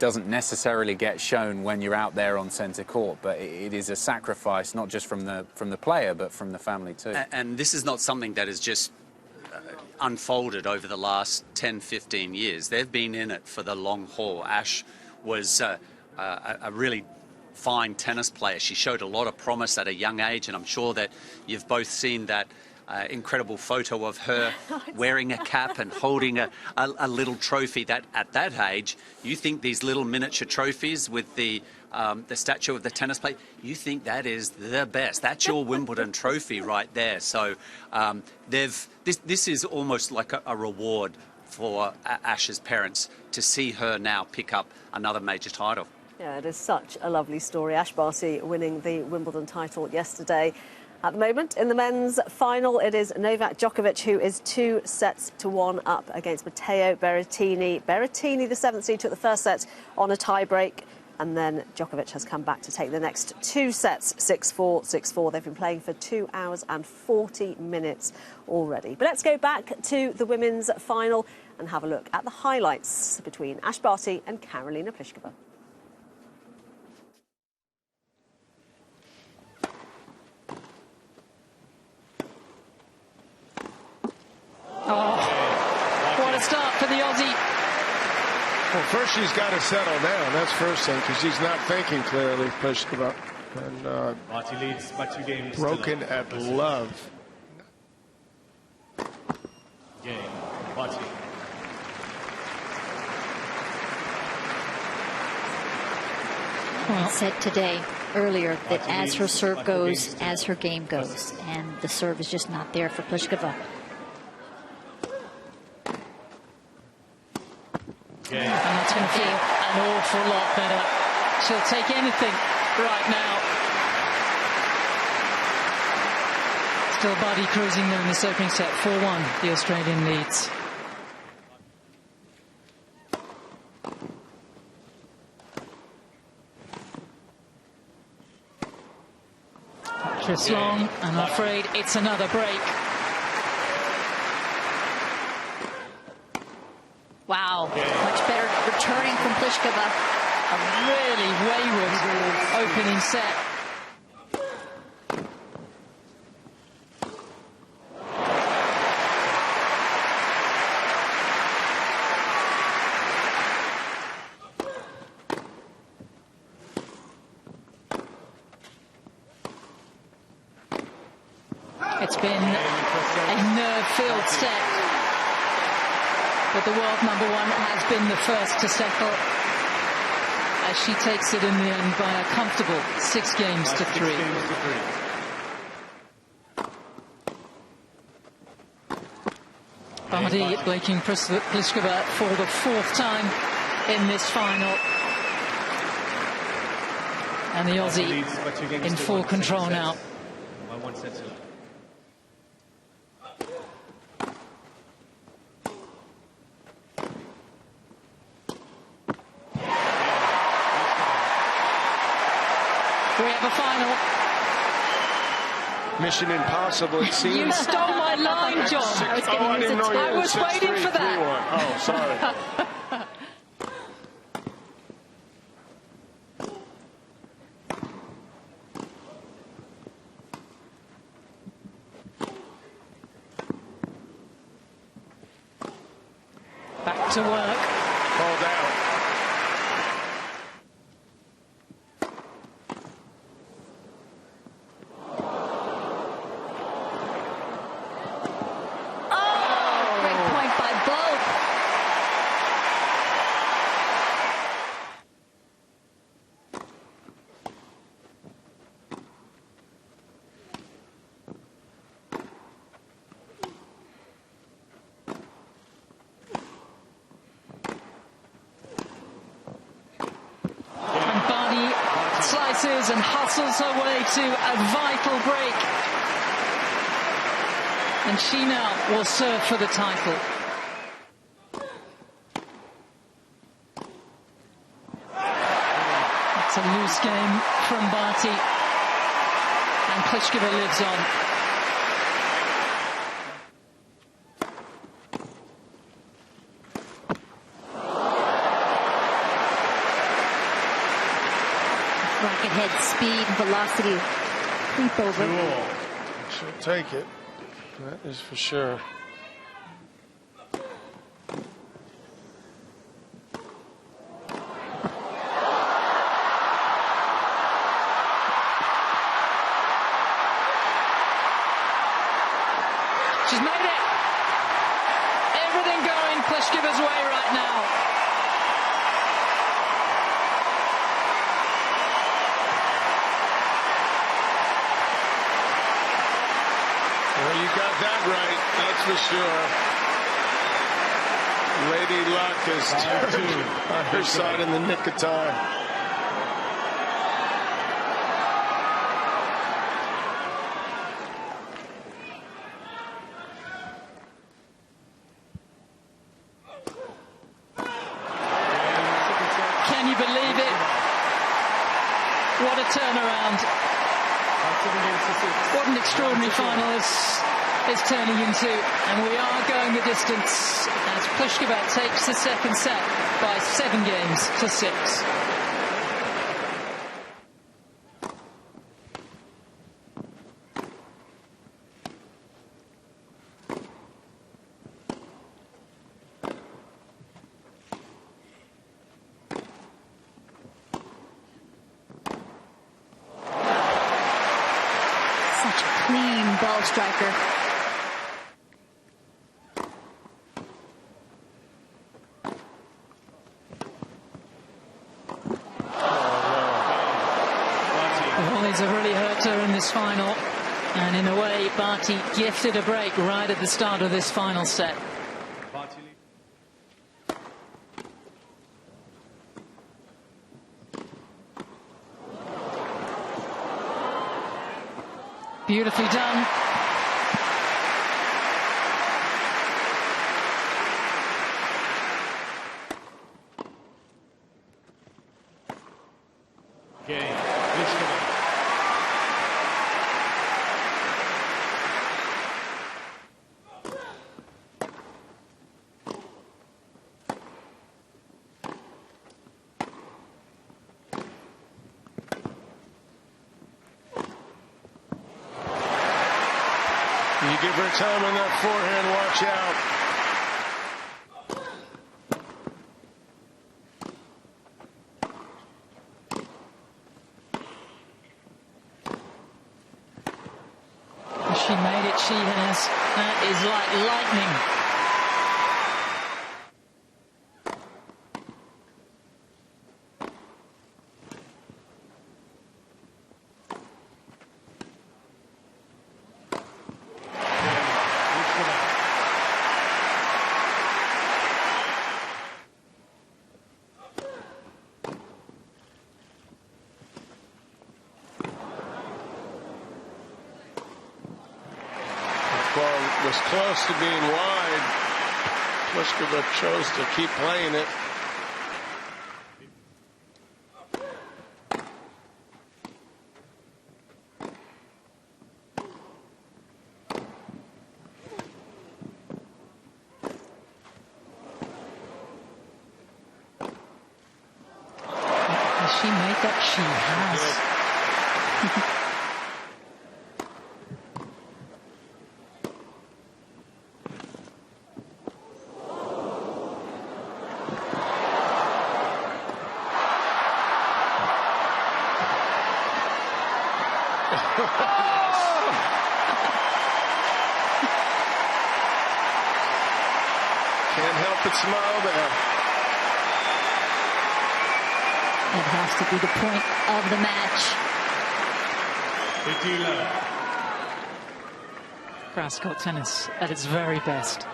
doesn't necessarily get shown when you're out there on centre court, but it is a sacrifice, not just from the player, but from the family too. And this is not something that is just unfolded over the last 10, 15 years. They've been in it for the long haul. Ash was a really fine tennis player. She showed a lot of promise at a young age, and I'm sure that you've both seen that incredible photo of her wearing a cap and holding a little trophy. That at that age, you think these little miniature trophies with the statue of the tennis player, you think that is the best. That's your Wimbledon trophy right there. So this is almost like a reward for Ash's parents to see her now pick up another major title. Yeah, it is such a lovely story. Ash Barty winning the Wimbledon title yesterday. At the moment, in the men's final, it is Novak Djokovic who is 2-1 up against Matteo Berrettini. Berrettini, the seventh seed, took the first set on a tie-break, and then Djokovic has come back to take the next two sets, 6-4, 6-4. They've been playing for 2 hours and 40 minutes already. But let's go back to the women's final and have a look at the highlights between Ash Barty and Karolina Pliskova. Oh, what a start for the Aussie. Well, first she's got to settle down. That's first thing, because she's not thinking clearly, Pliskova. And Barty leads by 2 games. Broken at love. Game, Barty. Well, said today, earlier, that as her serve goes, as her game goes, and the serve is just not there for Pliskova. And that's going to feel an awful lot better. She'll take anything right now. Still Barty cruising there in this opening set. 4-1, the Australian leads. Just long, and I'm afraid it's another break. Wow, much better returning from Pliskova. A really wayward opening set. It's been a nerve-filled set, but the world number one has been the first to settle as she takes it in the end by a comfortable 6 games to 3. Barty breaking Pliskova for the 4th time in this final. And the Aussie in full control now. By 1 set to. We have a final. Mission impossible, it seems. You stole my line, John. I was waiting for that. Oh, sorry. Back to work. Called out. Slices and hustles her way to a vital break. And she now will serve for the title. It's a loose game from Barty. And Pliskova lives on. Racket head speed, velocity, creep over. She'll take it. That is for sure. She's made it. Everything going Pliskova's way right now. Well, you got that right, that's for sure. Lady Luck is turned on her side in the nick of time. Can you believe it? What a turnaround. What an extraordinary final this is turning into. And we are going the distance as Pliskova takes the second set by 7 games to 6. Such a clean ball striker. The volleys have really hurt her in this final. And in a way, Barty gifted a break right at the start of this final set. Beautifully done. Game. You give her time on that forehand, watch out. She made it is like lightning. Was close to being wide. Pliskova chose to keep playing it. Has she made that? She has. Can't help but smile there. That has to be the point of the match. Grass court tennis at its very best.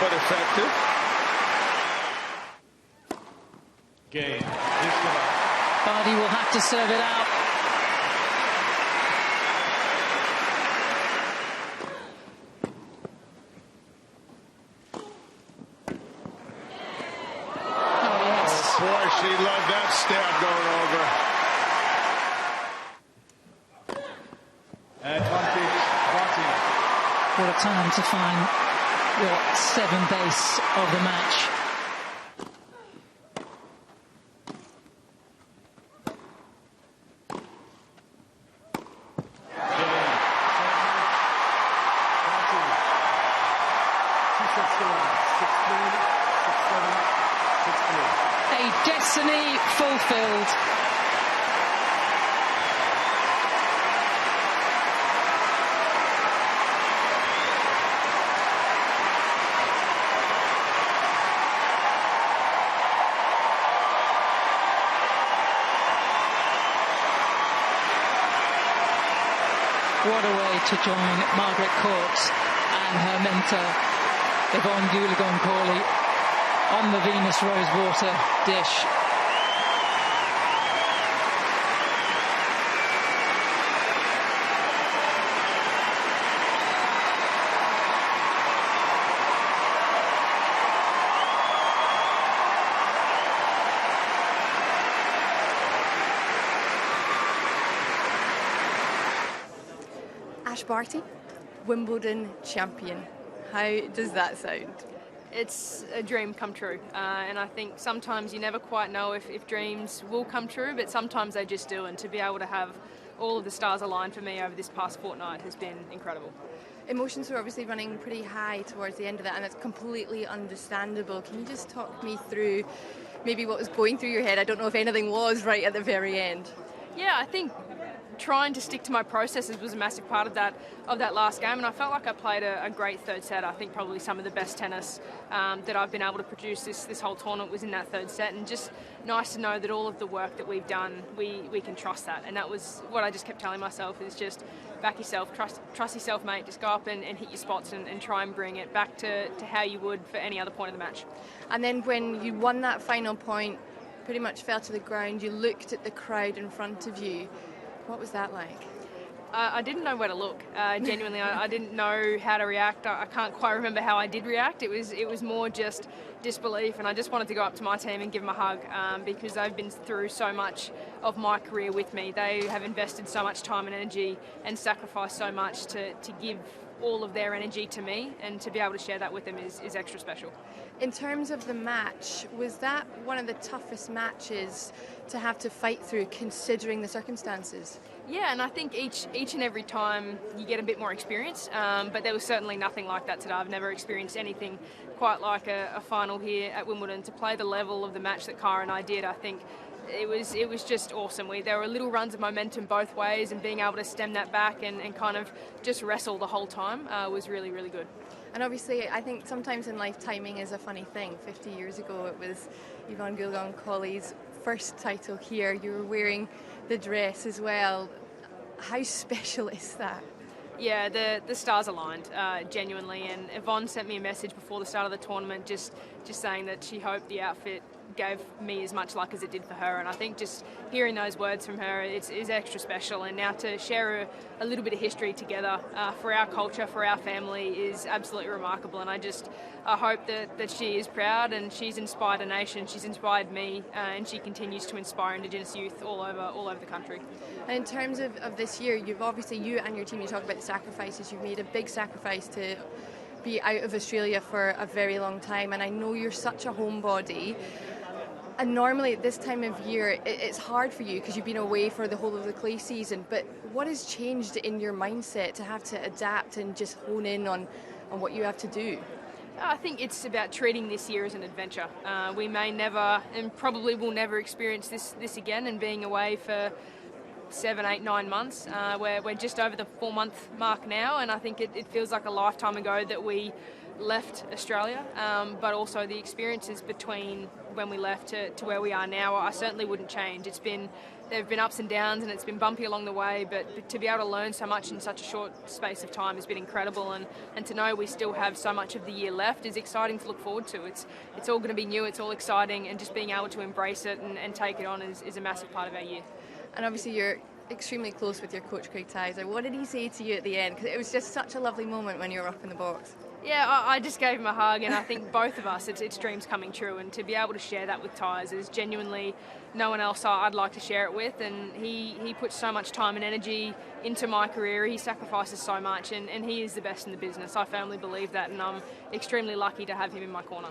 But effective. Game. Barty will have to serve it out. Oh, yes. Oh, boy, she loved that stab going over. Advantage, Barty. What a time to find your 7 base of the match. A destiny fulfilled. What a way to join Margaret Court and her mentor, Yvonne Goolagong-Cawley, on the Venus Rosewater dish. Barty, Wimbledon champion. How does that sound? It's a dream come true, and I think sometimes you never quite know if dreams will come true, but sometimes they just do, and to be able to have all of the stars aligned for me over this past fortnight has been incredible. Emotions were obviously running pretty high towards the end of that, and that's completely understandable. Can you just talk me through maybe what was going through your head? I don't know if anything was right at the very end. Yeah, I think trying to stick to my processes was a massive part of that last game, and I felt like I played a great third set. I think probably some of the best tennis that I've been able to produce this whole tournament was in that third set, and just nice to know that all of the work that we've done, we can trust that. And that was what I just kept telling myself, is just back yourself, trust yourself, mate. Just go up and hit your spots and try and bring it back to how you would for any other point of the match. And then when you won that final point, pretty much fell to the ground, you looked at the crowd in front of you. What was that like? I didn't know where to look. Genuinely, I didn't know how to react. I can't quite remember how I did react. It was more just disbelief, and I just wanted to go up to my team and give them a hug because they've been through so much of my career with me. They have invested so much time and energy and sacrificed so much to give all of their energy to me, and to be able to share that with them is extra special. In terms of the match, was that one of the toughest matches to have to fight through, considering the circumstances? Yeah, and I think each and every time you get a bit more experience, but there was certainly nothing like that today. I've never experienced anything quite like a final here at Wimbledon. To play the level of the match that Kara and I did, I think it was just awesome. There were little runs of momentum both ways, and being able to stem that back and kind of just wrestle the whole time was really, really good. And obviously, I think sometimes in life, timing is a funny thing. 50 years ago, it was Yvonne Goolagong-Colley's first title here. You were wearing the dress as well. How special is that? Yeah, the stars aligned, genuinely. And Yvonne sent me a message before the start of the tournament just saying that she hoped the outfit gave me as much luck as it did for her, and I think just hearing those words from her is extra special. And now to share a little bit of history together for our culture, for our family, is absolutely remarkable. And I hope that she is proud, and she's inspired a nation, she's inspired me, and she continues to inspire Indigenous youth all over the country. And in terms of this year, you and your team, you talk about the sacrifices. You've made a big sacrifice to be out of Australia for a very long time, and I know you're such a homebody. And normally at this time of year, it's hard for you because you've been away for the whole of the clay season. But what has changed in your mindset to have to adapt and just hone in on what you have to do? I think it's about treating this year as an adventure. We may never, and probably will never, experience this again, and being away for 7, 8, 9 months. We're just over the 4-month mark now, and I think it feels like a lifetime ago that we left Australia, but also the experiences between when we left to where we are now, I certainly wouldn't change. There have been ups and downs, and it's been bumpy along the way, but to be able to learn so much in such a short space of time has been incredible, and to know we still have so much of the year left is exciting to look forward to. It's all going to be new, it's all exciting, and just being able to embrace it and take it on is a massive part of our year. And obviously you're extremely close with your coach, Craig Tyser. What did he say to you at the end? Because it was just such a lovely moment when you were up in the box. Yeah, I just gave him a hug, and I think both of us, it's dreams coming true, and to be able to share that with Tyser is genuinely no one else I'd like to share it with. And he puts so much time and energy into my career. He sacrifices so much, and he is the best in the business. I firmly believe that, and I'm extremely lucky to have him in my corner.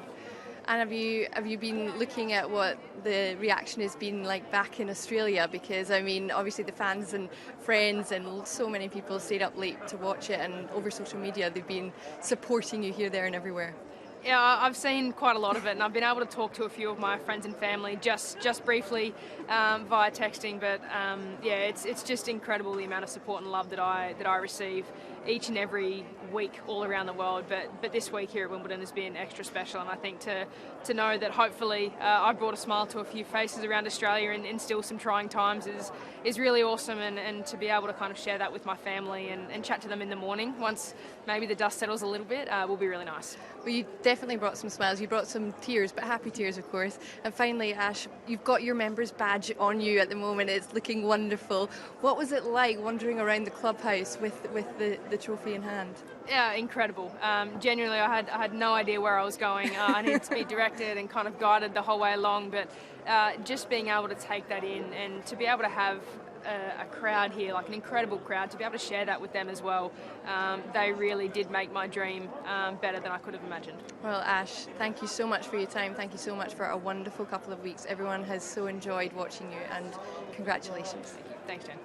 And have you been looking at what the reaction has been like back in Australia? Because, I mean, obviously the fans and friends and so many people stayed up late to watch it, and over social media they've been supporting you here, there and everywhere. Yeah, I've seen quite a lot of it, and I've been able to talk to a few of my friends and family just briefly via texting. But yeah, it's just incredible the amount of support and love that I receive each and every week all around the world. But this week here at Wimbledon has been extra special, and I think to know that hopefully I brought a smile to a few faces around Australia in still some trying times is really awesome, and to be able to kind of share that with my family and chat to them in the morning once maybe the dust settles a little bit will be really nice. Well, you definitely brought some smiles. You brought some tears, but happy tears, of course. And finally, Ash, you've got your members badge on you at the moment. It's looking wonderful. What was it like wandering around the clubhouse with the trophy in hand? Yeah, incredible. Genuinely, I had no idea where I was going. I needed to be directed and kind of guided the whole way along, but just being able to take that in and to be able to have a crowd here, like an incredible crowd, to be able to share that with them as well. They really did make my dream better than I could have imagined. Well, Ash, thank you so much for your time. Thank you so much for a wonderful couple of weeks. Everyone has so enjoyed watching you, and congratulations. Thank you. Thanks, Jen.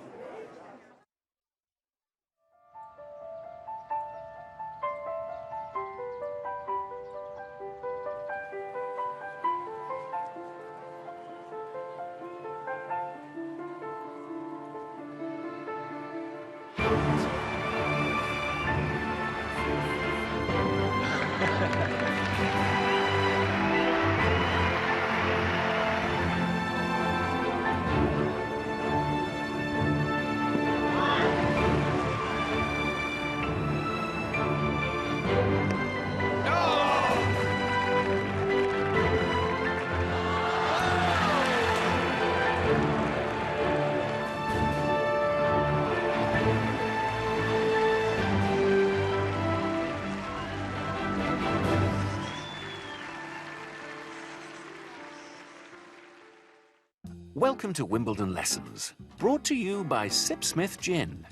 Welcome to Wimbledon Lessons, brought to you by Sipsmith Gin.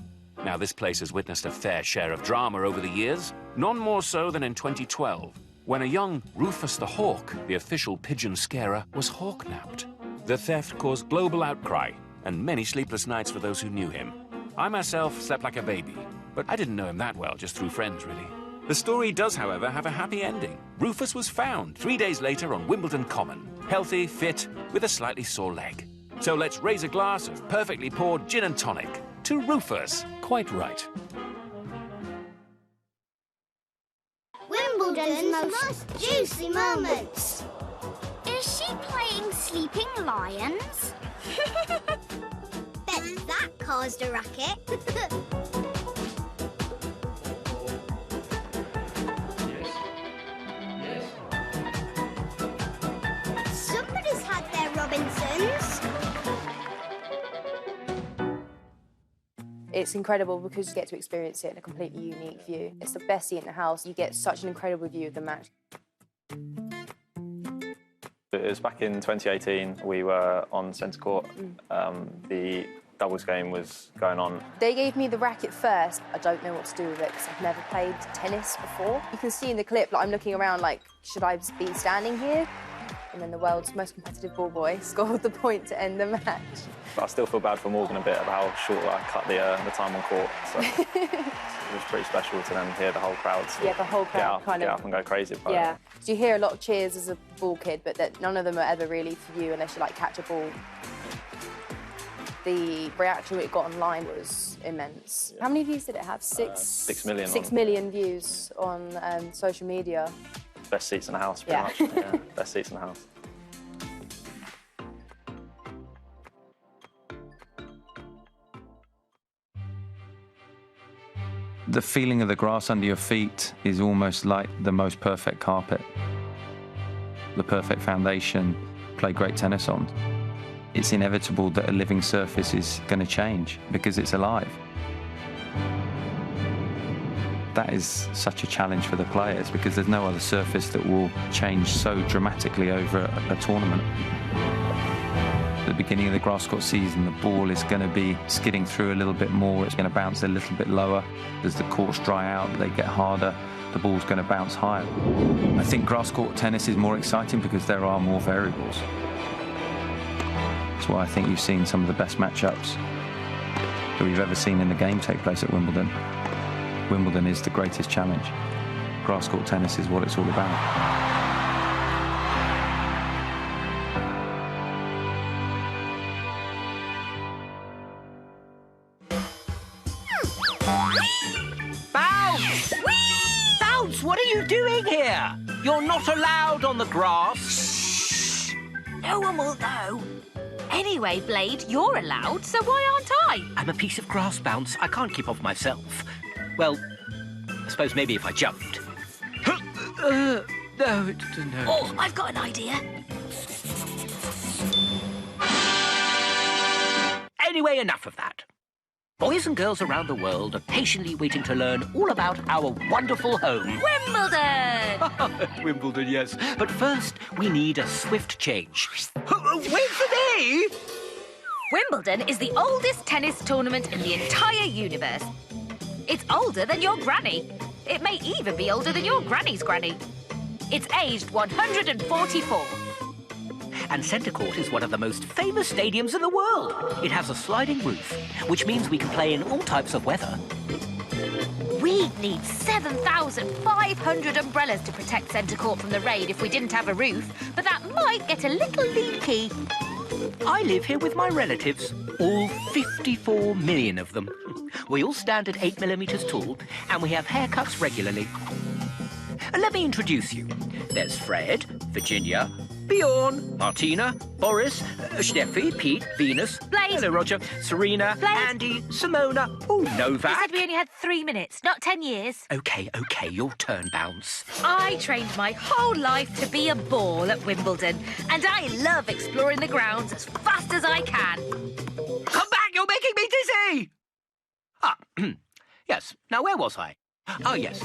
Now, this place has witnessed a fair share of drama over the years, none more so than in 2012, when a young Rufus the Hawk, the official pigeon scarer, was hawk-napped. The theft caused global outcry and many sleepless nights for those who knew him. I myself slept like a baby, but I didn't know him that well, just through friends, really. The story does, however, have a happy ending. Rufus was found 3 days later on Wimbledon Common, healthy, fit, with a slightly sore leg. So let's raise a glass of perfectly poured gin and tonic to Rufus. Quite right. Wimbledon's most juicy moments. Is she playing Sleeping Lions? Bet that caused a racket. Somebody's had their Robinsons. It's incredible because you get to experience it in a completely unique view. It's the best seat in the house. You get such an incredible view of the match. It was back in 2018. We were on centre court. The doubles game was going on. They gave me the racket first. I don't know what to do with it because I've never played tennis before. You can see in the clip, like, I'm looking around like, should I be standing here? And then the world's most competitive ball boy scored the point to end the match. But I still feel bad for Morgan a bit about how short I cut the time on court. So it was pretty special to then hear the whole crowd. Yeah, the whole crowd get up and go crazy. Yeah. So you hear a lot of cheers as a ball kid, but that none of them are ever really for you unless you like catch a ball. The reaction it got online was immense. Yeah. How many views did it have? 6 million. 6 million views on social media. Best seats in the house, pretty much. Yeah, best seats in the house. The feeling of the grass under your feet is almost like the most perfect carpet. The perfect foundation, play great tennis on. It's inevitable that a living surface is going to change because it's alive. That is such a challenge for the players because there's no other surface that will change so dramatically over a tournament. At the beginning of the grass court season, the ball is going to be skidding through a little bit more. It's going to bounce a little bit lower. As the courts dry out, they get harder. The ball's going to bounce higher. I think grass court tennis is more exciting because there are more variables. That's why I think you've seen some of the best matchups that we've ever seen in the game take place at Wimbledon. Wimbledon is the greatest challenge. Grass court tennis is what it's all about. Bounce! Bounce, what are you doing here? You're not allowed on the grass. Shh! No one will know. Anyway, Blade, you're allowed, so why aren't I? I'm a piece of grass, Bounce. I can't keep off myself. Well, I suppose maybe if I jumped. No. Oh, I've got an idea. Anyway, enough of that. Boys and girls around the world are patiently waiting to learn all about our wonderful home. Wimbledon! Wimbledon, yes. But first, we need a swift change. Wait for me! Wimbledon is the oldest tennis tournament in the entire universe. It's older than your granny. It may even be older than your granny's granny. It's aged 144. And Centre Court is one of the most famous stadiums in the world. It has a sliding roof, which means we can play in all types of weather. We'd need 7,500 umbrellas to protect Centre Court from the rain if we didn't have a roof, but that might get a little leaky. I live here with my relatives, all 54 million of them. We all stand at 8 millimetres tall, and we have haircuts regularly. Let me introduce you. There's Fred, Virginia, Bjorn, Martina, Boris, Steffi, Pete, Venus, Blaze. Hello, Roger, Serena, Blaze. Andy, Simona, Novak. You said we only had 3 minutes, not 10 years. OK, your turn, Bounce. I trained my whole life to be a ball at Wimbledon, and I love exploring the grounds as fast as I can. Come back, you're making me dizzy! Yes, now where was I? Oh, yes.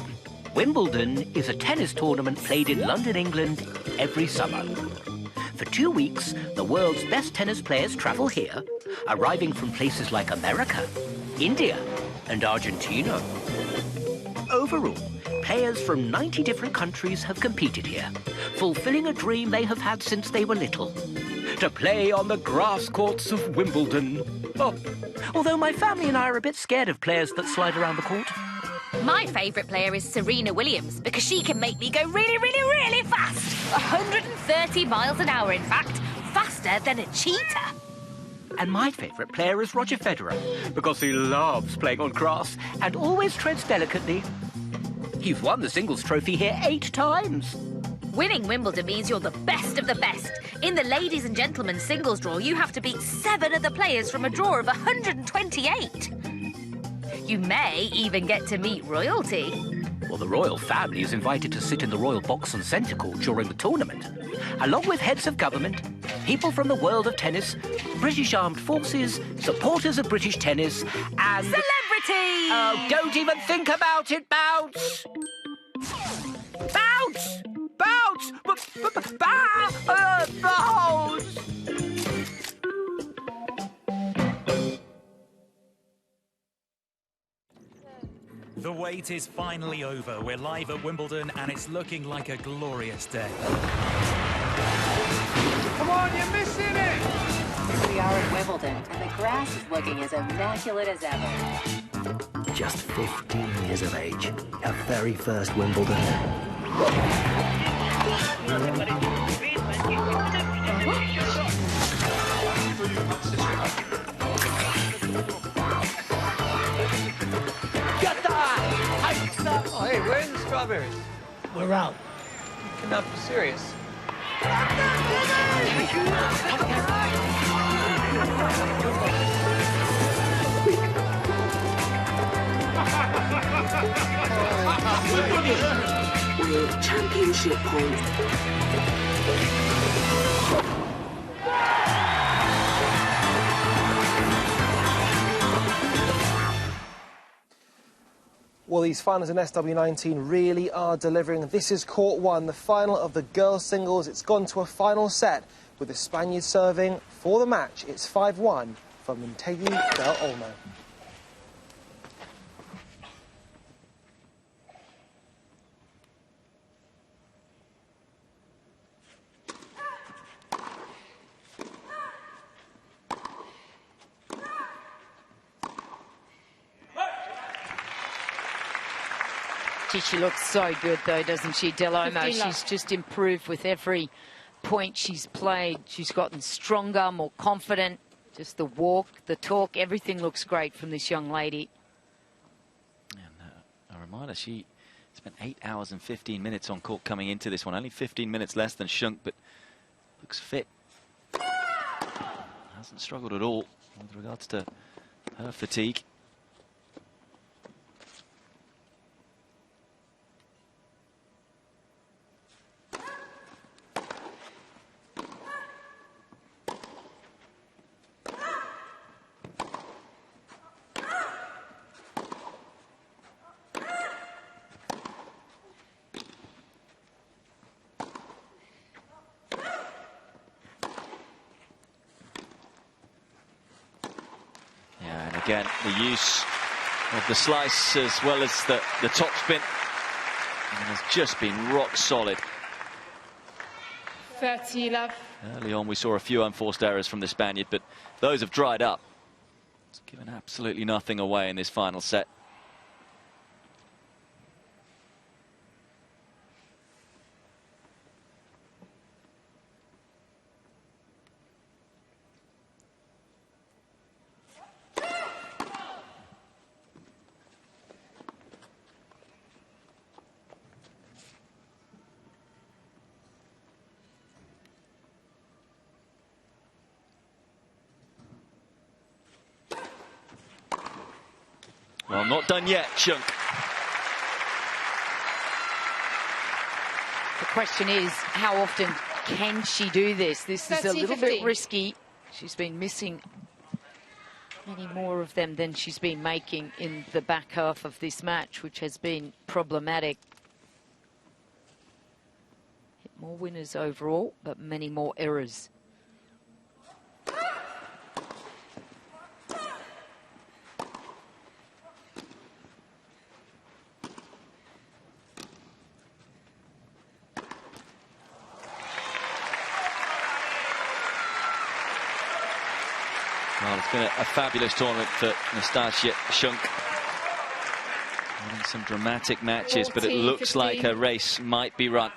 Wimbledon is a tennis tournament played in London, England, every summer. For 2 weeks, the world's best tennis players travel here, arriving from places like America, India, and Argentina. Overall, players from 90 different countries have competed here, fulfilling a dream they have had since they were little. To play on the grass courts of Wimbledon. Oh, although my family and I are a bit scared of players that slide around the court. My favourite player is Serena Williams because she can make me go really, really, really fast. 130 miles an hour, in fact. Faster than a cheetah. And my favourite player is Roger Federer because he loves playing on grass and always treads delicately. He's won the singles trophy here 8 times. Winning Wimbledon means you're the best of the best. In the ladies and gentlemen singles draw, you have to beat 7 of the players from a draw of 128. You may even get to meet royalty. Well, the royal family is invited to sit in the royal box and centre court during the tournament, along with heads of government, people from the world of tennis, British Armed Forces, supporters of British tennis, and... Celebrity! Oh, don't even think about it, Bounce! Bounce! Bounce! Bounce! The wait is finally over. We're live at Wimbledon and it's looking like a glorious day. Come on, you're missing it! We are at Wimbledon and the grass is looking as immaculate as ever. Just 15 years of age. Her very first Wimbledon. Oh, hey, where are the strawberries? We're out. You cannot be serious. We're championship point. Well, these finals in SW19 really are delivering. This is court 1, the final of the girls' singles. It's gone to a final set with the Spaniards serving for the match. It's 5-1 from Montegui del Olmo. She looks so good, though, doesn't she, Del Olmo? She's just improved with every point she's played. She's gotten stronger, more confident. Just the walk, the talk, everything looks great from this young lady. And a reminder, she spent 8 hours and 15 minutes on court coming into this one. Only 15 minutes less than Shunk, but looks fit. Hasn't struggled at all with regards to her fatigue. Again, the use of the slice as well as the top spin has just been rock solid. 30 love. Early on we saw a few unforced errors from the Spaniard, but those have dried up. It's given absolutely nothing away in this final set. Well, not done yet, Shunk. The question is, how often can she do this? This is a little bit risky. She's been missing many more of them than she's been making in the back half of this match, which has been problematic. Hit more winners overall, but many more errors. Well, it's been a fabulous tournament for Nastasia Schunk. Winning some dramatic matches, but it looks like her race might be run.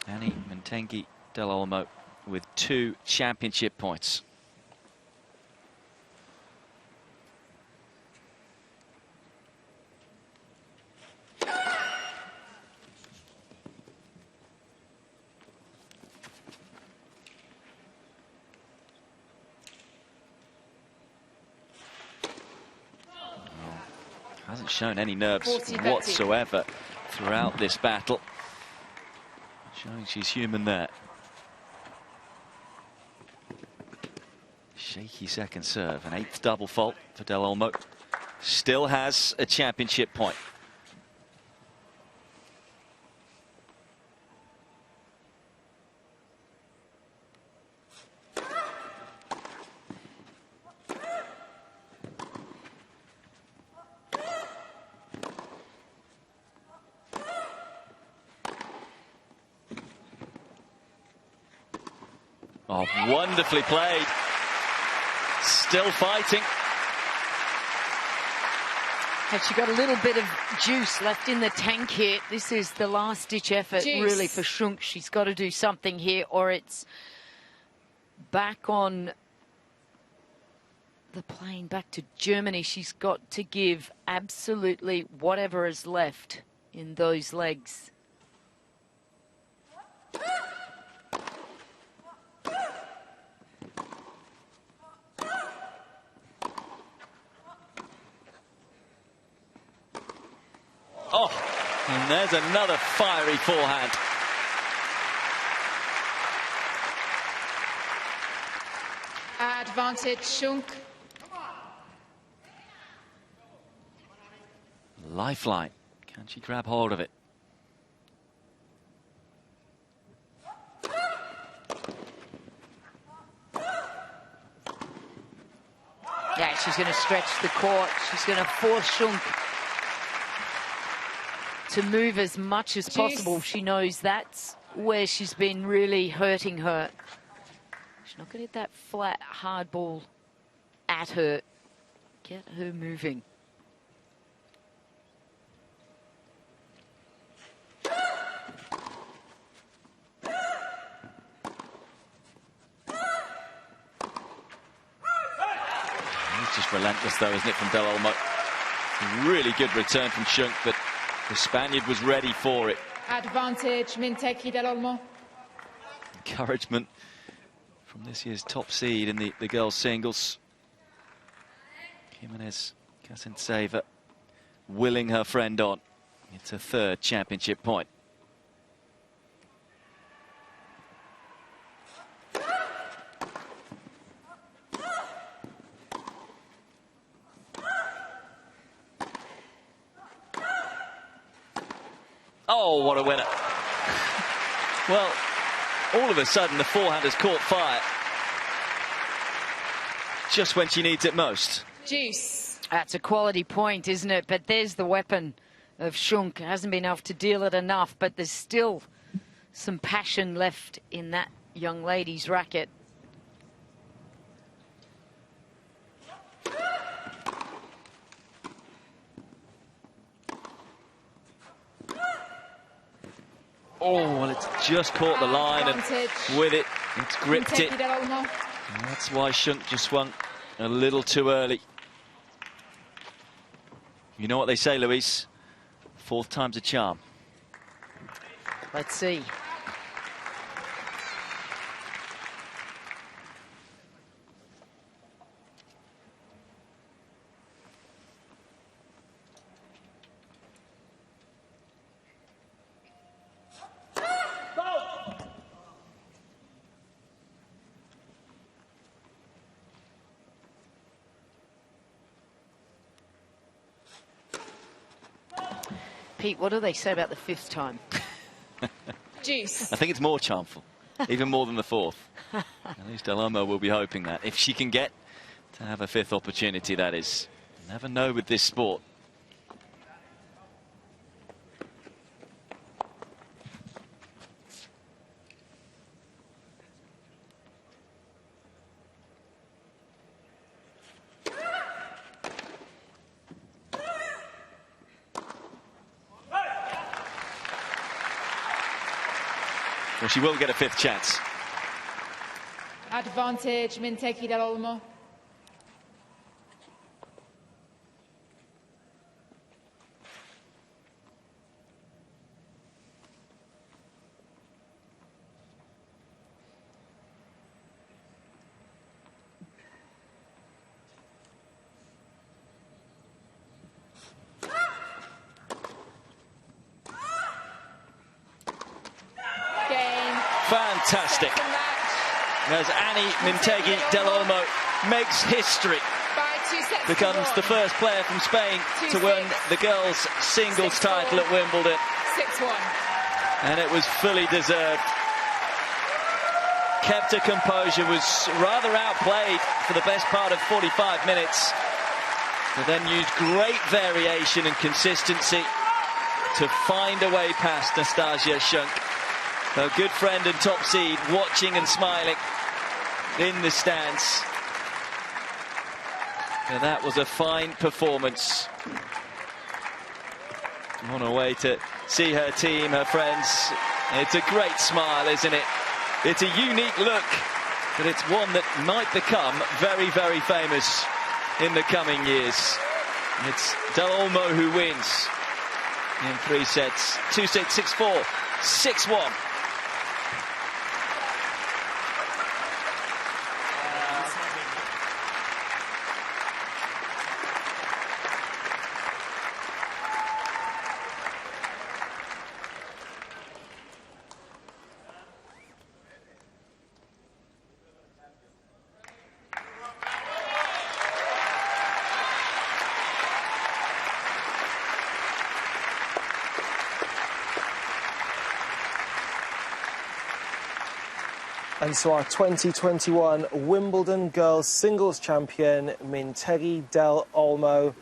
Annie Mentengi Del Olmo with 2 championship points. Hasn't shown any nerves whatsoever throughout this battle. Showing she's human there. Shaky second serve, an 8th double fault for Del Olmo. Still has a championship point. Oh, wonderfully played. Still fighting. Has she got a little bit of juice left in the tank here? This is the last-ditch effort, really, for Schunk. She's got to do something here, or it's back on the plane, back to Germany. She's got to give absolutely whatever is left in those legs. Oh, and there's another fiery forehand. Advantage, Schunk. Lifeline. Can she grab hold of it? Yeah, she's going to stretch the court. She's going to force Schunk to move as much as possible. She knows that's where she's been really hurting her. She's not going to hit that flat, hard ball at her. Get her moving. It's just relentless, though, isn't it, from Del Olmo? Really good return from Schunk, but the Spaniard was ready for it. Advantage, Mentengi Del Olmo. Encouragement from this year's top seed in the girls' singles. Jimenez Kasentseva willing her friend on. It's her 3rd championship point. Oh, what a winner. Well, all of a sudden the forehand has caught fire. Just when she needs it most. Juice. That's a quality point, isn't it? But there's the weapon of Schunk. Hasn't been able to deal it enough, but there's still some passion left in that young lady's racket. Oh, well, it's just caught the line, and with it, it's gripped it. And that's why Schunk just swung a little too early. You know what they say, Louise? 4th time's a charm. Let's see. Pete, what do they say about the 5th time? Juice. I think it's more charmful, even more than the 4th. At least Del Olmo will be hoping that. If she can get to have a 5th opportunity, that is. You never know with this sport. Well, she will get a 5th chance. Advantage, Minteki Del Olmo. Fantastic. As Annie Mintegi Del Olmo makes history, becomes the first player from Spain to win the girls' singles title at Wimbledon. 6-1. And it was fully deserved. Kept her composure, was rather outplayed for the best part of 45 minutes, but then used great variation and consistency to find a way past Nastasia Shunk. Her good friend and top seed watching and smiling in the stands. And that was a fine performance. On her way to see her team, her friends. It's a great smile, isn't it? It's a unique look, but it's one that might become very, very famous in the coming years. It's Del Olmo who wins in 3 sets. 2-6, 6-4, 6-1. And so our 2021 Wimbledon girls singles champion, Mintegi Del Olmo.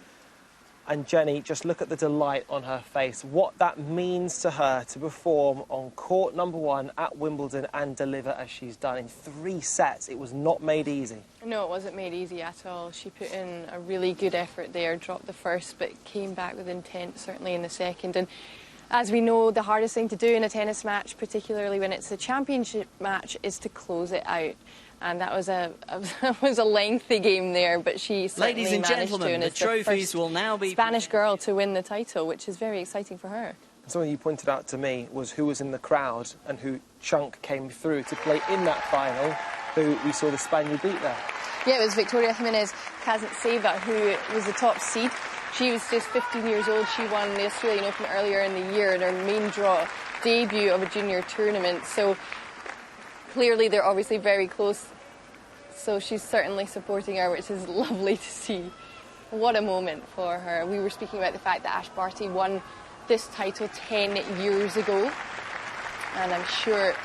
And Jenny, just look at the delight on her face. What that means to her to perform on court number 1 at Wimbledon and deliver as she's done in 3 sets. It was not made easy. No, it wasn't made easy at all. She put in a really good effort there, dropped the first, but came back with intent, certainly in the second. And as we know, the hardest thing to do in a tennis match, particularly when it's a championship match, is to close it out. And that was a lengthy game there, but she certainly Ladies and managed gentlemen, to. the trophies will now be... Spanish girl to win the title, which is very exciting for her. Something you pointed out to me was who was in the crowd and who Chunk came through to play in that final, who we saw the Spaniard beat there. Yeah, it was Victoria Jimenez Kazantseva, who was the top seed. She was just 15 years old. She won the Australian Open earlier in the year in her main draw debut of a junior tournament. So clearly they're obviously very close. So she's certainly supporting her, which is lovely to see. What a moment for her. We were speaking about the fact that Ash Barty won this title 10 years ago. And I'm sure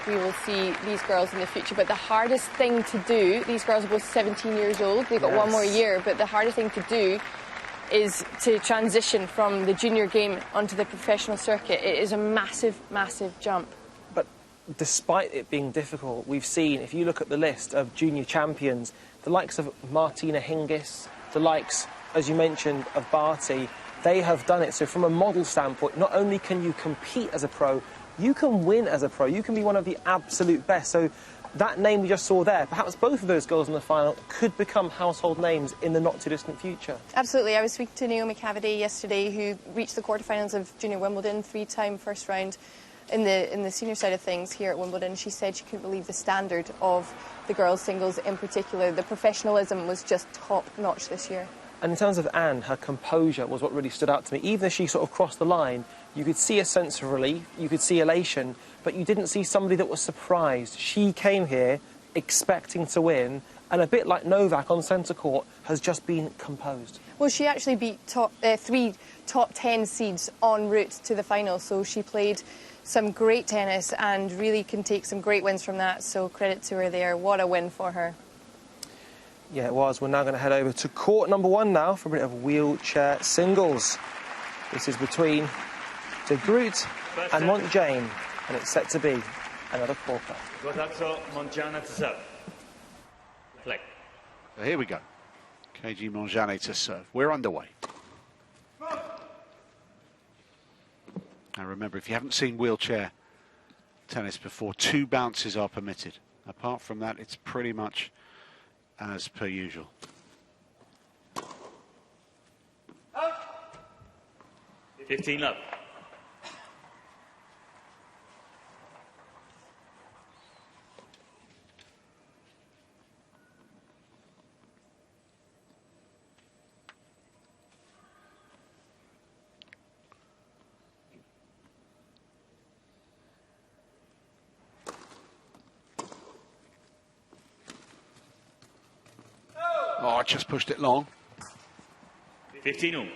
we will see these girls in the future. But the hardest thing to do, these girls are both 17 years old. They've got one more year. But the hardest thing to do is to transition from the junior game onto the professional circuit. It is a massive, massive jump. But despite it being difficult, we've seen, if you look at the list of junior champions, the likes of Martina Hingis, the likes, as you mentioned, of Barty, they have done it. So from a model standpoint, not only can you compete as a pro, you can win as a pro. You can be one of the absolute best. So that name we just saw there, perhaps both of those girls in the final could become household names in the not-too-distant future. Absolutely. I was speaking to Naomi Cavaday yesterday, who reached the quarterfinals of Junior Wimbledon, 3-time first round in the senior side of things here at Wimbledon. She said she couldn't believe the standard of the girls' singles in particular. The professionalism was just top-notch this year. And in terms of Anne, her composure was what really stood out to me. Even as she sort of crossed the line, you could see a sense of relief, you could see elation, but you didn't see somebody that was surprised. She came here expecting to win, and a bit like Novak on centre court, has just been composed. Well, she actually beat 3 top 10 seeds en route to the final, so she played some great tennis and really can take some great wins from that, so credit to her there. What a win for her. Yeah, it was. We're now going to head over to court number 1 now for a bit of wheelchair singles. This is between De Groot and Montjane, and it's set to be another corker. So here we go. KG Montjane to serve. We're underway. Now remember, if you haven't seen wheelchair tennis before 2 bounces are permitted. Apart from that, it's pretty much as per usual. Oh. 15 love. Oh, I just pushed it long. 15 all.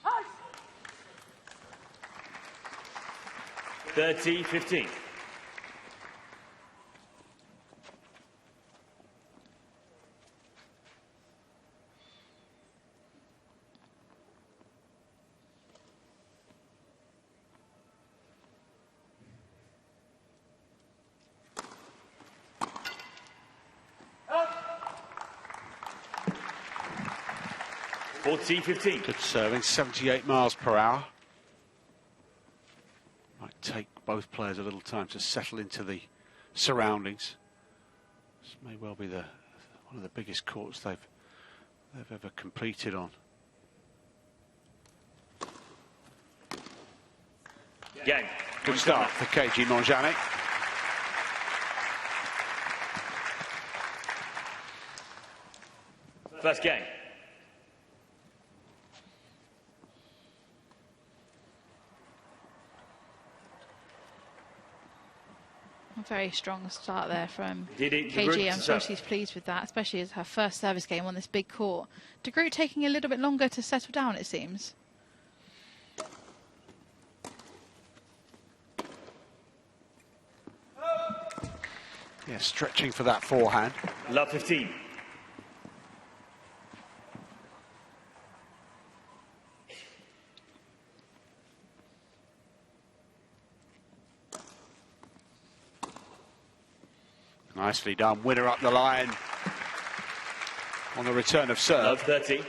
Nice. 30-15. Good serving, 78 miles per hour. Might take both players a little time to settle into the surroundings. This may well be one of the biggest courts they've ever competed on. Game. Good start for KG Monjane. First game. A very strong start there from KG. I'm sure she's pleased with that, especially as her first service game on this big court. De Groot taking a little bit longer to settle down, it seems. Yeah, stretching for that forehand. Love 15. Nicely done. Winner up the line on the return of serve. Love 30.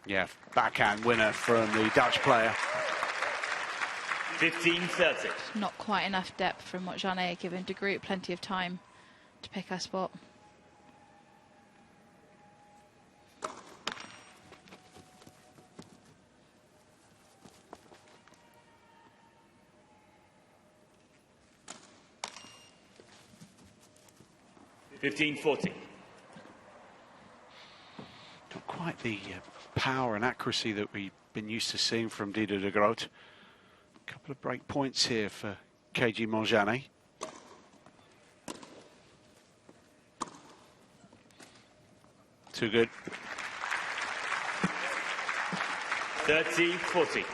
Yeah, backhand winner from the Dutch player. 15-30. Not quite enough depth from what Monjane, giving De Groot plenty of time to pick her spot. $15-40. Not quite the power and accuracy that we've been used to seeing from Dider de Groot. A couple of break points here for KG Monjane. Too good. 30-40.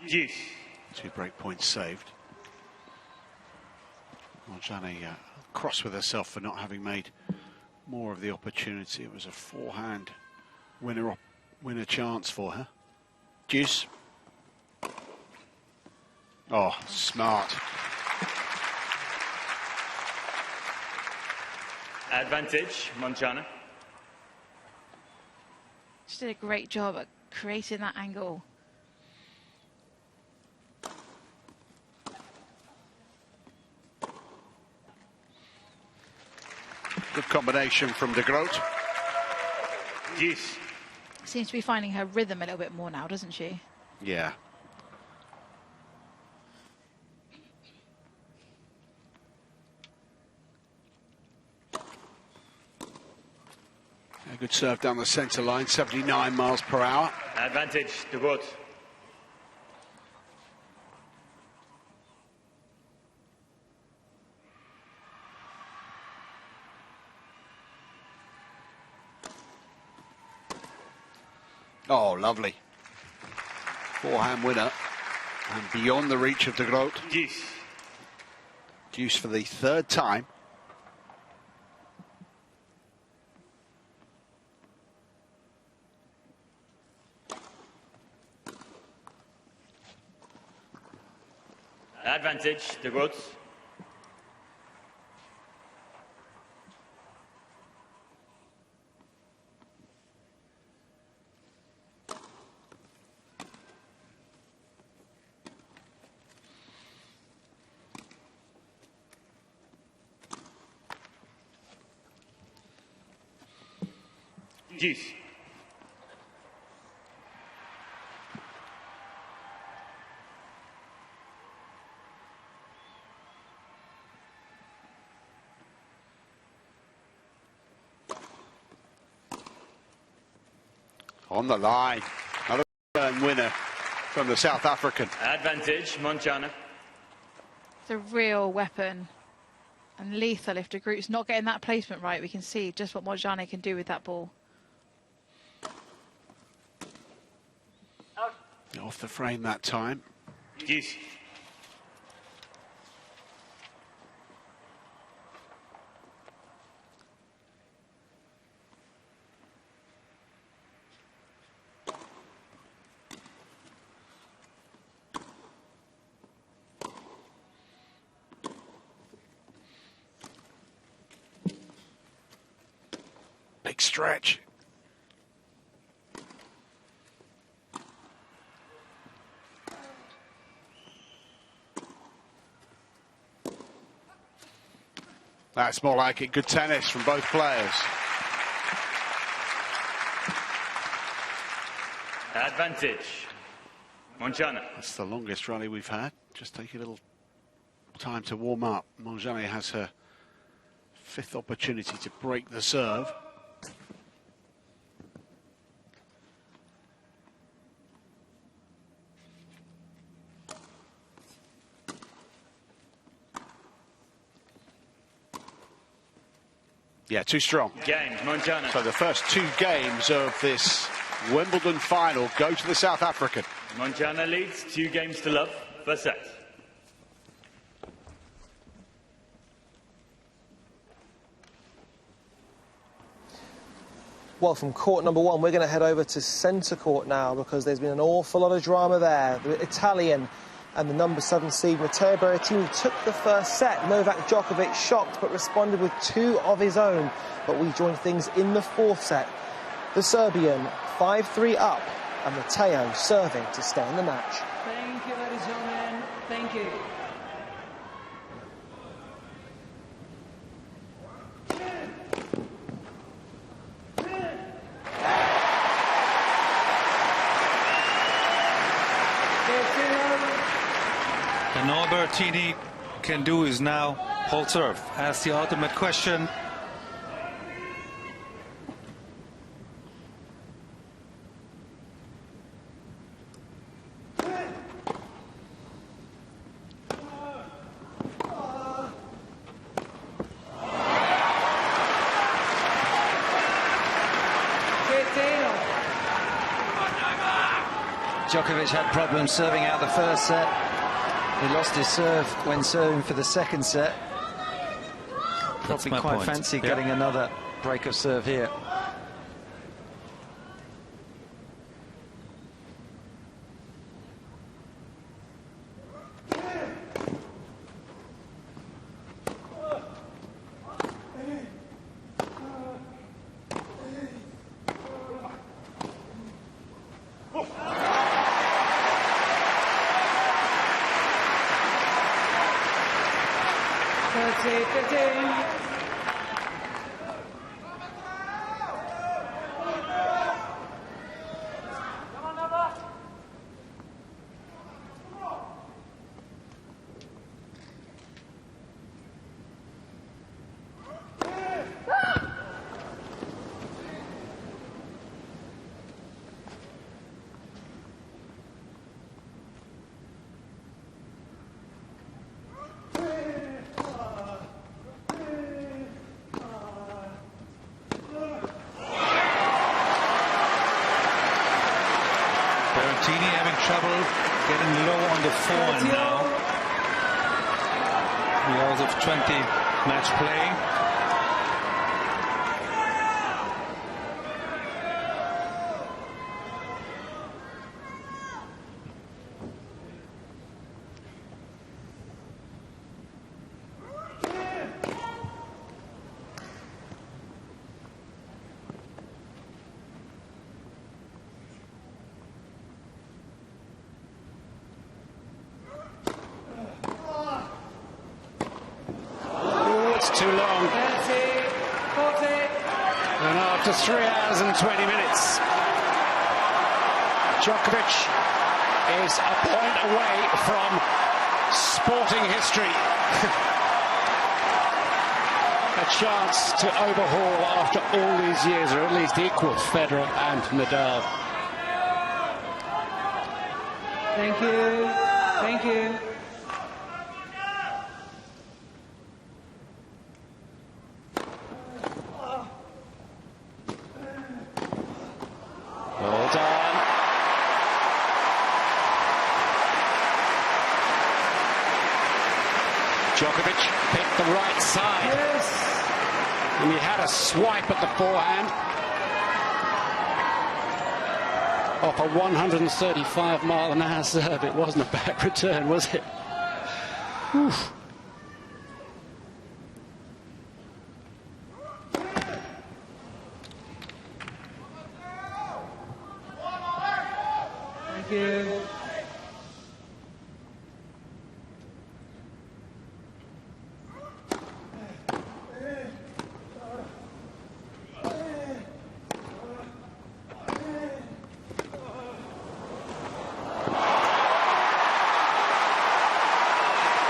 Yes. 2 break points saved. Monjane cross with herself for not having made more of the opportunity. It was a forehand winner chance for her. Juice. Oh, smart. Advantage, Monjane. She did a great job at creating that angle. Good combination from de Groot. Yes. Seems to be finding her rhythm a little bit more now, doesn't she? Yeah. A good serve down the centre line, 79 miles per hour. Advantage, de Groot. Oh, lovely. Forehand winner. And beyond the reach of de Groot. Deuce for the third time. Advantage, de Groot. Deuce. On the line, another turn winner from the South African. Advantage, Montjane. It's a real weapon and lethal. If de Groot's not getting that placement right, we can see just what Montjane can do with that ball. Off the frame that time. Deuce. Big stretch. That's more like it. Good tennis from both players. Advantage, Montjane. That's the longest rally we've had. Just take a little time to warm up. Montjane has her fifth opportunity to break the serve. Yeah, too strong. Game, Montjane. So the first two games of this Wimbledon final go to the South African. Montjane leads 2-0. First set. Well, from court number one, we're going to head over to centre court now because there's been an awful lot of drama there. The Italian and the number 7 seed Matteo Berrettini took the first set. Novak Djokovic shocked but responded with 2 of his own. But we joined things in the fourth set. The Serbian 5-3 up and Matteo serving to stay in the match. Thank you, ladies and gentlemen. Thank you. And all Berrettini can do is now hold serve. That's the ultimate question. Djokovic had problems serving out the first set. He lost his serve when serving for the second set. Probably quite fancy getting another break of serve here. Berrettini having trouble getting low on the forehand now. He out of 20 match play. Too long. 30, 40. And after 3 hours and 20 minutes, Djokovic is a point away from sporting history. A chance to overhaul after all these years, or at least equal Federer and Nadal. Thank you. Thank you. Well done. Djokovic picked the right side. Yes. And he had a swipe at the forehand. Off a 135-mile-an-hour serve. It wasn't a bad return, was it? Oof. Thank you.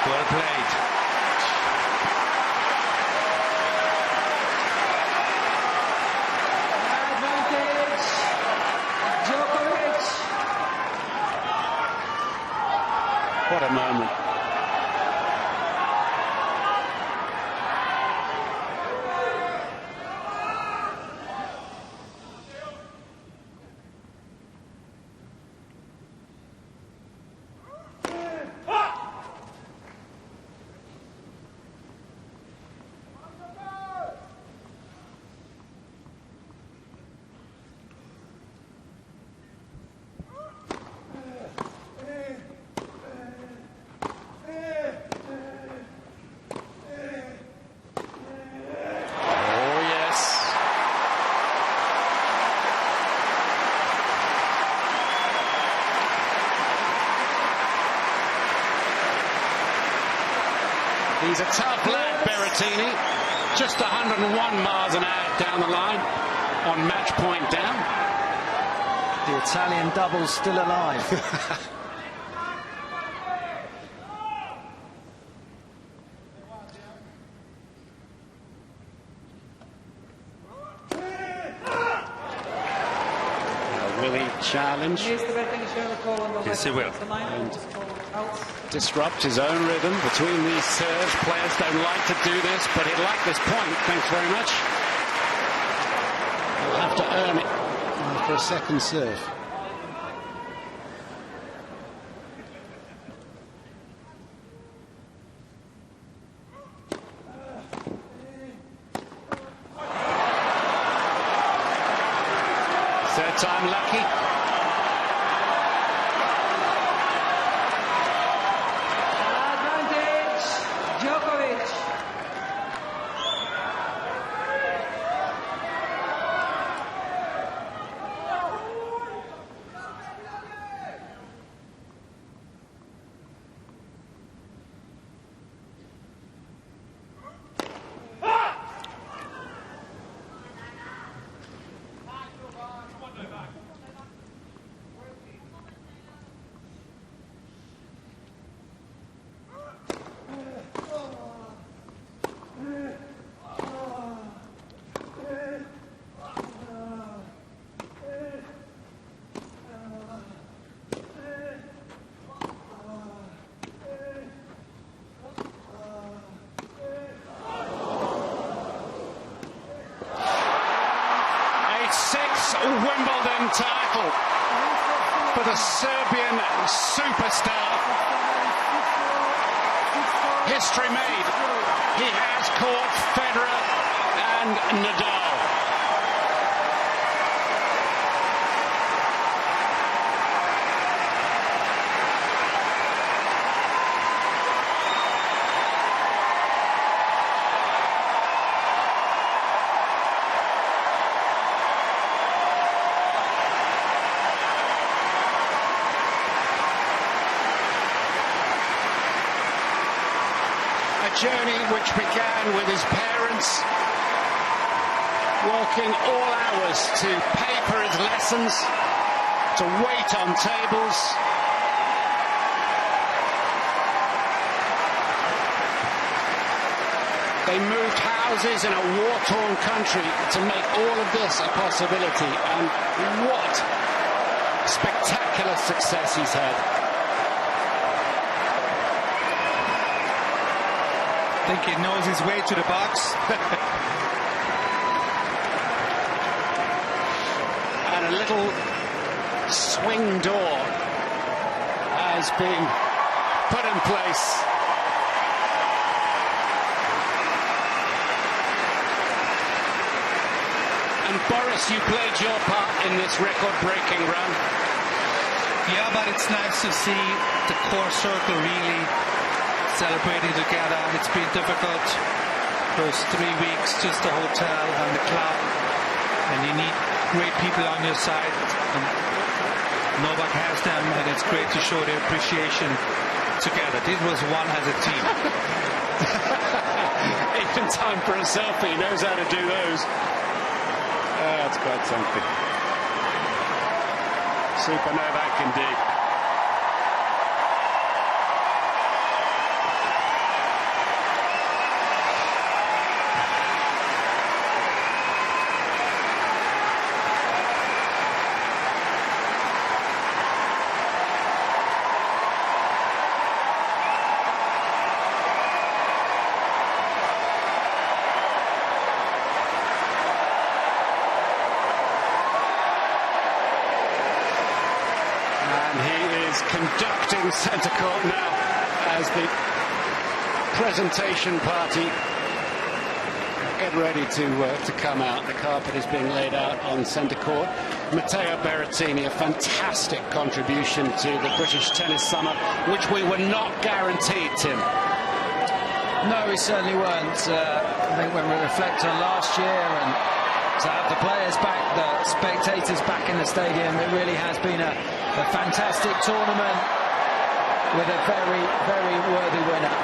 Well played. Advantage. Djokovic. What a moment. He's a tough lad, Berrettini. Just 101 miles an hour down the line on match point down. The Italian double's still alive. Will he challenge? Yes, he will. And disrupt his own rhythm between these serves. Players don't like to do this, but he'd like this point. Thanks very much. He'll have to earn it for a second serve. Third time lucky. Advantage. Djokovic. Wimbledon title. for the Serbian superstar. History made. He has caught Federer and Nadal. Journey which began with his parents working all hours to pay for his lessons, to wait on tables. They moved houses in a war-torn country to make all of this a possibility, and what spectacular success he's had. I think he knows his way to the box. And a little swing door has been put in place. And Boris, you played your part in this record-breaking run. Yeah, but it's nice to see the core circle really celebrating together. It's been difficult those 3 weeks, just the hotel and the club, and you need great people on your side, and Novak has them, and it's great to show their appreciation together. This was one as a team. Even time for a selfie, knows how to do those. That's quite something. Super Novak indeed. Conducting centre court now as the presentation party get ready to come out. The carpet is being laid out on centre court. Matteo Berrettini, a fantastic contribution to the British tennis summer, which we were not guaranteed, Tim. No, we certainly weren't. I think when we reflect on last year and to have the players back, the spectators back in the stadium, it really has been a fantastic tournament with a very, very worthy winner.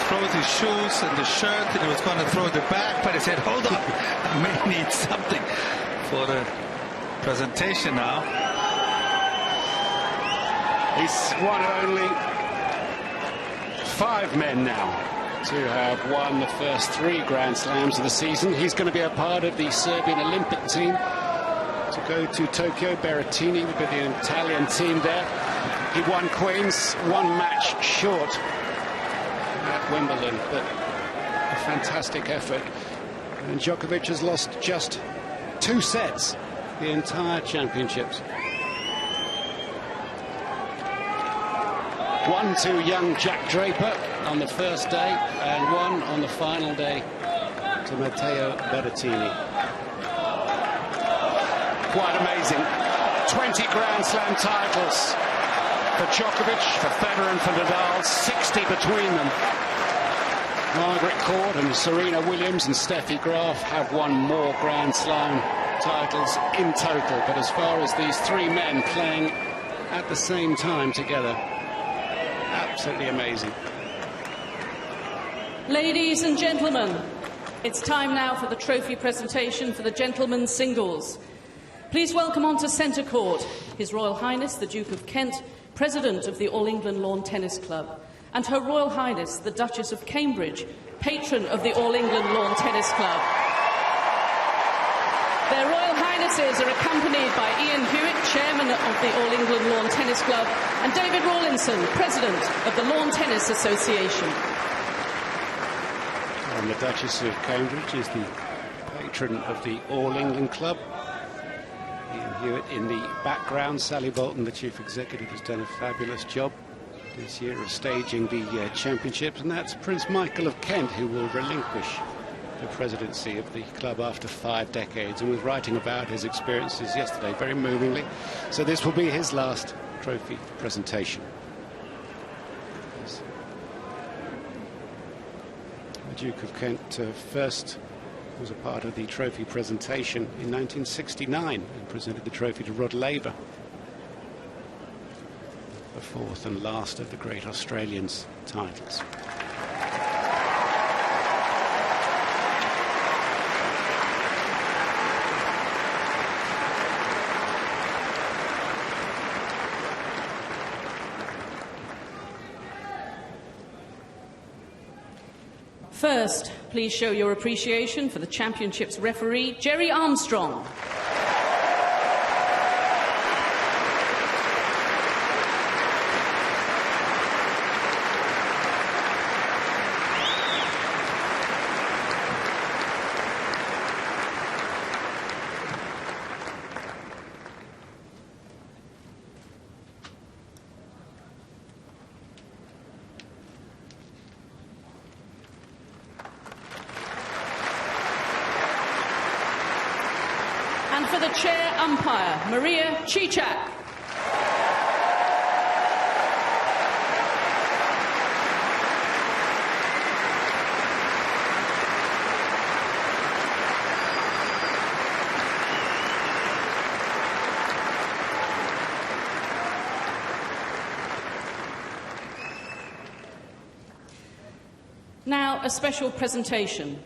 Throws his shoes and the shirt, and he was going to throw the bag, but he said, hold on, I may need something for the presentation now. He's one of only 5 men now to have won the first 3 Grand Slams of the season. He's going to be a part of the Serbian Olympic team to go to Tokyo. Berrettini will be the Italian team there. He won Queens, 1 match short at Wimbledon, but a fantastic effort. And Djokovic has lost just 2 sets the entire championships. 1 to young Jack Draper on the first day, and 1 on the final day to Matteo Berrettini. Quite amazing. 20 Grand Slam titles for Djokovic, for Federer and for Nadal, 60 between them. Margaret Court and Serena Williams and Steffi Graf have won more Grand Slam titles in total, but as far as these 3 men playing at the same time together, absolutely amazing. Ladies and gentlemen, it's time now for the trophy presentation for the gentlemen's singles. Please welcome onto centre court His Royal Highness the Duke of Kent, President of the All England Lawn Tennis Club, and Her Royal Highness the Duchess of Cambridge, Patron of the All England Lawn Tennis Club. Their Royal Highnesses are accompanied by Ian Hewitt, Chairman of the All England Lawn Tennis Club, and David Rawlinson, President of the Lawn Tennis Association. And the Duchess of Cambridge is the patron of the All England Club. Ian Hewitt in the background. Sally Bolton, the chief executive, has done a fabulous job this year of staging the championships, and that's Prince Michael of Kent, who will relinquish the presidency of the club after 5 decades, and was writing about his experiences yesterday very movingly. So this will be his last trophy presentation. The Duke of Kent first was a part of the trophy presentation in 1969 and presented the trophy to Rod Laver, the 4th and last of the great Australians' titles. First, please show your appreciation for the championship's referee, Jerry Armstrong. And for the chair umpire, Maria Chichak. Now, a special presentation.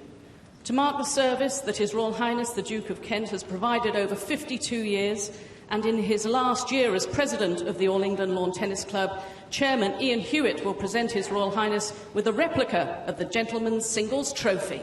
To mark the service that His Royal Highness the Duke of Kent has provided over 52 years, and in his last year as President of the All England Lawn Tennis Club, Chairman Ian Hewitt will present His Royal Highness with a replica of the Gentleman's Singles Trophy.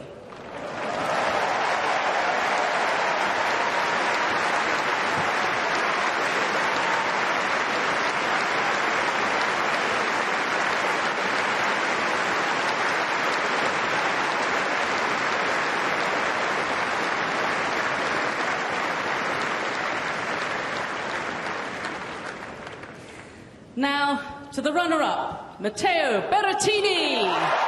Now, to the runner-up, Matteo Berrettini.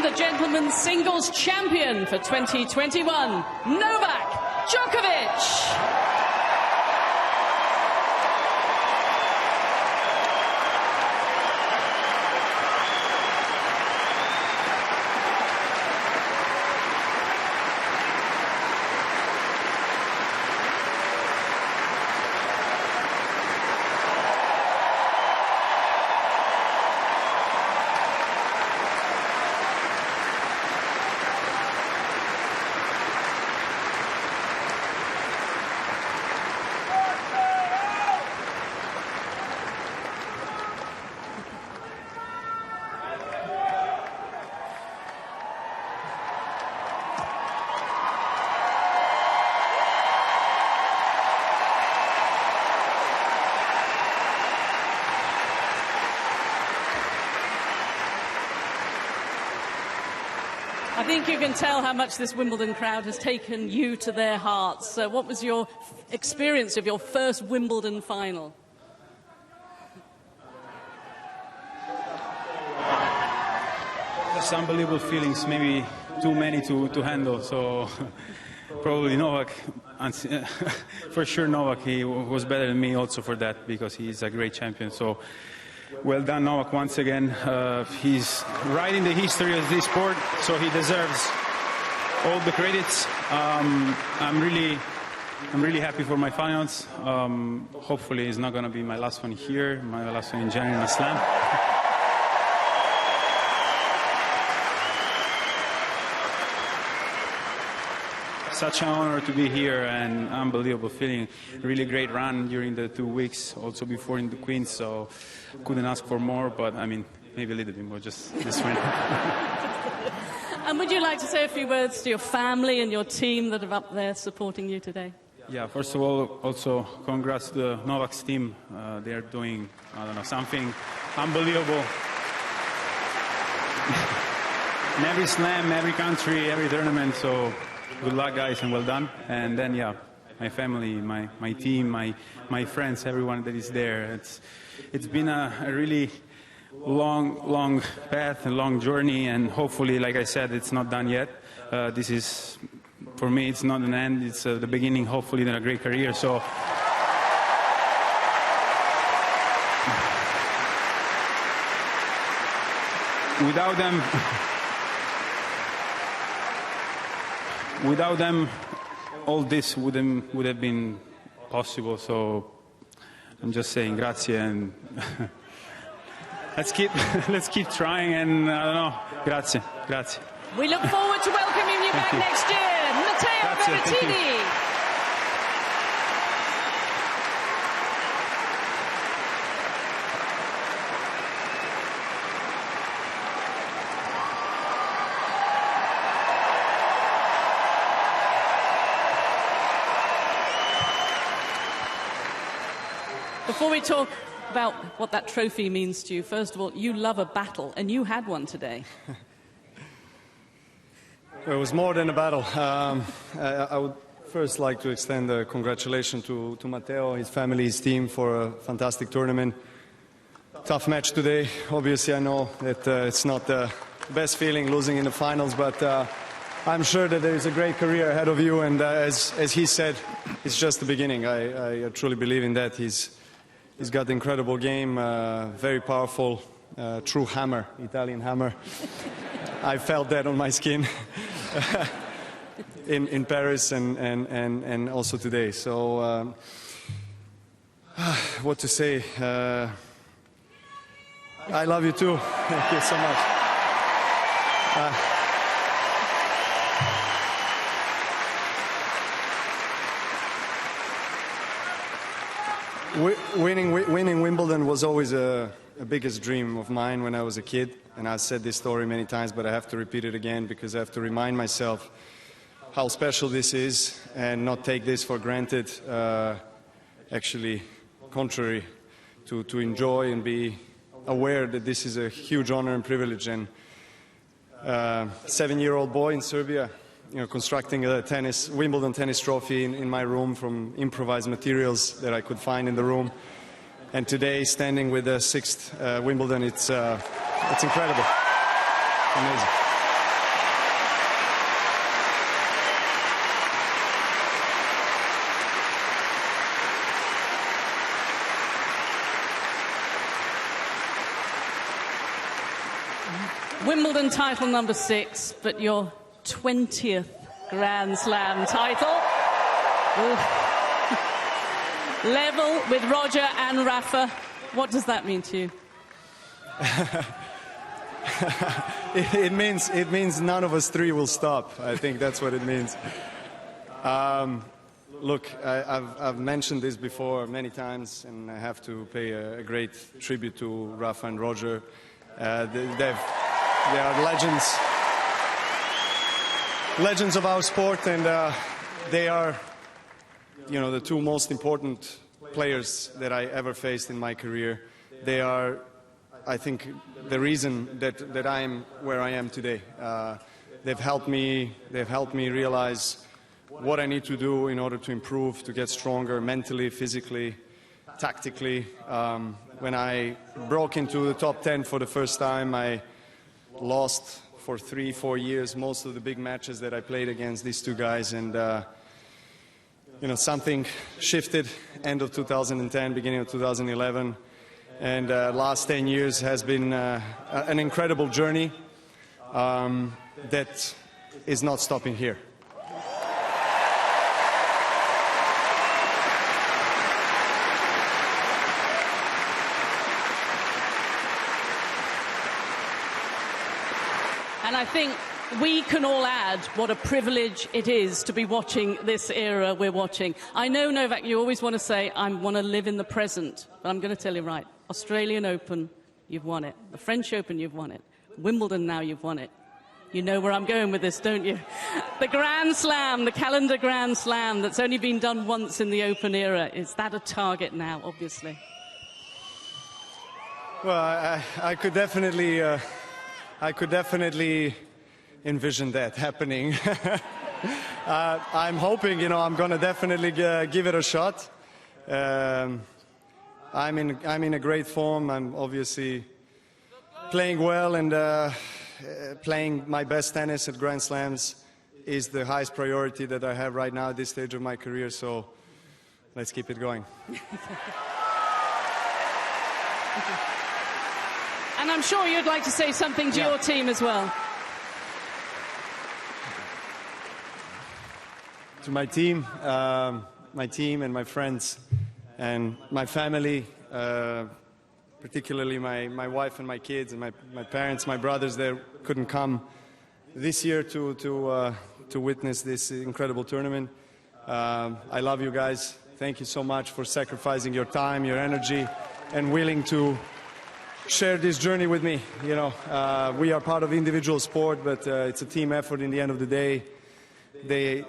The gentleman's singles champion for 2021, Novak Djokovic. I think you can tell how much this Wimbledon crowd has taken you to their hearts. So what was your experience of your first Wimbledon final? Just unbelievable feelings, maybe too many to handle. So probably Novak, for sure Novak, he was better than me also for that, because he's a great champion. So well done, Novak, once again. He's writing the history of this sport, so he deserves all the credits. I'm really I'm really happy for my finals. Hopefully it's not going to be my last one here, my last one in January in a slam. Such an honor to be here and unbelievable feeling. Really great run during the 2 weeks, also before in the Queens, so couldn't ask for more, but I mean, maybe a little bit more, just this win. And would you like to say a few words to your family and your team that are up there supporting you today? Yeah, first of all, also congrats to the Novak's team. They're doing, I don't know, something unbelievable. In every slam, every country, every tournament, so good luck, guys, and well done. And then, yeah, my family, my team, my friends, everyone that is there. It's been a really long path, a long journey, and hopefully, like I said, it's not done yet. This is, for me, it's not an end. It's the beginning, hopefully, in a great career. So. Without them, all this would have been possible. So I'm just saying grazie, and let's keep trying. And I don't know, grazie. We look forward to welcoming you back next year, Matteo Berrettini. Before we talk about what that trophy means to you, first of all, you love a battle, and you had one today. It was more than a battle. I would first like to extend a congratulations to Matteo, his family, his team for a fantastic tournament. Tough match today. Obviously, I know that it's not the best feeling losing in the finals, but I'm sure that there is a great career ahead of you, and as he said, it's just the beginning. I truly believe in that. He's got an incredible game, very powerful, true hammer, Italian hammer. I felt that on my skin in Paris and also today. So what to say? I love you too. Thank you so much. Winning Wimbledon was always a biggest dream of mine when I was a kid, and I've said this story many times, but I have to repeat it again because I have to remind myself how special this is and not take this for granted. Actually, contrary to enjoy and be aware that this is a huge honor and privilege. And 7-year-old boy in Serbia, constructing a Wimbledon tennis trophy in my room from improvised materials that I could find in the room. And today, standing with the 6th Wimbledon, it's incredible. Amazing. Wimbledon title number 6, but your 20th Grand Slam title. Level with Roger and Rafa. What does that mean to you? It means none of us three will stop. I think that's what it means. Look, I've mentioned this before many times, and I have to pay a great tribute to Rafa and Roger. They are legends of our sport, and they are, the two most important players that I ever faced in my career. They are, I think, the reason that I am where I am today. They've helped me realize what I need to do in order to improve, to get stronger mentally, physically, tactically. When I broke into the top 10 for the first time, I lost for 3-4 years most of the big matches that I played against these two guys, and something shifted end of 2010, beginning of 2011, and last 10 years has been an incredible journey that is not stopping here. And I think we can all add what a privilege it is to be watching this era we're watching. I know, Novak, you always want to say, I want to live in the present. But I'm going to tell you right. Australian Open, you've won it. The French Open, you've won it. Wimbledon, now you've won it. You know where I'm going with this, don't you? The Grand Slam, the calendar Grand Slam that's only been done once in the Open era. Is that a target now, obviously? Well, I could definitely envision that happening. I'm hoping, you know, I'm going to definitely give it a shot. I'm in a great form. I'm obviously playing well, and playing my best tennis at Grand Slams is the highest priority that I have right now at this stage of my career. So let's keep it going. And I'm sure you'd like to say something to your team as well. To my team and my friends and my family, particularly my wife and my kids and my parents, my brothers, they couldn't come this year to witness this incredible tournament. I love you guys. Thank you so much for sacrificing your time, your energy, and willing to share this journey with me. You know, we are part of individual sport, but it's a team effort in the end of the day. They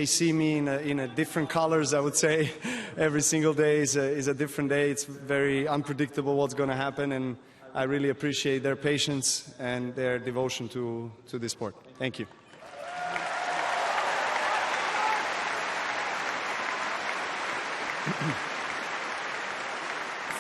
see me in a different colors, I would say. Every single day is a different day. It's very unpredictable what's going to happen, and I really appreciate their patience and their devotion to this sport. Thank you.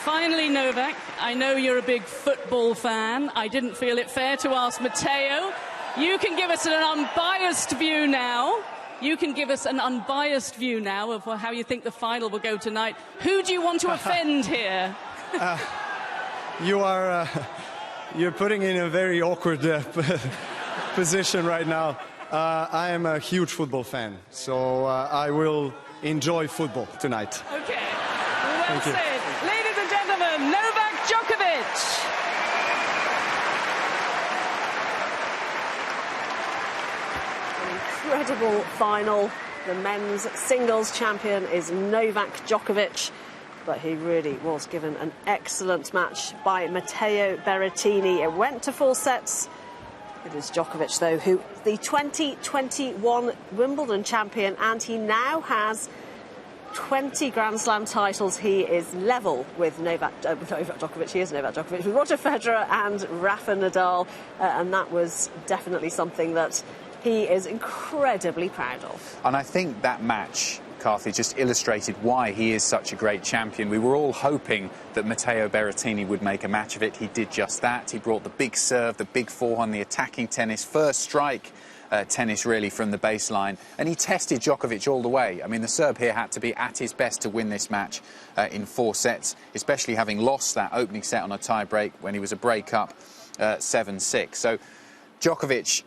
Finally, Novak, I know you're a big football fan. I didn't feel it fair to ask Matteo. You can give us an unbiased view now. You can give us an unbiased view now of how you think the final will go tonight. Who do you want to offend here? You're putting in a very awkward position right now. I am a huge football fan, so I will enjoy football tonight. Okay, well said. Ladies and gentlemen, Novak Djokovic. Incredible final. The men's singles champion is Novak Djokovic, but he really was given an excellent match by Matteo Berrettini. It went to 4 sets. It is Djokovic, though, who is the 2021 Wimbledon champion, and he now has 20 Grand Slam titles. He is level with Novak Djokovic. He is Novak Djokovic, with Roger Federer and Rafa Nadal, and that was definitely something that he is incredibly proud of. And I think that match, Carthy, just illustrated why he is such a great champion. We were all hoping that Matteo Berrettini would make a match of it. He did just that. He brought the big serve, the big forehand, the attacking tennis, first strike tennis really from the baseline, and he tested Djokovic all the way. I mean, the Serb here had to be at his best to win this match in 4 sets, especially having lost that opening set on a tie-break when he was a break-up 7-6. So Djokovic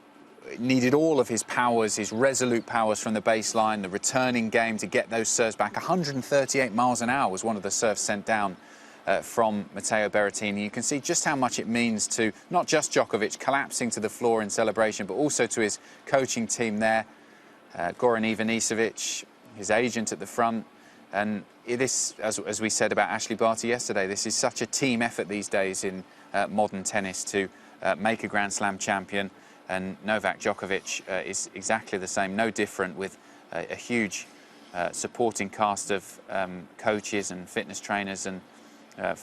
needed all of his powers, his resolute powers from the baseline, the returning game to get those serves back. 138 miles an hour was one of the serves sent down from Matteo Berrettini. You can see just how much it means to not just Djokovic collapsing to the floor in celebration, but also to his coaching team there, Goran Ivanisevic, his agent at the front. And this, as we said about Ashley Barty yesterday, this is such a team effort these days in modern tennis to make a Grand Slam champion. And Novak Djokovic is exactly the same, no different, with a huge supporting cast of coaches and fitness trainers, and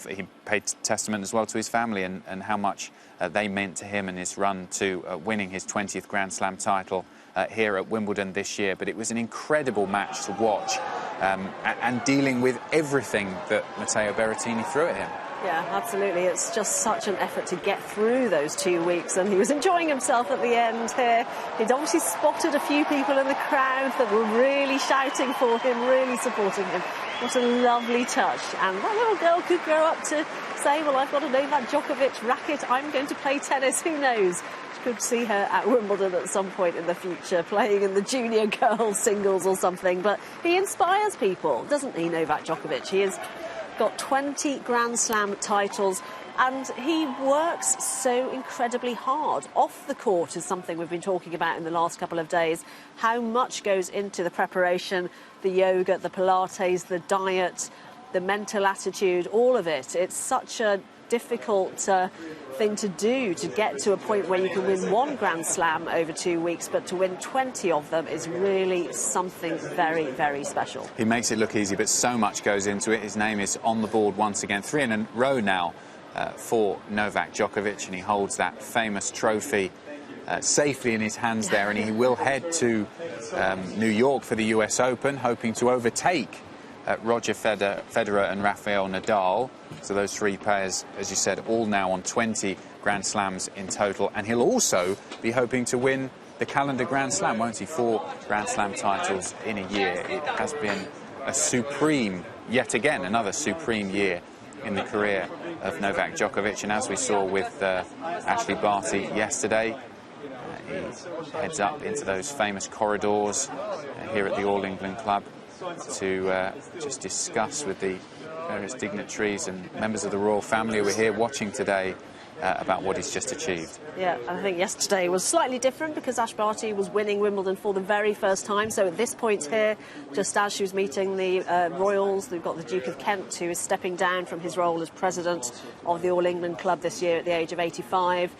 he paid testament as well to his family and how much they meant to him and his run to winning his 20th Grand Slam title here at Wimbledon this year. But it was an incredible match to watch, and dealing with everything that Matteo Berrettini threw at him. Yeah, absolutely. It's just such an effort to get through those 2 weeks, and he was enjoying himself at the end here. He'd obviously spotted a few people in the crowd that were really shouting for him, really supporting him. What a lovely touch. And that little girl could grow up to say, well, I've got a Novak Djokovic racket, I'm going to play tennis, who knows? Could see her at Wimbledon at some point in the future, playing in the junior girls singles or something. But he inspires people, doesn't he, Novak Djokovic? He is got 20 Grand Slam titles, and he works so incredibly hard. Off the court is something we've been talking about in the last couple of days. How much goes into the preparation, the yoga, the Pilates, the diet, the mental attitude, all of it. It's such a difficult thing to do, to get to a point where you can win one Grand Slam over 2 weeks, but to win 20 of them is really something very, very special. He makes it look easy, but so much goes into it. His name is on the board once again, 3 in a row now for Novak Djokovic, and he holds that famous trophy safely in his hands there, and he will head to New York for the US Open, hoping to overtake Roger Federer and Rafael Nadal. So those 3 players, as you said, all now on 20 Grand Slams in total. And he'll also be hoping to win the calendar Grand Slam, won't he? 4 Grand Slam titles in a year. It has been a supreme, yet again, another supreme year in the career of Novak Djokovic. And as we saw with Ashley Barty yesterday, he heads up into those famous corridors here at the All England Club to just discuss with the various dignitaries and members of the royal family who are here watching today about what he's just achieved. Yeah, I think yesterday was slightly different because Ash Barty was winning Wimbledon for the very first time. So at this point here, just as she was meeting the royals, we've got the Duke of Kent, who is stepping down from his role as president of the All England Club this year at the age of 85.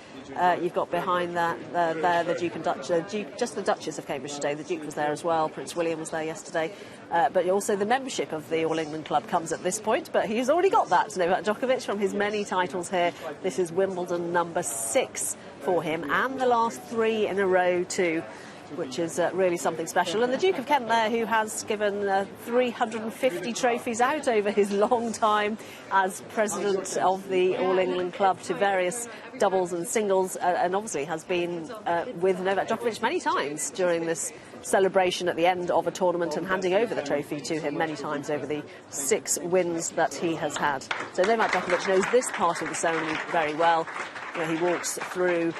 You've got behind that there the Duke and Duchess, just the Duchess of Cambridge today. The Duke was there as well. Prince William was there yesterday. But also the membership of the All England Club comes at this point. But he's already got that, Novak Djokovic, from his many titles here. This is Wimbledon number 6 for him, and the last 3 in a row too, which is really something special. And the Duke of Kent there, who has given 350 trophies out over his long time as president of the All England Club to various doubles and singles, and obviously has been with Novak Djokovic many times during this celebration at the end of a tournament and handing over the trophy to him many times over the 6 wins that he has had. So Novak Djokovic knows this part of the ceremony very well. You know, he walks through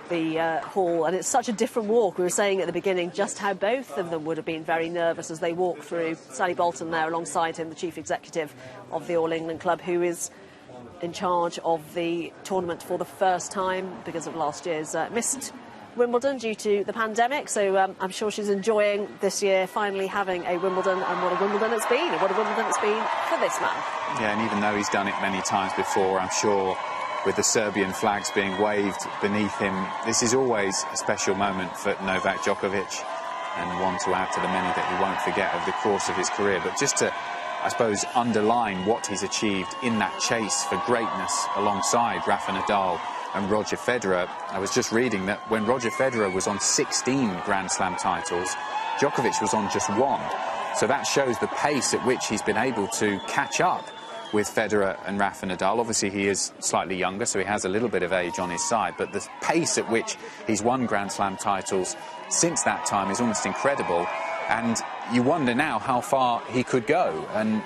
the hall, and it's such a different walk. We were saying at the beginning just how both of them would have been very nervous as they walk through. Sally Bolton there alongside him, the chief executive of the All England Club, who is in charge of the tournament for the first time because of last year's missed Wimbledon due to the pandemic. So I'm sure she's enjoying this year finally having a Wimbledon, and what a Wimbledon it's been, and what a Wimbledon it's been for this man. Yeah, and even though he's done it many times before, I'm sure with the Serbian flags being waved beneath him, this is always a special moment for Novak Djokovic, and one to add to the many that he won't forget over the course of his career. But just to, I suppose, underline what he's achieved in that chase for greatness alongside Rafa Nadal and Roger Federer, I was just reading that when Roger Federer was on 16 Grand Slam titles, Djokovic was on just 1. So that shows the pace at which he's been able to catch up with Federer and Rafa Nadal. Obviously, he is slightly younger, so he has a little bit of age on his side, but the pace at which he's won Grand Slam titles since that time is almost incredible. And you wonder now how far he could go. And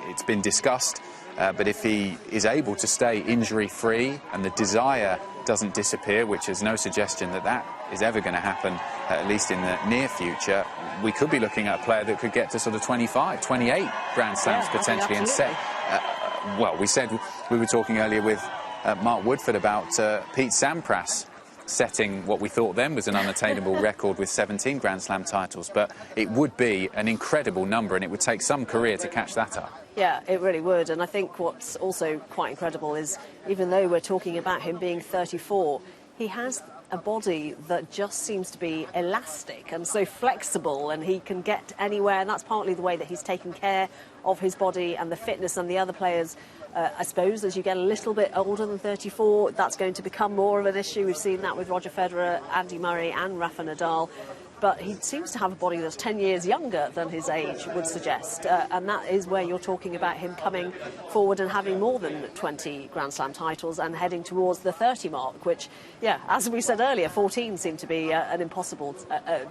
it's been discussed, but if he is able to stay injury-free and the desire doesn't disappear, which is no suggestion that that is ever going to happen, at least in the near future, we could be looking at a player that could get to sort of 25, 28 Grand Slams potentially and set. Well, we were talking earlier with Mark Woodford about Pete Sampras setting what we thought then was an unattainable record with 17 Grand Slam titles, but it would be an incredible number, and it would take some career to catch that up. Yeah, it really would. And I think what's also quite incredible is, even though we're talking about him being 34, he has a body that just seems to be elastic and so flexible, and he can get anywhere, and that's partly the way that he's taken care of his body and the fitness. And the other players, I suppose, as you get a little bit older than 34, that's going to become more of an issue. We've seen that with Roger Federer, Andy Murray and Rafa Nadal. But he seems to have a body that's 10 years younger than his age would suggest. And that is where you're talking about him coming forward and having more than 20 Grand Slam titles and heading towards the 30 mark, which, yeah, as we said earlier, 14 seemed to be an impossible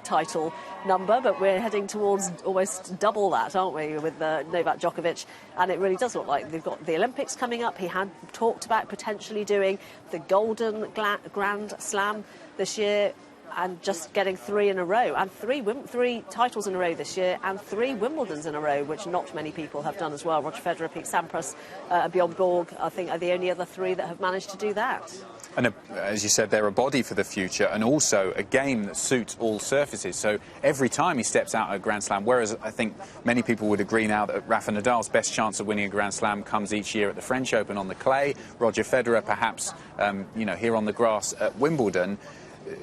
title number. But we're heading towards almost double that, aren't we, with Novak Djokovic? And it really does look like they've got the Olympics coming up. He had talked about potentially doing the Golden Grand Slam this year. and just getting 3 in a row, and three titles in a row this year, and 3 Wimbledons in a row, which not many people have done as well. Roger Federer, Pete Sampras, and Bjorn Borg, I think, are the only other 3 that have managed to do that. And as you said, they're a body for the future, and also a game that suits all surfaces. So every time he steps out at a Grand Slam, whereas I think many people would agree now that Rafa Nadal's best chance of winning a Grand Slam comes each year at the French Open on the clay, Roger Federer perhaps, here on the grass at Wimbledon.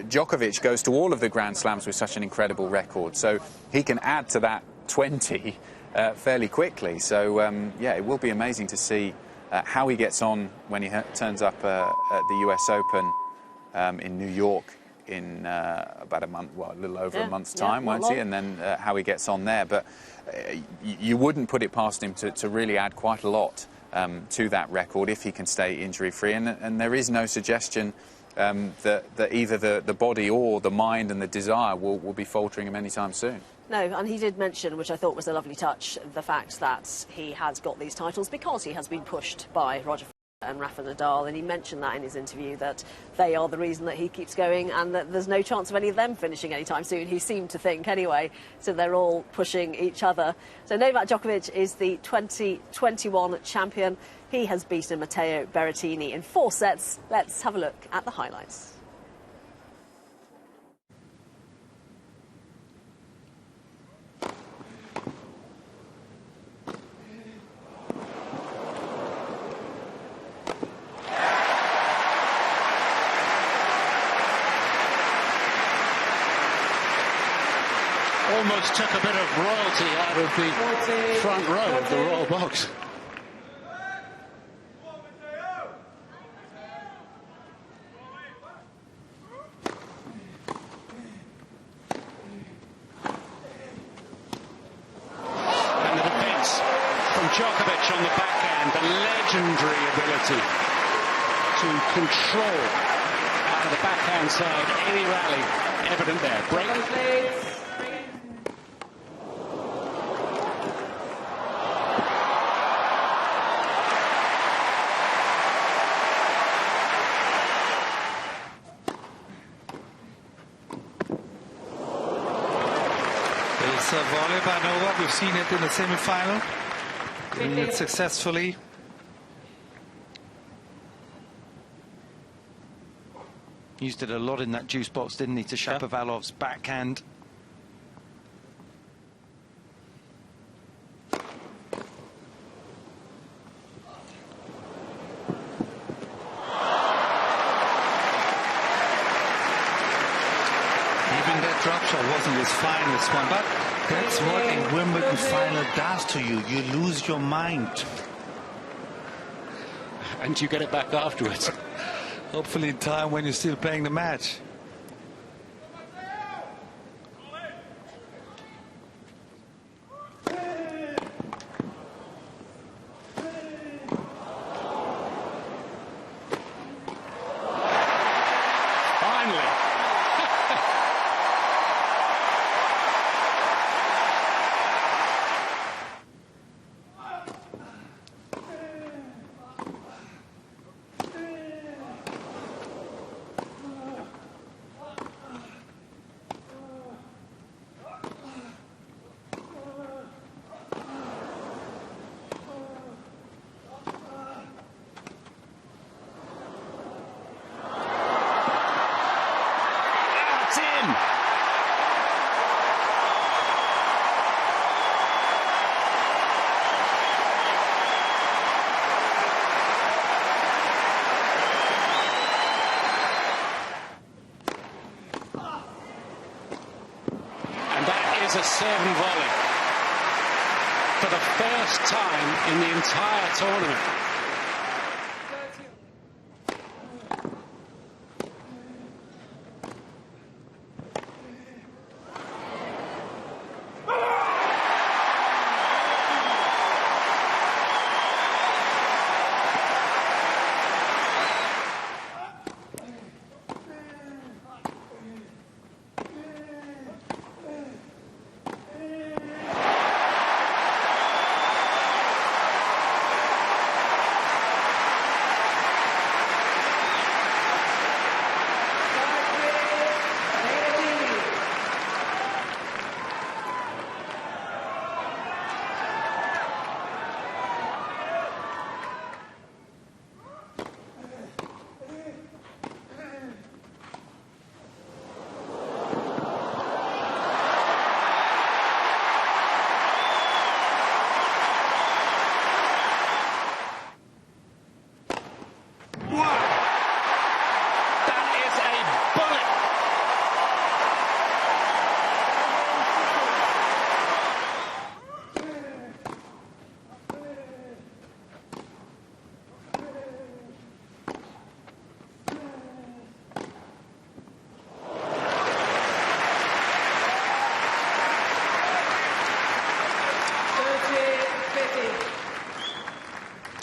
Djokovic goes to all of the Grand Slams with such an incredible record, so he can add to that 20 fairly quickly. So, it will be amazing to see how he gets on when he turns up at the US Open in New York in about a month, well, a little over a month's time, won't he? And then how he gets on there. But you wouldn't put it past him to really add quite a lot to that record if he can stay injury-free. And there is no suggestion that either the body or the mind and the desire will be faltering him anytime soon. No, and he did mention, which I thought was a lovely touch, the fact that he has got these titles because he has been pushed by Roger Federer and Rafa Nadal, and he mentioned that in his interview, that they are the reason that he keeps going and that there's no chance of any of them finishing anytime soon, he seemed to think anyway, so they're all pushing each other. So Novak Djokovic is the 2021 champion. He has beaten Matteo Berrettini in 4 sets. Let's have a look at the highlights. Almost took a bit of royalty out of the front row of the royal box. And the defence from Djokovic on the backhand, the legendary ability to control out of the backhand side any rally evident there. Break. It's a volley by Novak. We've seen it in the semi-final. Doing it successfully. Used it a lot in that juice box, didn't he, to Shapovalov's backhand. Drop shot wasn't his finest one, but that's what a Wimbledon final does to you. You lose your mind. And you get it back afterwards. Hopefully in time when you're still playing the match. A serve and volley for the first time in the entire tournament.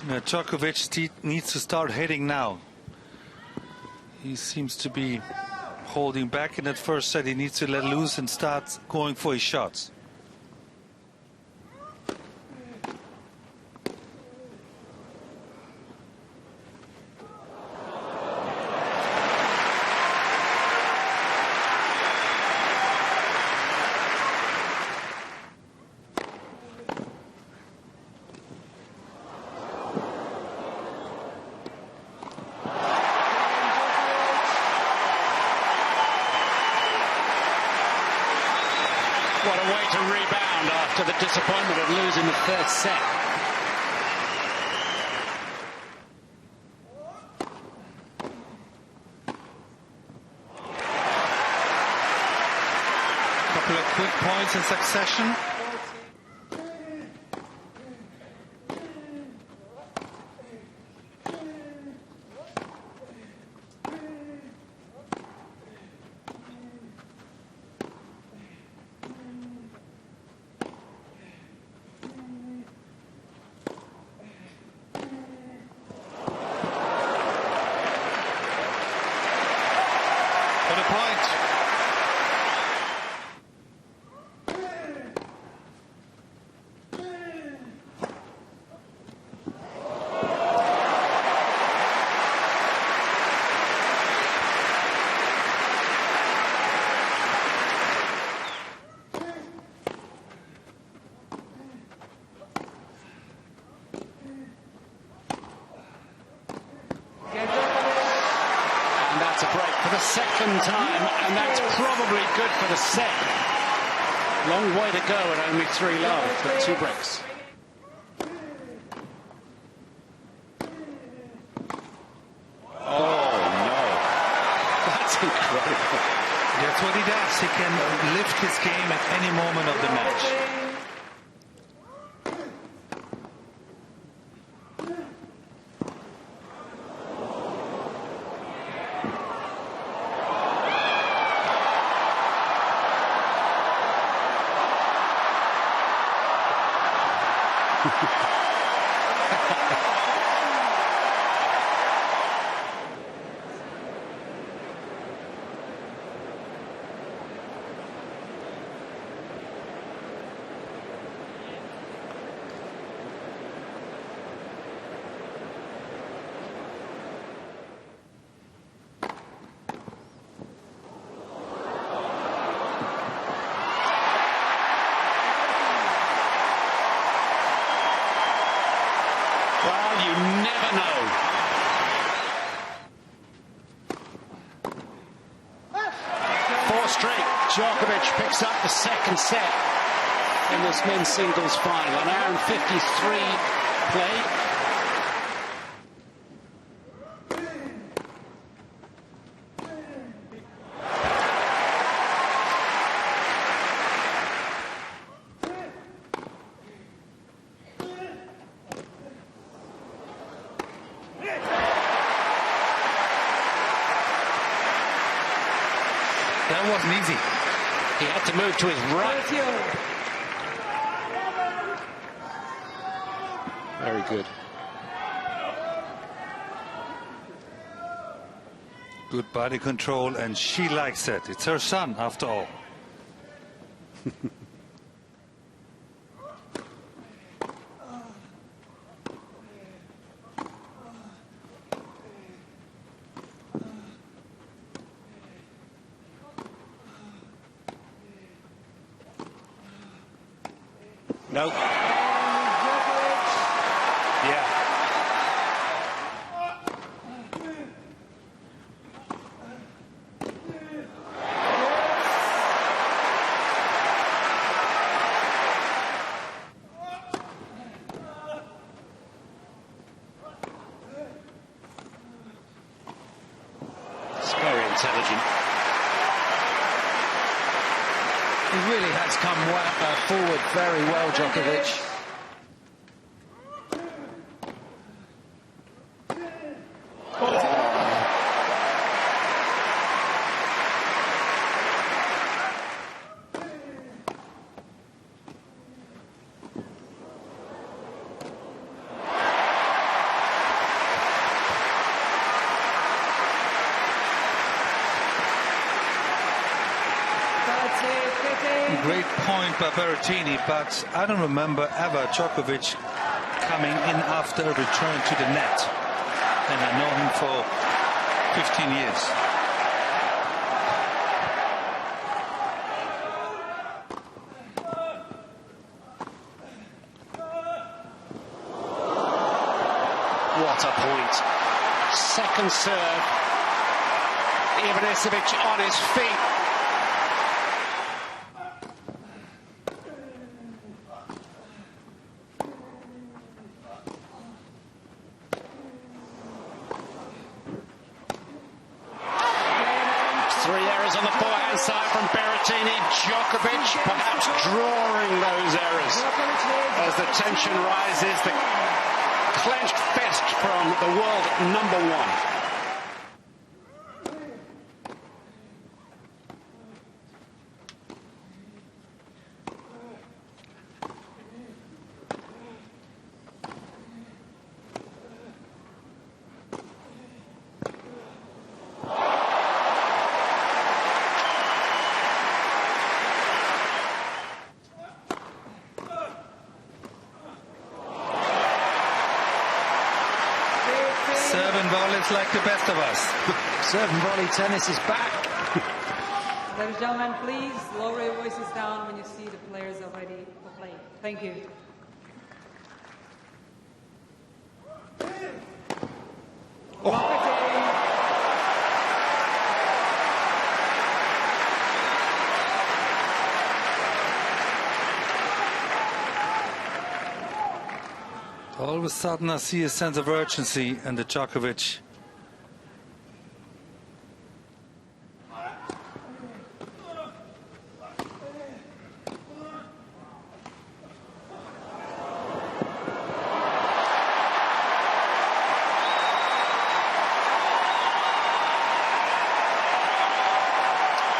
Djokovic needs to start hitting now. He seems to be holding back in that first set. He needs to let loose and start going for his shots. What a way to rebound after the disappointment of losing the third set. Couple of quick points in succession. What a point. And that's a break for the second time, and that's probably good for the set. Long way to go at only 3 love, but 2 breaks. Oh, no. That's incredible. That's what he does. He can lift his game at any moment of the match. Well, you never know. Four straight. Djokovic picks up the second set in this men's singles final. An hour and 53 played. That wasn't easy. He had to move to his right. Very good. Good body control, and she likes it. It's her son, after all. Nope. Yeah. It's very intelligent. He really has come forward very well, Djokovic. by Berrettini, but I don't remember ever Djokovic coming in after a return to the net. And I know him for 15 years. What a point. Second serve. Ivanisevic on his feet. Three errors on the forehand side from Berrettini. Djokovic perhaps drawing those errors as the tension rises. The clenched fist from the world #1. Serve and volley is like the best of us. Serve and volley tennis is back. Ladies and gentlemen, please lower your voices down when you see the players are ready for play. Thank you. All of a sudden I see a sense of urgency in the Djokovic.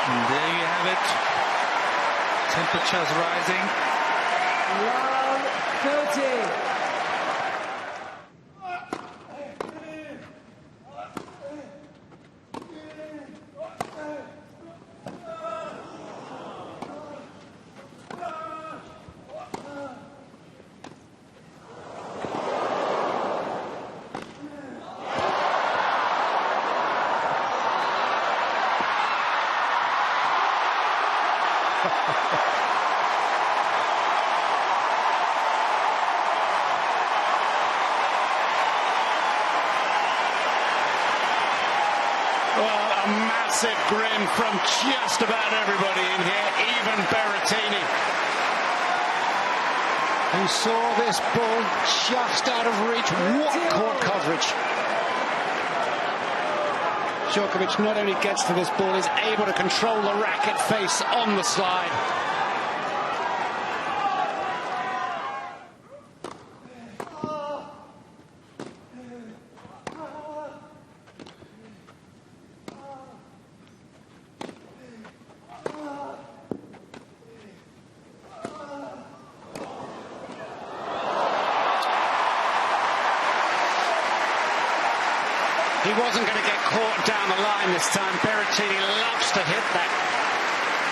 And there you have it. Temperatures rising. Round 30. Well, a massive grin from just about everybody in here, even Berrettini, who saw this ball just out of reach. What court coverage. Djokovic not only gets to this ball, is able to control the racket face on the slide. He wasn't going to get caught down the line this time. Berrettini loves to hit that.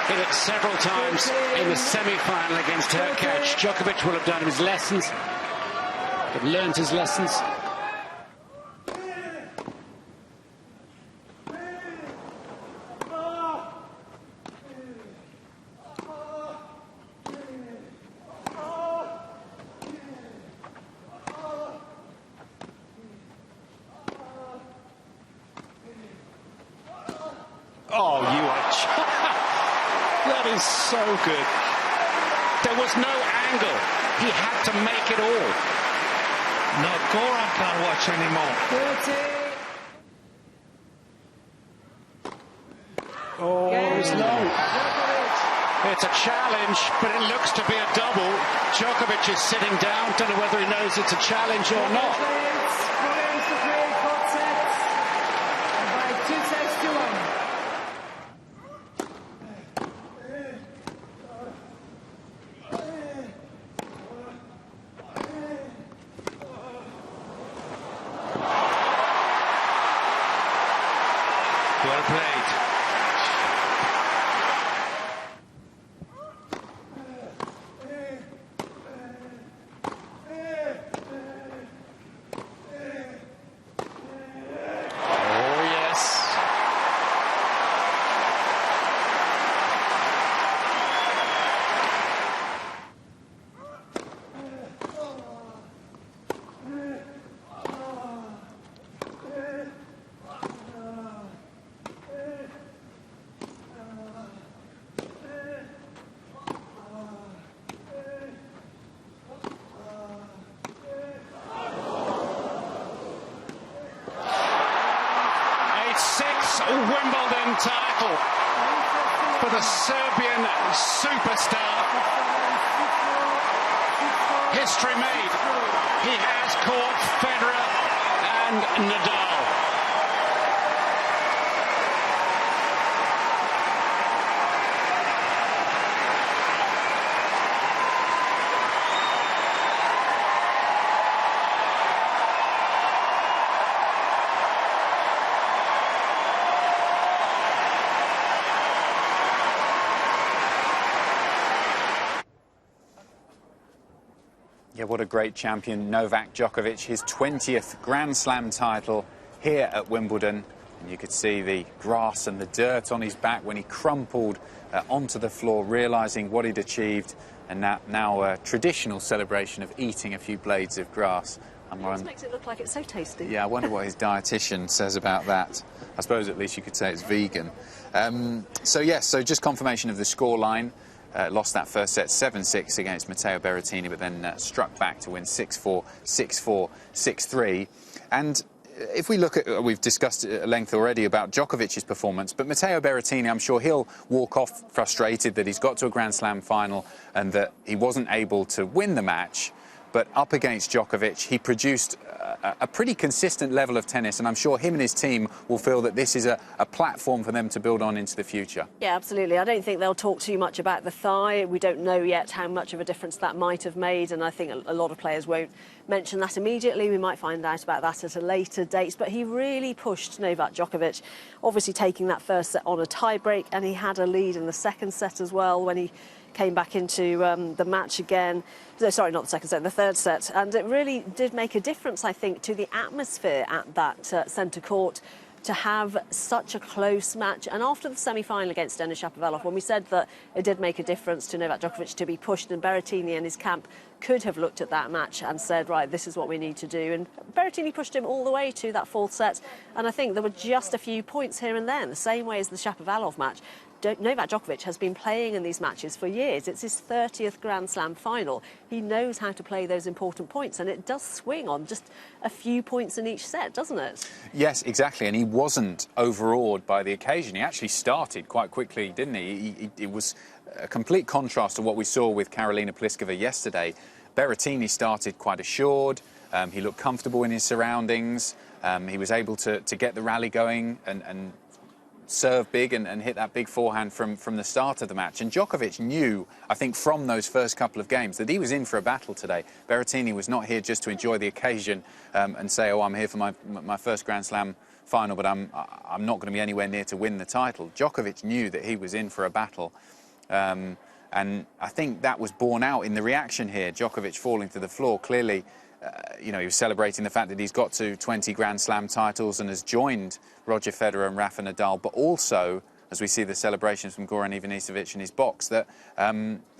Hit it several times in the semi-final against Hurkacz. Djokovic will have done his lessons, have learned his lessons. Oh, you are... That is so good. There was no angle. He had to make it all. No, Goran can't watch anymore. Oh, it's low. It's a challenge, but it looks to be a double. Djokovic is sitting down. Don't know whether he knows it's a challenge or not. Well played. sixth Wimbledon title for the Serbian superstar. History made. He has caught Federer and Nadal. Yeah, what a great champion, Novak Djokovic, his 20th Grand Slam title here at Wimbledon. And you could see the grass and the dirt on his back when he crumpled onto the floor, realising what he'd achieved. And now a traditional celebration of eating a few blades of grass. It just makes it look like it's so tasty. Yeah, I wonder what his dietitian says about that. I suppose at least you could say it's vegan. So just confirmation of the scoreline. Lost that first set 7-6 against Matteo Berrettini, but then struck back to win 6-4, 6-4, 6-3. And if we look at, we've discussed at length already about Djokovic's performance, but Matteo Berrettini, I'm sure he'll walk off frustrated that he's got to a Grand Slam final and that he wasn't able to win the match. But up against Djokovic, he produced a pretty consistent level of tennis, and I'm sure him and his team will feel that this is a platform for them to build on into the future. Yeah, absolutely. I don't think they'll talk too much about the thigh. We don't know yet how much of a difference that might have made, and I think a lot of players won't mention that immediately. We might find out about that at a later date, but he really pushed Novak Djokovic, obviously taking that first set on a tie-break, and he had a lead in the second set as well when he came back into the match again. No, sorry, not the second set, the third set. And it really did make a difference, I think, to the atmosphere at that centre court to have such a close match. And after the semi-final against Denis Shapovalov, when we said that it did make a difference to Novak Djokovic to be pushed, and Berrettini and his camp could have looked at that match and said, right, this is what we need to do. And Berrettini pushed him all the way to that fourth set. And I think there were just a few points here and there, in the same way as the Shapovalov match. Novak Djokovic has been playing in these matches for years. It's his 30th Grand Slam final. He knows how to play those important points, and it does swing on just a few points in each set, doesn't it? Yes, exactly, and he wasn't overawed by the occasion. He actually started quite quickly, didn't he? It was a complete contrast to what we saw with Karolina Pliskova yesterday. Berrettini started quite assured. He looked comfortable in his surroundings. He was able to get the rally going and serve big and hit that big forehand from the start of the match. And Djokovic knew, I think, from those first couple of games that he was in for a battle today. Berrettini was not here just to enjoy the occasion and say, oh, I'm here for my first Grand Slam final, but I'm not going to be anywhere near to win the title. Djokovic knew that he was in for a battle. And I think that was borne out in the reaction here. Djokovic falling to the floor, clearly, you know, he was celebrating the fact that he's got to 20 Grand Slam titles and has joined Roger Federer and Rafa Nadal, but also, as we see the celebrations from Goran Ivanisevic in his box, that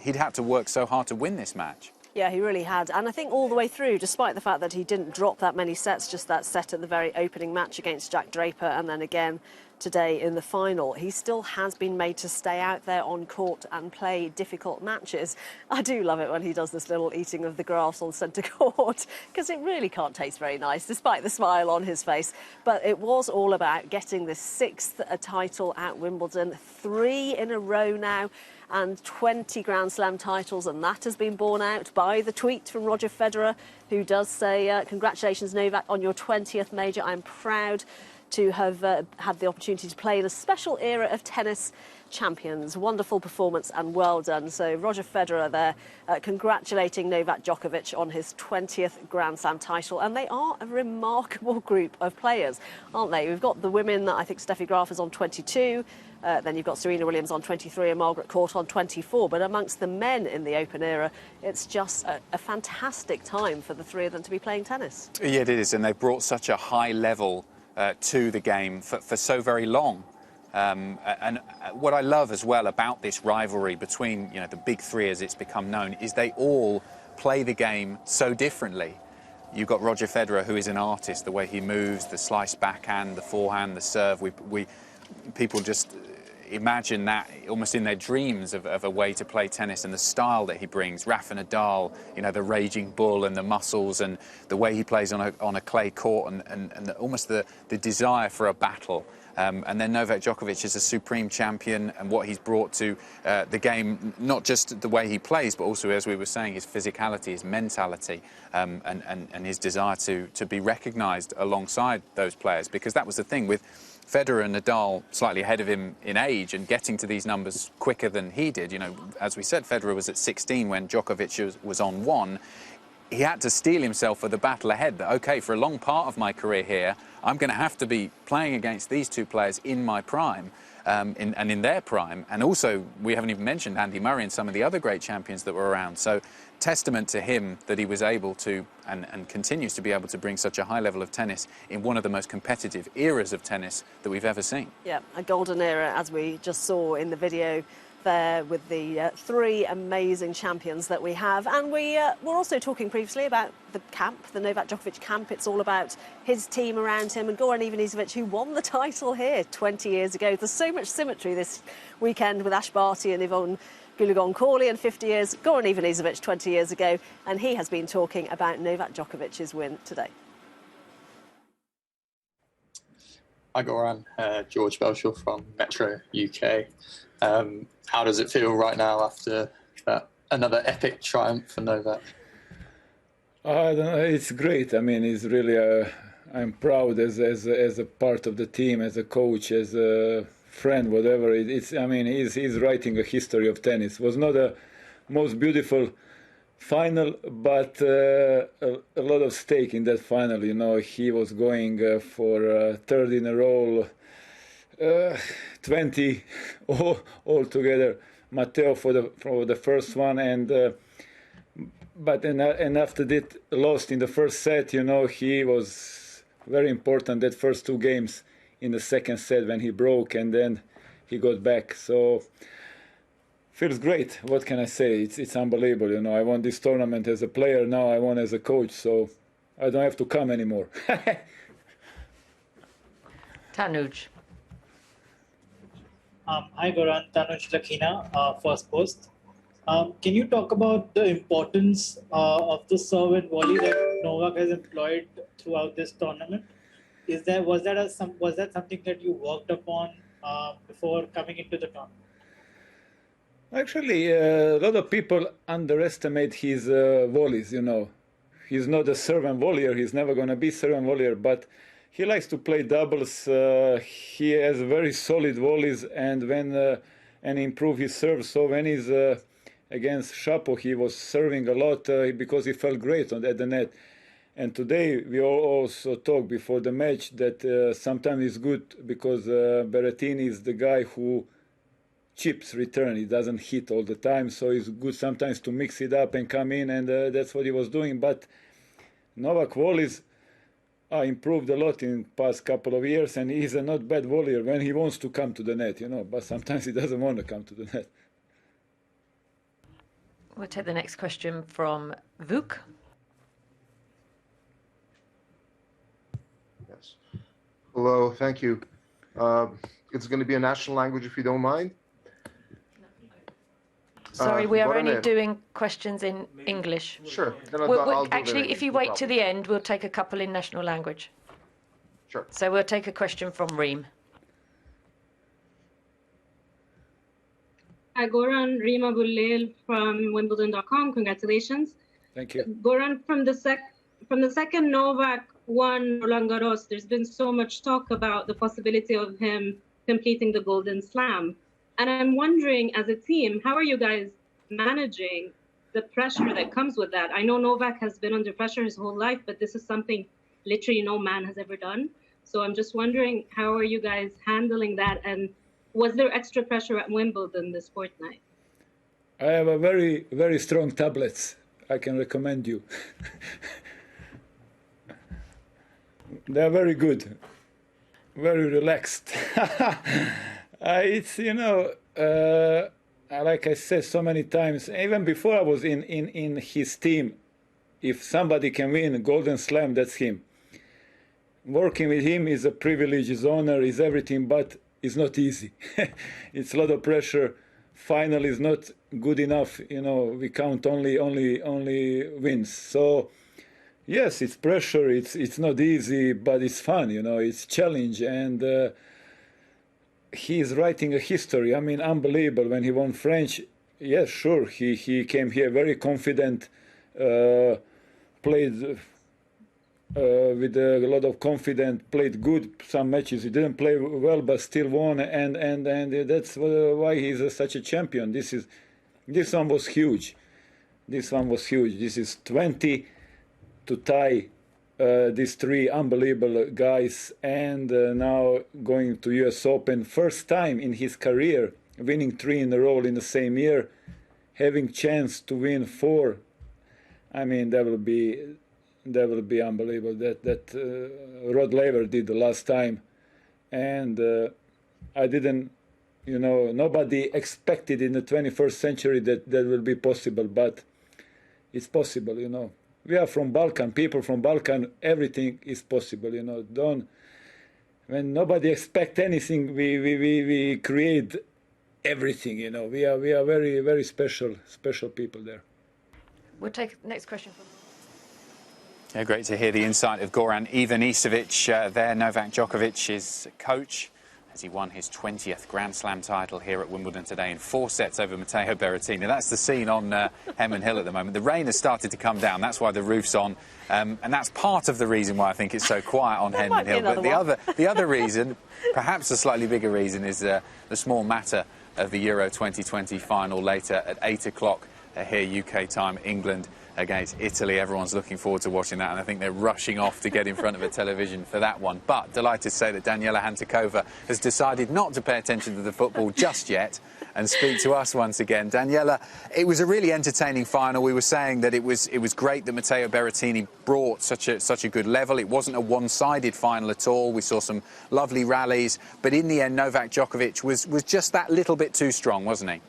he'd had to work so hard to win this match. Yeah, he really had. And I think all the way through, despite the fact that he didn't drop that many sets, just that set at the very opening match against Jack Draper and then again today in the final, he still has been made to stay out there on court and play difficult matches. I do love it when he does this little eating of the grass on centre court, because it really can't taste very nice, despite the smile on his face. But it was all about getting the 6th title at Wimbledon, 3 in a row now, and 20 Grand Slam titles, and that has been borne out by the tweet from Roger Federer, who does say, congratulations, Novak, on your 20th major. I'm proud to have had the opportunity to play in a special era of tennis champions. Wonderful performance and well done. So Roger Federer there congratulating Novak Djokovic on his 20th Grand Slam title. And they are a remarkable group of players, aren't they? We've got the women, I think Steffi Graf is on 22. Then you've got Serena Williams on 23 and Margaret Court on 24. But amongst the men in the Open era, it's just a fantastic time for the three of them to be playing tennis. Yeah, it is. And they've brought such a high level to the game for so very long. And what I love as well about this rivalry between, you know, the big three as it's become known, is they all play the game so differently. You've got Roger Federer, who is an artist, the way he moves, the slice backhand, the forehand, the serve. People just imagine that almost in their dreams of a way to play tennis, and the style that he brings. Rafa Nadal, you know, the raging bull and the muscles and the way he plays on a clay court and almost the desire for a battle. And then Novak Djokovic is a supreme champion, and what he's brought to the game, not just the way he plays, but also, as we were saying, his physicality, his mentality, and his desire to be recognised alongside those players. Because that was the thing with Federer and Nadal slightly ahead of him in age and getting to these numbers quicker than he did. You know, as we said, Federer was at 16 when Djokovic was on 1. He had to steel himself for the battle ahead that, OK, for a long part of my career here, I'm going to have to be playing against these two players in my prime and in their prime. And also, we haven't even mentioned Andy Murray and some of the other great champions that were around. So testament to him that he was able to and continues to be able to bring such a high level of tennis in one of the most competitive eras of tennis that we've ever seen. Yeah, a golden era, as we just saw in the video there with the 3 amazing champions that we have. And we were also talking previously about the camp, the Novak Djokovic camp. It's all about his team around him, and Goran Ivanisevic, who won the title here 20 years ago. There's so much symmetry this weekend with Ash Barty and Yvonne Goolagong-Cawley, and 50 years, Goran Ivanisevic 20 years ago, and he has been talking about Novak Djokovic's win today. Hi Goran, George Belshaw from Metro UK. How does it feel right now after another epic triumph for Novak? I don't know, it's great. I mean, it's really, I'm proud as a part of the team, as a coach, as a friend, whatever. I mean, he's writing a history of tennis. It was not a most beautiful final, but a lot of stake in that final. You know, he was going for third in a row, 20 all together. Matteo for the first one, and after that lost in the first set. You know, he was very important that first 2 games in the second set when he broke, and then he got back. So feels great. What can I say? It's unbelievable. You know, I won this tournament as a player. Now I won as a coach, so I don't have to come anymore. Tanuj. Hi Goran, Tanuj Lakhina, First Post. Can you talk about the importance of the serve and volley that Novak has employed throughout this tournament? Was that something that you worked upon before coming into the tournament? Actually, a lot of people underestimate his volleys. You know, he's not a serve and volleyer. He's never going to be serve and volleyer, but he likes to play doubles. He has very solid volleys, and improve his serve. So when he's against Shapo, he was serving a lot because he felt great at the net. And today we also talked before the match that sometimes it's good because Berrettini is the guy who chips return. He doesn't hit all the time, so it's good sometimes to mix it up and come in, and that's what he was doing. But Novak volleys improved a lot in the past couple of years, and he's a not bad volleyer when he wants to come to the net, you know, but sometimes he doesn't want to come to the net. We'll take the next question from Vuk. Yes. Hello, thank you. It's going to be a national language if you don't mind. Sorry, we are only doing questions in English. Sure. Then I'll actually, if you wait to the end, we'll take a couple in national language. Sure. So we'll take a question from Reem. Hi, Goran, Reem Abul-Leil from Wimbledon.com. Congratulations. Thank you. Goran, from the second Novak won Roland Garros, there's been so much talk about the possibility of him completing the Golden Slam. And I'm wondering, as a team, how are you guys managing the pressure that comes with that? I know Novak has been under pressure his whole life, but this is something literally no man has ever done. So I'm just wondering, how are you guys handling that? And was there extra pressure at Wimbledon this fortnight? I have a very, very strong tablets. I can recommend you. They are very good, very relaxed. It's, you know, like I said so many times, even before I was in his team, if somebody can win a Golden Slam, that's him. Working with him is a privilege, is honor, is everything, but it's not easy. It's a lot of pressure. Final is not good enough. You know, we count only wins. So yes, it's pressure. It's not easy, but it's fun. You know, it's challenge, and he's writing a history. I mean, unbelievable. When he won French, yes, sure, he came here very confident, played with a lot of confidence, played good some matches. He didn't play well, but still won, and that's why he's such a champion. This one was huge. This one was huge. This is 20 to tie these three unbelievable guys, and now going to US Open, first time in his career, winning 3 in a row in the same year, having chance to win 4. I mean, that will be unbelievable. That Rod Laver did the last time, and I didn't, nobody expected in the 21st century that will be possible, but it's possible, We are from Balkan, people from Balkan, everything is possible, when nobody expect anything, we create everything, We are very, very special people there. We'll take the next question from... Yeah, great to hear the insight of Goran Ivanisevic there, Novak Djokovic's coach, as he won his 20th Grand Slam title here at Wimbledon today in 4 sets over Matteo Berrettini. That's the scene on Hemmen Hill at the moment. The rain has started to come down, that's why the roof's on, and that's part of the reason why I think it's so quiet on Hemmen Hill. But the other reason, perhaps a slightly bigger reason, is the small matter of the Euro 2020 final later at 8 o'clock here UK time, England against Italy. Everyone's looking forward to watching that, and I think they're rushing off to get in front of a television for that one. But delighted to say that Daniela Hantuchova has decided not to pay attention to the football just yet and speak to us once again. Daniela, it was a really entertaining final. We were saying that it was great that Matteo Berrettini brought such a good level. It wasn't a one-sided final at all. We saw some lovely rallies, but in the end Novak Djokovic was just that little bit too strong, wasn't he?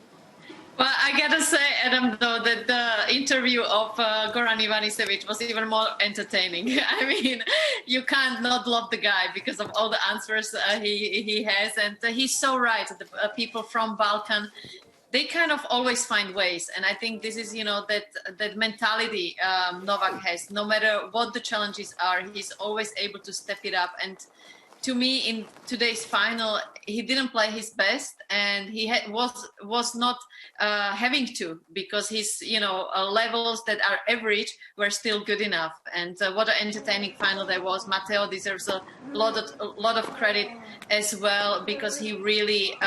Well, I gotta say, Adam, though, that the interview of Goran Ivanisevic was even more entertaining. I mean, you can't not love the guy because of all the answers he has, and he's so right. The people from Balkan, they kind of always find ways, and I think this is, that mentality Novak has. No matter what the challenges are, he's always able to step it up. And to me, in today's final, he didn't play his best, and he was not having to, because his levels that are average were still good enough. And what an entertaining final there was. Matteo deserves a lot of credit as well, because he really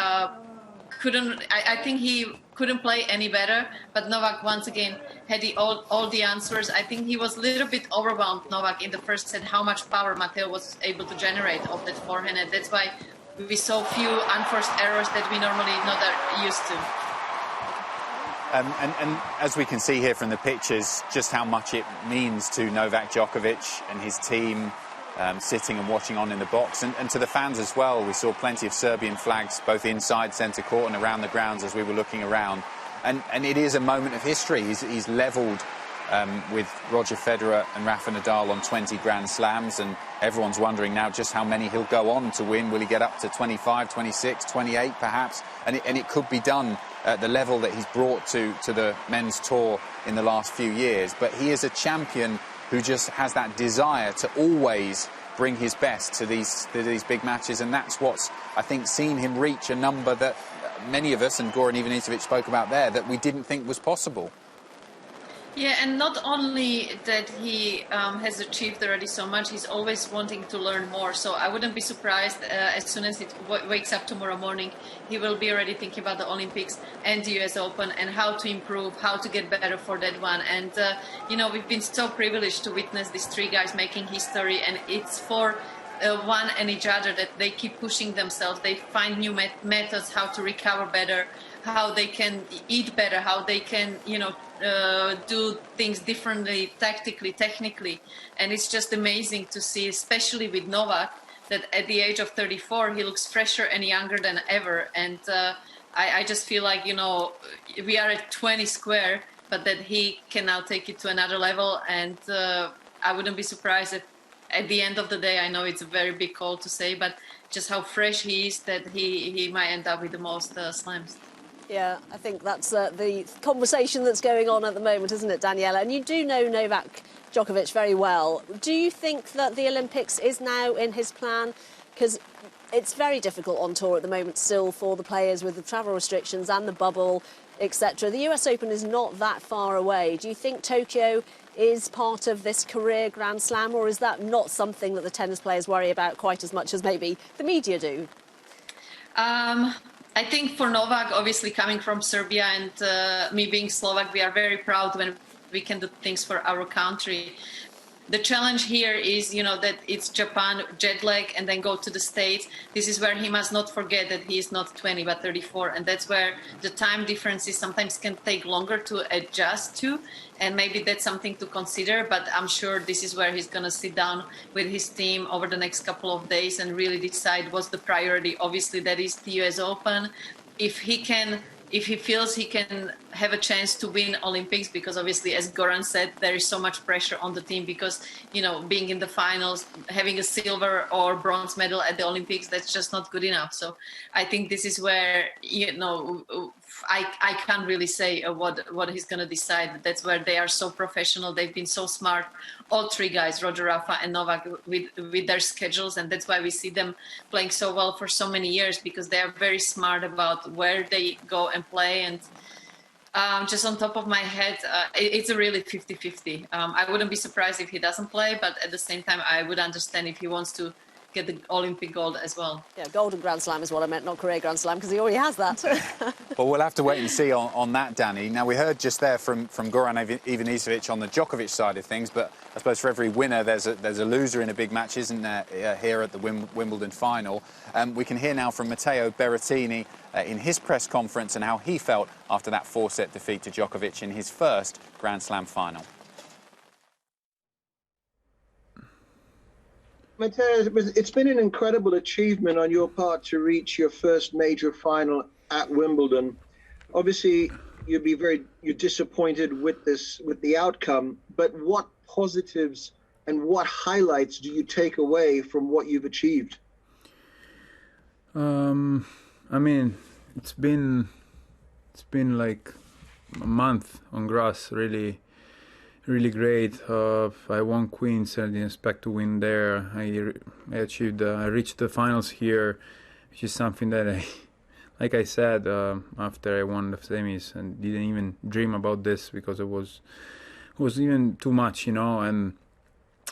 couldn't. I think he couldn't play any better. But Novak once again had all the answers. I think he was a little bit overwhelmed, Novak, in the first set, how much power Matteo was able to generate off that forehand, and that's why we saw few unforced errors that we normally not are used to. And as we can see here from the pictures, just how much it means to Novak Djokovic and his team sitting and watching on in the box, and to the fans as well. We saw plenty of Serbian flags both inside centre court and around the grounds as we were looking around. And it is a moment of history. He's levelled with Roger Federer and Rafa Nadal on 20 Grand Slams, and everyone's wondering now just how many he'll go on to win. Will he get up to 25, 26, 28 perhaps? And it could be done at the level that he's brought to the men's tour in the last few years. But he is a champion who just has that desire to always bring his best to these big matches, and that's what's, I think, seen him reach a number that many of us, and Goran Ivanisevic spoke about there, that we didn't think was possible. Yeah, and not only that he has achieved already so much, he's always wanting to learn more. So I wouldn't be surprised as soon as he wakes up tomorrow morning, he will be already thinking about the Olympics and the US Open and how to improve, how to get better for that one. And, we've been so privileged to witness these three guys making history, and it's for one and each other that they keep pushing themselves. They find new methods how to recover better, how they can eat better, how they can, do things differently, tactically, technically. And it's just amazing to see, especially with Novak, that at the age of 34, he looks fresher and younger than ever. And I just feel like, we are at 20 square, but that he can now take it to another level. And I wouldn't be surprised if at the end of the day, I know it's a very big call to say, but just how fresh he is, that he might end up with the most slams. Yeah, I think that's the conversation that's going on at the moment, isn't it, Daniela? And you do know Novak Djokovic very well. Do you think that the Olympics is now in his plan? Because it's very difficult on tour at the moment still for the players with the travel restrictions and the bubble, etc. The US Open is not that far away. Do you think Tokyo is part of this career Grand Slam, or is that not something that the tennis players worry about quite as much as maybe the media do? I think for Novak, obviously coming from Serbia and me being Slovak, we are very proud when we can do things for our country. The challenge here is, you know, that it's Japan, jet lag, and then go to the States. This is where he must not forget that he is not 20 but 34, and that's where the time differences sometimes can take longer to adjust to, and maybe that's something to consider. But I'm sure this is where he's going to sit down with his team over the next couple of days and really decide what's the priority. Obviously, that is the US Open. If he feels he can have a chance to win Olympics, because obviously, as Goran said, there is so much pressure on the team because, you know, being in the finals, having a silver or bronze medal at the Olympics, that's just not good enough. So I think this is where, you know, I can't really say what he's going to decide. That's where they are so professional. They've been so smart, all three guys, Roger, Rafa and Novak, with their schedules. And that's why we see them playing so well for so many years, because they are very smart about where they go and play. And just on top of my head, it's a really 50-50. I wouldn't be surprised if he doesn't play, but at the same time, I would understand if he wants to get the Olympic gold as well. Yeah, golden Grand Slam is what I meant, not career Grand Slam, because he already has that. Well, we'll have to wait and see on that, Danny. Now, we heard just there from Goran Ivanisevic on the Djokovic side of things, but I suppose for every winner, there's a loser in a big match, isn't there, here at the Wimbledon final? We can hear now from Matteo Berrettini in his press conference and how he felt after that 4-set defeat to Djokovic in his first Grand Slam final. Matteo, it's been an incredible achievement on your part to reach your first major final at Wimbledon. Obviously, you're disappointed with the outcome, but what positives and what highlights do you take away from what you've achieved? I mean, it's been like a month on grass, really great. I won Queens and didn't expect to win there. I reached the finals here, which is something that like I said, after I won the semis, and didn't even dream about this because it was even too much, you know. And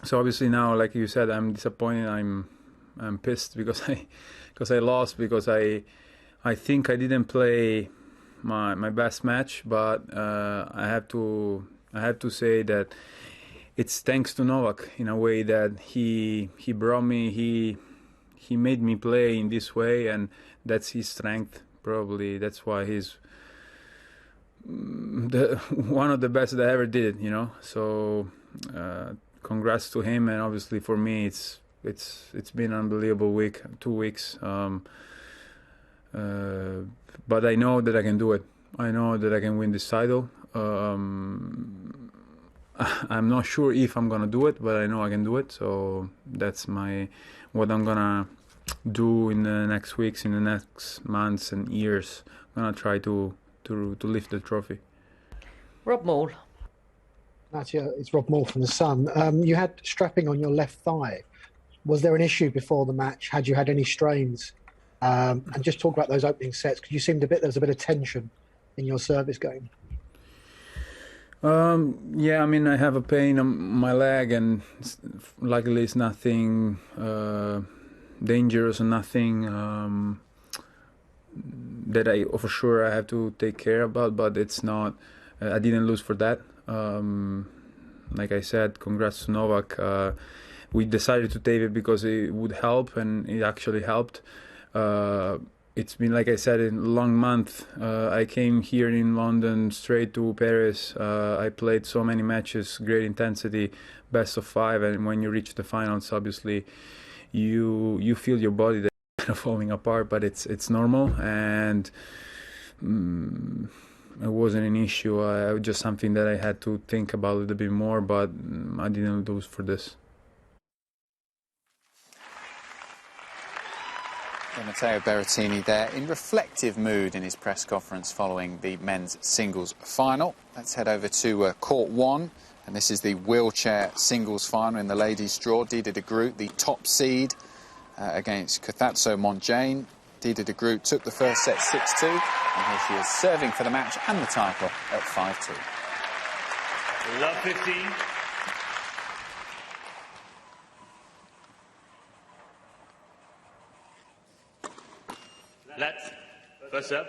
so obviously now, like you said, I'm disappointed. I'm pissed because I lost, because I think I didn't play my best match, but I have to say that it's thanks to Novak in a way that he brought me, he made me play in this way, and that's his strength. Probably that's why he's one of the best that I ever did it, you know. So congrats to him, and obviously for me it's been an unbelievable 2 weeks. But I know that I can do it. I know that I can win this title. I'm not sure if I'm gonna do it, but I know I can do it. So that's what I'm gonna do in the next weeks, in the next months and years. I'm gonna try to lift the trophy. Rob Moore. Natia, it's Rob Moore from The Sun. You had strapping on your left thigh. Was there an issue before the match? Had you had any strains? And just talk about those opening sets, because you seemed there was a bit of tension in your service game. Yeah, I mean, I have a pain on my leg, and luckily it's nothing dangerous and nothing that for sure I have to take care about, but it's not, I didn't lose for that. Like I said, congrats to Novak. We decided to tape it because it would help, and it actually helped. It's been, like I said, a long month. I came here in London straight to Paris. I played so many matches, great intensity, best of 5, and when you reach the finals, obviously you feel your body that's kind of falling apart, but it's normal, and it wasn't an issue. It was just something that I had to think about a little bit more, but I didn't lose for this. Matteo Berrettini there in reflective mood in his press conference following the men's singles final. Let's head over to court 1, and this is the wheelchair singles final in the ladies' draw. Dida de Groot, the top seed, against Kathazzo Montjane. Dida de Groot took the first set 6-2, and here she is serving for the match and the title at 5-2. Love 15. Let's first up.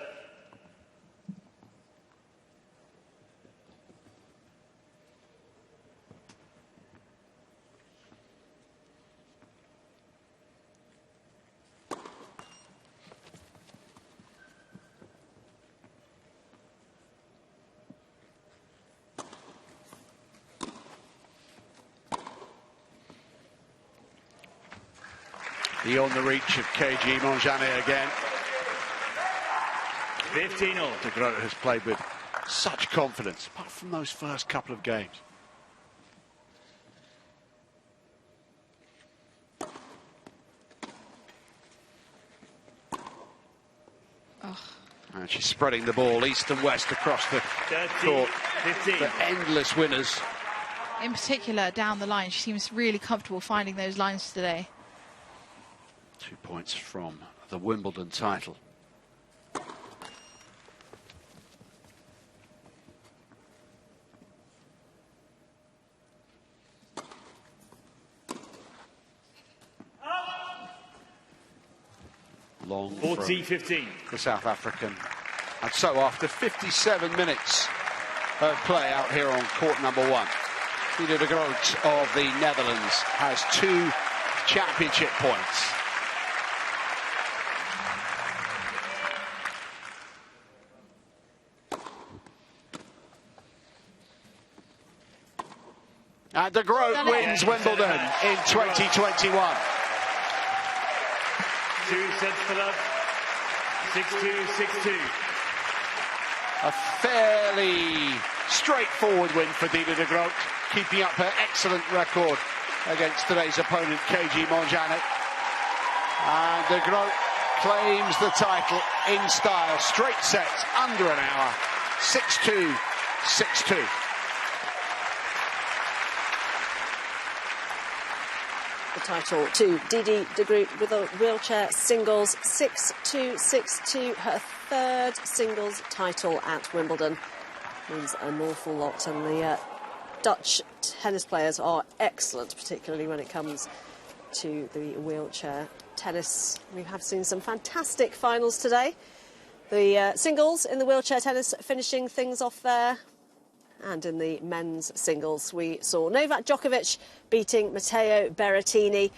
Beyond the reach of KG Montjane again. 15-all. De Groot has played with such confidence, apart from those first couple of games. And she's spreading the ball east and west across the court. 15. The endless winners. In particular, down the line, she seems really comfortable finding those lines today. 2 points from the Wimbledon title. Long 14-15. The South African. And so after 57 minutes of play out here on court number 1, Dida de Groot of the Netherlands has 2 championship points. And de Groot wins Wimbledon in 2021. 2 sets for love. 6-2, 6-2. A fairly straightforward win for Dida de Groot, keeping up her excellent record against today's opponent, KG Montjane. And de Groot claims the title in style. Straight sets, under an hour. 6-2, 6-2. The title to Didi de Groot with a wheelchair singles 6-2, 6-2, her 3rd singles title at Wimbledon. Means an awful lot, and the Dutch tennis players are excellent, particularly when it comes to the wheelchair tennis. We have seen some fantastic finals today. The singles in the wheelchair tennis finishing things off there. And in the men's singles, we saw Novak Djokovic beating Matteo Berrettini.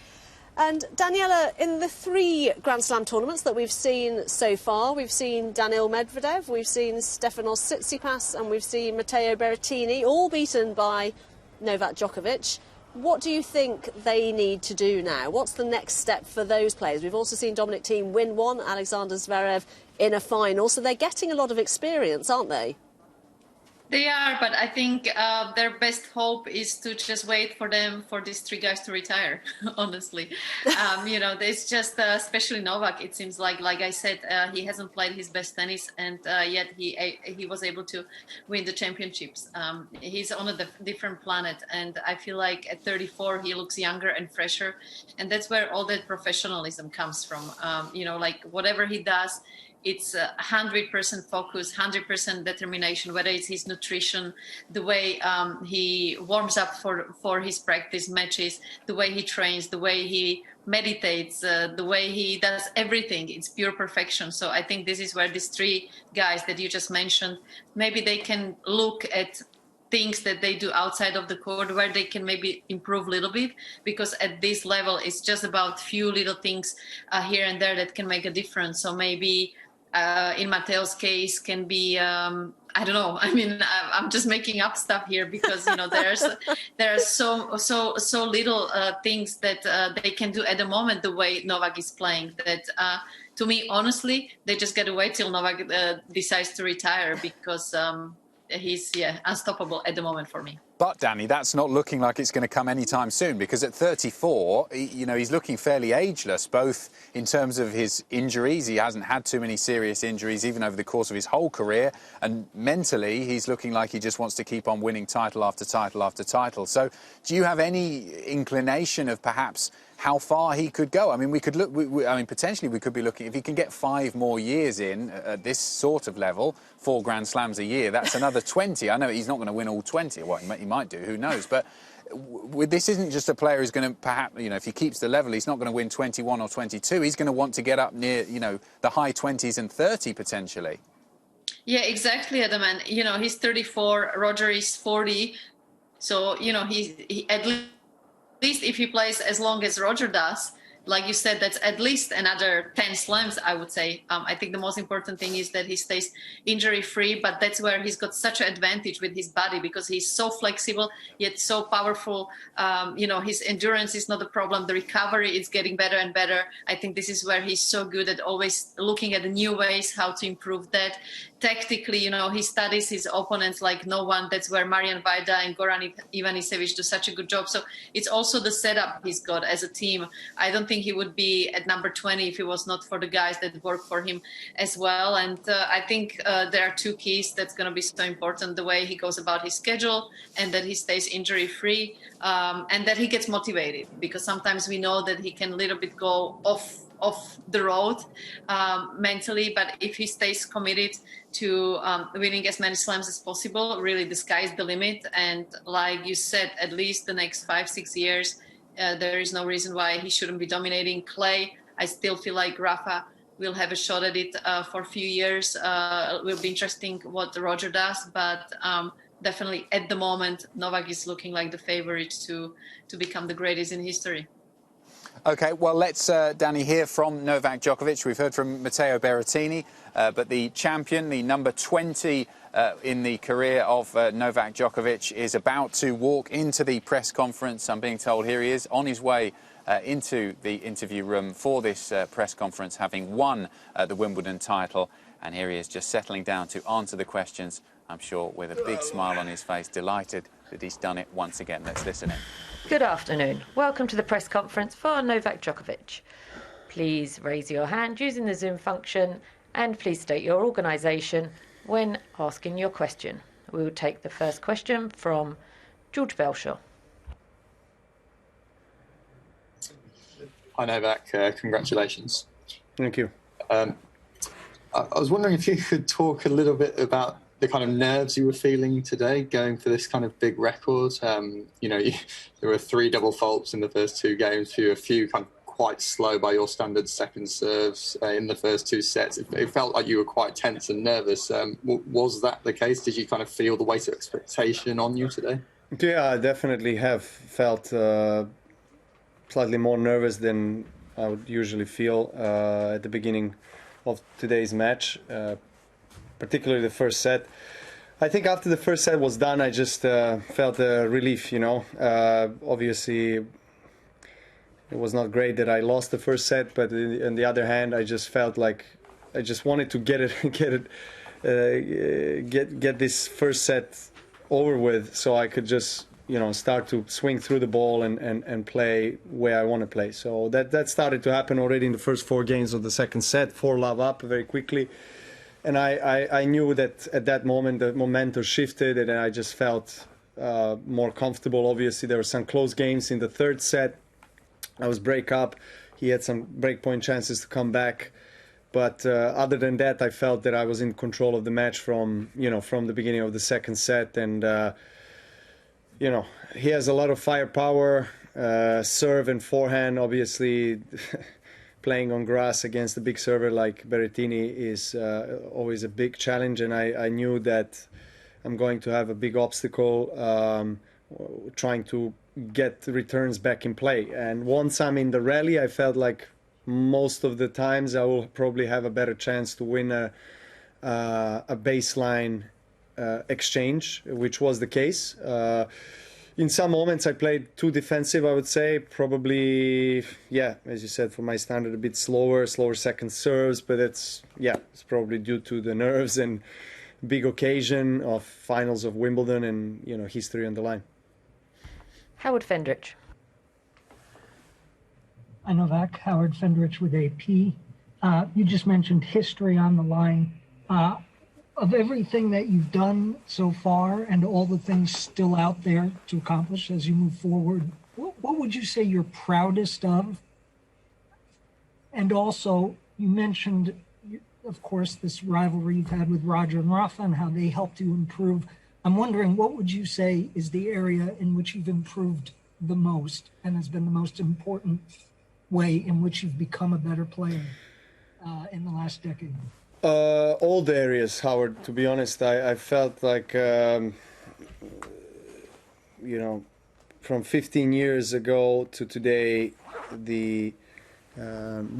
And Daniela, in the 3 Grand Slam tournaments that we've seen so far, we've seen Daniil Medvedev, we've seen Stefanos Tsitsipas, and we've seen Matteo Berrettini, all beaten by Novak Djokovic. What do you think they need to do now? What's the next step for those players? We've also seen Dominic Thiem win one, Alexander Zverev in a final, so they're getting a lot of experience, aren't they? They are, but I think their best hope is to just wait for these 3 guys to retire, honestly. You know, it's just, especially Novak, it seems like I said, he hasn't played his best tennis, and yet he was able to win the championships. He's on a different planet, and I feel like at 34, he looks younger and fresher, and that's where all that professionalism comes from. You know, like whatever he does, it's 100% focus, 100% determination, whether it's his nutrition, the way he warms up for his practice matches, the way he trains, the way he meditates, the way he does everything. It's pure perfection. So I think this is where these 3 guys that you just mentioned, maybe they can look at things that they do outside of the court where they can maybe improve a little bit, because at this level, it's just about few little things here and there that can make a difference. So maybe in Matteo's case can be, I don't know. I mean, I'm just making up stuff here because, you know, there are so little things that they can do at the moment, the way Novak is playing, that to me, honestly, they just got to wait till Novak decides to retire, because he's unstoppable at the moment for me. But, Danny, that's not looking like it's going to come anytime soon, because at 34, you know, he's looking fairly ageless, both in terms of his injuries. He hasn't had too many serious injuries, even over the course of his whole career. And mentally, he's looking like he just wants to keep on winning title after title after title. So do you have any inclination of perhaps how far he could go. I mean, we could look. I mean, potentially we could be looking, if he can get 5 more years in at this sort of level, 4 Grand Slams a year. That's another 20. I know he's not going to win all 20. Well, he might do. Who knows? But this isn't just a player who's going to perhaps, you know, if he keeps the level, he's not going to win 21 or 22. He's going to want to get up near, you know, the high 20s and 30 potentially. Yeah, exactly, Adam. And, you know, he's 34, Roger is 40. So, you know, he at least if he plays as long as Roger does, like you said, that's at least another 10 slams, I would say. I think the most important thing is that he stays injury-free, but that's where he's got such an advantage with his body, because he's so flexible, yet so powerful. You know, his endurance is not a problem. The recovery is getting better and better. I think this is where he's so good at always looking at the new ways how to improve that. Tactically, you know, he studies his opponents like no one. That's where Marian Vajda and Goran Ivanisevic do such a good job. So it's also the setup he's got as a team. I don't think he would be at number 20 if it was not for the guys that work for him as well. And I think there are 2 keys that's going to be so important: the way he goes about his schedule, and that he stays injury-free, and that he gets motivated, because sometimes we know that he can a little bit go off the road mentally, but if he stays committed to winning as many slams as possible, really the sky is the limit. And like you said, at least the next 5-6 years, there is no reason why he shouldn't be dominating clay. I still feel like Rafa will have a shot at it for a few years. It will be interesting what Roger does, but definitely at the moment, Novak is looking like the favorite to become the greatest in history. OK, well, let's, Danny, hear from Novak Djokovic. We've heard from Matteo Berrettini, but the champion, the number 20 in the career of Novak Djokovic, is about to walk into the press conference. I'm being told here he is on his way into the interview room for this press conference, having won the Wimbledon title. And here he is, just settling down to answer the questions, I'm sure with a big smile on his face, delighted that he's done it once again. Let's listen in. Good afternoon. Welcome to the press conference for Novak Djokovic. Please raise your hand using the Zoom function, and please state your organisation when asking your question. We will take the first question from George Belshaw. Hi Novak, congratulations. Thank you. I was wondering if you could talk a little bit about the kind of nerves you were feeling today going for this kind of big record. You know, there were 3 double faults in the first 2 games, a few kind of quite slow by your standards second serves in the first 2 sets. It felt like you were quite tense and nervous. Was that the case? Did you kind of feel the weight of expectation on you today? Yeah, I definitely have felt slightly more nervous than I would usually feel at the beginning of today's match. Particularly the first set. I think after the first set was done, I just felt a relief, you know. Obviously, it was not great that I lost the first set, but on the other hand, I just felt like I just wanted to get this first set over with, so I could just, you know, start to swing through the ball and play where I want to play. So that started to happen already in the first 4 games of the second set, 4-love up very quickly. And I knew that at that moment the momentum shifted, and I just felt more comfortable. Obviously, there were some close games in the third set. I was break up. He had some breakpoint chances to come back. But other than that, I felt that I was in control of the match from the beginning of the second set. And, you know, he has a lot of firepower, serve and forehand, obviously. Playing on grass against a big server like Berrettini is always a big challenge, and I knew that I'm going to have a big obstacle trying to get returns back in play. And once I'm in the rally, I felt like most of the times I will probably have a better chance to win a baseline exchange, which was the case. In some moments I played too defensive, I would say. Probably, yeah, as you said, for my standard, a bit slower second serves, but it's probably due to the nerves and big occasion of finals of Wimbledon and, you know, history on the line. Howard Fendrich. Hi Novak, Howard Fendrich with AP. You just mentioned history on the line. Of everything that you've done so far and all the things still out there to accomplish as you move forward, what would you say you're proudest of? And also, you mentioned, of course, this rivalry you've had with Roger and Rafa and how they helped you improve. I'm wondering, what would you say is the area in which you've improved the most and has been the most important way in which you've become a better player in the last decade? All the areas, Howard. To be honest, I felt like, you know, from 15 years ago to today, the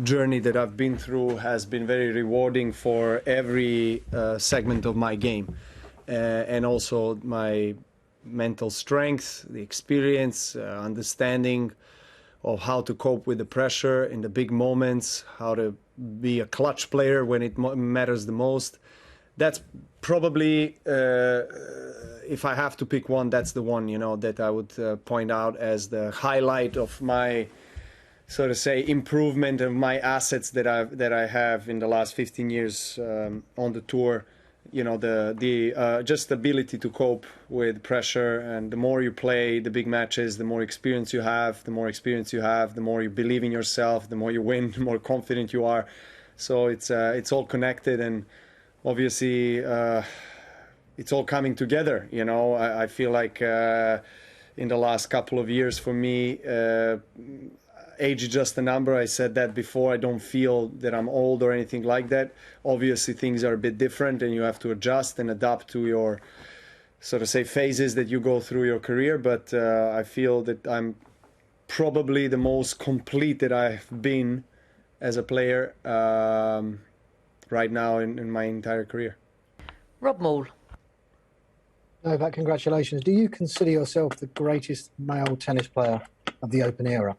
journey that I've been through has been very rewarding for every segment of my game, and also my mental strength, the experience, understanding of how to cope with the pressure in the big moments, how to be a clutch player when it matters the most. That's probably, if I have to pick one, that's the one, you know, that I would point out as the highlight of my, so to say, improvement of my assets that I have in the last 15 years on the tour. You know, the just ability to cope with pressure, and the more you play the big matches, the more experience you have. The more experience you have, the more you believe in yourself. The more you win, the more confident you are. So it's all connected, and obviously it's all coming together. You know, I feel like in the last couple of years for me, age is just a number. I said that before. I don't feel that I'm old or anything like that. Obviously, things are a bit different, and you have to adjust and adapt to your, sort of say, phases that you go through your career. But I feel that I'm probably the most complete that I've been as a player right now in my entire career. Rob Moore. Novak, congratulations. Do you consider yourself the greatest male tennis player of the Open era?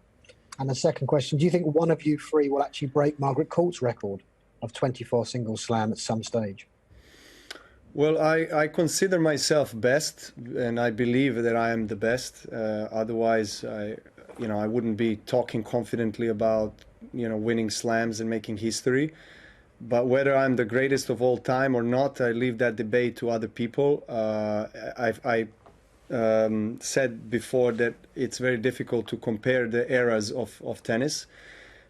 And the second question, do you think one of you three will actually break Margaret Court's record of 24 single slam at some stage? Well, I consider myself best, and I believe that I am the best. Otherwise, I wouldn't be talking confidently about, winning slams and making history. But whether I'm the greatest of all time or not, I leave that debate to other people. I said before that it's very difficult to compare the eras of tennis.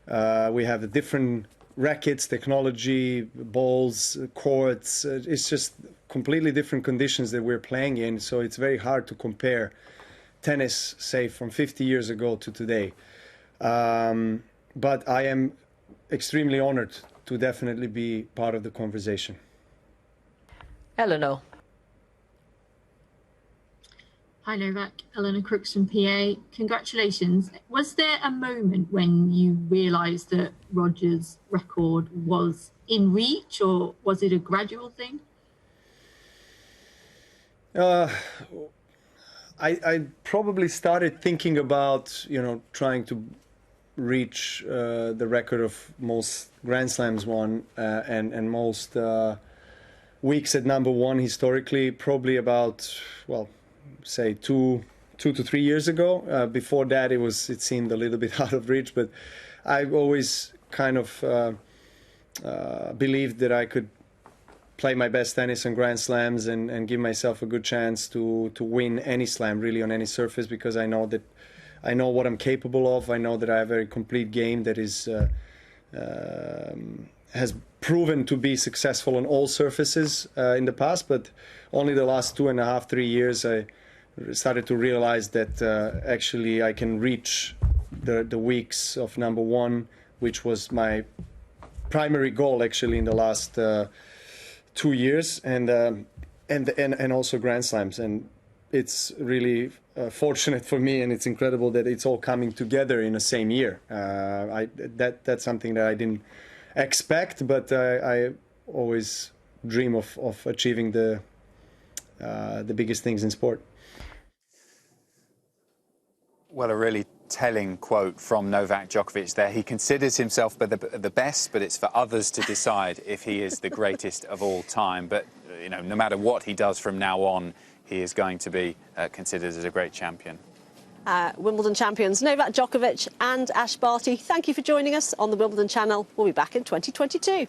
We have different rackets, technology, balls, courts. It's just completely different conditions that we're playing in, so it's very hard to compare tennis, say, from 50 years ago to today. But I am extremely honored to definitely be part of the conversation. Eleanor. Hi Novak, Eleanor Crooks from PA. Congratulations. Was there a moment when you realised that Roger's record was in reach, or was it a gradual thing? I probably started thinking about, trying to reach the record of most Grand Slams won and most weeks at number one historically, probably about, say 2 to 3 years ago. Before that, it seemed a little bit out of reach, but I've always kind of believed that I could play my best tennis on Grand Slams and give myself a good chance to win any slam, really, on any surface, because I know what I'm capable of. I know that I have a very complete game that has proven to be successful on all surfaces in the past, but only the last 2.5, 3 years I started to realize that actually I can reach the weeks of number one, which was my primary goal actually in the last 2 years, and also Grand Slams. And it's really fortunate for me, and it's incredible that it's all coming together in the same year. That's something that I didn't expect, but I always dream of achieving the biggest things in sport. Well, a really telling quote from Novak Djokovic there. He considers himself the best, but it's for others to decide if he is the greatest of all time. But, no matter what he does from now on, he is going to be considered as a great champion. Wimbledon champions Novak Djokovic and Ash Barty, thank you for joining us on the Wimbledon channel. We'll be back in 2022.